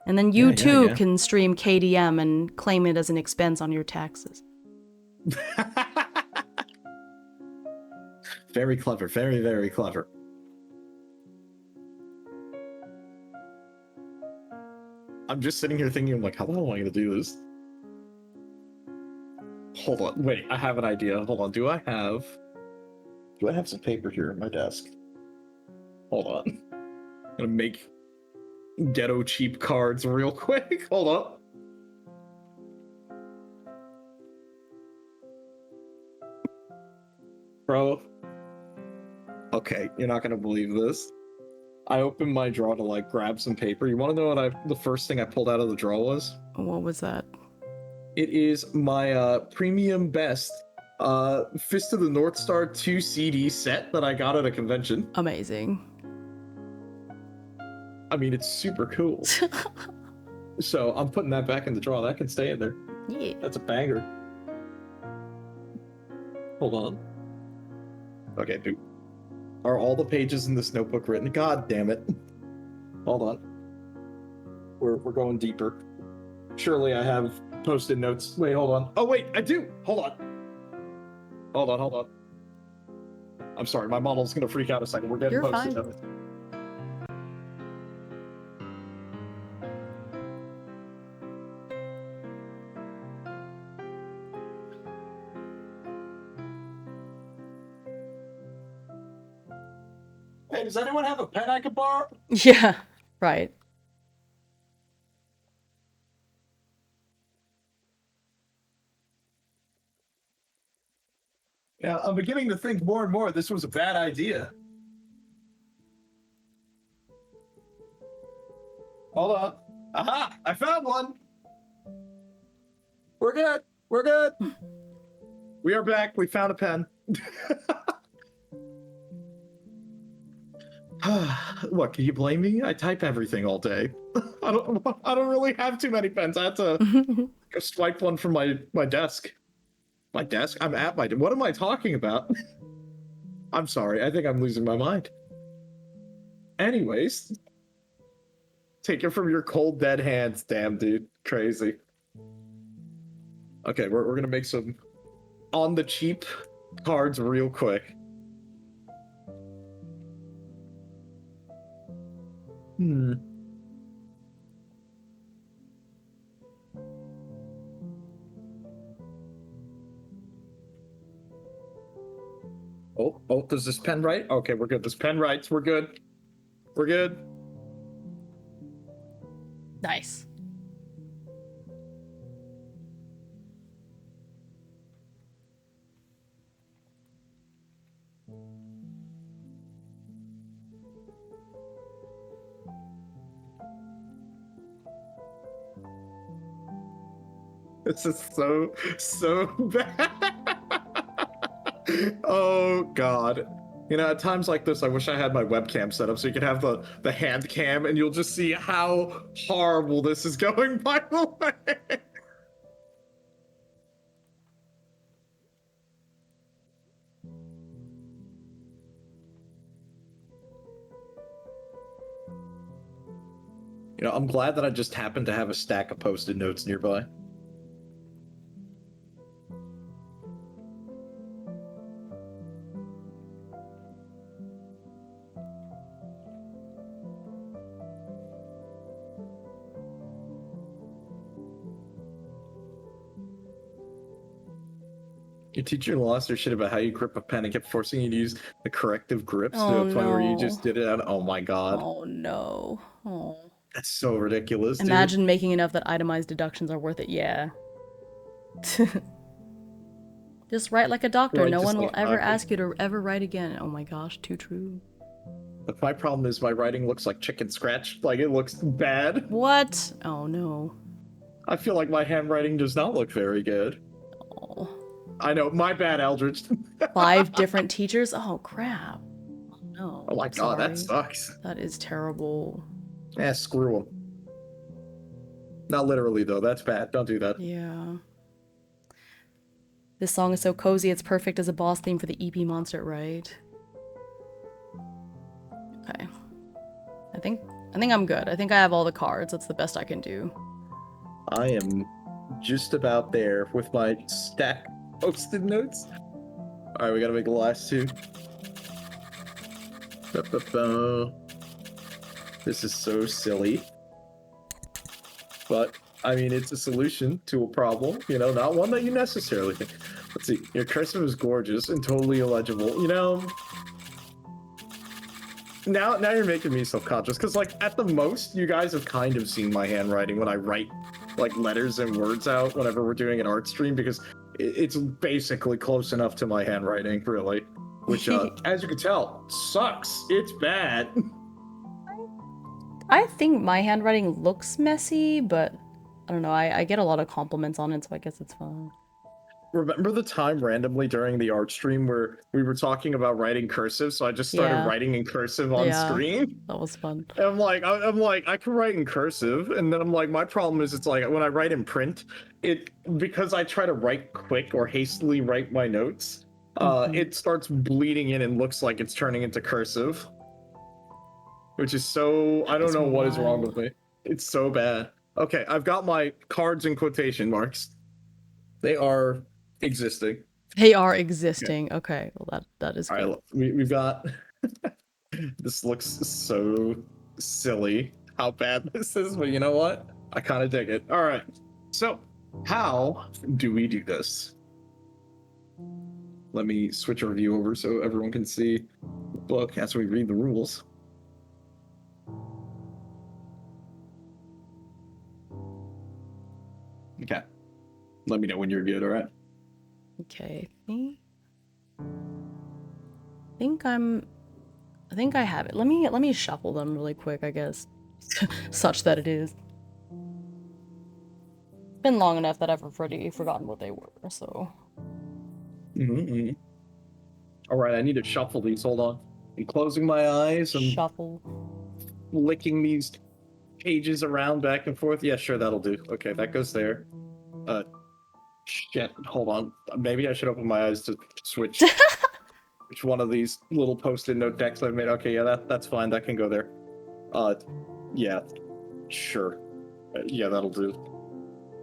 And then you too can stream KDM and claim it as an expense on your taxes.
Very clever. Very, very clever. I'm just sitting here thinking, I'm like, how the hell am I going to do this? Hold on. Wait, I have an idea. Hold on. Do I have some paper here at my desk? Hold on. I'm going to make ghetto cheap cards real quick. Hold up. Bro. Okay, you're not going to believe this. I opened my drawer to like grab some paper. You want to know what the first thing I pulled out of the drawer was?
What was that?
It is my premium best Fist of the North Star 2 CD set that I got at a convention.
Amazing.
I mean, it's super cool. So I'm putting that back in the drawer. That can stay in there.
Yeah.
That's a banger. Hold on. Okay, dude. Are all the pages in this notebook written? God damn it. Hold on. We're going deeper. Surely I have post-it notes. Wait, hold on. Oh, wait, I do. Hold on. Hold on. I'm sorry, my model's going to freak out a second. We're getting post-it notes. Hey, does anyone have a pen I could borrow?
Yeah, right.
Yeah, I'm beginning to think more and more this was a bad idea. Hold on. Aha! I found one! We're good! We're good! We are back. We found a pen. What, can you blame me? I type everything all day. I don't really have too many pens. I had to go swipe one from my desk. My desk? I'm at my... What am I talking about? I'm sorry. I think I'm losing my mind. Anyways. Take it from your cold, dead hands. Damn, dude. Crazy. Okay, we're going to make some on-the-cheap cards real quick. Oh, does this pen write? Okay, we're good. This pen writes. We're good. We're good.
Nice.
This is so bad. Oh god. You know, at times like this, I wish I had my webcam set up so you could have the hand cam, and you'll just see how horrible this is going. By the way. You know, I'm glad that I just happened to have a stack of post-it notes nearby. Your teacher lost her shit about how you grip a pen and kept forcing you to use the corrective grips to
Oh
a point where you
no.
just did it out. Oh my god.
Oh no. Oh.
That's so ridiculous, dude.
Imagine making enough that itemized deductions are worth it. Yeah. Just write like a doctor.
Right,
No
just
one will
like
ever
doctor.
ask you to ever write again. Oh my gosh, too true.
But my problem is my writing looks like chicken scratch. Like, it looks bad.
What? Oh no.
I feel like my handwriting does not look very good.
Oh.
I know, my bad, Eldridge.
5 different teachers? Oh crap. Oh no.
Oh my god, that
Sorry.
sucks.
That is terrible.
Yeah, screw them. Not literally, though. That's bad. Don't do that.
Yeah. This song is so cozy, it's perfect as a boss theme for the EP monster, right? Okay. I think I'm good. I think I have all the cards. That's the best I can do.
I am just about there with my stack of post-it notes. Alright, we gotta make the last 2. Ba-ba-ba. This is so silly. But, I mean, it's a solution to a problem, you know, not one that you necessarily think. Let's see, your cursive is gorgeous and totally illegible. You know, now you're making me self-conscious, because, like, at the most, you guys have kind of seen my handwriting when I write, like, letters and words out whenever we're doing an art stream, because it's basically close enough to my handwriting, really. Which, as you can tell, sucks. It's bad.
I think my handwriting looks messy, but I don't know. I get a lot of compliments on it, so I guess it's fine.
Remember the time randomly during the art stream where we were talking about writing cursive, so I just started writing in cursive on screen?
That was fun.
And I'm like, I can write in cursive, and then I'm like, my problem is it's like when I write in print, because I try to write quick or hastily write my notes, it starts bleeding in and looks like it's turning into cursive, which is so, I don't know what is wrong with me. It's so bad. Okay, I've got my cards in quotation marks. They are existing.
They are existing. Okay, well that is good.
All right, we've got. This looks so silly how bad this is, but you know what? I kind of dig it. All right, so how do we do this? Let me switch our view over so everyone can see the book as we read the rules. Okay, let me know when you're good. All right.
Okay, I think I have it. Let me shuffle them really quick, I guess. Such that it is. It's been long enough that I've already forgotten what they were, so.
All right, I need to shuffle these. Hold on. I'm closing my eyes and
Shuffle.
Licking these pages around back and forth. Yeah, sure, that'll do. Okay, that goes there. Shit, hold on. Maybe I should open my eyes to switch which one of these little post-it note decks I've made. Okay, yeah, that's fine. That can go there. Yeah, sure. Yeah, that'll do.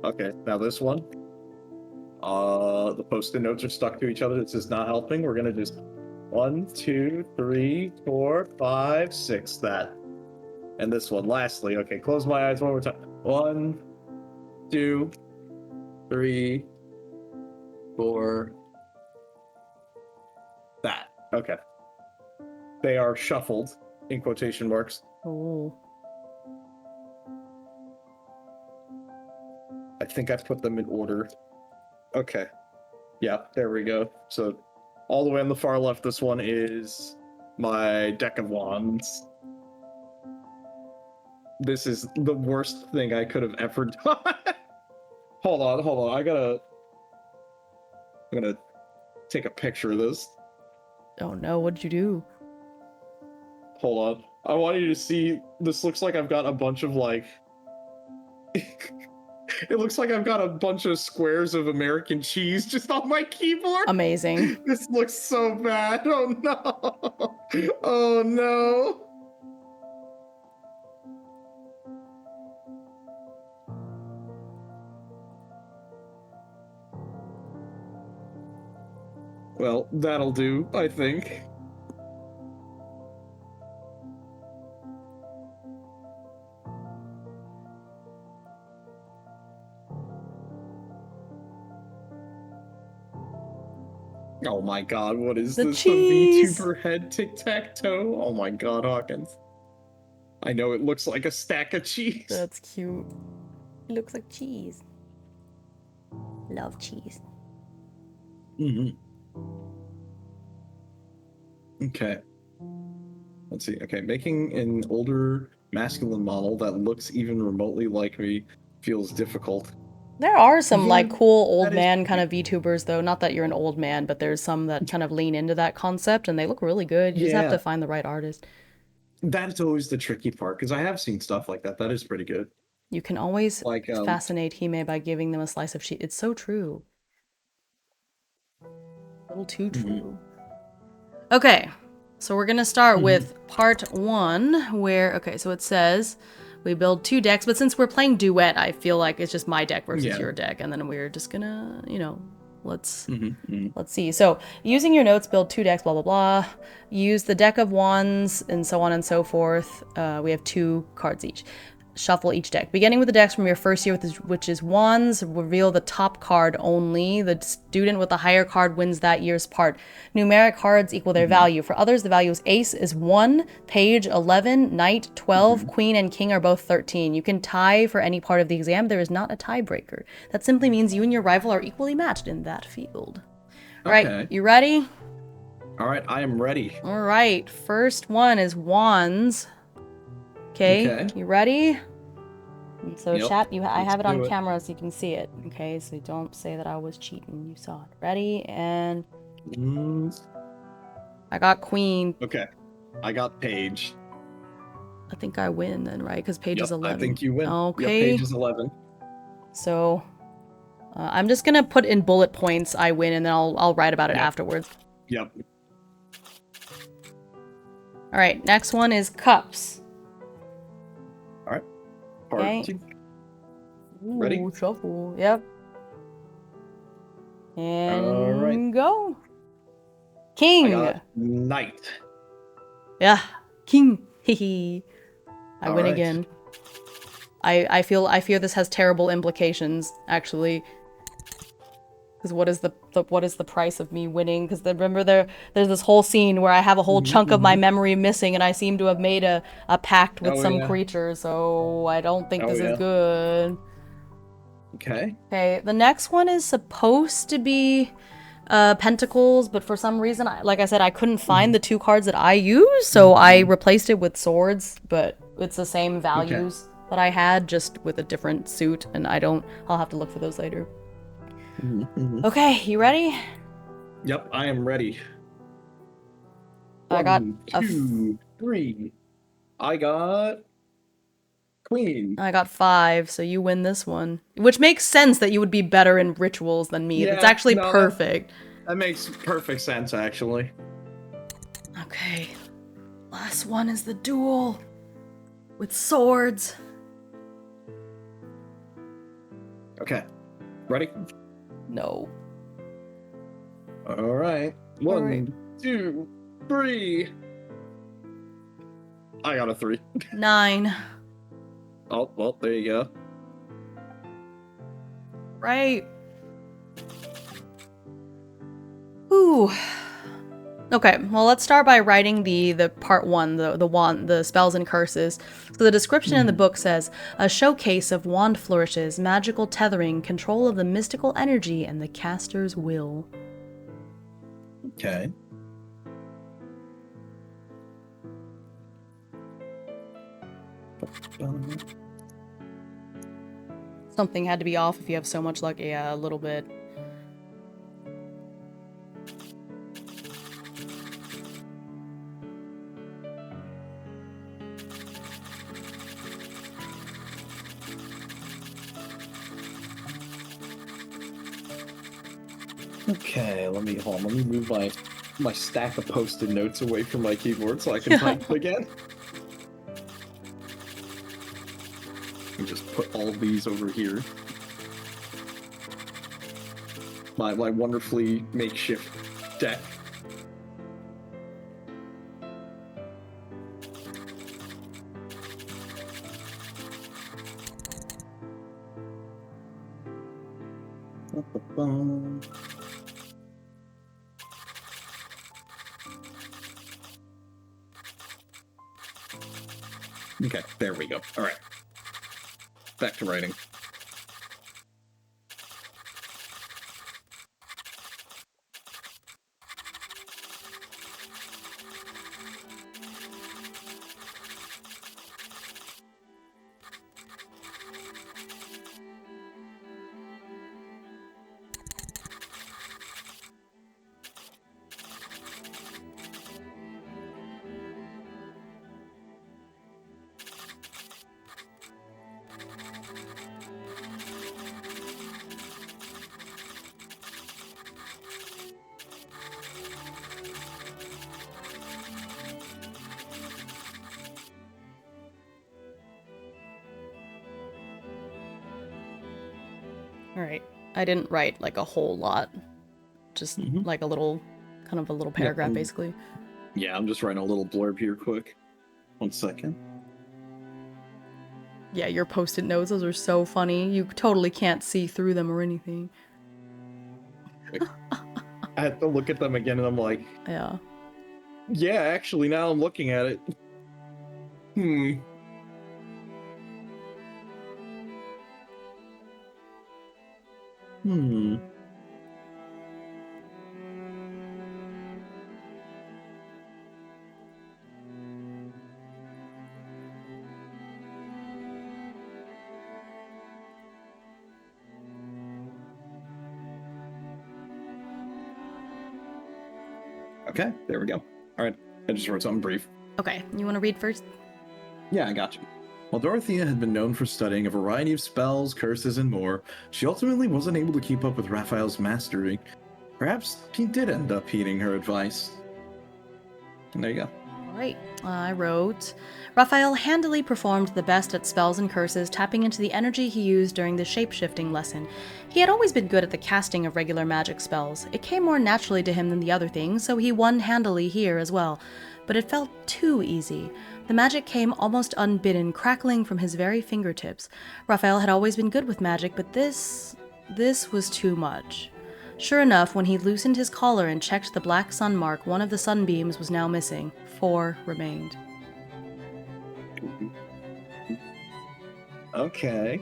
Okay, now this one. The post-it notes are stuck to each other. This is not helping. We're gonna just 1, 2, 3, 4, 5, 6. That. And this one, lastly. Okay, close my eyes one more time. 1, 2, 3, 4. That. Okay. They are shuffled in quotation marks.
Oh.
I think I put them in order. Okay. Yeah, there we go. So all the way on the far left, this one is my deck of wands. This is the worst thing I could have ever done. Hold on. I'm gonna take a picture of this.
Oh no, what'd you do?
Hold on. I want you to see. This looks like I've got a bunch of like. It looks like I've got a bunch of squares of American cheese just on my keyboard.
Amazing.
This looks so bad. Oh no. Oh no. Well, that'll do, I think. Oh my god, what is
The
this?
cheese!
The VTuber head tic-tac-toe? Oh my god, Hawkins. I know it looks like a stack of cheese.
That's cute. It looks like cheese. Love cheese.
Mm-hmm. Okay. Let's see. Okay, making an older masculine model that looks even remotely like me feels difficult.
There are some
Yeah,
like cool old
that is
man kind
pretty-
of VTubers though. Not that you're an old man, but there's some that kind of lean into that concept and they look really good. You just have to
Yeah,
find the right artist.
that's always the tricky part because I have seen stuff like that. That is pretty good.
You can always
Like,
fascinate Hime by giving them a slice of cheese. It's so true. A little too
mhm,
true. Okay, so we're gonna start
mhm.
with part 1 where, okay, so it says we build 2 decks, but since we're playing duet, I feel like it's just my deck versus
Yeah.
your deck, and then we're just gonna, you know, let's
Mhm.
see. So using your notes, build 2 decks, blah blah blah. Use the deck of wands and so on and so forth. We have 2 cards each. Shuffle each deck. Beginning with the decks from your first year, which is wands, reveal the top card only. The student with the higher card wins that year's part. Numeric cards equal their value. For others, the value is ace is 1, page 11, knight 12, queen and king are both 13. You can tie for any part of the exam. There is not a tiebreaker. That simply means you and your rival are equally matched in that field. All right,
Okay.
you ready?
All right, I am ready.
All right, first one is wands. Okay, you ready? And so
Yep,
chat, I
let's
have it on
do it.
camera so you can see it. Okay, so don't say that I was cheating. You saw it. Ready? And
Mm,
I got queen.
Okay, I got page.
I think I win then, right? Because page is
Yep,
11.
I think you win. Yep,
Okay.
page is 11.
So I'm just gonna put in bullet points I win, and then I'll write about it
Yep.
afterwards.
Yep.
All right, next one is cups.
All right. Part
Okay.
2.
Ooh,
Ready?
shuffle. Yep. And
All right.
go.
I
King.
got knight.
Yeah, king. Hehe. I
All
win
right.
again. I fear this has terrible implications, actually. Because what is the price of me winning? Because remember there's this whole scene where I have a whole chunk of my memory missing, and I seem to have made a pact with
Oh,
some
yeah.
creature, so I don't think
Oh,
this
yeah.
is good.
Okay.
Okay, the next one is supposed to be pentacles, but for some reason, like I said, I couldn't find the 2 cards that I use, so I replaced it with swords, but it's the same values that I had, just with a different suit, and I'll have to look for those later. Okay, you ready?
Yep, I am ready.
I got
1, 2, 3. I got queen.
I got 5, so you win this one. Which makes sense that you would be better in rituals than me. It's actually perfect.
That makes perfect sense, actually.
Okay. Last one is the duel. With swords.
Okay. Ready?
No.
All right. 1, 2, 3. I got a 3.
9.
Oh, well, there you go.
Right. Ooh. Okay, well, let's start by writing the part 1, the spells and curses. So the description in the book says, a showcase of wand flourishes, magical tethering, control of the mystical energy, and the caster's will.
Okay.
Something had to be off if you have so much luck. Yeah, a little bit.
Okay, let me move my stack of post-it notes away from my keyboard so I can type again. And just put all these over here. My wonderfully makeshift deck. Okay, there we go. All right. Back to writing.
Alright. I didn't write like a whole lot. Just like a little, kind of a little paragraph, basically.
Yeah, I'm just writing a little blurb here quick. 1 second.
Yeah, your post-it notes, those are so funny. You totally can't see through them or anything.
I had to look at them again and I'm like,
Yeah.
yeah, actually, now I'm looking at it. Okay, there we go. All right, I just wrote something brief.
Okay, you want to read first?
Yeah, I got you. While Dorothea had been known for studying a variety of spells, curses, and more, she ultimately wasn't able to keep up with Raphael's mastery. Perhaps he did end up heeding her advice. And there you go.
Alright, I wrote, Raphael handily performed the best at spells and curses, tapping into the energy he used during the shape-shifting lesson. He had always been good at the casting of regular magic spells. It came more naturally to him than the other things, so he won handily here as well. But it felt too easy. The magic came almost unbidden, crackling from his very fingertips. Raphael had always been good with magic, but this was too much. Sure enough, when he loosened his collar and checked the black sun mark, one of the sunbeams was now missing. 4 remained.
Okay.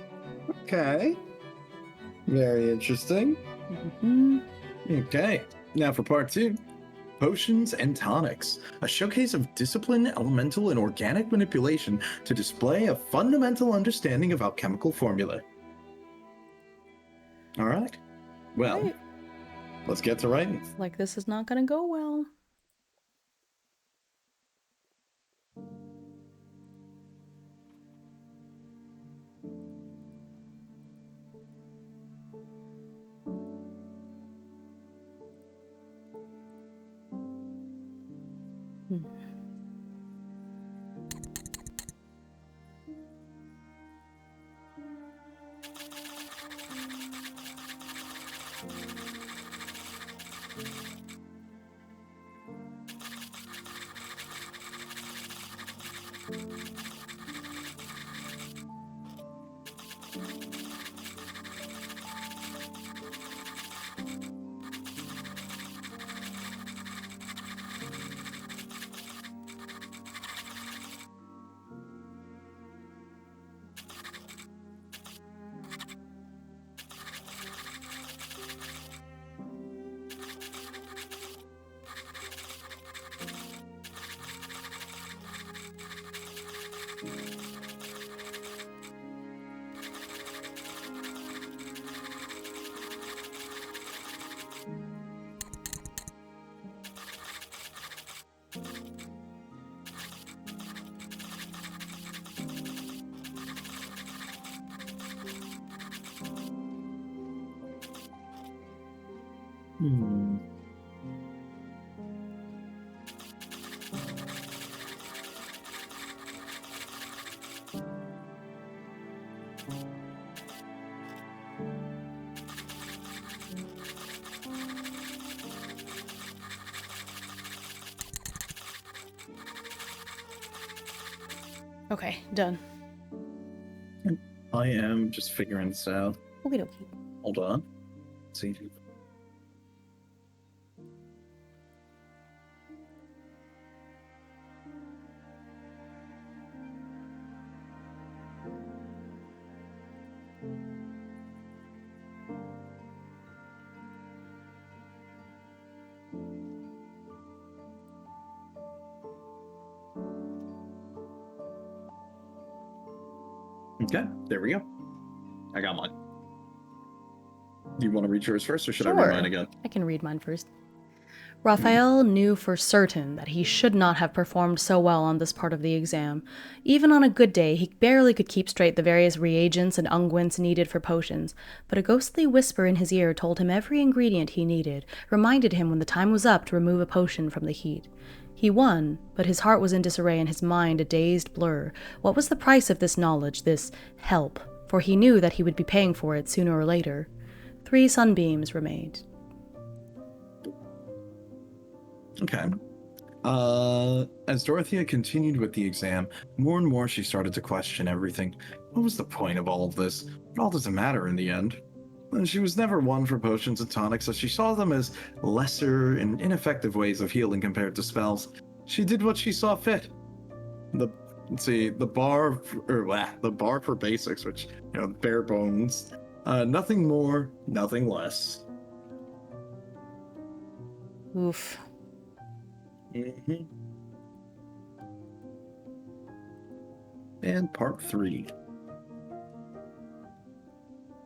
Very interesting. Okay, now for part 2. Potions and Tonics, a showcase of discipline, elemental, and organic manipulation to display a fundamental understanding of alchemical formulae. All right. Well, let's get to writing.
Like this is not gonna go well.
Hmm.
Okay, done.
I am just figuring this out.
Okie dokie.
Hold on. Let's see. Okay, there we go. I got mine. Do you want to read yours first, or should I read mine again?
I can read mine first. Raphael knew for certain that he should not have performed so well on this part of the exam. Even on a good day, he barely could keep straight the various reagents and unguents needed for potions, but a ghostly whisper in his ear told him every ingredient he needed, reminded him when the time was up to remove a potion from the heat. He won, but his heart was in disarray and his mind a dazed blur. What was the price of this knowledge, this help? For he knew that he would be paying for it sooner or later. 3 sunbeams remained.
Okay. As Dorothea continued with the exam, more and more she started to question everything. What was the point of all of this? It all doesn't matter in the end. And she was never one for potions and tonics, as she saw them as lesser and ineffective ways of healing compared to spells. She did what she saw fit. The bar for basics, which, bare bones. Nothing more, nothing less.
Oof.
Mm-hmm. And part 3.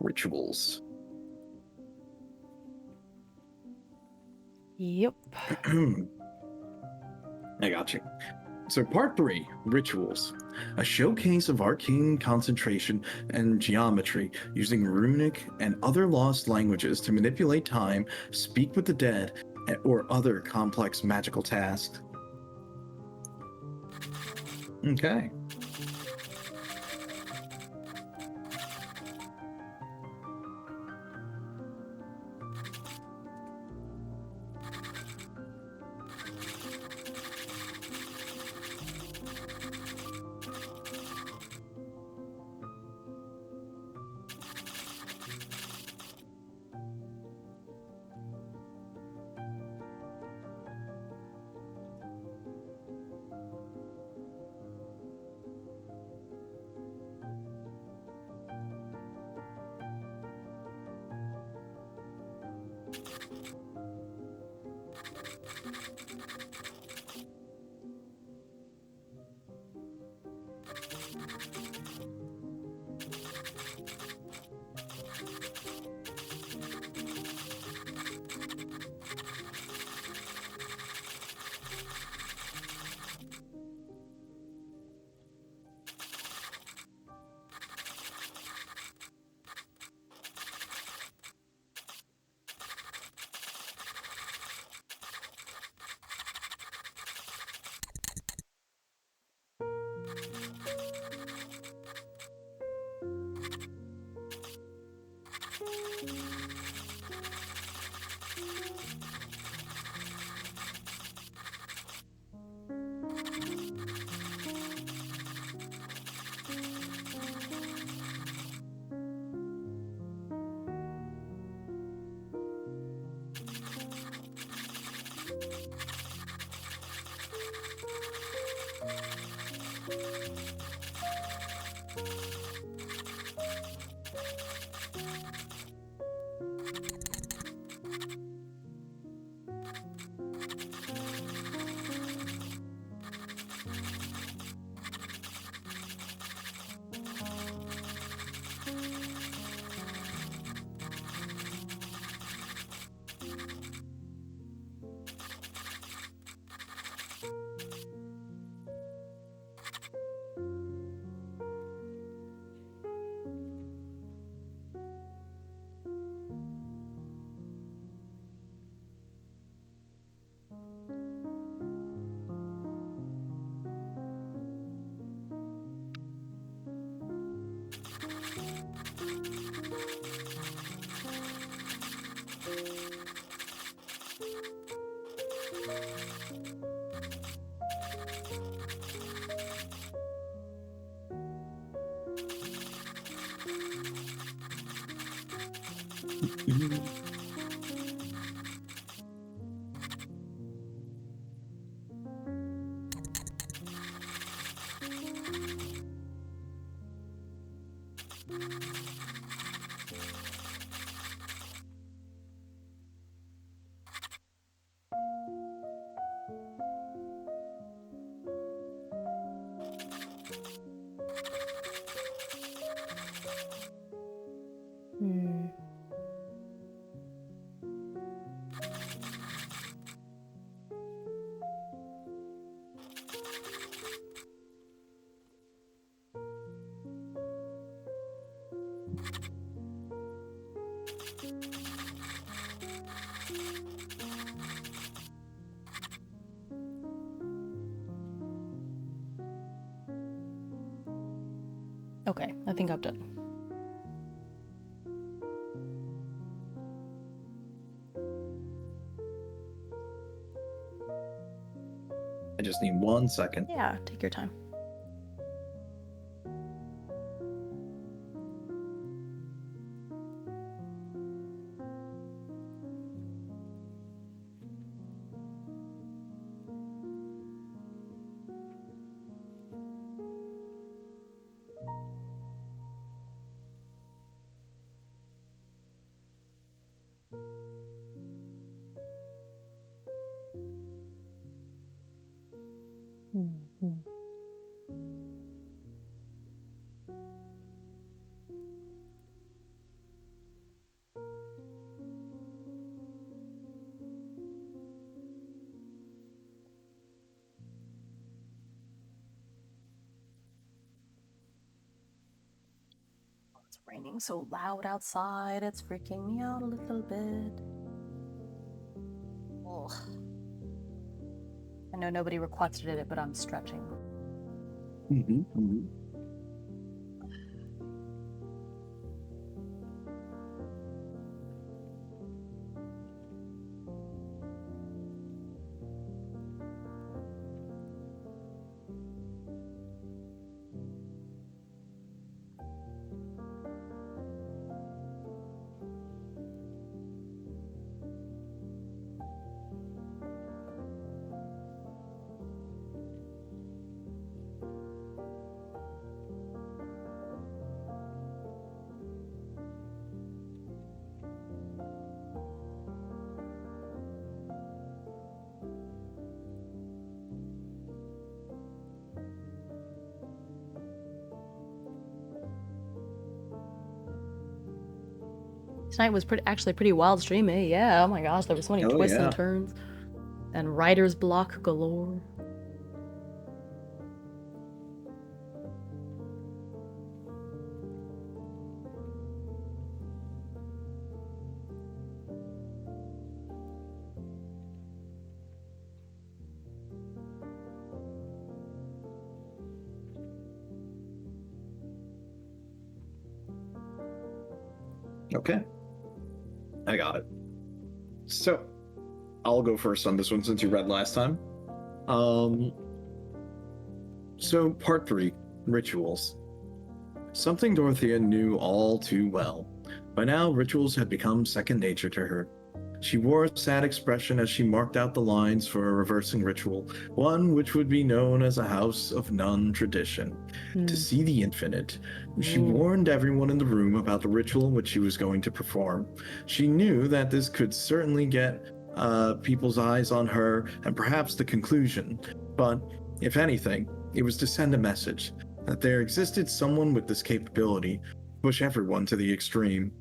Rituals.
Yep.
I got you. So part 3, Rituals. A showcase of arcane concentration and geometry using runic and other lost languages to manipulate time, speak with the dead, or other complex magical tasks. Okay.
Hmm. Okay, I think I'm done.
I just need 1 second.
Yeah, take your time. Mm-hmm. It's raining so loud outside, it's freaking me out a little bit. Ugh. I know nobody requested it, but I'm stretching. Tonight was actually pretty wild stream, eh? Yeah, oh my gosh, there were so many twists and turns. And writer's block galore.
Okay. I got it. So, I'll go first on this one since you read last time. So part 3, rituals. Something Dorothea knew all too well. By now, rituals had become second nature to her. She wore a sad expression as she marked out the lines for a reversing ritual, one which would be known as a House of None tradition. To see the infinite, she warned everyone in the room about the ritual which she was going to perform. She knew that this could certainly get people's eyes on her and perhaps the conclusion, but if anything, it was to send a message that there existed someone with this capability, push everyone to the extreme.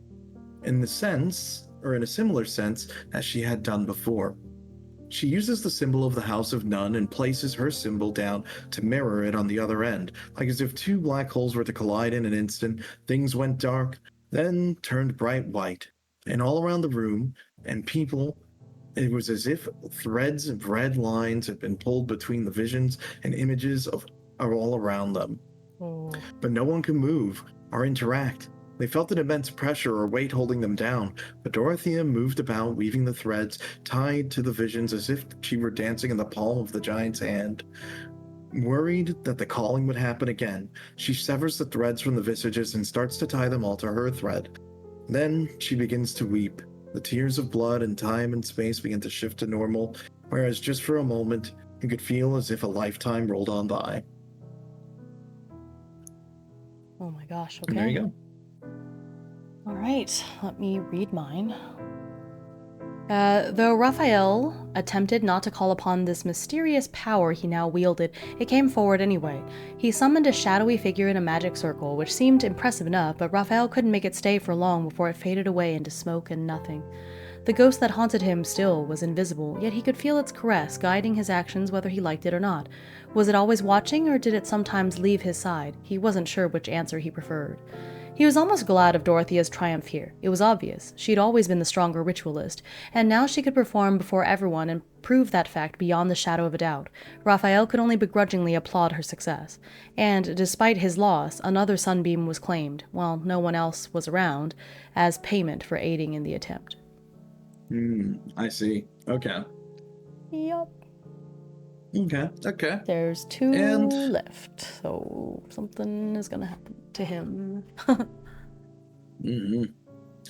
In the sense, or in a similar sense, as she had done before. She uses the symbol of the House of None and places her symbol down to mirror it on the other end, like as if 2 black holes were to collide in an instant, things went dark, then turned bright white. And all around the room, and people, it was as if threads of red lines had been pulled between the visions and images of all around them. But no one could move or interact. They felt an immense pressure or weight holding them down, but Dorothea moved about, weaving the threads tied to the visions as if she were dancing in the palm of the giant's hand. Worried that the calling would happen again, she severs the threads from the visages and starts to tie them all to her thread. Then she begins to weep. The tears of blood and time and space begin to shift to normal, whereas just for a moment, you could feel as if a lifetime rolled on by.
Oh my gosh, okay.
And there you go.
All right, let me read mine. Though Raphael attempted not to call upon this mysterious power he now wielded, it came forward anyway. He summoned a shadowy figure in a magic circle, which seemed impressive enough, but Raphael couldn't make it stay for long before it faded away into smoke and nothing. The ghost that haunted him still was invisible, yet he could feel its caress guiding his actions whether he liked it or not. Was it always watching, or did it sometimes leave his side? He wasn't sure which answer he preferred. He was almost glad of Dorothea's triumph here. It was obvious. She'd always been the stronger ritualist, and now she could perform before everyone and prove that fact beyond the shadow of a doubt. Raphael could only begrudgingly applaud her success. And, despite his loss, another sunbeam was claimed, while no one else was around, as payment for aiding in the attempt.
I see. Okay.
Yup.
Okay.
There's 2
And-
left, so something is gonna happen to him.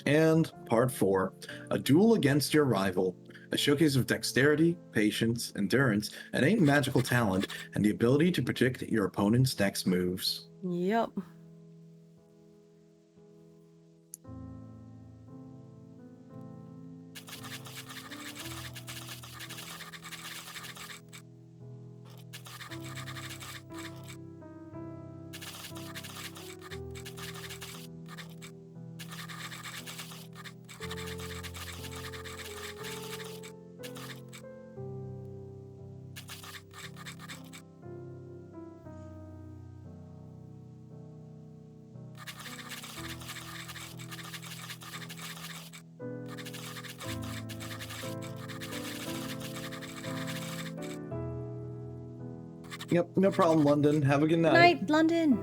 And part 4, a duel against your rival. A showcase of dexterity, patience, endurance, innate magical talent, and the ability to predict your opponent's next moves.
Yep.
Yep, no problem, London. Have a good night.
Night, London.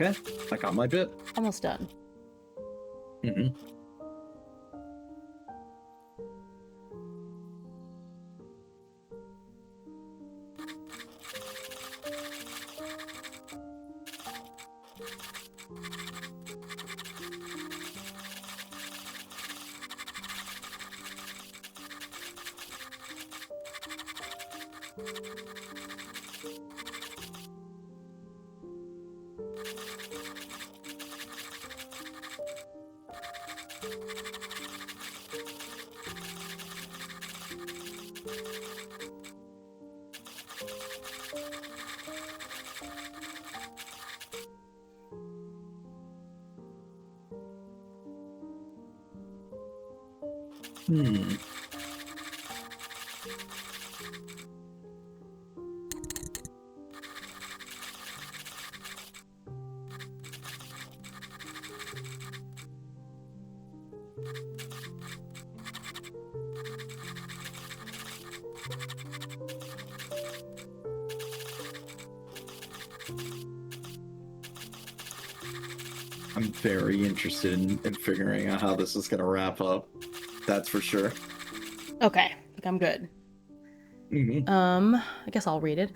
Okay, I got my bit.
Almost done.
I'm very interested in figuring out how this is going to wrap up. That's for sure.
Okay, I think I'm good.
Mm-hmm.
I guess I'll read it.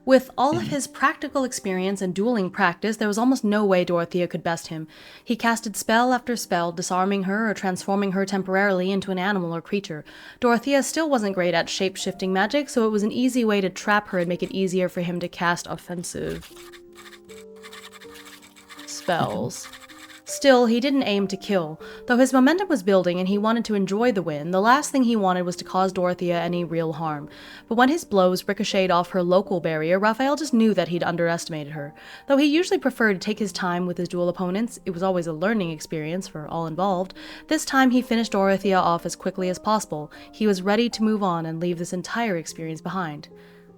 With all of his practical experience and dueling practice, there was almost no way Dorothea could best him. He casted spell after spell, disarming her or transforming her temporarily into an animal or creature. Dorothea still wasn't great at shape-shifting magic, so it was an easy way to trap her and make it easier for him to cast offensive spells. Still, he didn't aim to kill. Though his momentum was building and he wanted to enjoy the win, the last thing he wanted was to cause Dorothea any real harm. But when his blows ricocheted off her local barrier, Raphael just knew that he'd underestimated her. Though he usually preferred to take his time with his duel opponents, it was always a learning experience for all involved. This time he finished Dorothea off as quickly as possible. He was ready to move on and leave this entire experience behind.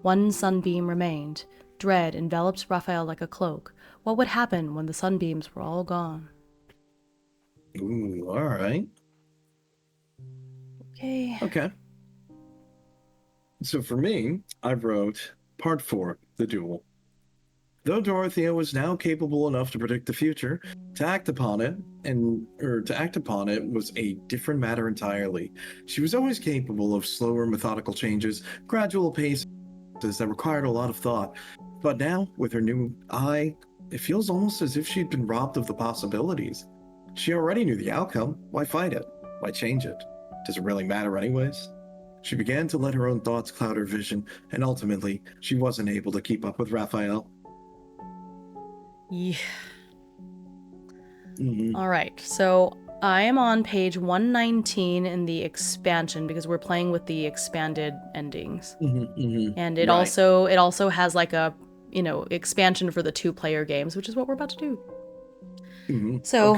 One sunbeam remained. Dread enveloped Raphael like a cloak. What would happen when the sunbeams were all gone?
Ooh, all right. Okay. So for me, I wrote Part 4, The Duel. Though Dorothea was now capable enough to predict the future, to act upon it was a different matter entirely. She was always capable of slower, methodical changes, gradual paces that required a lot of thought. But now, with her new eye, it feels almost as if she'd been robbed of the possibilities. She already knew the outcome. Why fight it? Why change it? Does it really matter anyways? She began to let her own thoughts cloud her vision, and ultimately, she wasn't able to keep up with Raphael.
Yeah.
Mm-hmm.
All right, so I am on page 119 in the expansion because we're playing with the expanded endings. And it also has like a, expansion for the 2-player games, which is what we're about to do. So,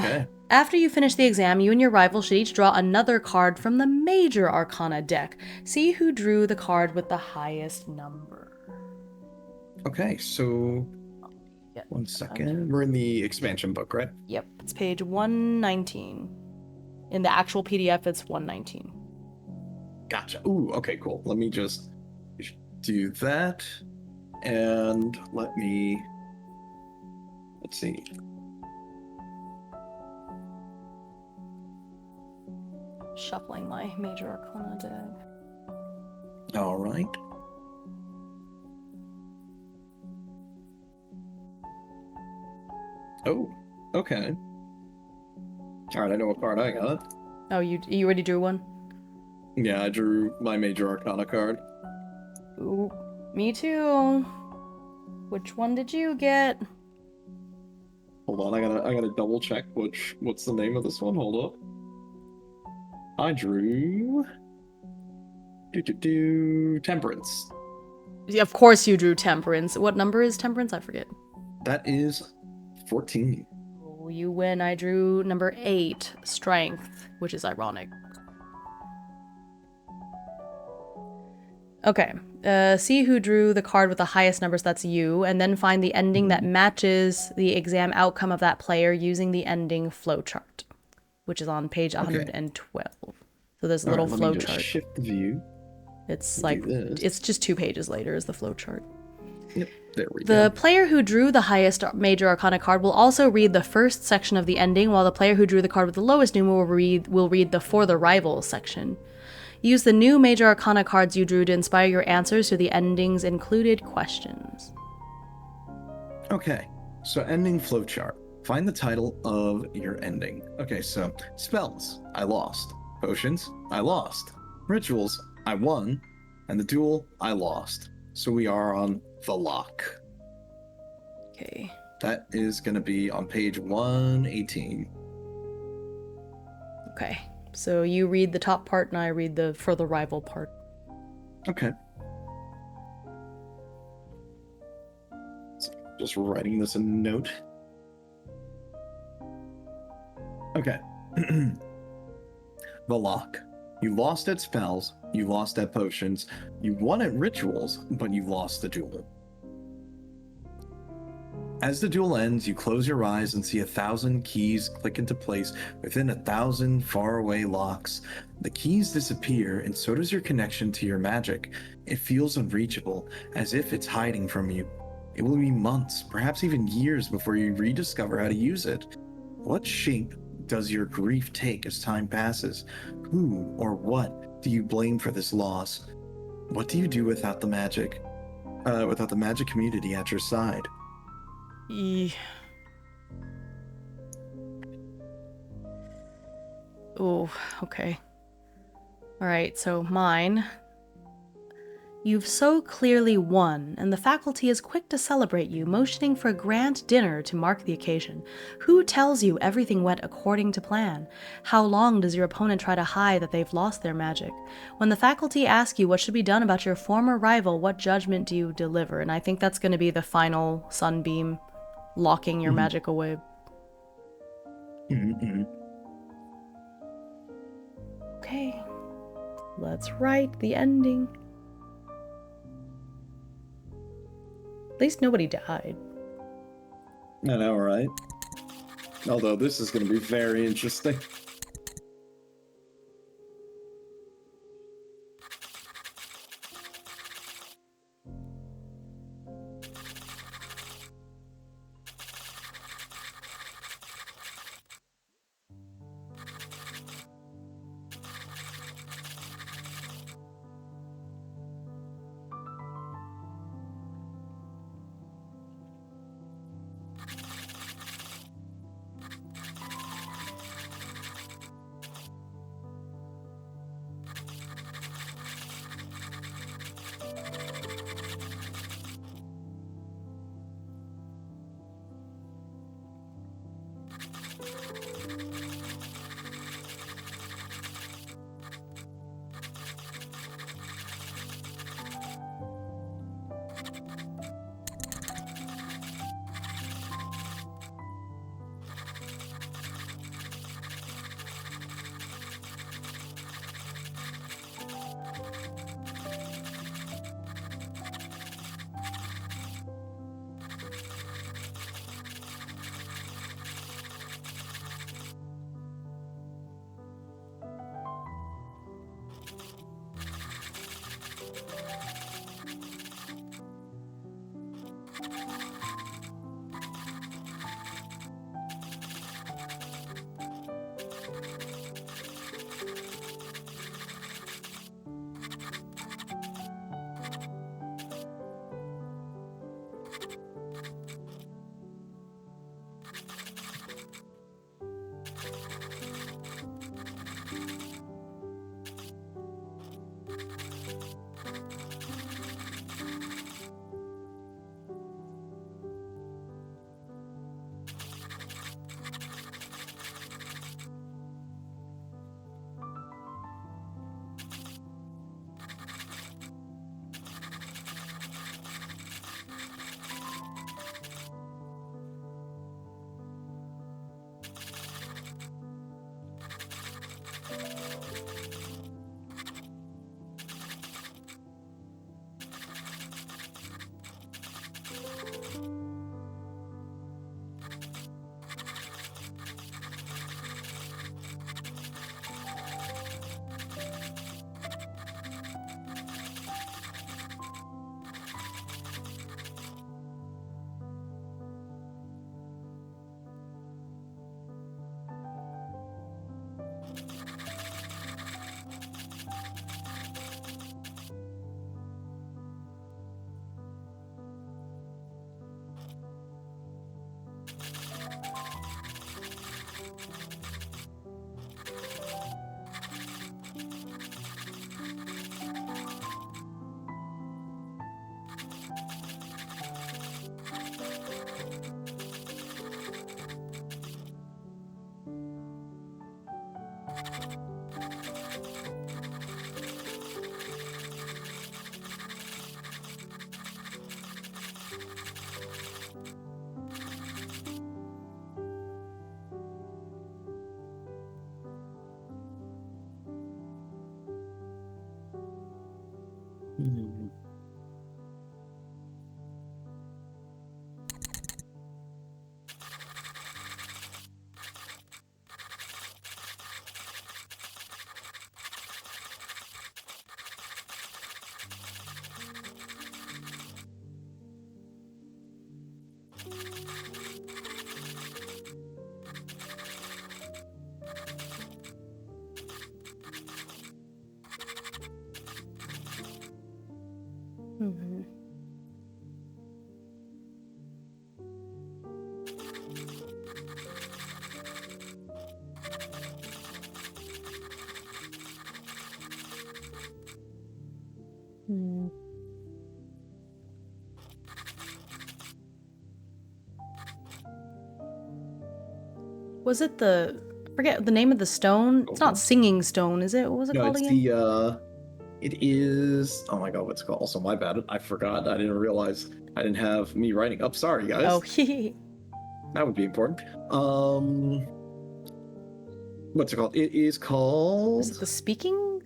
after you finish the exam, you and your rival should each draw another card from the Major Arcana deck. See who drew the card with the highest number.
Okay, so... One second. We're in the expansion book, right?
Yep, it's page 119. In the actual PDF, it's 119.
Gotcha. Ooh, okay, cool. Let me just do that. And let's see.
Shuffling my Major Arcana deck.
All right. Oh, okay. All right, I know what card I got.
Oh, you already drew one?
Yeah, I drew my Major Arcana card.
Ooh, me too. Which one did you get?
Hold on, I gotta double check what's the name of this one. Hold up. I drew Temperance.
Yeah, of course you drew Temperance. What number is Temperance? I forget.
That is 14.
Oh, you win. I drew number 8, Strength, which is ironic. Okay. See who drew the card with the highest numbers, that's you, and then find the ending that matches the exam outcome of that player using the ending flowchart, which is on page 112. So there's a little flowchart.
Shift the view.
It's like, it's just 2 pages later is the flowchart.
Yep, there we go.
The player who drew the highest Major Arcana card will also read the first section of the ending, while the player who drew the card with the lowest number will read the For the Rival section. Use the new Major Arcana cards you drew to inspire your answers to the ending's included questions.
Okay, so ending flowchart. Find the title of your ending. Okay, so spells, I lost. Potions, I lost. Rituals, I won. And the duel, I lost. So we are on the lock.
Okay.
That is going to be on page 118.
Okay. So you read the top part and I read the For the Rival part.
Okay. So just writing this a note. Okay. The lock. You lost at spells, you lost at potions, you won at rituals, but you lost the duel. As the duel ends, you close your eyes and see 1,000 keys click into place within 1,000 faraway locks. The keys disappear, and so does your connection to your magic. It feels unreachable, as if it's hiding from you. It will be months, perhaps even years before you rediscover how to use it. What shape does your grief take as time passes? Who or what do you blame for this loss? What do you do without the magic? Without the magic community at your side?
Oh, okay. All right, so mine. You've so clearly won, and the faculty is quick to celebrate you, motioning for a grand dinner to mark the occasion. Who tells you everything went according to plan? How long does your opponent try to hide that they've lost their magic? When the faculty ask you what should be done about your former rival, what judgment do you deliver? And I think that's going to be the final sunbeam locking your magic away. Okay, let's write the ending. At least nobody died.
I know, right? Although this is going to be very interesting.
Mm-hmm. Hmm. Was it the... I forget the name of the stone? It's not Singing Stone, is it? What was it called
it's
again?
it is, oh my god, what's it called? Also, my bad. I forgot. I didn't realize I didn't have me writing up. Sorry, guys.
Oh,
That would be important. What's it called? It is called...
Is it the Speaking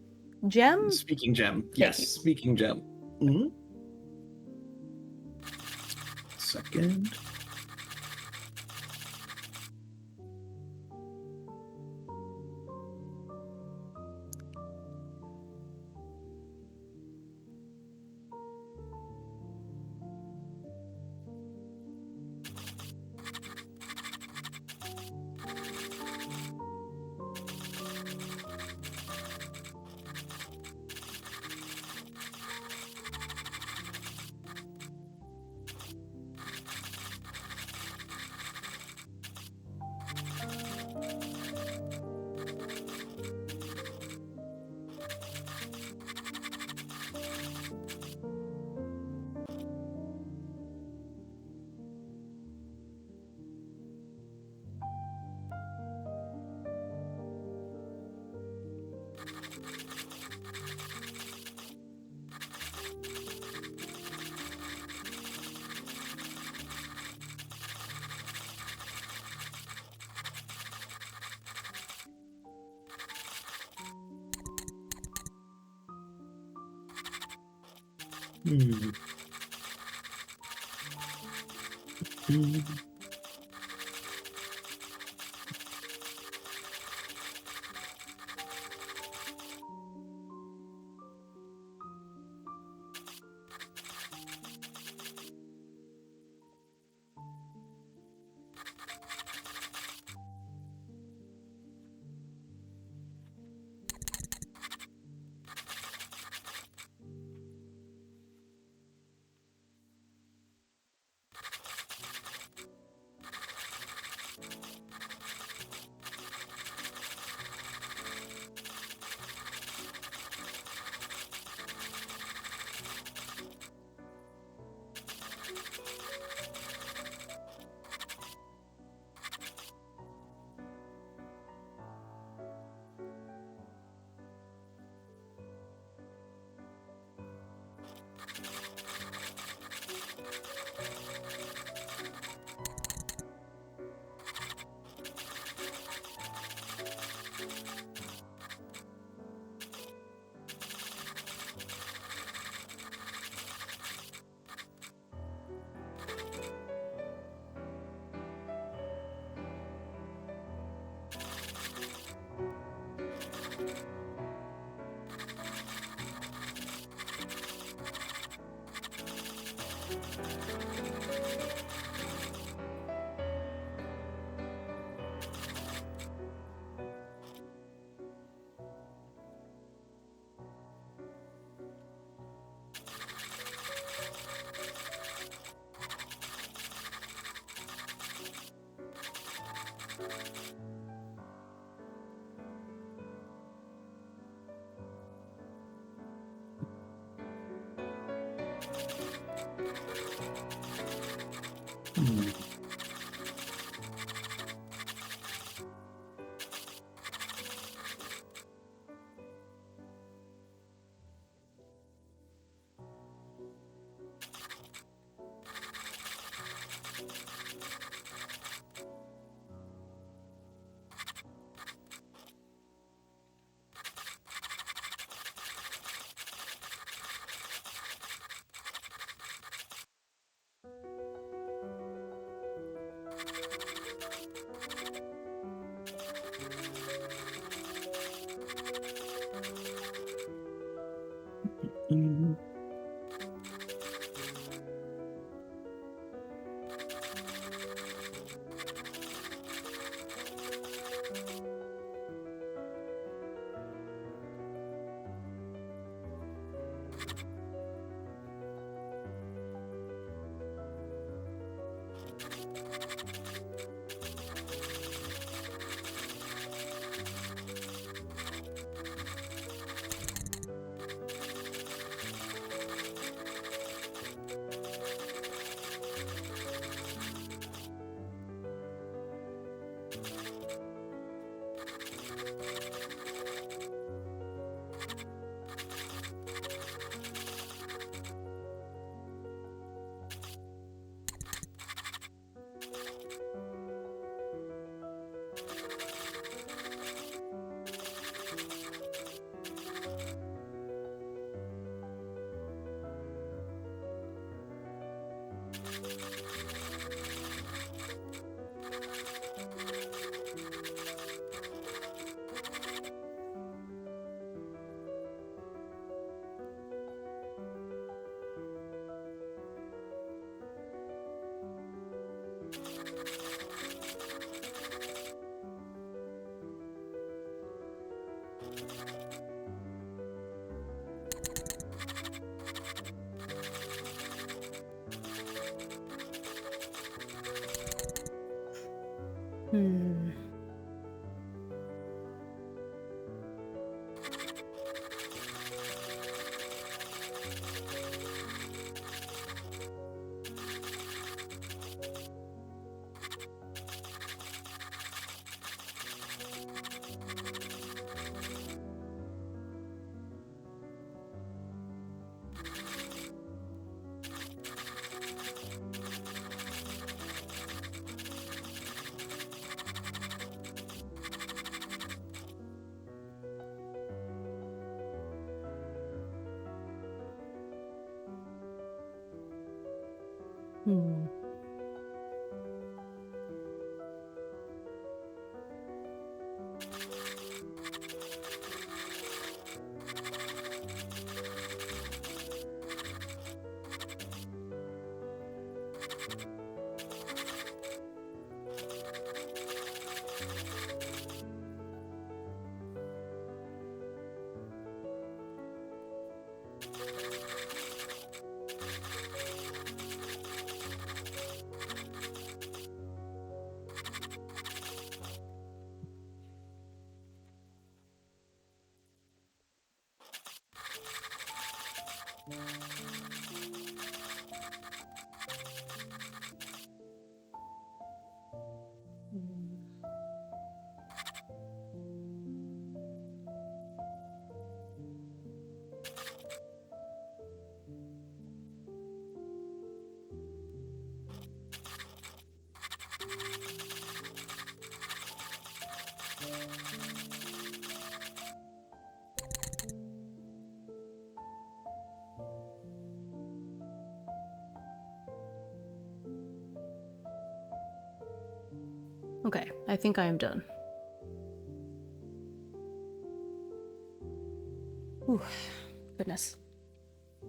Gem?
Speaking Gem.
Thank
Yes,
you.
Speaking Gem. Mm-hmm. Second. Hmm. Hmm. Hmm. Hmm.
Hmm. Hmm. Okay, I think I am done. Ooh, goodness. I'm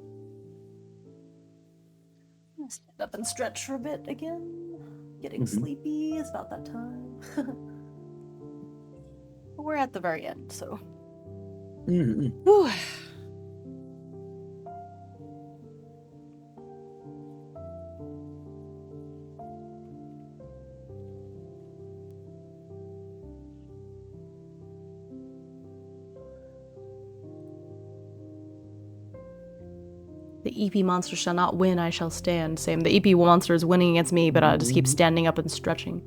gonna stand up and stretch for a bit again. Getting sleepy. It's about that time. But we're at the very end, so. Whew. The EP monster shall not win, I shall stand. Same. The EP monster is winning against me, but I just keep standing up and stretching.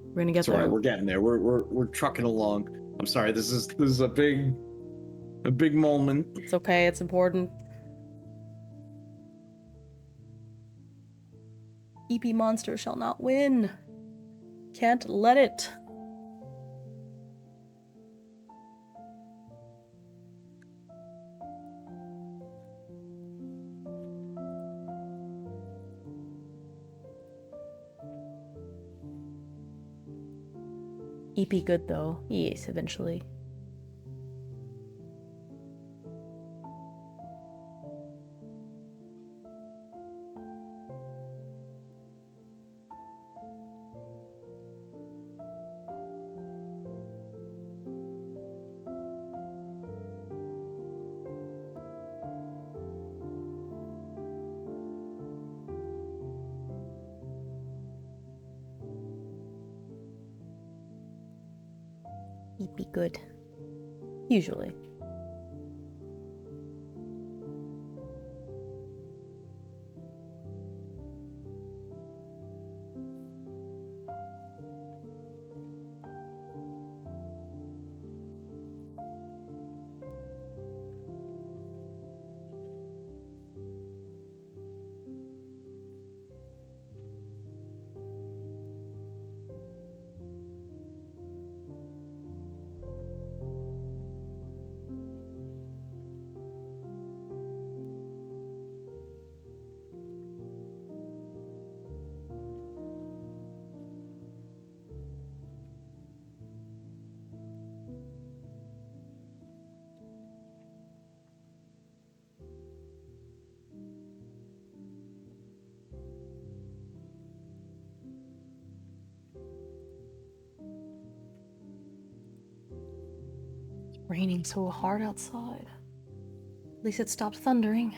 We're gonna get
That's
there.
right. We're getting there. We're trucking along. I'm sorry. This is a big moment.
It's okay. It's important. EP monster shall not win. Can't let it. EP good though. Yes, eventually. EP good. Usually. raining so hard outside. At least it stopped thundering.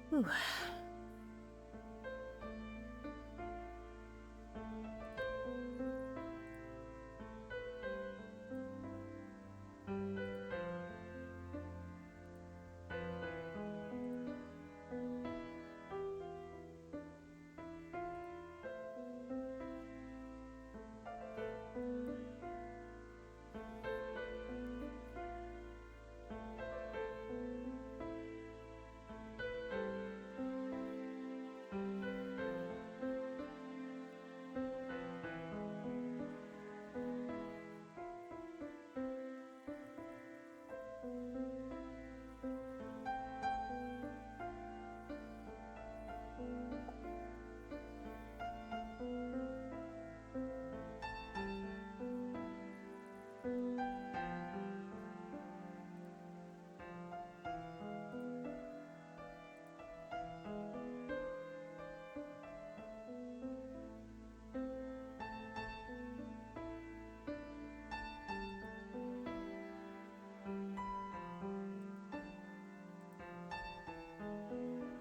Whew.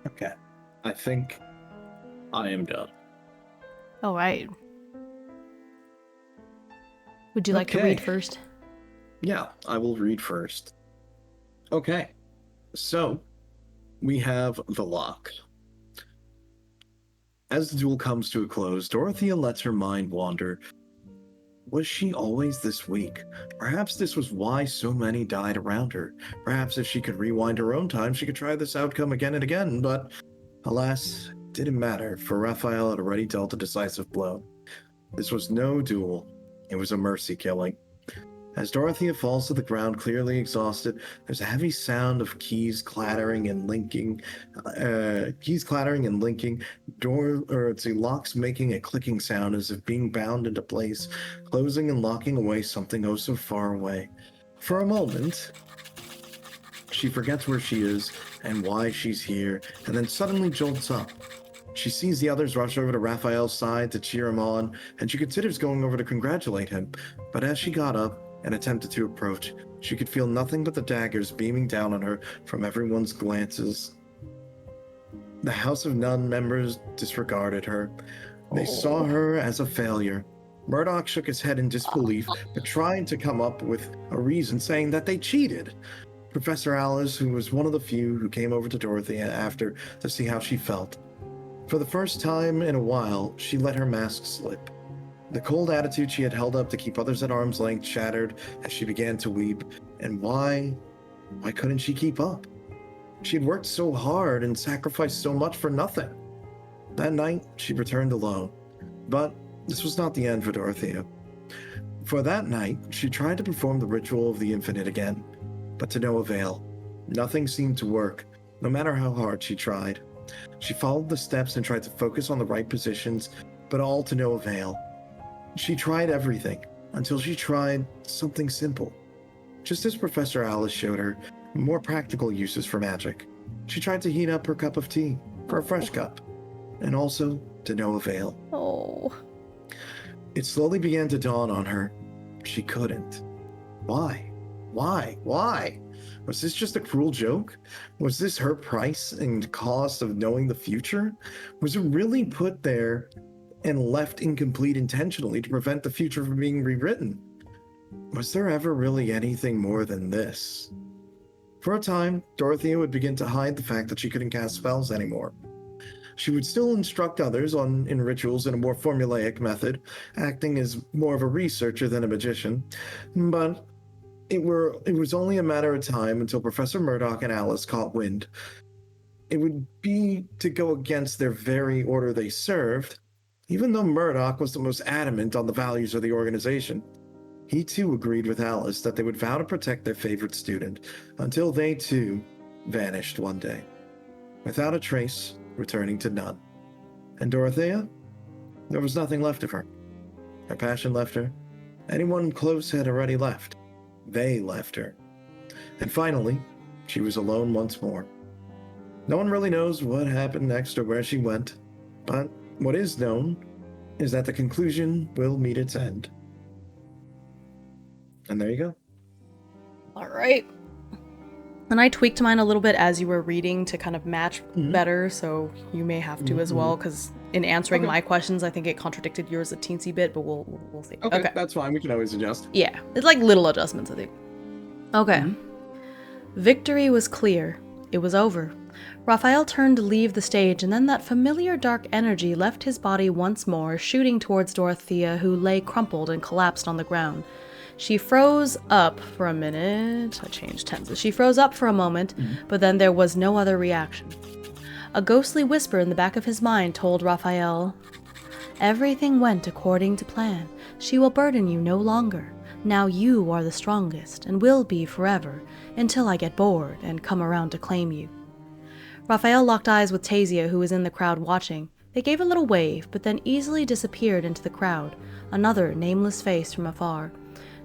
Okay. I think I am done.
All right. Would you like to read
Okay.
first?
Yeah, I will read first. Okay. So, we have the lock. As the duel comes to a close, Dorothea lets her mind wander. Was she always this weak? Perhaps this was why so many died around her. Perhaps if she could rewind her own time, she could try this outcome again and again, but alas, it didn't matter, for Raphael had already dealt a decisive blow. This was no duel, it was a mercy killing. As Dorothea falls to the ground, clearly exhausted, there's a heavy sound of keys clattering and linking. Locks making a clicking sound as if being bound into place, closing and locking away something oh so far away. For a moment, she forgets where she is and why she's here, and then suddenly jolts up. She sees the others rush over to Raphael's side to cheer him on, and she considers going over to congratulate him. But as she got up and attempted to approach, she could feel nothing but the daggers beaming down on her from everyone's glances. The House of Nun members disregarded her. They saw her as a failure. Murdoch shook his head in disbelief, but tried to come up with a reason, saying that they cheated. Professor Alice, who was one of the few who came over to Dorothea after to see how she felt. For the first time in a while, she let her mask slip. The cold attitude she had held up to keep others at arm's length shattered as she began to weep. And why couldn't she keep up? She had worked so hard and sacrificed so much for nothing. That night, she returned alone. But this was not the end for Dorothea. For that night, she tried to perform the ritual of the infinite again, but to no avail. Nothing seemed to work, no matter how hard she tried. She followed the steps and tried to focus on the right positions, but all to no avail. She tried everything, until she tried something simple.
just as Professor Alice showed her more practical uses for magic. She tried to heat up her cup of tea for a fresh cup, and also to no avail.
Oh.
It slowly began to dawn on her. She couldn't. Why? Why? Was this just a cruel joke? Was this her price and cost of knowing the future? Was it really put there and left incomplete intentionally to prevent the future from being rewritten? Was there ever really anything more than this? For a time, Dorothea would begin to hide the fact that she couldn't cast spells anymore. She would still instruct others in rituals in a more formulaic method, acting as more of a researcher than a magician, but it was only a matter of time until Professor Murdoch and Alice caught wind. It would be to go against their very order they served, even though Murdoch was the most adamant on the values of the organization. He too agreed with Alice that they would vow to protect their favorite student until they too vanished one day, without a trace, returning to none. And Dorothea? There was nothing left of her. Her passion left her. Anyone close had already left. They left her. And finally, she was alone once more. No one really knows what happened next or where she went, but what is known is that the conclusion will meet its end. And there you go.
All right. And I tweaked mine a little bit as you were reading to kind of match better, so you may have to as well, because in answering my questions, I think it contradicted yours a teensy bit, but we'll see.
Okay, that's fine. We can always adjust.
Yeah, it's like little adjustments, I think. Okay. Victory was clear. It was over. Raphael turned to leave the stage, and then that familiar dark energy left his body once more, shooting towards Dorothea, who lay crumpled and collapsed on the ground. She froze up for a minute. I changed tenses. She froze up for a moment, but then there was no other reaction. A ghostly whisper in the back of his mind told Raphael, "Everything went according to plan. She will burden you no longer. Now you are the strongest, and will be forever, until I get bored and come around to claim you." Raphael locked eyes with Tasia, who was in the crowd watching. They gave a little wave, but then easily disappeared into the crowd, another nameless face from afar.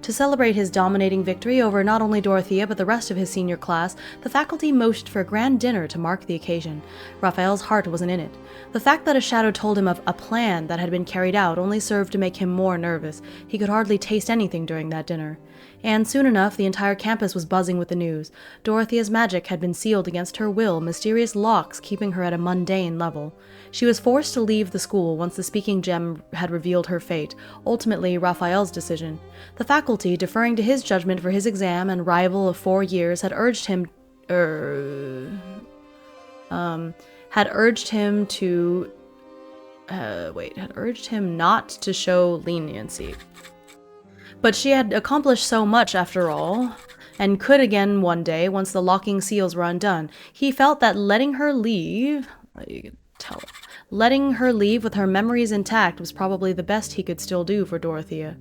To celebrate his dominating victory over not only Dorothea but the rest of his senior class, the faculty motioned for a grand dinner to mark the occasion. Raphael's heart wasn't in it. The fact that a shadow told him of a plan that had been carried out only served to make him more nervous. He could hardly taste anything during that dinner. And soon enough, the entire campus was buzzing with the news. Dorothea's magic had been sealed against her will, mysterious locks keeping her at a mundane level. She was forced to leave the school once the speaking gem had revealed her fate, ultimately Raphael's decision. The faculty, deferring to his judgment for his exam and rival of 4 years, had urged him not to show leniency. But she had accomplished so much after all, and could again one day once the locking seals were undone. He felt that letting her leave with her memories intact was probably the best he could still do for Dorothea.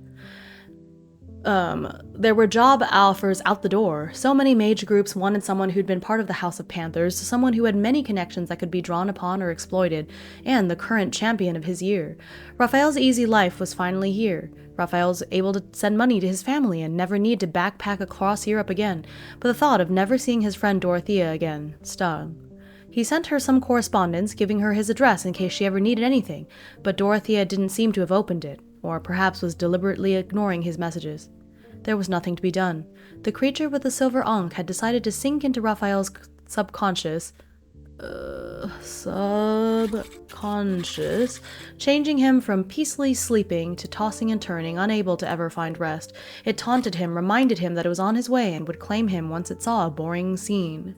There were job offers out the door. So many mage groups wanted someone who'd been part of the House of Panthers, someone who had many connections that could be drawn upon or exploited, and the current champion of his year. Raphael's easy life was finally here. Raphael was able to send money to his family and never need to backpack across Europe again, but the thought of never seeing his friend Dorothea again stung. He sent her some correspondence, giving her his address in case she ever needed anything, but Dorothea didn't seem to have opened it, or perhaps was deliberately ignoring his messages. There was nothing to be done. The creature with the silver ankh had decided to sink into Raphael's subconscious, changing him from peacefully sleeping to tossing and turning, unable to ever find rest. It taunted him, reminded him that it was on his way, and would claim him once it saw a boring scene.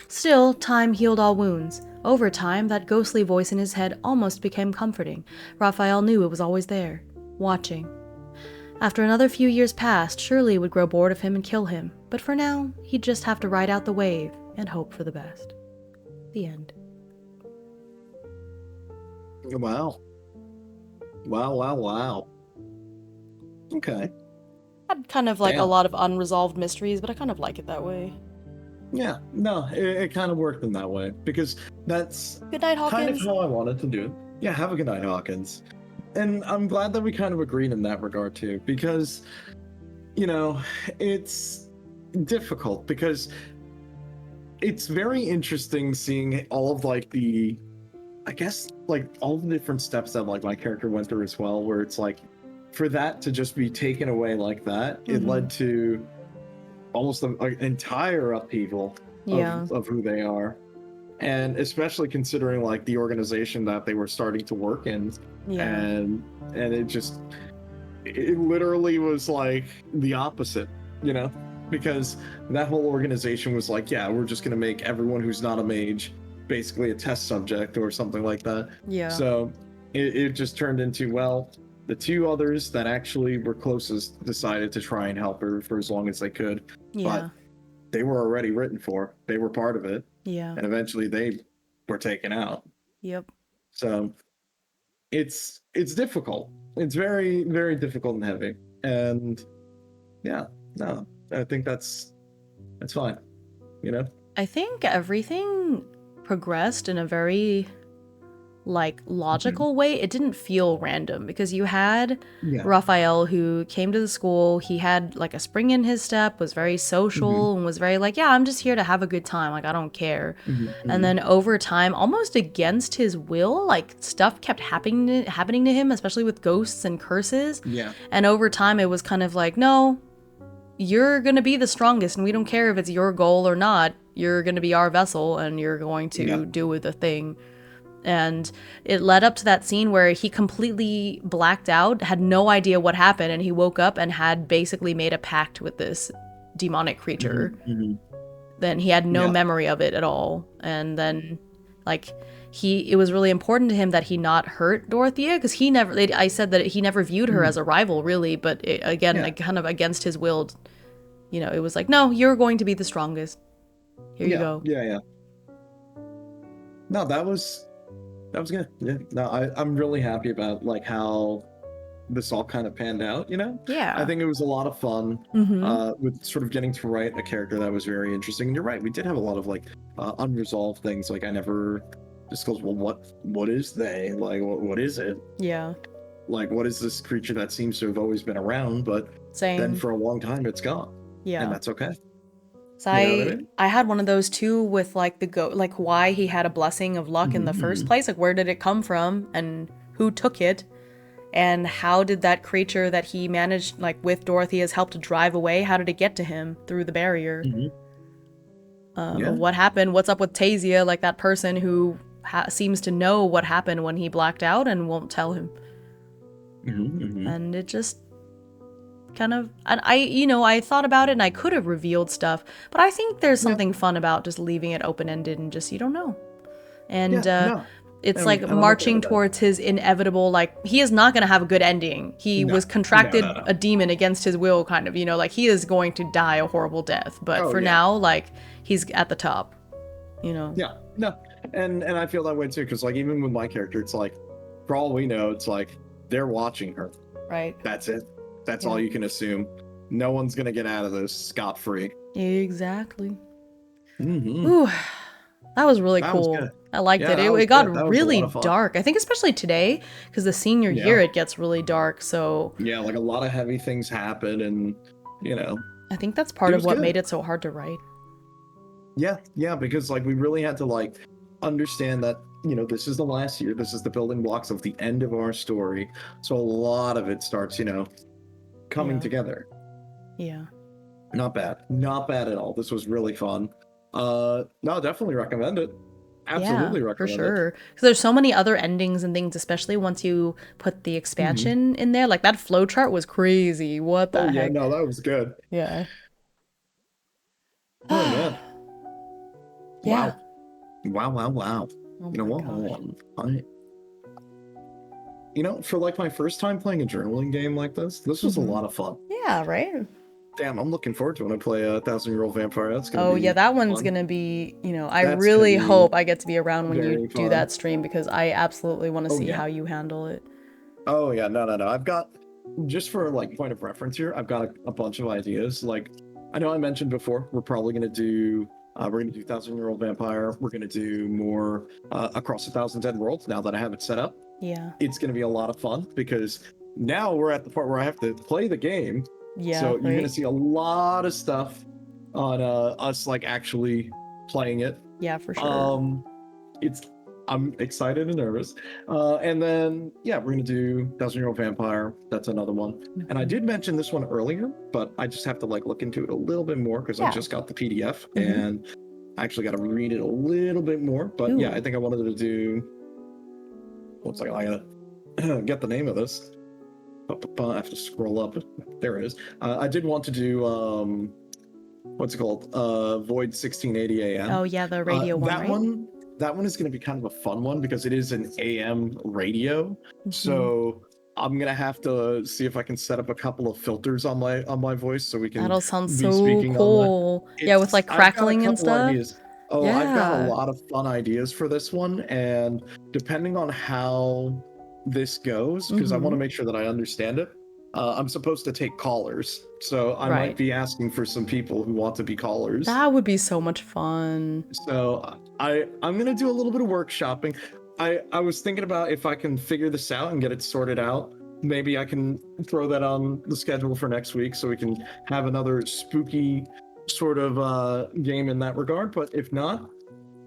Still, time healed all wounds. Over time, that ghostly voice in his head almost became comforting. Raphael knew it was always there, watching. After another few years passed, Shirley would grow bored of him and kill him, but for now, he'd just have to ride out the wave and hope for the best. The end.
Wow. Wow. Okay.
Had kind of like
Damn.
a lot of unresolved mysteries, but I kind of like it that way.
Yeah, no, it kind of worked in that way, because that's
Good night, Hawkins.
kind of how I wanted to do it. Yeah, have a good night, Hawkins. And I'm glad that we kind of agreed in that regard too, because
you know, it's difficult because it's very interesting seeing all of like the, I guess, like all the different steps that like my character went through as well, where it's like for that to just be taken away like that, it led to almost an entire upheaval
Yeah.
of who they are. And especially considering like the organization that they were starting to work in,
Yeah.
and it literally was like the opposite, you know, because that whole organization was like, yeah, we're just going to make everyone who's not a mage basically a test subject or something like that.
Yeah.
So it just turned into, well, the two others that actually were closest decided to try and help her for as long as they could.
Yeah.
But they were already written for, they were part of it.
Yeah.
And eventually they were taken out.
Yep.
So it's difficult. It's very, very difficult and heavy. And yeah, no, I think that's fine. You know?
I think everything progressed in a very like logical way. It didn't feel random because you had Raphael who came to the school. He had like a spring in his step, was very social and was very like, yeah, I'm just here to have a good time. Like, I don't care. And then over time, almost against his will, like stuff kept happening to him, especially with ghosts and curses.
Yeah.
And over time, it was kind of like, no, you're going to be the strongest and we don't care if it's your goal or not. You're going to be our vessel and you're going to do with the thing. And it led up to that scene where he completely blacked out, had no idea what happened, and he woke up and had basically made a pact with this demonic creature. Then he had no memory of it at all. And then, like, it was really important to him that he not hurt Dorothea, because I said that he never viewed her as a rival, really, but like, kind of against his will, you know, it was like, no, you're going to be the strongest. Here you go.
Yeah. No, that was good. Yeah. No, I'm really happy about like how this all kind of panned out, you know?
Yeah.
I think it was a lot of fun with sort of getting to write a character that was very interesting. And you're right, we did have a lot of like unresolved things. Like I never disclosed, well, what is they? Like what is it?
Yeah.
Like what is this creature that seems to have always been around, but then for a long time it's gone.
Yeah.
And that's okay.
So I had one of those too with like like why he had a blessing of luck in the first place. Like where did it come from and who took it? And how did that creature that he managed like with Dorothea's help to drive away, how did it get to him through the barrier? What happened? What's up with Tasia, like that person who seems to know what happened when he blacked out and won't tell him. And it just kind of, and I thought about it and I could have revealed stuff, but I think there's something fun about just leaving it open-ended and just, you don't know. And it's like marching towards his inevitable, like he is not going to have a good ending. He was contracted a demon against his will, kind of, you know, like he is going to die a horrible death, but for now, like he's at the top, you know.
And I feel that way too, because like even with my character, it's like for all we know, it's like they're watching her,
right?
That's it. That's all you can assume. No one's gonna get out of this scot-free.
Exactly. Ooh, that was really cool. I liked it. It got really dark. I think especially today, because the senior year it gets really dark. So
like a lot of heavy things happen, and you know.
I think that's part of what made it so hard to write.
Yeah, because like we really had to like understand that, you know, this is the last year. This is the building blocks of the end of our story. So a lot of it starts, you know, coming together.
Yeah.
Not bad at all. This was really fun. No, definitely recommend it. Absolutely recommend it.
For sure. Because there's so many other endings and things, especially once you put the expansion in there. Like that flowchart was crazy. What the heck?
Yeah, no, that was good.
Yeah.
Oh man.
Yeah.
Wow.
Oh
you know what? You know, for like my first time playing a journaling game like this was a lot of fun.
Yeah, right?
Damn, I'm looking forward to when I play a 1,000-Year-Old Vampire. That's gonna be
that one's
fun.
Gonna be, you know, I really hope I get to be around when you do that stream, because I absolutely want to see how you handle it.
Oh yeah, no. I've got, just for like point of reference here, I've got a bunch of ideas. Like, I know I mentioned before, we're probably gonna do 1,000-Year-Old Vampire. We're gonna do more Across 1,000 Dead Worlds now that I have it set up.
Yeah.
It's gonna be a lot of fun because now we're at the part where I have to play the game
Yeah,
So you're gonna
right.
see a lot of stuff on us like actually playing it.
Yeah, for sure.
It's I'm excited and nervous. And then yeah, we're gonna do Dozen Year Old Vampire. That's another one. And I did mention this one earlier, but I just have to like look into it a little bit more because I
Yeah.
just got the PDF
Mhm.
and I actually got to read it a little bit more. But yeah,
Ooh.
I think I wanted to do. One second, I gotta get the name of this. I have to scroll up. There it is. I did want to do what's it called? Void 1680 AM.
Oh yeah, the radio one,
That
right?
one, that one is going to be kind of a fun one because it is an AM radio.
Mhm.
So I'm gonna have to see if I can set up a couple of filters on my voice so we can
That'll sound
be
so
speaking on that.
cool. Yeah, with like
I've got a
crackling and
couple
stuff.
ideas. Oh, I've got a
Yeah.
lot of fun ideas for this one, and depending on how this goes, because I want to make sure that I understand it. I'm supposed to take callers, so I might
Right.
be asking for some people who want to be callers.
That would be so much fun.
So I'm gonna do a little bit of workshopping. I was thinking about if I can figure this out and get it sorted out. Maybe I can throw that on the schedule for next week so we can have another spooky sort of game in that regard. But if not,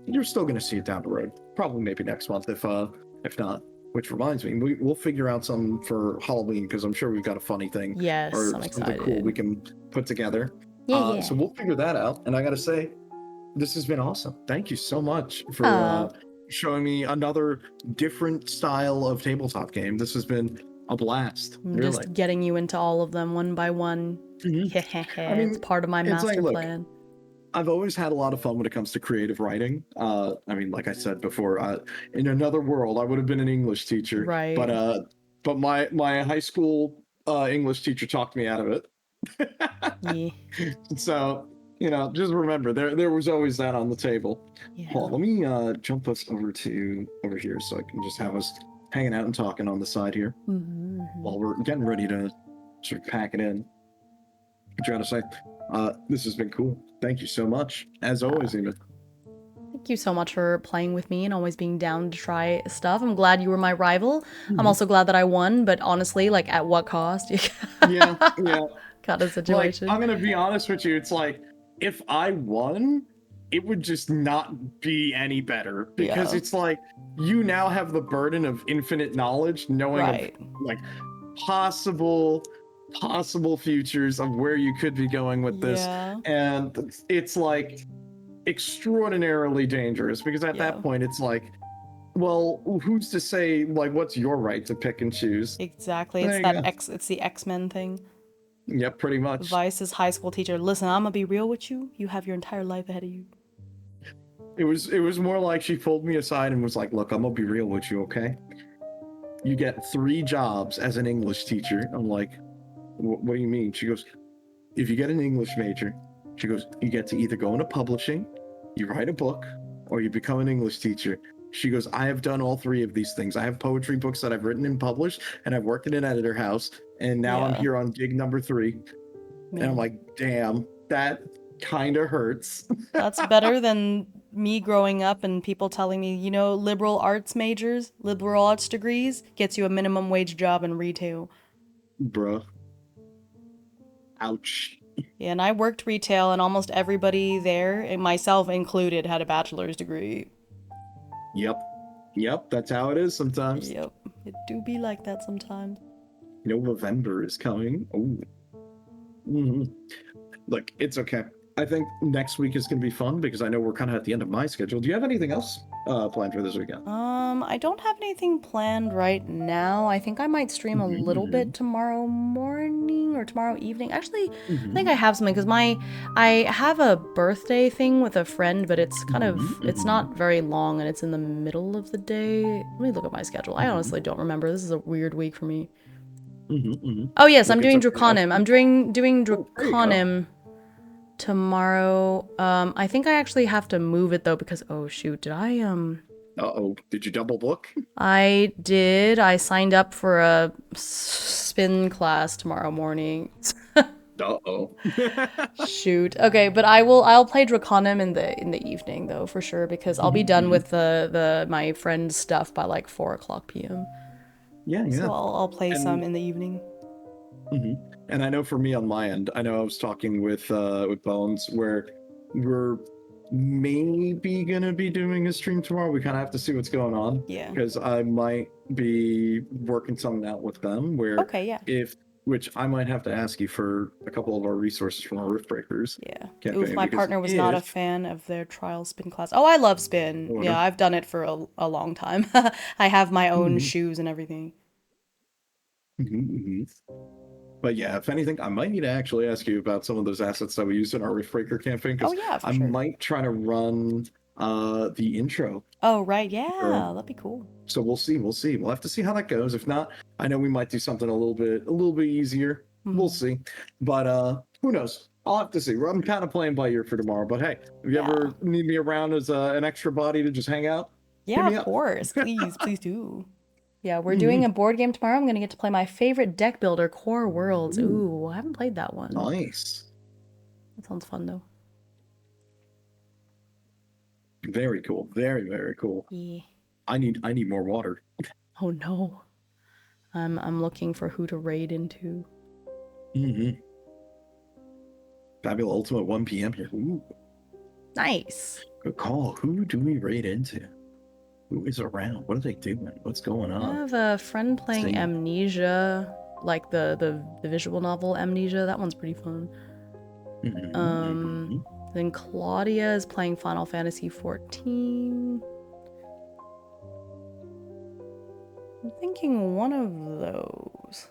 you're still gonna see it down the road. Probably maybe next month if not. Which reminds me, we'll figure out some for Halloween because I'm sure we've got a funny thing
Yes,
or
I'm
something cool
excited.
we can put together.
Yeah,
So we'll figure that out. And I gotta say, this has been awesome. Thank you so much for
yeah.
showing me another different style of tabletop game. This has been a blast,
I'm
really.
just getting you into all of them one by one.
Mhm. I
It's
mean,
part of my
it's like,
master
look,
plan.
I've always had a lot of fun when it comes to creative writing. I mean, like I said before, in another world, I would have been an English teacher,
Right.
but my high school English teacher talked me out of it.
Yeah.
So just remember, there was always that on the table.
Yeah.
Hold on, let me jump us over here so I can just have us hanging out and talking on the side here while we're getting ready to sort of pack it in. What you gotta say? This has been cool. Thank you so much, as always, Ema.
Thank you so much for playing with me and always being down to try stuff. I'm glad you were my rival. I'm also glad that I won, but honestly, like, at what cost?
Yeah.
Got a
Like,
situation.
I'm gonna be honest with you. It's like if I won, it would just not be any better because
Yeah.
it's like you now have the burden of infinite knowledge, knowing
Right.
of like possible futures of where you could be going with this,
Yeah.
and it's like extraordinarily dangerous because at
Yeah.
that point it's like, well, who's to say like what's your right to pick and choose?
Exactly.
There
It's
you go.
it's the X-Men thing.
Yep, pretty much.
Vice's high school teacher. Listen, I'm gonna be real with you. You have your entire life ahead of you.
It was more like she pulled me aside and was like, "Look, I'm gonna be real with you, okay? You get 3 jobs as an English teacher." I'm like, "What do you mean?" She goes, "If you get an English major," she goes, "you get to either go into publishing, you write a book, or you become an English teacher." She goes, "I have done all 3 of these things. I have poetry books that I've written and published, and I've worked in an editor house, and now I'm
Yeah.
here on gig number 3." And I'm
Man.
like, "Damn, that kind of hurts."
That's better than me growing up and people telling me, liberal arts majors, liberal arts degrees gets you a minimum wage job in retail.
Bruh. Ouch.
Yeah, and I worked retail and almost everybody there, and myself included, had a bachelor's degree.
Yep, that's how it is sometimes.
Yep, it do be like that sometimes.
November is coming. Oh. Look, it's okay. I think next week is going to be fun because I know we're kind of at the end of my schedule. Do you have anything else planned for this weekend?
I don't have anything planned right now. I think I might stream a little bit tomorrow morning or tomorrow evening. Actually, I think I have something because I have a birthday thing with a friend, but it's kind of it's not very long and it's in the middle of the day. Let me look at my schedule. I honestly don't remember. This is a weird week for me. Oh yes, I'm doing Draconim. I'm doing Draconim tomorrow. I think I actually have to move it though because oh shoot, did I
Uh-oh, did you double book?
I did. I signed up for a spin class tomorrow morning.
Uh-oh.
Shoot. Okay, but I'll play Draconim in the evening though for sure because I'll be done with the my friend's stuff by like 4:00 p.m.
Yeah.
So I'll play some in the evening.
And I know for me on my end, I know I was talking with Bones where we're maybe gonna be doing a stream tomorrow. We kind of have to see what's going on
Yeah.
because I might be working something out with them where
Okay, yeah.
which I might have to ask you for a couple of our resources from our Riftbreakers
Yeah.
campaign.
Oof, my
because
partner was not a fan of their trial spin class. Oh, I love spin.
Oh,
Yeah,
no?
I've done it for a long time. I have my own
Mhm.
shoes and everything.
But yeah, if anything, I might need to actually ask you about some of those assets that we used in our Riftbreaker campaign because
Oh, yeah, for
I
sure.
might try to run the intro.
Oh, right. Yeah,
Sure.
that'd be cool.
So we'll see. We'll have to see how that goes. If not, I know we might do something a little bit easier. We'll see. But who knows? I'll have to see. I'm kind of playing by ear for tomorrow. But hey, if you
Yeah.
ever need me around as an extra body to just hang out, hit
Yeah,
me
of
up.
course. Please, please do. Yeah, we're doing a board game tomorrow. I'm gonna get to play my favorite deck builder, Core Worlds. Ooh, I haven't played that one.
Nice.
That sounds fun though.
Very cool. Very, very cool.
Yeah.
I need more water.
Oh no. I'm looking for who to raid into.
Fabulous Ultimate 1 p.m. here. Ooh,
Nice.
good call. Who do we raid into? Who is around? What are they doing? What's going
I
on?
have a friend playing
See.
Amnesia, like the visual novel Amnesia. That one's pretty fun. Then Claudia is playing Final Fantasy 14. I'm thinking one of those.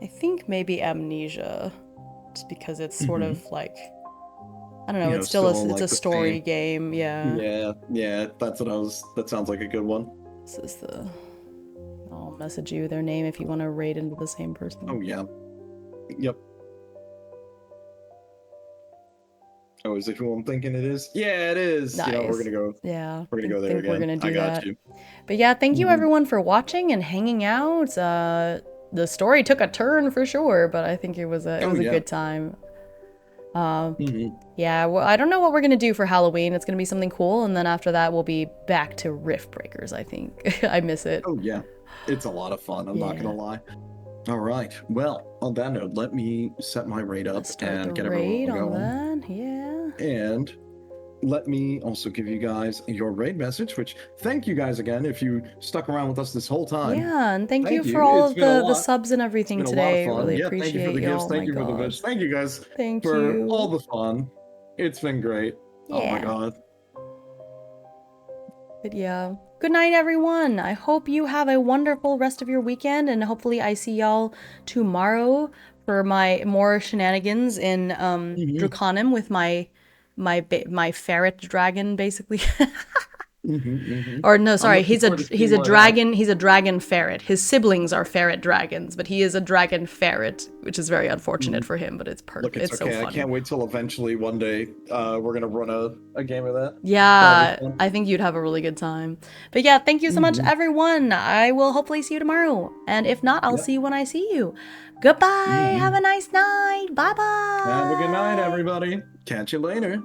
I think maybe Amnesia, just because it's sort of like, I don't know, it's still
still
it's
like
a
the
story
same.
game, yeah.
Yeah, that's what I was. That sounds like a good one.
This is the. I'll message you their name if you want to raid into the same person.
Oh yeah. Yep. Oh, is it who I'm thinking it is? Yeah, it is.
Nice.
You know, we're gonna go.
Yeah.
We're gonna go there
think
again.
We're gonna do
I got
that.
you.
But yeah, thank you everyone for watching and hanging out. The story took a turn for sure, but I think it was a good time. Yeah, well, I don't know what we're gonna do for Halloween. It's gonna be something cool, and then after that we'll be back to Riftbreakers, I think. I miss it.
Oh yeah, it's a lot of fun. I'm not gonna lie. All right. Well, on that note, let me set my raid up and get everyone going.
Yeah.
And let me also give you guys your raid message, which thank you guys again if you stuck around with us this whole time.
Yeah, and thank you for all of the subs and everything
it's been
today.
A lot of fun.
Really
yeah,
appreciate
thank you for the gifts.
y'all.
Thank you for the bits. Thank you guys for all the fun. It's been great.
Yeah.
Oh my god.
But yeah. Good night, everyone. I hope you have a wonderful rest of your weekend, and hopefully I see y'all tomorrow for my more shenanigans in Draconim with my ferret dragon, basically. Or no, sorry, he's a dragon ferret. His siblings are ferret dragons, but he is a dragon ferret, which is very unfortunate for him, but it's perfect.
Look, it's okay.
So funny.
I can't wait till eventually one day we're gonna run a game of that.
Yeah, I think you'd have a really good time. But yeah, thank you so much, everyone. I will hopefully see you tomorrow. And if not, I'll see you when I see you. Goodbye. Have a nice night. Bye-bye.
Have a good night, everybody. Catch you later.